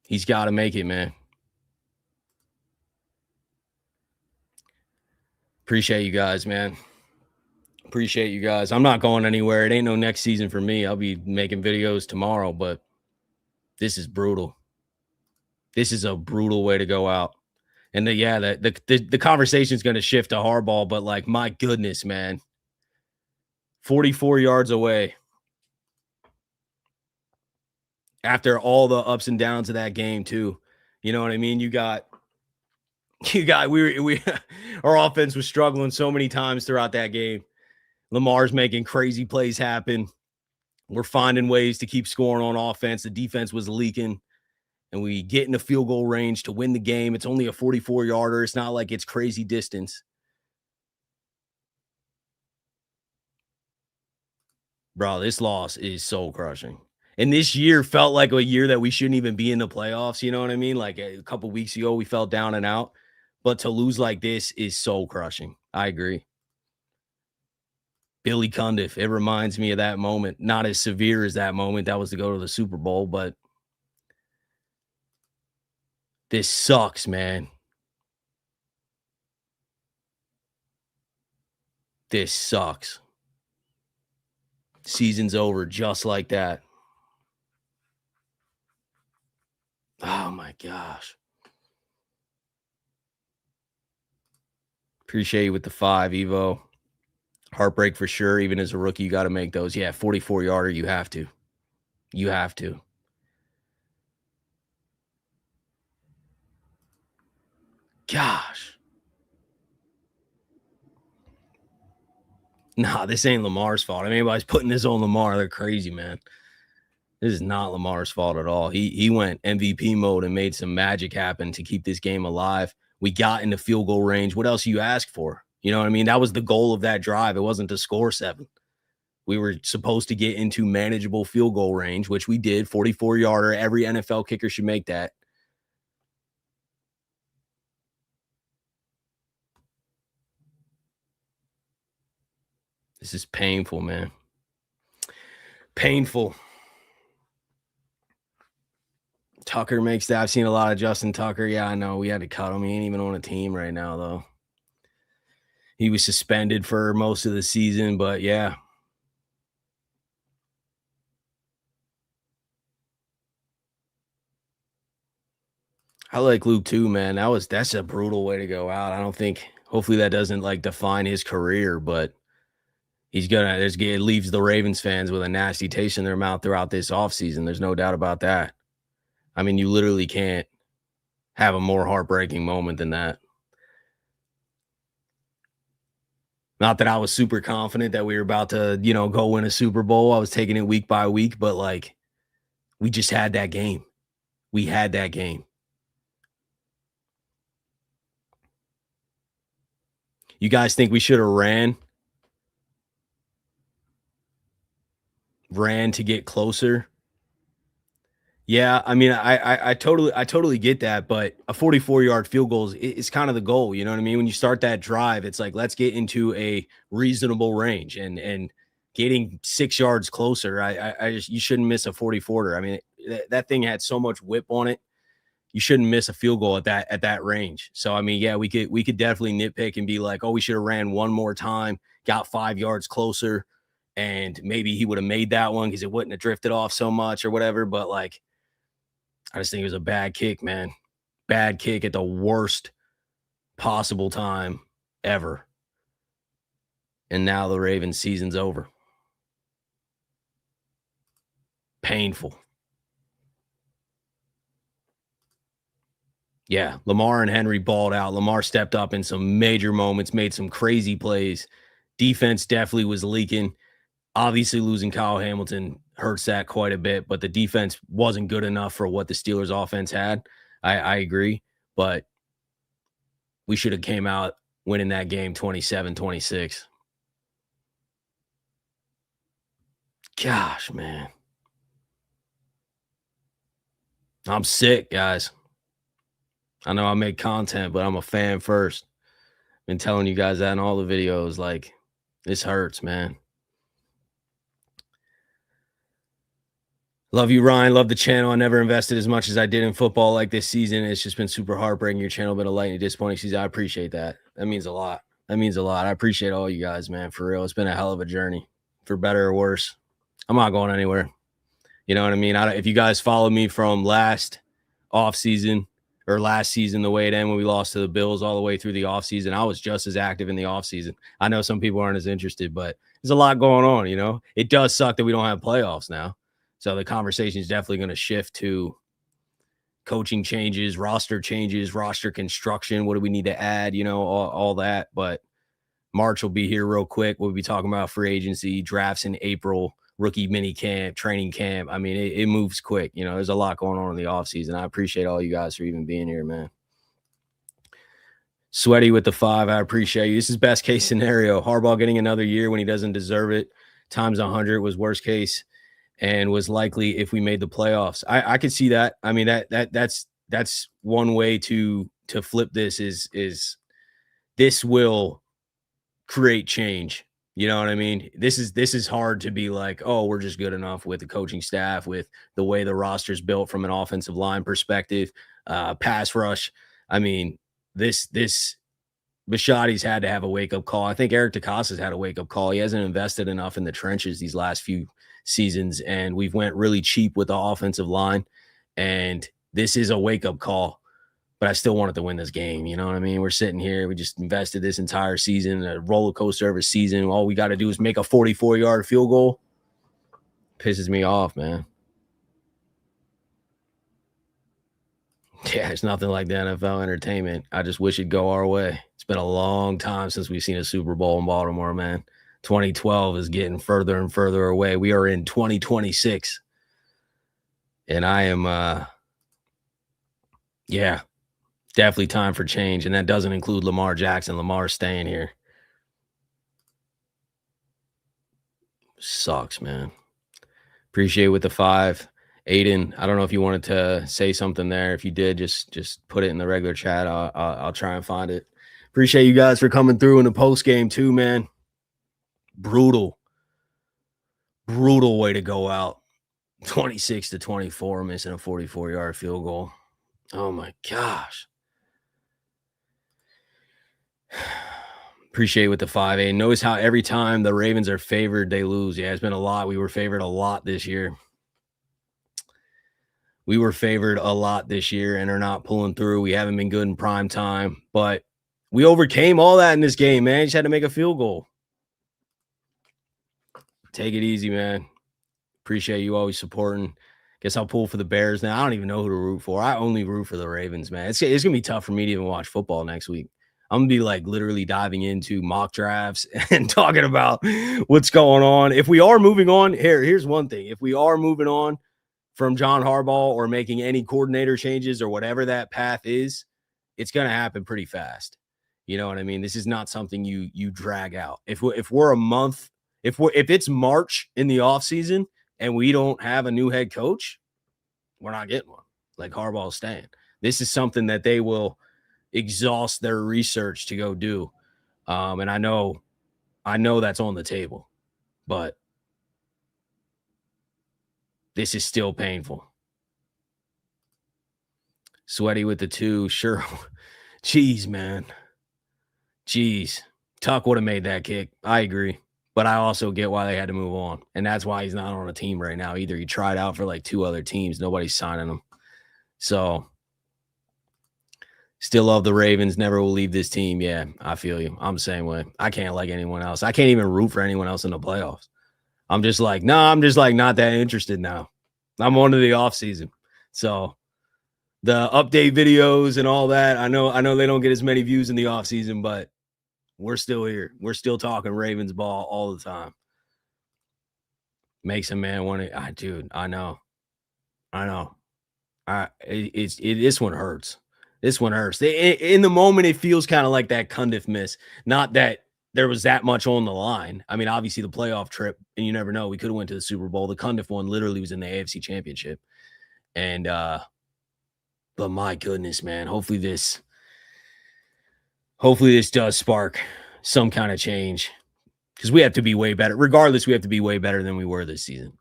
He's got to make it, man. Appreciate you guys, man. Appreciate you guys. I'm not going anywhere. It ain't no next season for me. I'll be making videos tomorrow, but this is brutal. This is a brutal way to go out. And the conversation is going to shift to Harbaugh, but like, my goodness, man. 44 yards away. After all the ups and downs of that game, too. You know what I mean? Our offense was struggling so many times throughout that game. Lamar's making crazy plays happen. We're finding ways to keep scoring on offense. The defense was leaking, and we get in the field goal range to win the game. It's only a 44-yarder. It's not like it's crazy distance. Bro, this loss is soul crushing. And this year felt like a year that we shouldn't even be in the playoffs. You know what I mean? Like a couple weeks ago, we felt down and out. But to lose like this is soul crushing. I agree. Billy Cundiff. It reminds me of that moment. Not as severe as that moment. That was to go to the Super Bowl, but this sucks, man. This sucks. Season's over just like that. Oh my gosh. Appreciate you with the 5, Evo. Heartbreak for sure. Even as a rookie, you got to make those. Yeah, 44-yarder, you have to. You have to. Gosh. Nah, this ain't Lamar's fault. I mean, anybody's putting this on Lamar, they're crazy, man. This is not Lamar's fault at all. He went MVP mode and made some magic happen to keep this game alive. We got into field goal range. What else you ask for? You know what I mean? That was the goal of that drive. It wasn't to score 7. We were supposed to get into manageable field goal range, which we did. 44-yarder. Every NFL kicker should make that. This is painful, man. Painful. Tucker makes that. I've seen a lot of Justin Tucker. Yeah, I know. We had to cut him. He ain't even on a team right now, though. He was suspended for most of the season, but yeah. I like Luke too, man. That's a brutal way to go out. I don't think hopefully that doesn't like define his career, but it leaves the Ravens fans with a nasty taste in their mouth throughout this offseason. There's no doubt about that. I mean, you literally can't have a more heartbreaking moment than that. Not that I was super confident that we were about to, go win a Super Bowl. I was taking it week by week, but like we just had that game. We had that game. You guys think we should have ran to get closer? Yeah, I mean, I totally get that, but a 44-yard field goal is kind of the goal, you know what I mean? When you start that drive, it's like, let's get into a reasonable range and getting 6 yards closer. I just you shouldn't miss a 44er. I mean, that thing had so much whip on it. You shouldn't miss a field goal at that range. So I mean, yeah, we could definitely nitpick and be like, oh, we should have ran one more time, got 5 yards closer, and maybe he would have made that one because it wouldn't have drifted off so much or whatever. But like, I just think it was a bad kick, man. Bad kick at the worst possible time ever. And now the Ravens season's over. Painful. Yeah, Lamar and Henry balled out. Lamar stepped up in some major moments, made some crazy plays. Defense definitely was leaking. Obviously, losing Kyle Hamilton hurts that quite a bit, but the defense wasn't good enough for what the Steelers offense had. I agree, but we should have came out winning that game 27-26. Gosh, man. I'm sick, guys. I know I make content, but I'm a fan first. Been telling you guys that in all the videos. Like, this hurts, man. Love you, Ryan. Love the channel. I never invested as much as I did in football like this season. It's just been super heartbreaking. Your channel been a lightning disappointing season. I appreciate that. That means a lot. That means a lot. I appreciate all you guys, man. For real. It's been a hell of a journey, for better or worse. I'm not going anywhere. You know what I mean? If you guys follow me from last season, the way it ended when we lost to the Bills all the way through the offseason, I was just as active in the offseason. I know some people aren't as interested, but there's a lot going on, you know? It does suck that we don't have playoffs now. So the conversation is definitely going to shift to coaching changes, roster construction. What do we need to add? You know, all that. But March will be here real quick. We'll be talking about free agency, drafts in April, rookie mini camp, training camp. I mean, it moves quick. You know, there's a lot going on in the offseason. I appreciate all you guys for even being here, man. Sweaty with the 5. I appreciate you. This is best case scenario. Harbaugh getting another year when he doesn't deserve it. Times 100 was worst case, and was likely if we made the playoffs. I could see that. I mean, that's one way to flip this is this will create change. You know what I mean? This is hard to be like, oh, we're just good enough with the coaching staff, with the way the roster's built from an offensive line perspective, pass rush. I mean, this Bisciotti's had to have a wake-up call. I think Eric DeCosta's had a wake-up call. He hasn't invested enough in the trenches these last few seasons, and we've went really cheap with the offensive line, and this is a wake-up call. But I still wanted to win this game. You know what I mean? We're sitting here. We just invested this entire season, a roller coaster of a season. All we got to do is make a 44-yard field goal. Pisses me off, man. Yeah, it's nothing like the NFL entertainment. I just wish it'd go our way. It's been a long time since we've seen a Super Bowl in Baltimore, man. 2012 is getting further and further away. We are in 2026. And I am, definitely time for change. And that doesn't include Lamar Jackson. Lamar's staying here. Sucks, man. Appreciate with the 5. Aiden, I don't know if you wanted to say something there. If you did, just put it in the regular chat. I'll try and find it. Appreciate you guys for coming through in the post game too, man. Brutal way to go out. 26-24, missing a 44-yard field goal. Oh my gosh. Appreciate with the 5A. Notice how every time the Ravens are favored, they lose. Yeah, it's been a lot. We were favored a lot this year. And are not pulling through. We haven't been good in prime time, but we overcame all that in this game, man. Just had to make a field goal. Take it easy, man. Appreciate you always supporting. Guess I'll pull for the Bears now. I don't even know who to root for. I only root for the Ravens, man. It's going to be tough for me to even watch football next week. I'm going to be like literally diving into mock drafts and talking about what's going on. If we are moving on, here's one thing. If we are moving on from John Harbaugh or making any coordinator changes or whatever that path is, it's going to happen pretty fast. You know what I mean? This is not something you drag out. If we're a month, if it's March in the offseason and we don't have a new head coach, we're not getting one. Like Harbaugh's staying. This is something that they will exhaust their research to go do. And I know that's on the table, but this is still painful. Sweaty with the 2. Sure. Jeez, man. Jeez. Tuck would have made that kick. I agree. But I also get why they had to move on. And that's why he's not on a team right now either. He tried out for like 2 other teams. Nobody's signing him. So still love the Ravens. Never will leave this team. Yeah, I feel you. I'm the same way. I can't like anyone else. I can't even root for anyone else in the playoffs. I'm just like not that interested now. I'm on to the offseason. So the update videos and all that, I know they don't get as many views in the offseason, but we're still here. We're still talking Ravens ball all the time. Makes a man want to, dude, I know. This one hurts. This one hurts. In the moment, it feels kind of like that Cundiff miss. Not that there was that much on the line. I mean, obviously the playoff trip, and you never know. We could have went to the Super Bowl. The Cundiff one literally was in the AFC Championship. And but my goodness, man, hopefully this does spark some kind of change, because we have to be way better. Regardless, we have to be way better than we were this season.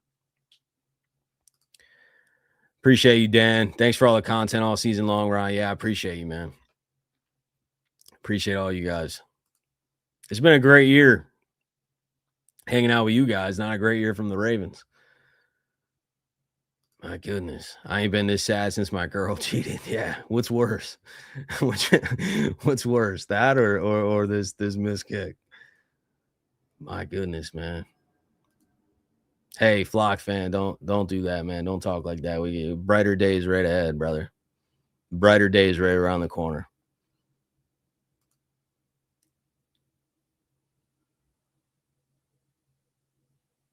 Appreciate you, Dan. Thanks for all the content all season long, Ryan. Yeah, I appreciate you, man. Appreciate all you guys. It's been a great year hanging out with you guys. Not a great year from the Ravens. My goodness. I ain't been this sad since my girl cheated. Yeah. What's worse? What's worse? That or this missed kick? My goodness, man. Hey, Flock fan, don't do that, man. Don't talk like that. We brighter days right ahead, brother. Brighter days right around the corner.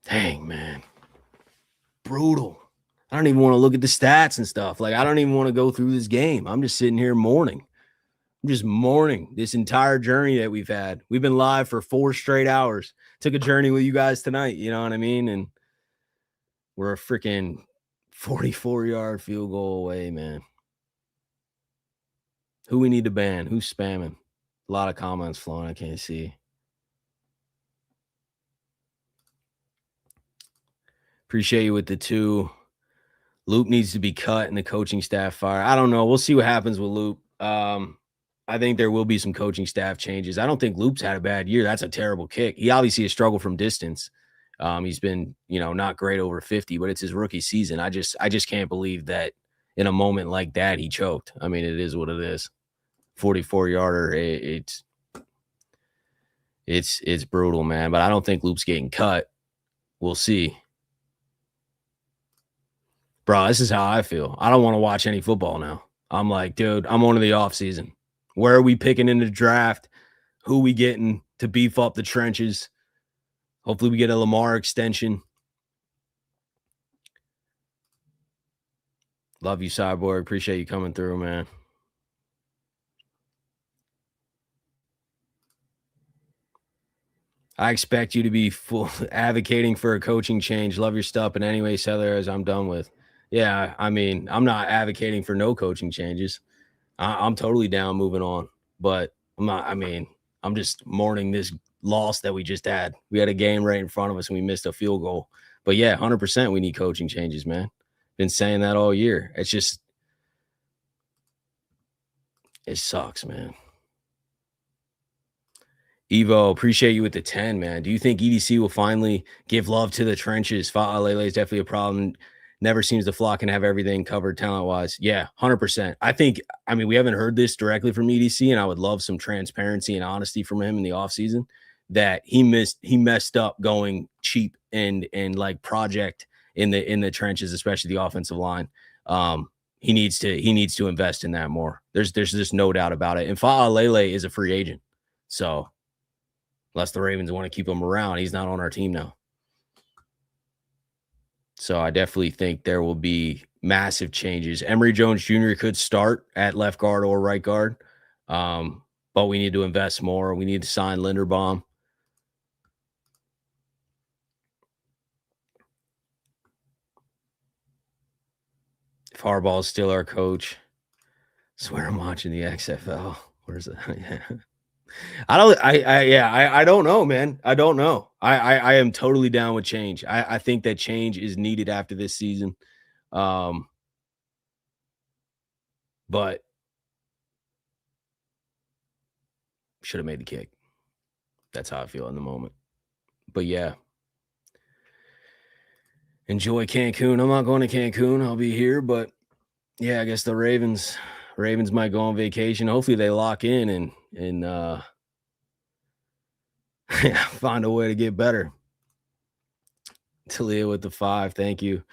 Dang, man. Brutal. I don't even want to look at the stats and stuff. Like, I don't even want to go through this game. I'm just sitting here mourning. I'm just mourning this entire journey that we've had. We've been live for 4 straight hours. Took a journey with you guys tonight. You know what I mean? And we're a freaking 44-yard field goal away, man. Who we need to ban? Who's spamming? A lot of comments flowing. I can't see. Appreciate you with the 2. Loop needs to be cut and the coaching staff fired. I don't know. We'll see what happens with Loop. I think there will be some coaching staff changes. I don't think Loop's had a bad year. That's a terrible kick. He obviously has struggled from distance. He's been, not great over 50, but it's his rookie season. I just can't believe that in a moment like that he choked. I mean, it is what it is. 44-yarder. It's brutal, man. But I don't think Loop's getting cut. We'll see. Bro, this is how I feel. I don't want to watch any football now. I'm like, dude, I'm on to the offseason. Where are we picking in the draft? Who we getting to beef up the trenches? Hopefully we get a Lamar extension. Love you, Cyborg. Appreciate you coming through, man. I expect you to be full advocating for a coaching change. Love your stuff. And anyway, Sellers, I'm done with. Yeah, I mean, I'm not advocating for no coaching changes. I'm totally down moving on. But I'm just mourning this loss that we just had. We had a game right in front of us and we missed a field goal. But yeah, 100% we need coaching changes, man. Been saying that all year. It's just, it sucks, man. Evo, appreciate you with the 10, man. Do you think EDC will finally give love to the trenches? Lele is definitely a problem. Never seems to flock and have everything covered talent-wise. Yeah, 100%. We haven't heard this directly from EDC, and I would love some transparency and honesty from him in the offseason that he messed up going cheap and like project in the trenches, especially the offensive line. He needs to invest in that more. There's just no doubt about it. And Lele is a free agent. So unless the Ravens want to keep him around, he's not on our team now. So I definitely think there will be massive changes. Emory Jones Jr. could start at left guard or right guard. but we need to invest more. We need to sign Linderbaum. If Harbaugh is still our coach, swear I'm watching the XFL. Where's it? Yeah. I don't know, man. I don't know. I am totally down with change. I think that change is needed after this season. But should have made the kick. That's how I feel in the moment. But yeah. Enjoy Cancun. I'm not going to Cancun. I'll be here, but yeah, I guess the Ravens might go on vacation. Hopefully they lock in and find a way to get better. Talia with the 5. Thank you.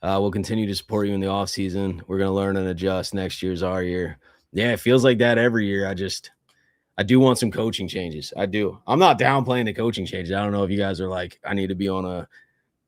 We'll continue to support you in the off season. We're going to learn and adjust. Next year's our year. Yeah, it feels like that every year. I do want some coaching changes. I do. I'm not downplaying the coaching changes. I don't know if you guys are like, I need to be on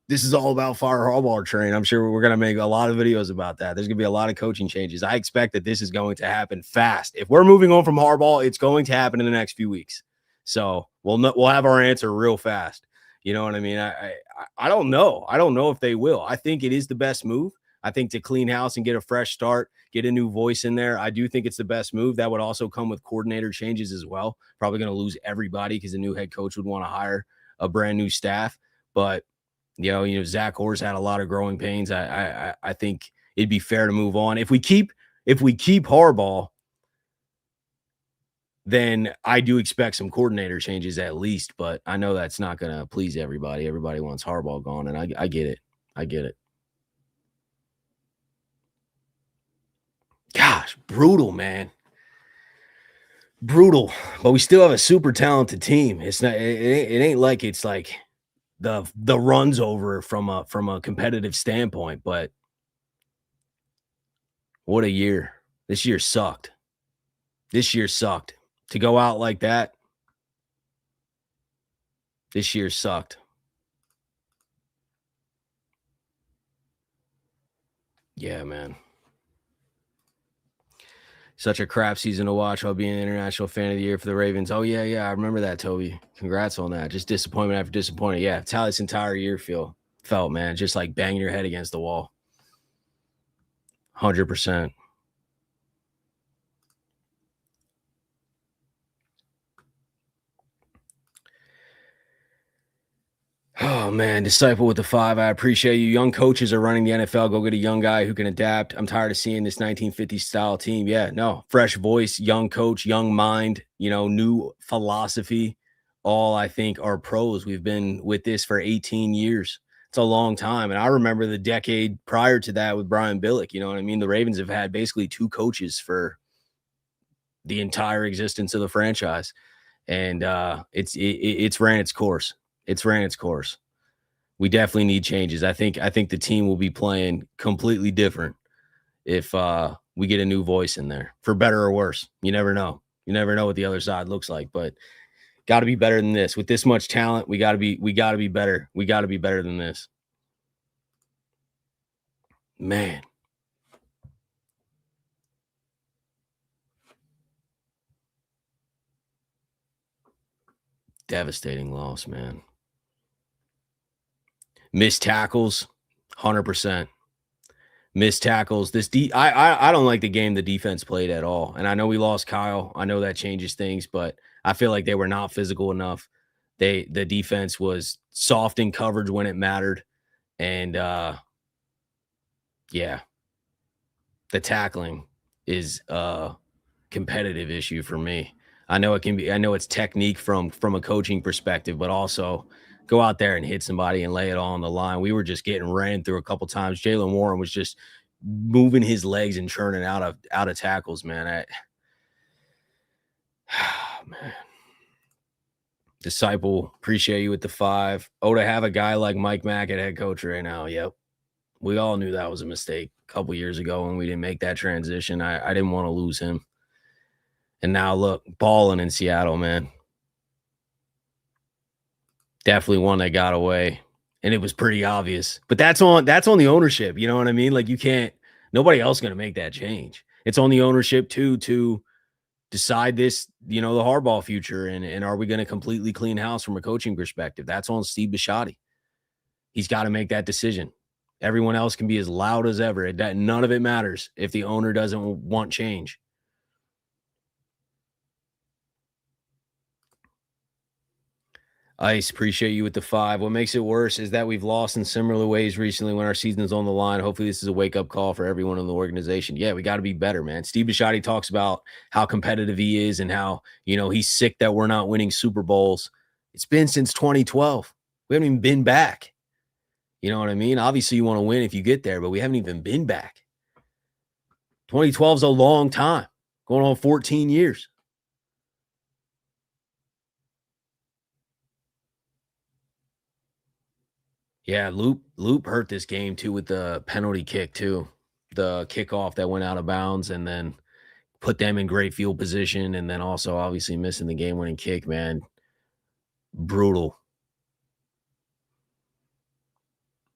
this is all about fire Harbaugh train. I'm sure we're going to make a lot of videos about that. There's going to be a lot of coaching changes. I expect that this is going to happen fast. If we're moving on from Harbaugh, it's going to happen in the next few weeks. So we'll have our answer real fast. You know what I mean? I don't know. I don't know if they will. I think it is the best move. I think to clean house and get a fresh start, get a new voice in there. I do think it's the best move. That would also come with coordinator changes as well. Probably going to lose everybody because the new head coach would want to hire a brand new staff. But you know, Zach Orr's had a lot of growing pains. I think it'd be fair to move on. If we keep Harbaugh, then I do expect some coordinator changes at least. But I know that's not going to please everybody. Everybody wants Harbaugh gone, and I get it. I get it. Gosh, brutal, man. Brutal. But we still have a super talented team. It's not. It ain't like it's like the run's over from a competitive standpoint, but what a year. This year sucked. To go out like that, this year sucked. Yeah, man. Such a crap season to watch while being an international fan of the year for the Ravens. Oh, yeah. I remember that, Toby. Congrats on that. Just disappointment after disappointment. Yeah, it's how this entire year felt, man. Just like banging your head against the wall. 100%. Oh, man. Disciple with the 5. I appreciate you. Young coaches are running the NFL. Go get a young guy who can adapt. I'm tired of seeing this 1950s style team. Yeah, no. Fresh voice, young coach, young mind, new philosophy. All I think are pros. We've been with this for 18 years. It's a long time. And I remember the decade prior to that with Brian Billick. You know what I mean? The Ravens have had basically 2 coaches for the entire existence of the franchise. And it's ran its course. We definitely need changes. I think the team will be playing completely different if we get a new voice in there, for better or worse. You never know. You never know what the other side looks like, but got to be better than this. With this much talent, we got to be better. We got to be better than this. Man. Devastating loss, man. Missed tackles, 100%. Missed tackles. I don't like the game the defense played at all. And I know we lost Kyle. I know that changes things, but I feel like they were not physical enough. The defense was soft in coverage when it mattered. And yeah, the tackling is a competitive issue for me. I know it's technique from a coaching perspective, but also go out there and hit somebody and lay it all on the line. We were just getting ran through a couple times. Jaylen Warren was just moving his legs and churning out of tackles, man. Man. Disciple, appreciate you with the 5. Oh, to have a guy like Mike Mack at head coach right now. Yep. We all knew that was a mistake a couple years ago when we didn't make that transition. I didn't want to lose him. And now look, balling in Seattle, man. Definitely one that got away. And it was pretty obvious. But that's on the ownership. You know what I mean? Like nobody else is going to make that change. It's on the ownership to decide this, the Harbaugh future, and are we going to completely clean house from a coaching perspective? That's on Steve Bisciotti. He's got to make that decision. Everyone else can be as loud as ever. None of it matters if the owner doesn't want change. Ice, appreciate you with the 5. What makes it worse is that we've lost in similar ways recently when our season's on the line. Hopefully this is a wake-up call for everyone in the organization. Yeah, we got to be better, man. Steve Bisciotti talks about how competitive he is and how, he's sick that we're not winning Super Bowls. It's been since 2012. We haven't even been back. You know what I mean? Obviously you want to win if you get there, but we haven't even been back. 2012 is a long time, going on 14 years. Yeah, Loop hurt this game too with the penalty kick too. The kickoff that went out of bounds and then put them in great field position, and then also obviously missing the game-winning kick, man. Brutal.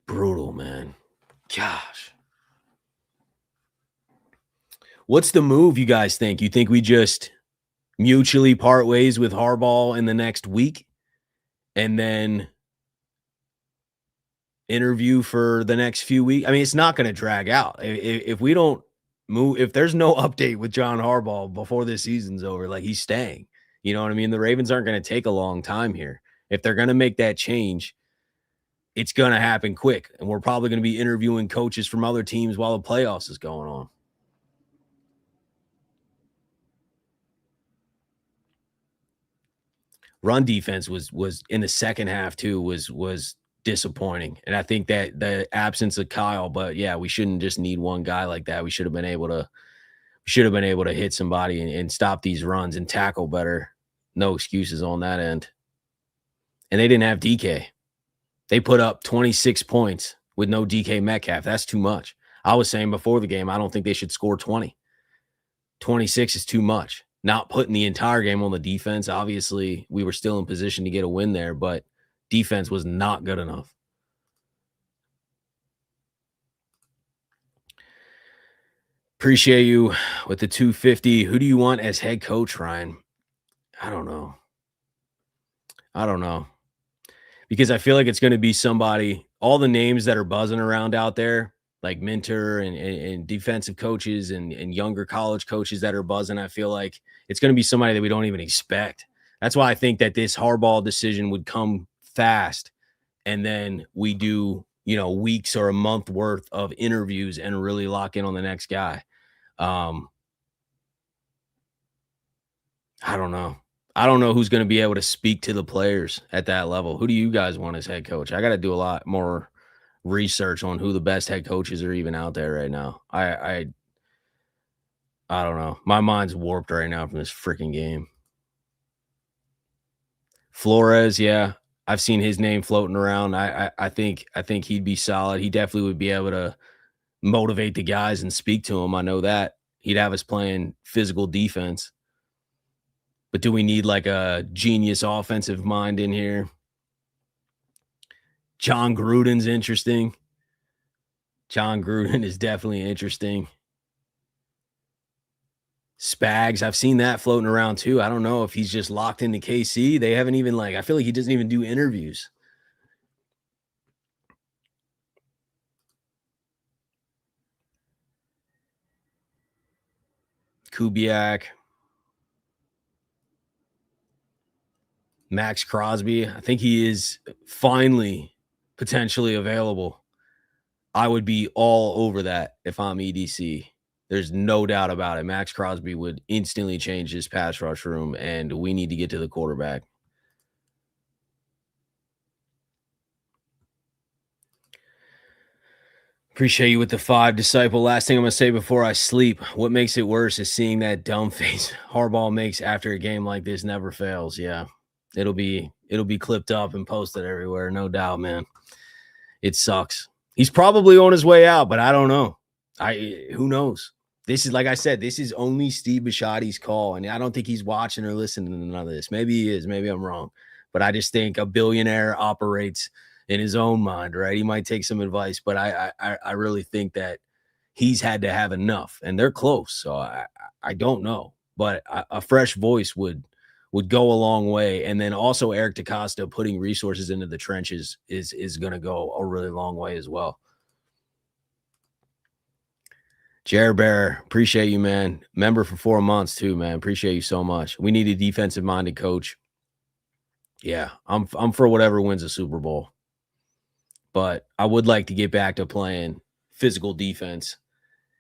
Brutal, man. Gosh. What's the move you guys think? You think we just mutually part ways with Harbaugh in the next week and then interview for the next few weeks? I mean, it's not going to drag out. If we don't move, if there's no update with John Harbaugh before this season's over, like, he's staying. You know what I mean? The Ravens aren't going to take a long time here. If they're going to make that change, it's going to happen quick. And we're probably going to be interviewing coaches from other teams while the playoffs is going on. Run defense was in the second half too, was disappointing. And I think that the absence of Kyle, but yeah, we shouldn't just need one guy like that. We should have been able to hit somebody and stop these runs and tackle better. No excuses on that end. And they didn't have DK. They put up 26 points with no DK Metcalf. That's too much. I was saying before the game, I don't think they should score 20. 26 is too much. Not putting the entire game on the defense. Obviously, we were still in position to get a win there, but defense was not good enough. Appreciate you with the 250. Who do you want as head coach, Ryan? I don't know. Because I feel like it's going to be somebody, all the names that are buzzing around out there, like Minter and defensive coaches and younger college coaches that are buzzing. I feel like it's going to be somebody that we don't even expect. That's why I think that this Harbaugh decision would come fast. And then we do, weeks or a month worth of interviews and really lock in on the next guy. I don't know. I don't know who's going to be able to speak to the players at that level. Who do you guys want as head coach? I got to do a lot more research on who the best head coaches are even out there right now. I don't know. My mind's warped right now from this freaking game. Flores, yeah. I've seen his name floating around. I think he'd be solid. He definitely would be able to motivate the guys and speak to them. I know that. He'd have us playing physical defense. But do we need like a genius offensive mind in here? John Gruden's interesting. John Gruden is definitely interesting. Spags, I've seen that floating around too. I don't know if he's just locked into KC. They haven't even I feel like he doesn't even do interviews. Kubiak. Max Crosby, I think he is finally potentially available. I would be all over that if I'm EDC. There's no doubt about it. Max Crosby would instantly change his pass rush room, and we need to get to the quarterback. Appreciate you with the 5, Disciple. Last thing I'm going to say before I sleep, what makes it worse is seeing that dumb face Harbaugh makes after a game like this never fails. Yeah. It'll be clipped up and posted everywhere, no doubt, man. It sucks. He's probably on his way out, but I don't know. Who knows? This is, like I said, this is only Steve Bisciotti's call, and I don't think he's watching or listening to none of this. Maybe he is. Maybe I'm wrong. But I just think a billionaire operates in his own mind, right? He might take some advice, but I really think that he's had to have enough, and they're close. So I don't know. but a fresh voice would go a long way. And then also Eric DaCosta putting resources into the trenches is going to go a really long way as well. Jared Bear, appreciate you, man. Member for 4 months too, man. Appreciate you so much. We need a defensive minded coach. Yeah, I'm for whatever wins a Super Bowl. But I would like to get back to playing physical defense,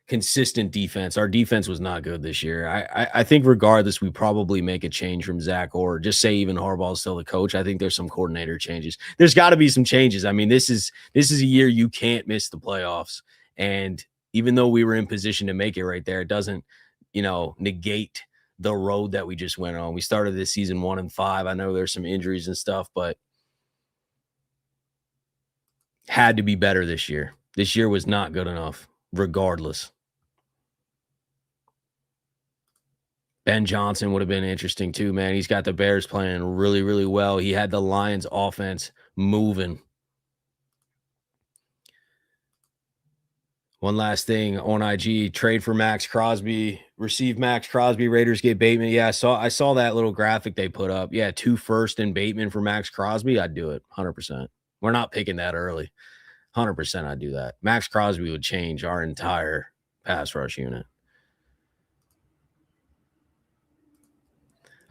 consistent defense. Our defense was not good this year. I think regardless, we probably make a change from Zach, or just say even Harbaugh's still the coach. I think there's some coordinator changes. There's got to be some changes. I mean, this is a year you can't miss the playoffs. And even though we were in position to make it right there, it doesn't, negate the road that we just went on. We started this season 1-5. I know there's some injuries and stuff, but had to be better this year. This year was not good enough, regardless. Ben Johnson would have been interesting too, man. He's got the Bears playing really, really well. He had the Lions offense moving. One last thing on IG, trade for Max Crosby, receive Max Crosby, Raiders get Bateman. Yeah, I saw that little graphic they put up. Yeah, 2 first and Bateman for Max Crosby. I'd do it 100%. We're not picking that early. 100% I'd do that. Max Crosby would change our entire pass rush unit.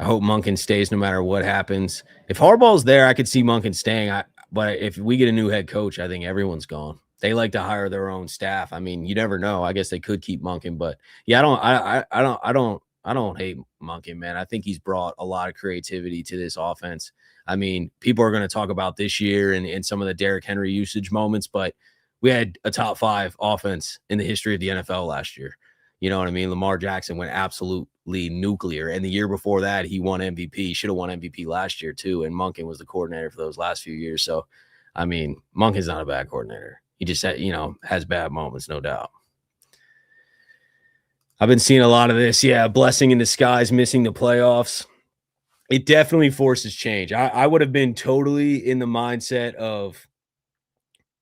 I hope Monken stays no matter what happens. If Harbaugh's there, I could see Monken staying. But if we get a new head coach, I think everyone's gone. They like to hire their own staff. I mean, you never know. I guess they could keep Monken, but yeah, I don't hate Monken, man. I think he's brought a lot of creativity to this offense. I mean, people are going to talk about this year and some of the Derrick Henry usage moments, but we had a top 5 offense in the history of the NFL last year. You know what I mean? Lamar Jackson went absolutely nuclear. And the year before that, he won MVP. He should have won MVP last year too. And Monken was the coordinator for those last few years. So, I mean, Monken's not a bad coordinator. He just has bad moments, no doubt. I've been seeing a lot of this. Yeah, blessing in disguise, missing the playoffs. It definitely forces change. I would have been totally in the mindset of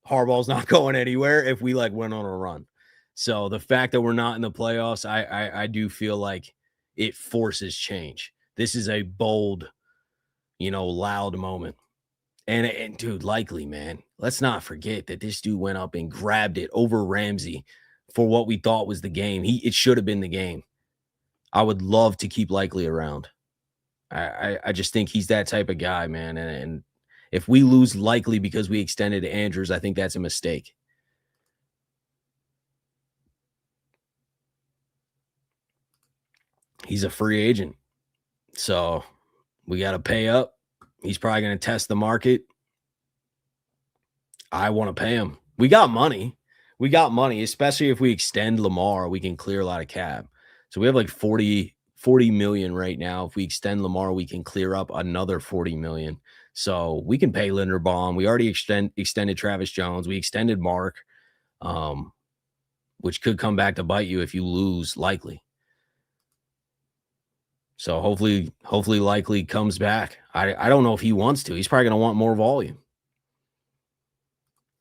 Harbaugh's not going anywhere if we went on a run. So the fact that we're not in the playoffs, I do feel like it forces change. This is a bold, loud moment. And dude, likely, man, let's not forget that this dude went up and grabbed it over Ramsey for what we thought was the game. It should have been the game. I would love to keep Likely around. I just think he's that type of guy, man. And if we lose Likely because we extended Andrews, I think that's a mistake. He's a free agent. So we got to pay up. He's probably going to test the market. I want to pay him. We got money. Especially if we extend Lamar, we can clear a lot of cap. So we have 40 million right now. If we extend Lamar, we can clear up another 40 million. So we can pay Linderbaum. We already extended Travis Jones. We extended Mark, which could come back to bite you if you lose Likely. So hopefully Likely comes back. I don't know if he wants to. He's probably going to want more volume.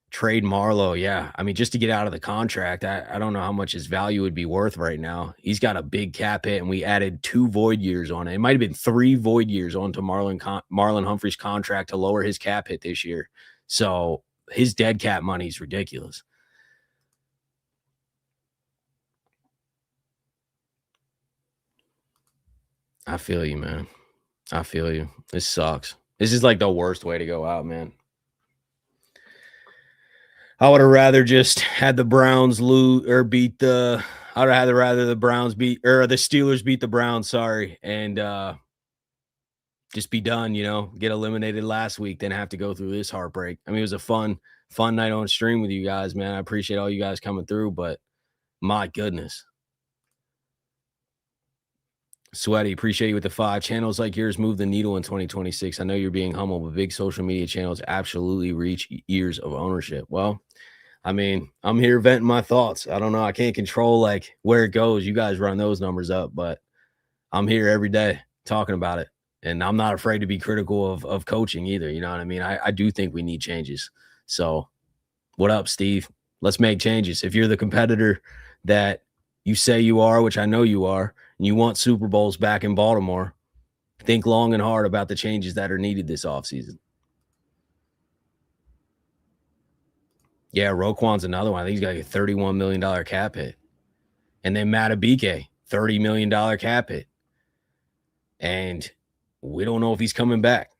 Trade Marlowe, yeah. I mean, just to get out of the contract, I don't know how much his value would be worth right now. He's got a big cap hit, and we added 2 void years on it. It might have been 3 void years onto Marlon Humphrey's contract to lower his cap hit this year. So his dead cap money is ridiculous. I feel you, man. I feel you. This sucks. This is the worst way to go out, man. I would have rather just had the Browns lose or beat the. I would have rather the Browns beat or the Steelers beat the Browns. Sorry, and just be done. Get eliminated last week, then have to go through this heartbreak. I mean, it was a fun night on stream with you guys, man. I appreciate all you guys coming through, but my goodness. Sweaty, appreciate you with the 5. Channels like yours move the needle in 2026. I know you're being humble, but big social media channels absolutely reach years of ownership. Well, I mean, I'm here venting my thoughts. I don't know. I can't control where it goes. You guys run those numbers up, but I'm here every day talking about it. And I'm not afraid to be critical of coaching either. You know what I mean? I do think we need changes. So what up, Steve? Let's make changes. If you're the competitor that you say you are, which I know you are, and you want Super Bowls back in Baltimore, think long and hard about the changes that are needed this offseason. Yeah, Roquan's another one. I think he's got a $31 million cap hit. And then Matabike, $30 million cap hit. And we don't know if he's coming back.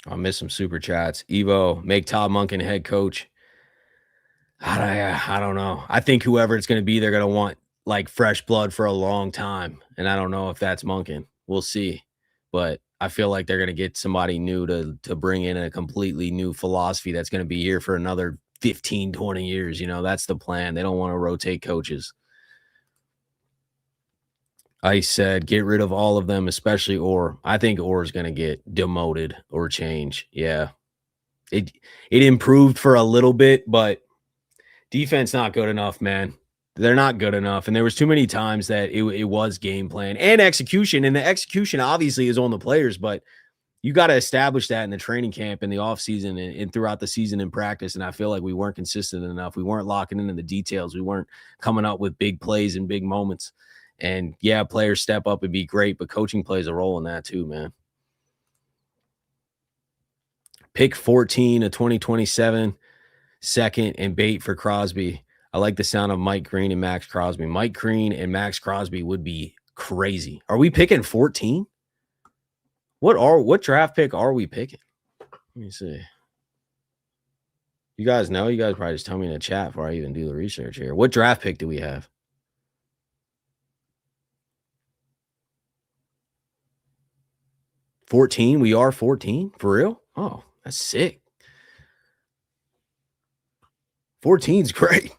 I'll miss some super chats. Evo, make Todd Monken head coach. I don't know. I think whoever it's going to be, they're going to want like fresh blood for a long time. And I don't know if that's Monken. We'll see. But I feel like they're going to get somebody new to bring in a completely new philosophy that's going to be here for another 15, 20 years. You know, that's the plan. They don't want to rotate coaches. I said, get rid of all of them, especially Orr. I think Orr is going to get demoted or change. Yeah. It improved for a little bit, but defense not good enough, man. They're not good enough. And there was too many times that it was game plan and execution. And the execution obviously is on the players, but you got to establish that in the training camp, in the offseason, and throughout the season in practice. And I feel like we weren't consistent enough. We weren't locking into the details. We weren't coming up with big plays and big moments. And yeah, players step up and be great, but coaching plays a role in that too, man. Pick 14 of 2027, second, and bait for Crosby. I like the sound of Mike Green and Max Crosby. Mike Green and Max Crosby would be crazy. Are we picking 14? What draft pick are we picking? Let me see. You guys know? You guys probably just tell me in the chat before I even do the research here. What draft pick do we have? 14? We are 14? For real? Oh, that's sick. 14's great.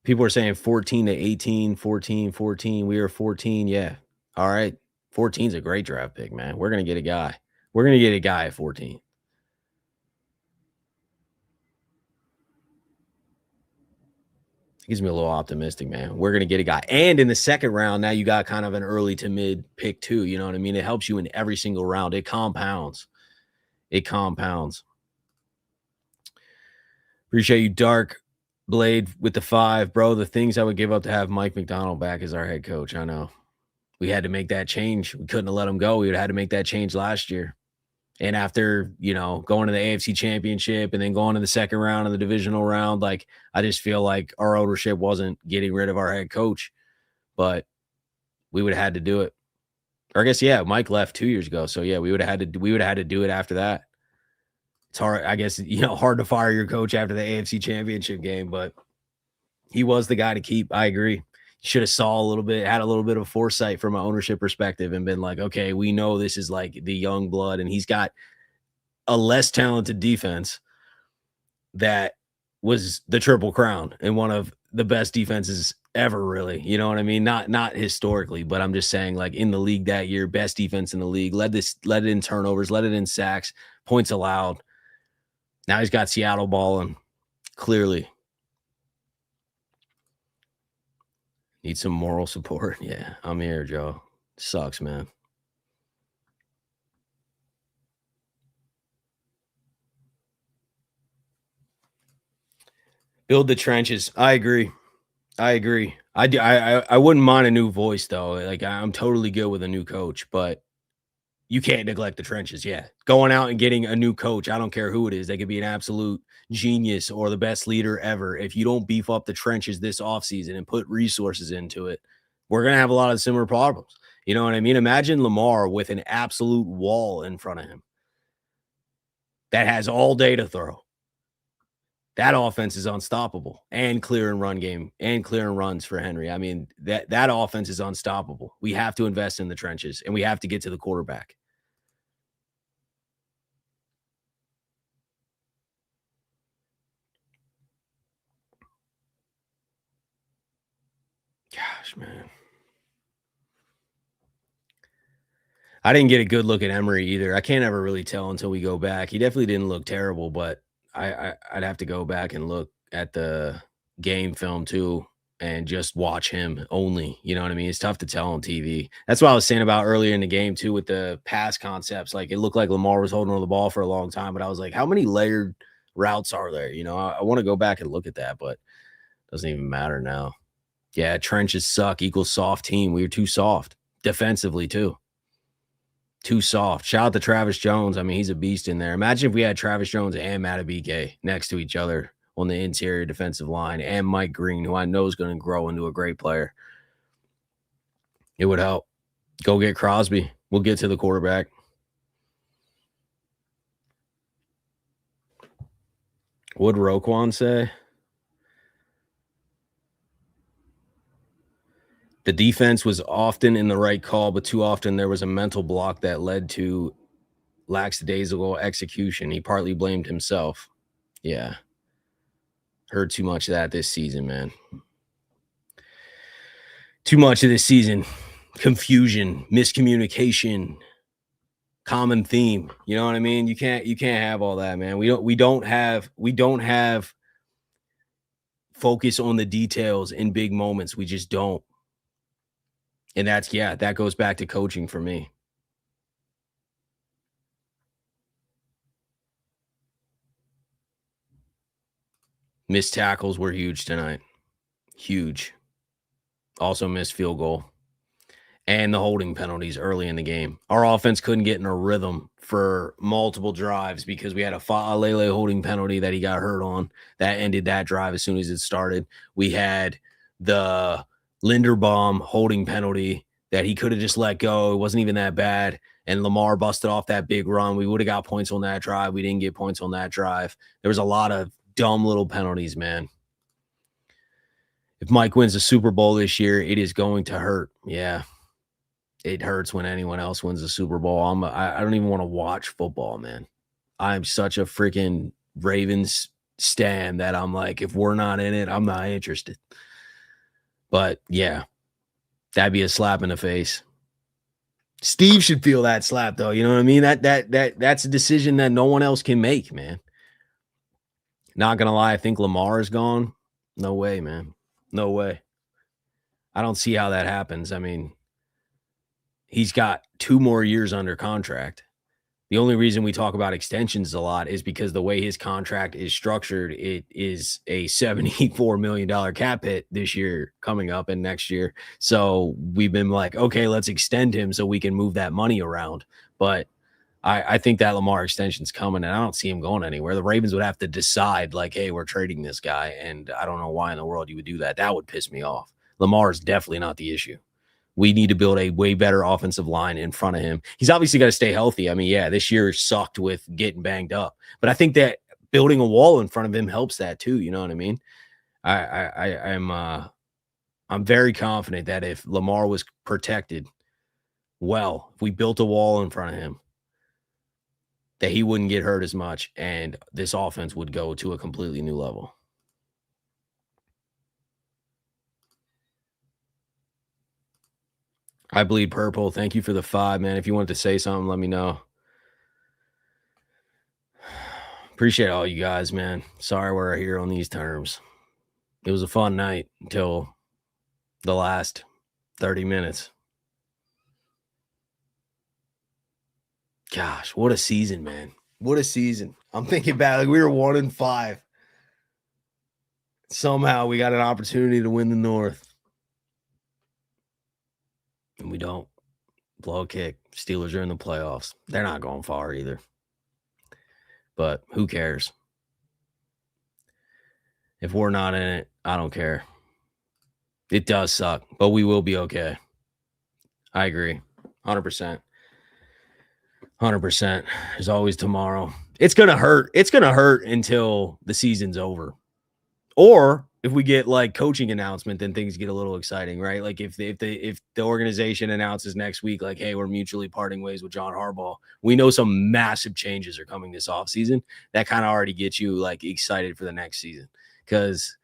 People are saying 14 to 18, 14. We are 14. Yeah. All right. 14's a great draft pick, man. We're going to get a guy. We're going to get a guy at 14. Gives me a little optimistic, man. We're going to get a guy. And in the second round, now you got kind of an early to mid pick too. You know what I mean? It helps you in every single round. It compounds. Appreciate you, Dark Blade, with the 5. Bro, the things I would give up to have Mike McDonald back as our head coach. I know. We had to make that change. We couldn't have let him go. We would have had to make that change last year. And after, going to the AFC Championship and then going to the second round of the divisional round, like, I just feel like our ownership wasn't getting rid of our head coach. But we would have had to do it. Or I guess, yeah, Mike left 2 years ago. So, yeah, we would have had to do it after that. It's hard, I guess, hard to fire your coach after the AFC Championship game, but he was the guy to keep. I agree. Should have had a little bit of foresight from an ownership perspective and been like, okay, we know this is like the young blood and he's got a less talented defense that was the Triple Crown and one of the best defenses ever, really. You know what I mean? Not historically, but I'm just saying, like, in the league that year, best defense in the league, led it in turnovers, led it in sacks, points allowed. Now he's got Seattle balling, clearly. Need some moral support. Yeah, I'm here, Joe. Sucks, man. Build the trenches. I agree. I wouldn't mind a new voice, though. Like, I'm totally good with a new coach, but you can't neglect the trenches. Yeah. Going out and getting a new coach, I don't care who it is. They could be an absolute genius or the best leader ever. If you don't beef up the trenches this offseason and put resources into it, we're going to have a lot of similar problems. You know what I mean? Imagine Lamar with an absolute wall in front of him that has all day to throw. That offense is unstoppable, and clear and run game and clear and runs for Henry. I mean, that offense is unstoppable. We have to invest in the trenches and we have to get to the quarterback. Gosh, man. I didn't get a good look at Emery either. I can't ever really tell until we go back. He definitely didn't look terrible, but I'd have to go back and look at the game film too and just watch him only. You know what I mean? It's tough to tell on TV. That's what I was saying about earlier in the game too with the pass concepts. Like it looked like Lamar was holding on the ball for a long time, but I was like, how many layered routes are there? You know, I want to go back and look at that, but it doesn't even matter now. Yeah, trenches suck equals soft team. We were too soft defensively too. Too soft. Shout out to Travis Jones. I mean, he's a beast in there. Imagine if we had Travis Jones and Matabike next to each other on the interior defensive line, and Mike Green, who I know is going to grow into a great player. It would help. Go get Crosby. We'll get to the quarterback. What would Roquan say? The defense was often in the right call, but too often there was a mental block that led to lackadaisical execution. He partly blamed himself. Yeah. Heard too much of that this season, man. Too much of this season. Confusion, miscommunication, common theme. You know what I mean? You can't have all that, man. We don't have focus on the details in big moments. We just don't. And that goes back to coaching for me. Missed tackles were huge tonight. Huge. Also missed field goal. And the holding penalties early in the game. Our offense couldn't get in a rhythm for multiple drives because we had a Fa'alele holding penalty that he got hurt on. That ended that drive as soon as it started. We had the Linderbaum holding penalty that he could have just let go. It wasn't even that bad. And Lamar busted off that big run. We would have got points on that drive. We didn't get points on that drive. There was a lot of dumb little penalties, man. If Mike wins the Super Bowl this year, it is going to hurt. Yeah. It hurts when anyone else wins the Super Bowl. I don't even want to watch football, man. I'm such a freaking Ravens stan that I'm like, if we're not in it, I'm not interested. But yeah, that'd be a slap in the face. Steve should feel that slap, though. You know what I mean? That's a decision that no one else can make, man. Not gonna lie, I think Lamar is gone. No way, man. No way. I don't see how that happens. I mean, he's got 2 more years under contract. The only reason we talk about extensions a lot is because the way his contract is structured, it is a $74 million cap hit this year coming up and next year. So we've been like, okay, let's extend him so we can move that money around. But I think that Lamar extension's coming, and I don't see him going anywhere. The Ravens would have to decide, like, hey, we're trading this guy, and I don't know why in the world you would do that. That would piss me off. Lamar is definitely not the issue. We need to build a way better offensive line in front of him. He's obviously got to stay healthy. I mean, yeah, this year sucked with getting banged up, but I think that building a wall in front of him helps that too. You know what I mean? I'm very confident that if Lamar was protected well, if we built a wall in front of him, that he wouldn't get hurt as much, and this offense would go to a completely new level. I bleed purple. Thank you for the 5, man. If you wanted to say something, let me know. Appreciate all you guys, man. Sorry we're here on these terms. It was a fun night until the last 30 minutes. Gosh, what a season, man. What a season. I'm thinking back, like we were 1-5. Somehow we got an opportunity to win the North. And we don't. Blow a kick. Steelers are in the playoffs. They're not going far either. But who cares? If we're not in it, I don't care. It does suck, but we will be okay. I agree. 100%. 100%. There's always tomorrow. It's going to hurt. It's going to hurt until the season's over. Or if we get like coaching announcement, then things get a little exciting, right? Like if the organization announces next week, like, hey, we're mutually parting ways with John Harbaugh, we know some massive changes are coming this offseason. That kind of already gets you like excited for the next season. Because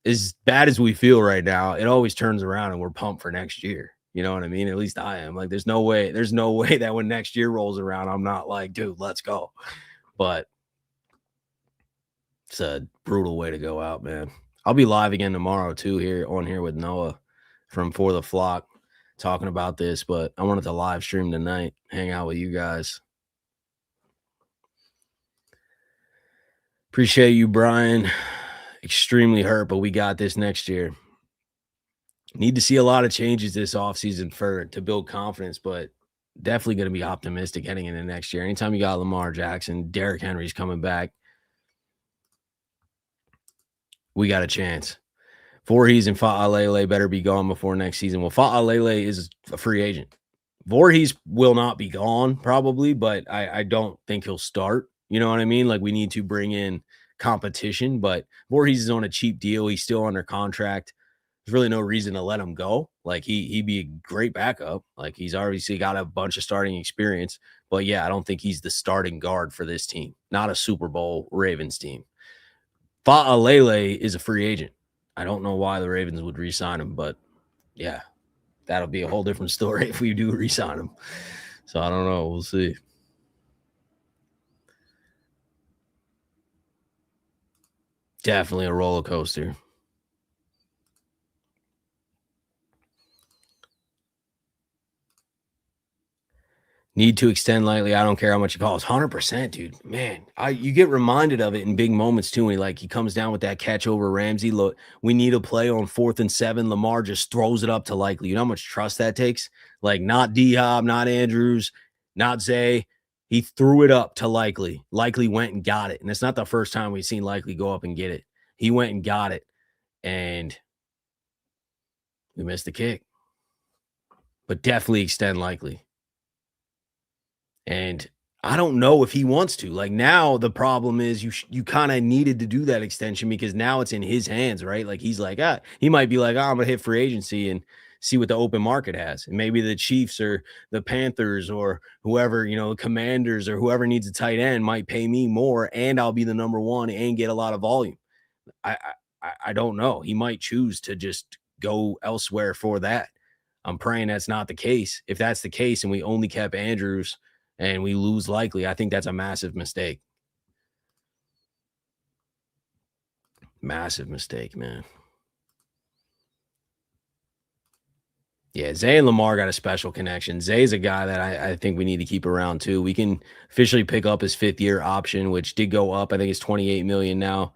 as bad as we feel right now, it always turns around and we're pumped for next year. You know what I mean? At least I am. Like, there's no way that when next year rolls around, I'm not like, dude, let's go. But it's a brutal way to go out, man. I'll be live again tomorrow too here with Noah from For the Flock talking about this, but I wanted to live stream tonight, hang out with you guys. Appreciate you, Brian. Extremely hurt, but we got this next year. Need to see a lot of changes this offseason to build confidence, but definitely going to be optimistic heading into next year. Anytime you got Lamar Jackson, Derrick Henry's coming back, we got a chance. Voorhees and Fa'alele better be gone before next season. Well, Fa'alele is a free agent. Voorhees will not be gone probably, but I don't think he'll start. You know what I mean? Like, we need to bring in competition, but Voorhees is on a cheap deal. He's still under contract. There's really no reason to let him go. Like, he'd be a great backup. Like, he's obviously got a bunch of starting experience, but yeah, I don't think he's the starting guard for this team. Not a Super Bowl Ravens team. Fa'alele is a free agent. I don't know why the Ravens would re-sign him, but yeah, that'll be a whole different story if we do re-sign him. So I don't know. We'll see. Definitely a roller coaster. Need to extend lightly. I don't care how much it costs. 100%, dude. Man, you get reminded of it in big moments too. When he comes down with that catch over Ramsey. Look, we need a play on 4th and 7. Lamar just throws it up to Likely. You know how much trust that takes? Like, not D-Hop, not Andrews, not Zay. He threw it up to Likely. Likely went and got it. And it's not the first time we've seen Likely go up and get it. He went and got it. And we missed the kick. But definitely extend Likely. And I don't know if he wants to. Like, now the problem is you kind of needed to do that extension because now it's in his hands, right? Like, he's like, he might be like, I'm going to hit free agency and see what the open market has. And maybe the Chiefs or the Panthers or whoever, Commanders or whoever needs a tight end might pay me more and I'll be the number one and get a lot of volume. I don't know. He might choose to just go elsewhere for that. I'm praying that's not the case. If that's the case and we only kept Andrews and we lose Likely, I think that's a massive mistake. Massive mistake, man. Yeah, Zay and Lamar got a special connection. Zay's a guy that I think we need to keep around too. We can officially pick up his 5th-year option, which did go up. I think it's $28 million now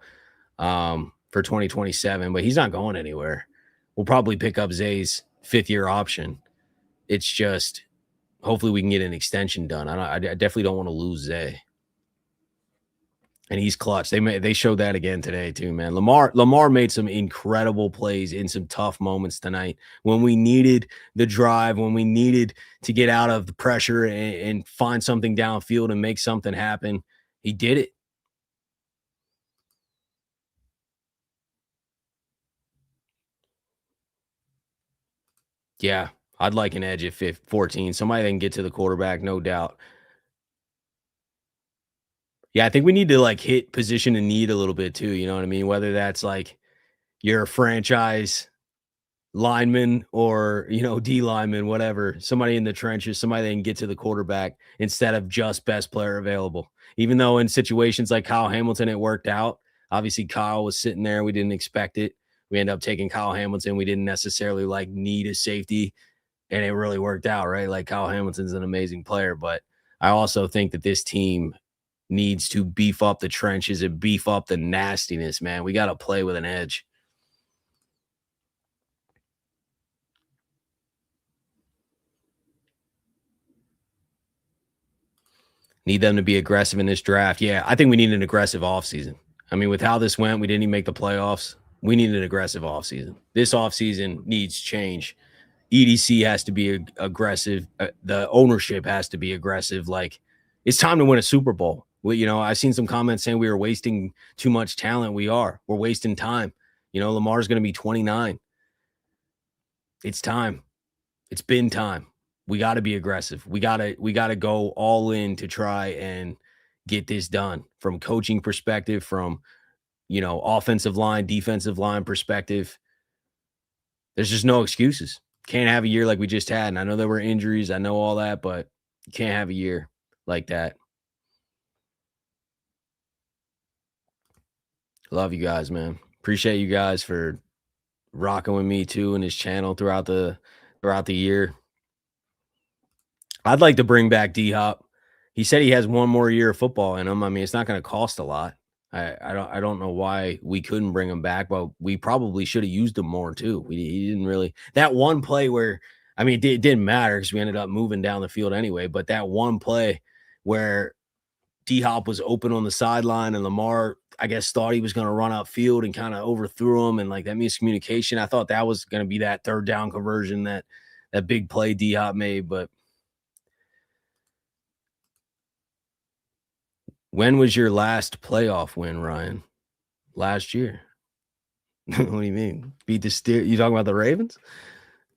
for 2027, but he's not going anywhere. We'll probably pick up Zay's 5th-year option. It's just hopefully we can get an extension done. I definitely don't want to lose Zay. And he's clutch. They showed that again today too, man. Lamar made some incredible plays in some tough moments tonight when we needed the drive, when we needed to get out of the pressure and find something downfield and make something happen. He did it. Yeah, I'd like an edge at 14. Somebody that can get to the quarterback, no doubt. Yeah, I think we need to hit position and need a little bit too. You know what I mean? Whether that's your franchise lineman or, D lineman, whatever, somebody in the trenches, somebody that can get to the quarterback instead of just best player available. Even though in situations like Kyle Hamilton, it worked out. Obviously, Kyle was sitting there. We didn't expect it. We ended up taking Kyle Hamilton. We didn't necessarily need a safety, and it really worked out, right? Like, Kyle Hamilton's an amazing player, but I also think that this team needs to beef up the trenches and beef up the nastiness, man. We got to play with an edge. Need them to be aggressive in this draft. Yeah, I think we need an aggressive offseason. I mean, with how this went, we didn't even make the playoffs. We need an aggressive offseason. This offseason needs change. EDC has to be aggressive. The ownership has to be aggressive. Like, it's time to win a Super Bowl. I've seen some comments saying we are wasting too much talent. We're wasting time. Lamar's going to be 29. It's time. It's been time. We got to be aggressive. We got to go all in to try and get this done from coaching perspective, from, offensive line, defensive line perspective. There's just no excuses. Can't have a year like we just had. And I know there were injuries. I know all that, but you can't have a year like that. Love you guys, man. Appreciate Appreciate you guys for rocking with me too in his channel throughout the year. I'd like to bring back D Hop. He said he has one more year of football in him. I mean, it's not going to cost a lot. I don't know why we couldn't bring him back, but we probably should have used him more too. He didn't really that one play where I mean it didn't matter because we ended up moving down the field anyway. But that one play where D Hop was open on the sideline and Lamar, I guess, thought he was going to run upfield and kind of overthrew him. And like that miscommunication, I thought that was going to be that third down conversion that big play D Hop made. But when was your last playoff win, Ryan? Last year. What do you mean? Beat the Steelers? You talking about the Ravens?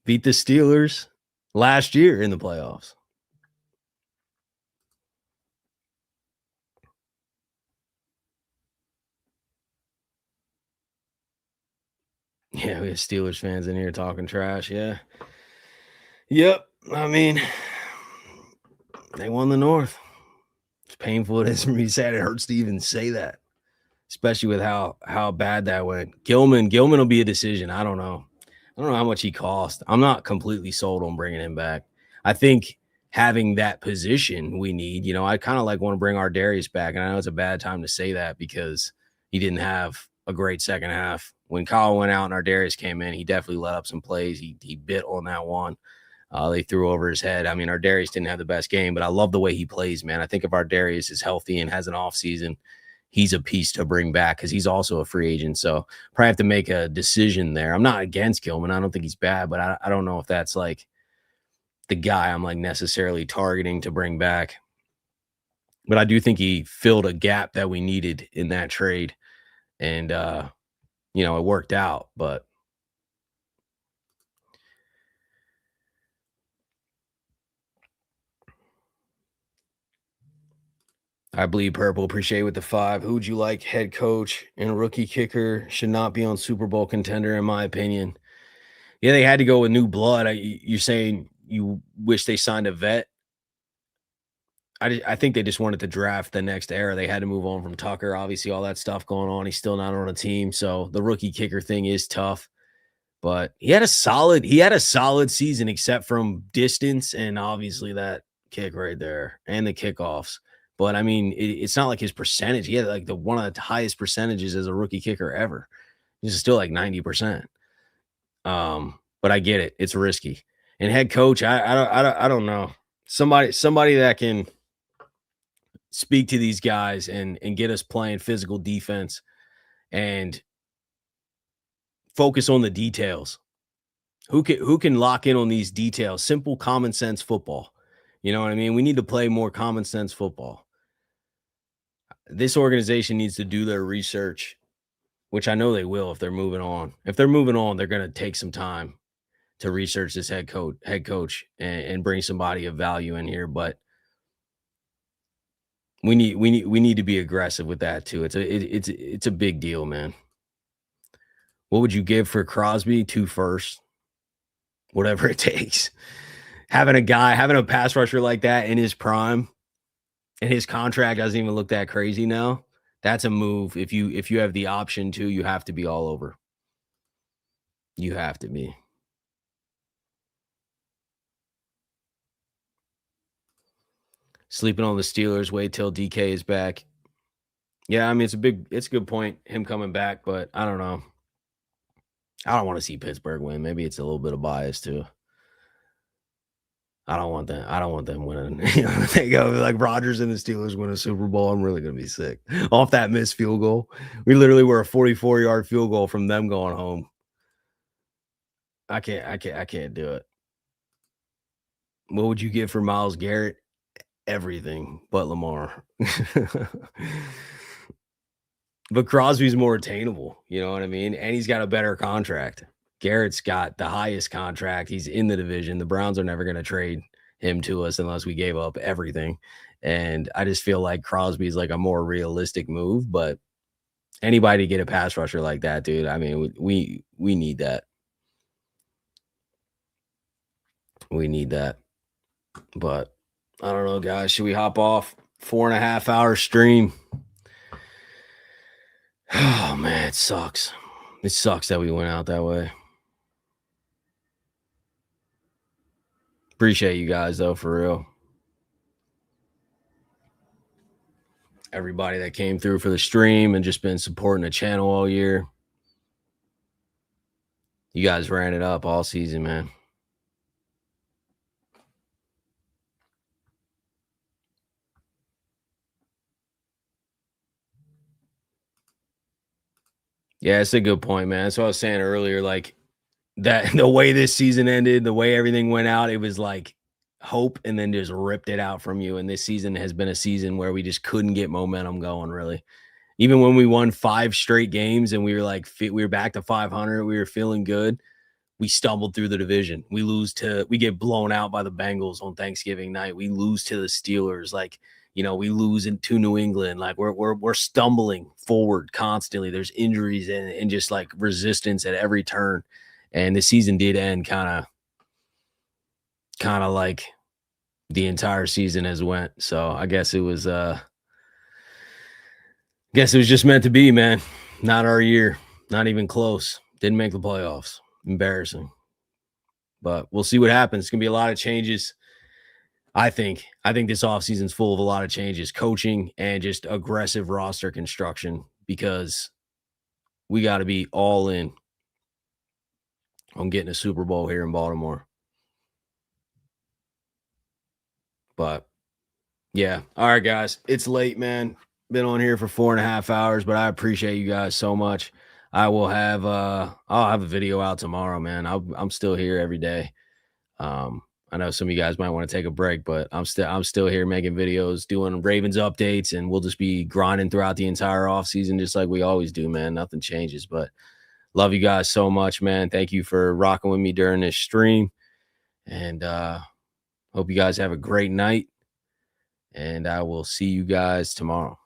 Beat the Steelers last year in the playoffs. Yeah, we have Steelers fans in here talking trash. Yeah. Yep. I mean, they won the North. It's painful it is for me to say it. It hurts to even say that, especially with how bad that went. Gilman will be a decision. I don't know. I don't know how much he cost. I'm not completely sold on bringing him back. I think having that position we need, I kind of like want to bring our Darius back. And I know it's a bad time to say that because he didn't have a great second half. When Kyle went out and our Darius came in, he definitely let up some plays. He bit on that one. They threw over his head. I mean, our Darius didn't have the best game, but I love the way he plays, man. I think if our Darius is healthy and has an off season, he's a piece to bring back because he's also a free agent. So probably have to make a decision there. I'm not against Gilman. I don't think he's bad, but I don't know if that's like the guy I'm like necessarily targeting to bring back. But I do think he filled a gap that we needed in that trade. And, it worked out, but I bleed purple. Appreciate with the 5. Who would you like head coach and rookie kicker? Should not be on Super Bowl contender, in my opinion. Yeah, they had to go with new blood. You're saying you wish they signed a vet? I think they just wanted to draft the next era. They had to move on from Tucker. Obviously, all that stuff going on. He's still not on a team, so the rookie kicker thing is tough. But he had a solid season, except from distance and obviously that kick right there and the kickoffs. But I mean, it's not like his percentage. He had like one of the highest percentages as a rookie kicker ever. He's still like 90%. But I get it. It's risky. And head coach, I don't know. Somebody that can speak to these guys and get us playing physical defense and focus on the details. Who can lock in on these details? Simple common sense football. You know what I mean? We need to play more common sense football. This organization needs to do their research, which I know they will if they're moving on. If they're moving on, they're going to take some time to research this head coach and bring somebody of value in here. But we need to be aggressive with that too. It's a big deal, man. What would you give for Crosby? 2 firsts, whatever it takes. Having a pass rusher like that in his prime, and his contract doesn't even look that crazy now. That's a move. If you have the option to, you have to be all over. You have to be. Sleeping on the Steelers. Wait till DK is back. Yeah, I mean it's a good point, him coming back, but I don't know. I don't want to see Pittsburgh win. Maybe it's a little bit of bias too. I don't want them winning. They go like Rodgers and the Steelers win a Super Bowl. I'm really gonna be sick off that missed field goal. We literally were a 44-yard field goal from them going home. I can't do it. What would you give for Myles Garrett? Everything but Lamar. But Crosby's more attainable, you know what I mean? And he's got a better contract. Garrett's got the highest contract. He's in the division. The Browns are never going to trade him to us unless we gave up everything. And I just feel like Crosby's like a more realistic move, but anybody get a pass rusher like that, dude. I mean, we need that. We need that. But I don't know, guys. Should we hop off? 4.5 hour stream. Oh man, it sucks. It sucks that we went out that way. Appreciate you guys though, for real. Everybody that came through for the stream and just been supporting the channel all year. You guys ran it up all season, man. Yeah, it's a good point, man. That's what I was saying earlier. Like that, the way this season ended, the way everything went out, it was like hope and then just ripped it out from you. And this season has been a season where we just couldn't get momentum going, really. Even when we won 5 straight games and we were like, we were back to 500, we were feeling good. We stumbled through the division. We get blown out by the Bengals on Thanksgiving night. We lose to the Steelers. Like, we lose into New England. Like we're stumbling forward constantly. There's injuries and just like resistance at every turn. And the season did end kind of like the entire season has went. So I guess it was just meant to be, man. Not our year. Not even close. Didn't make the playoffs. Embarrassing. But we'll see what happens. It's going to be a lot of changes. I think this offseason's full of a lot of changes, coaching and just aggressive roster construction, because we got to be all in on getting a Super Bowl here in Baltimore. But yeah. All right, guys. It's late, man. Been on here for 4.5 hours, but I appreciate you guys so much. I'll have a video out tomorrow, man. I'm still here every day. I know some of you guys might want to take a break, but I'm still here making videos, doing Ravens updates, and we'll just be grinding throughout the entire offseason just like we always do, man. Nothing changes. But love you guys so much, man. Thank you for rocking with me during this stream. And hope you guys have a great night. And I will see you guys tomorrow.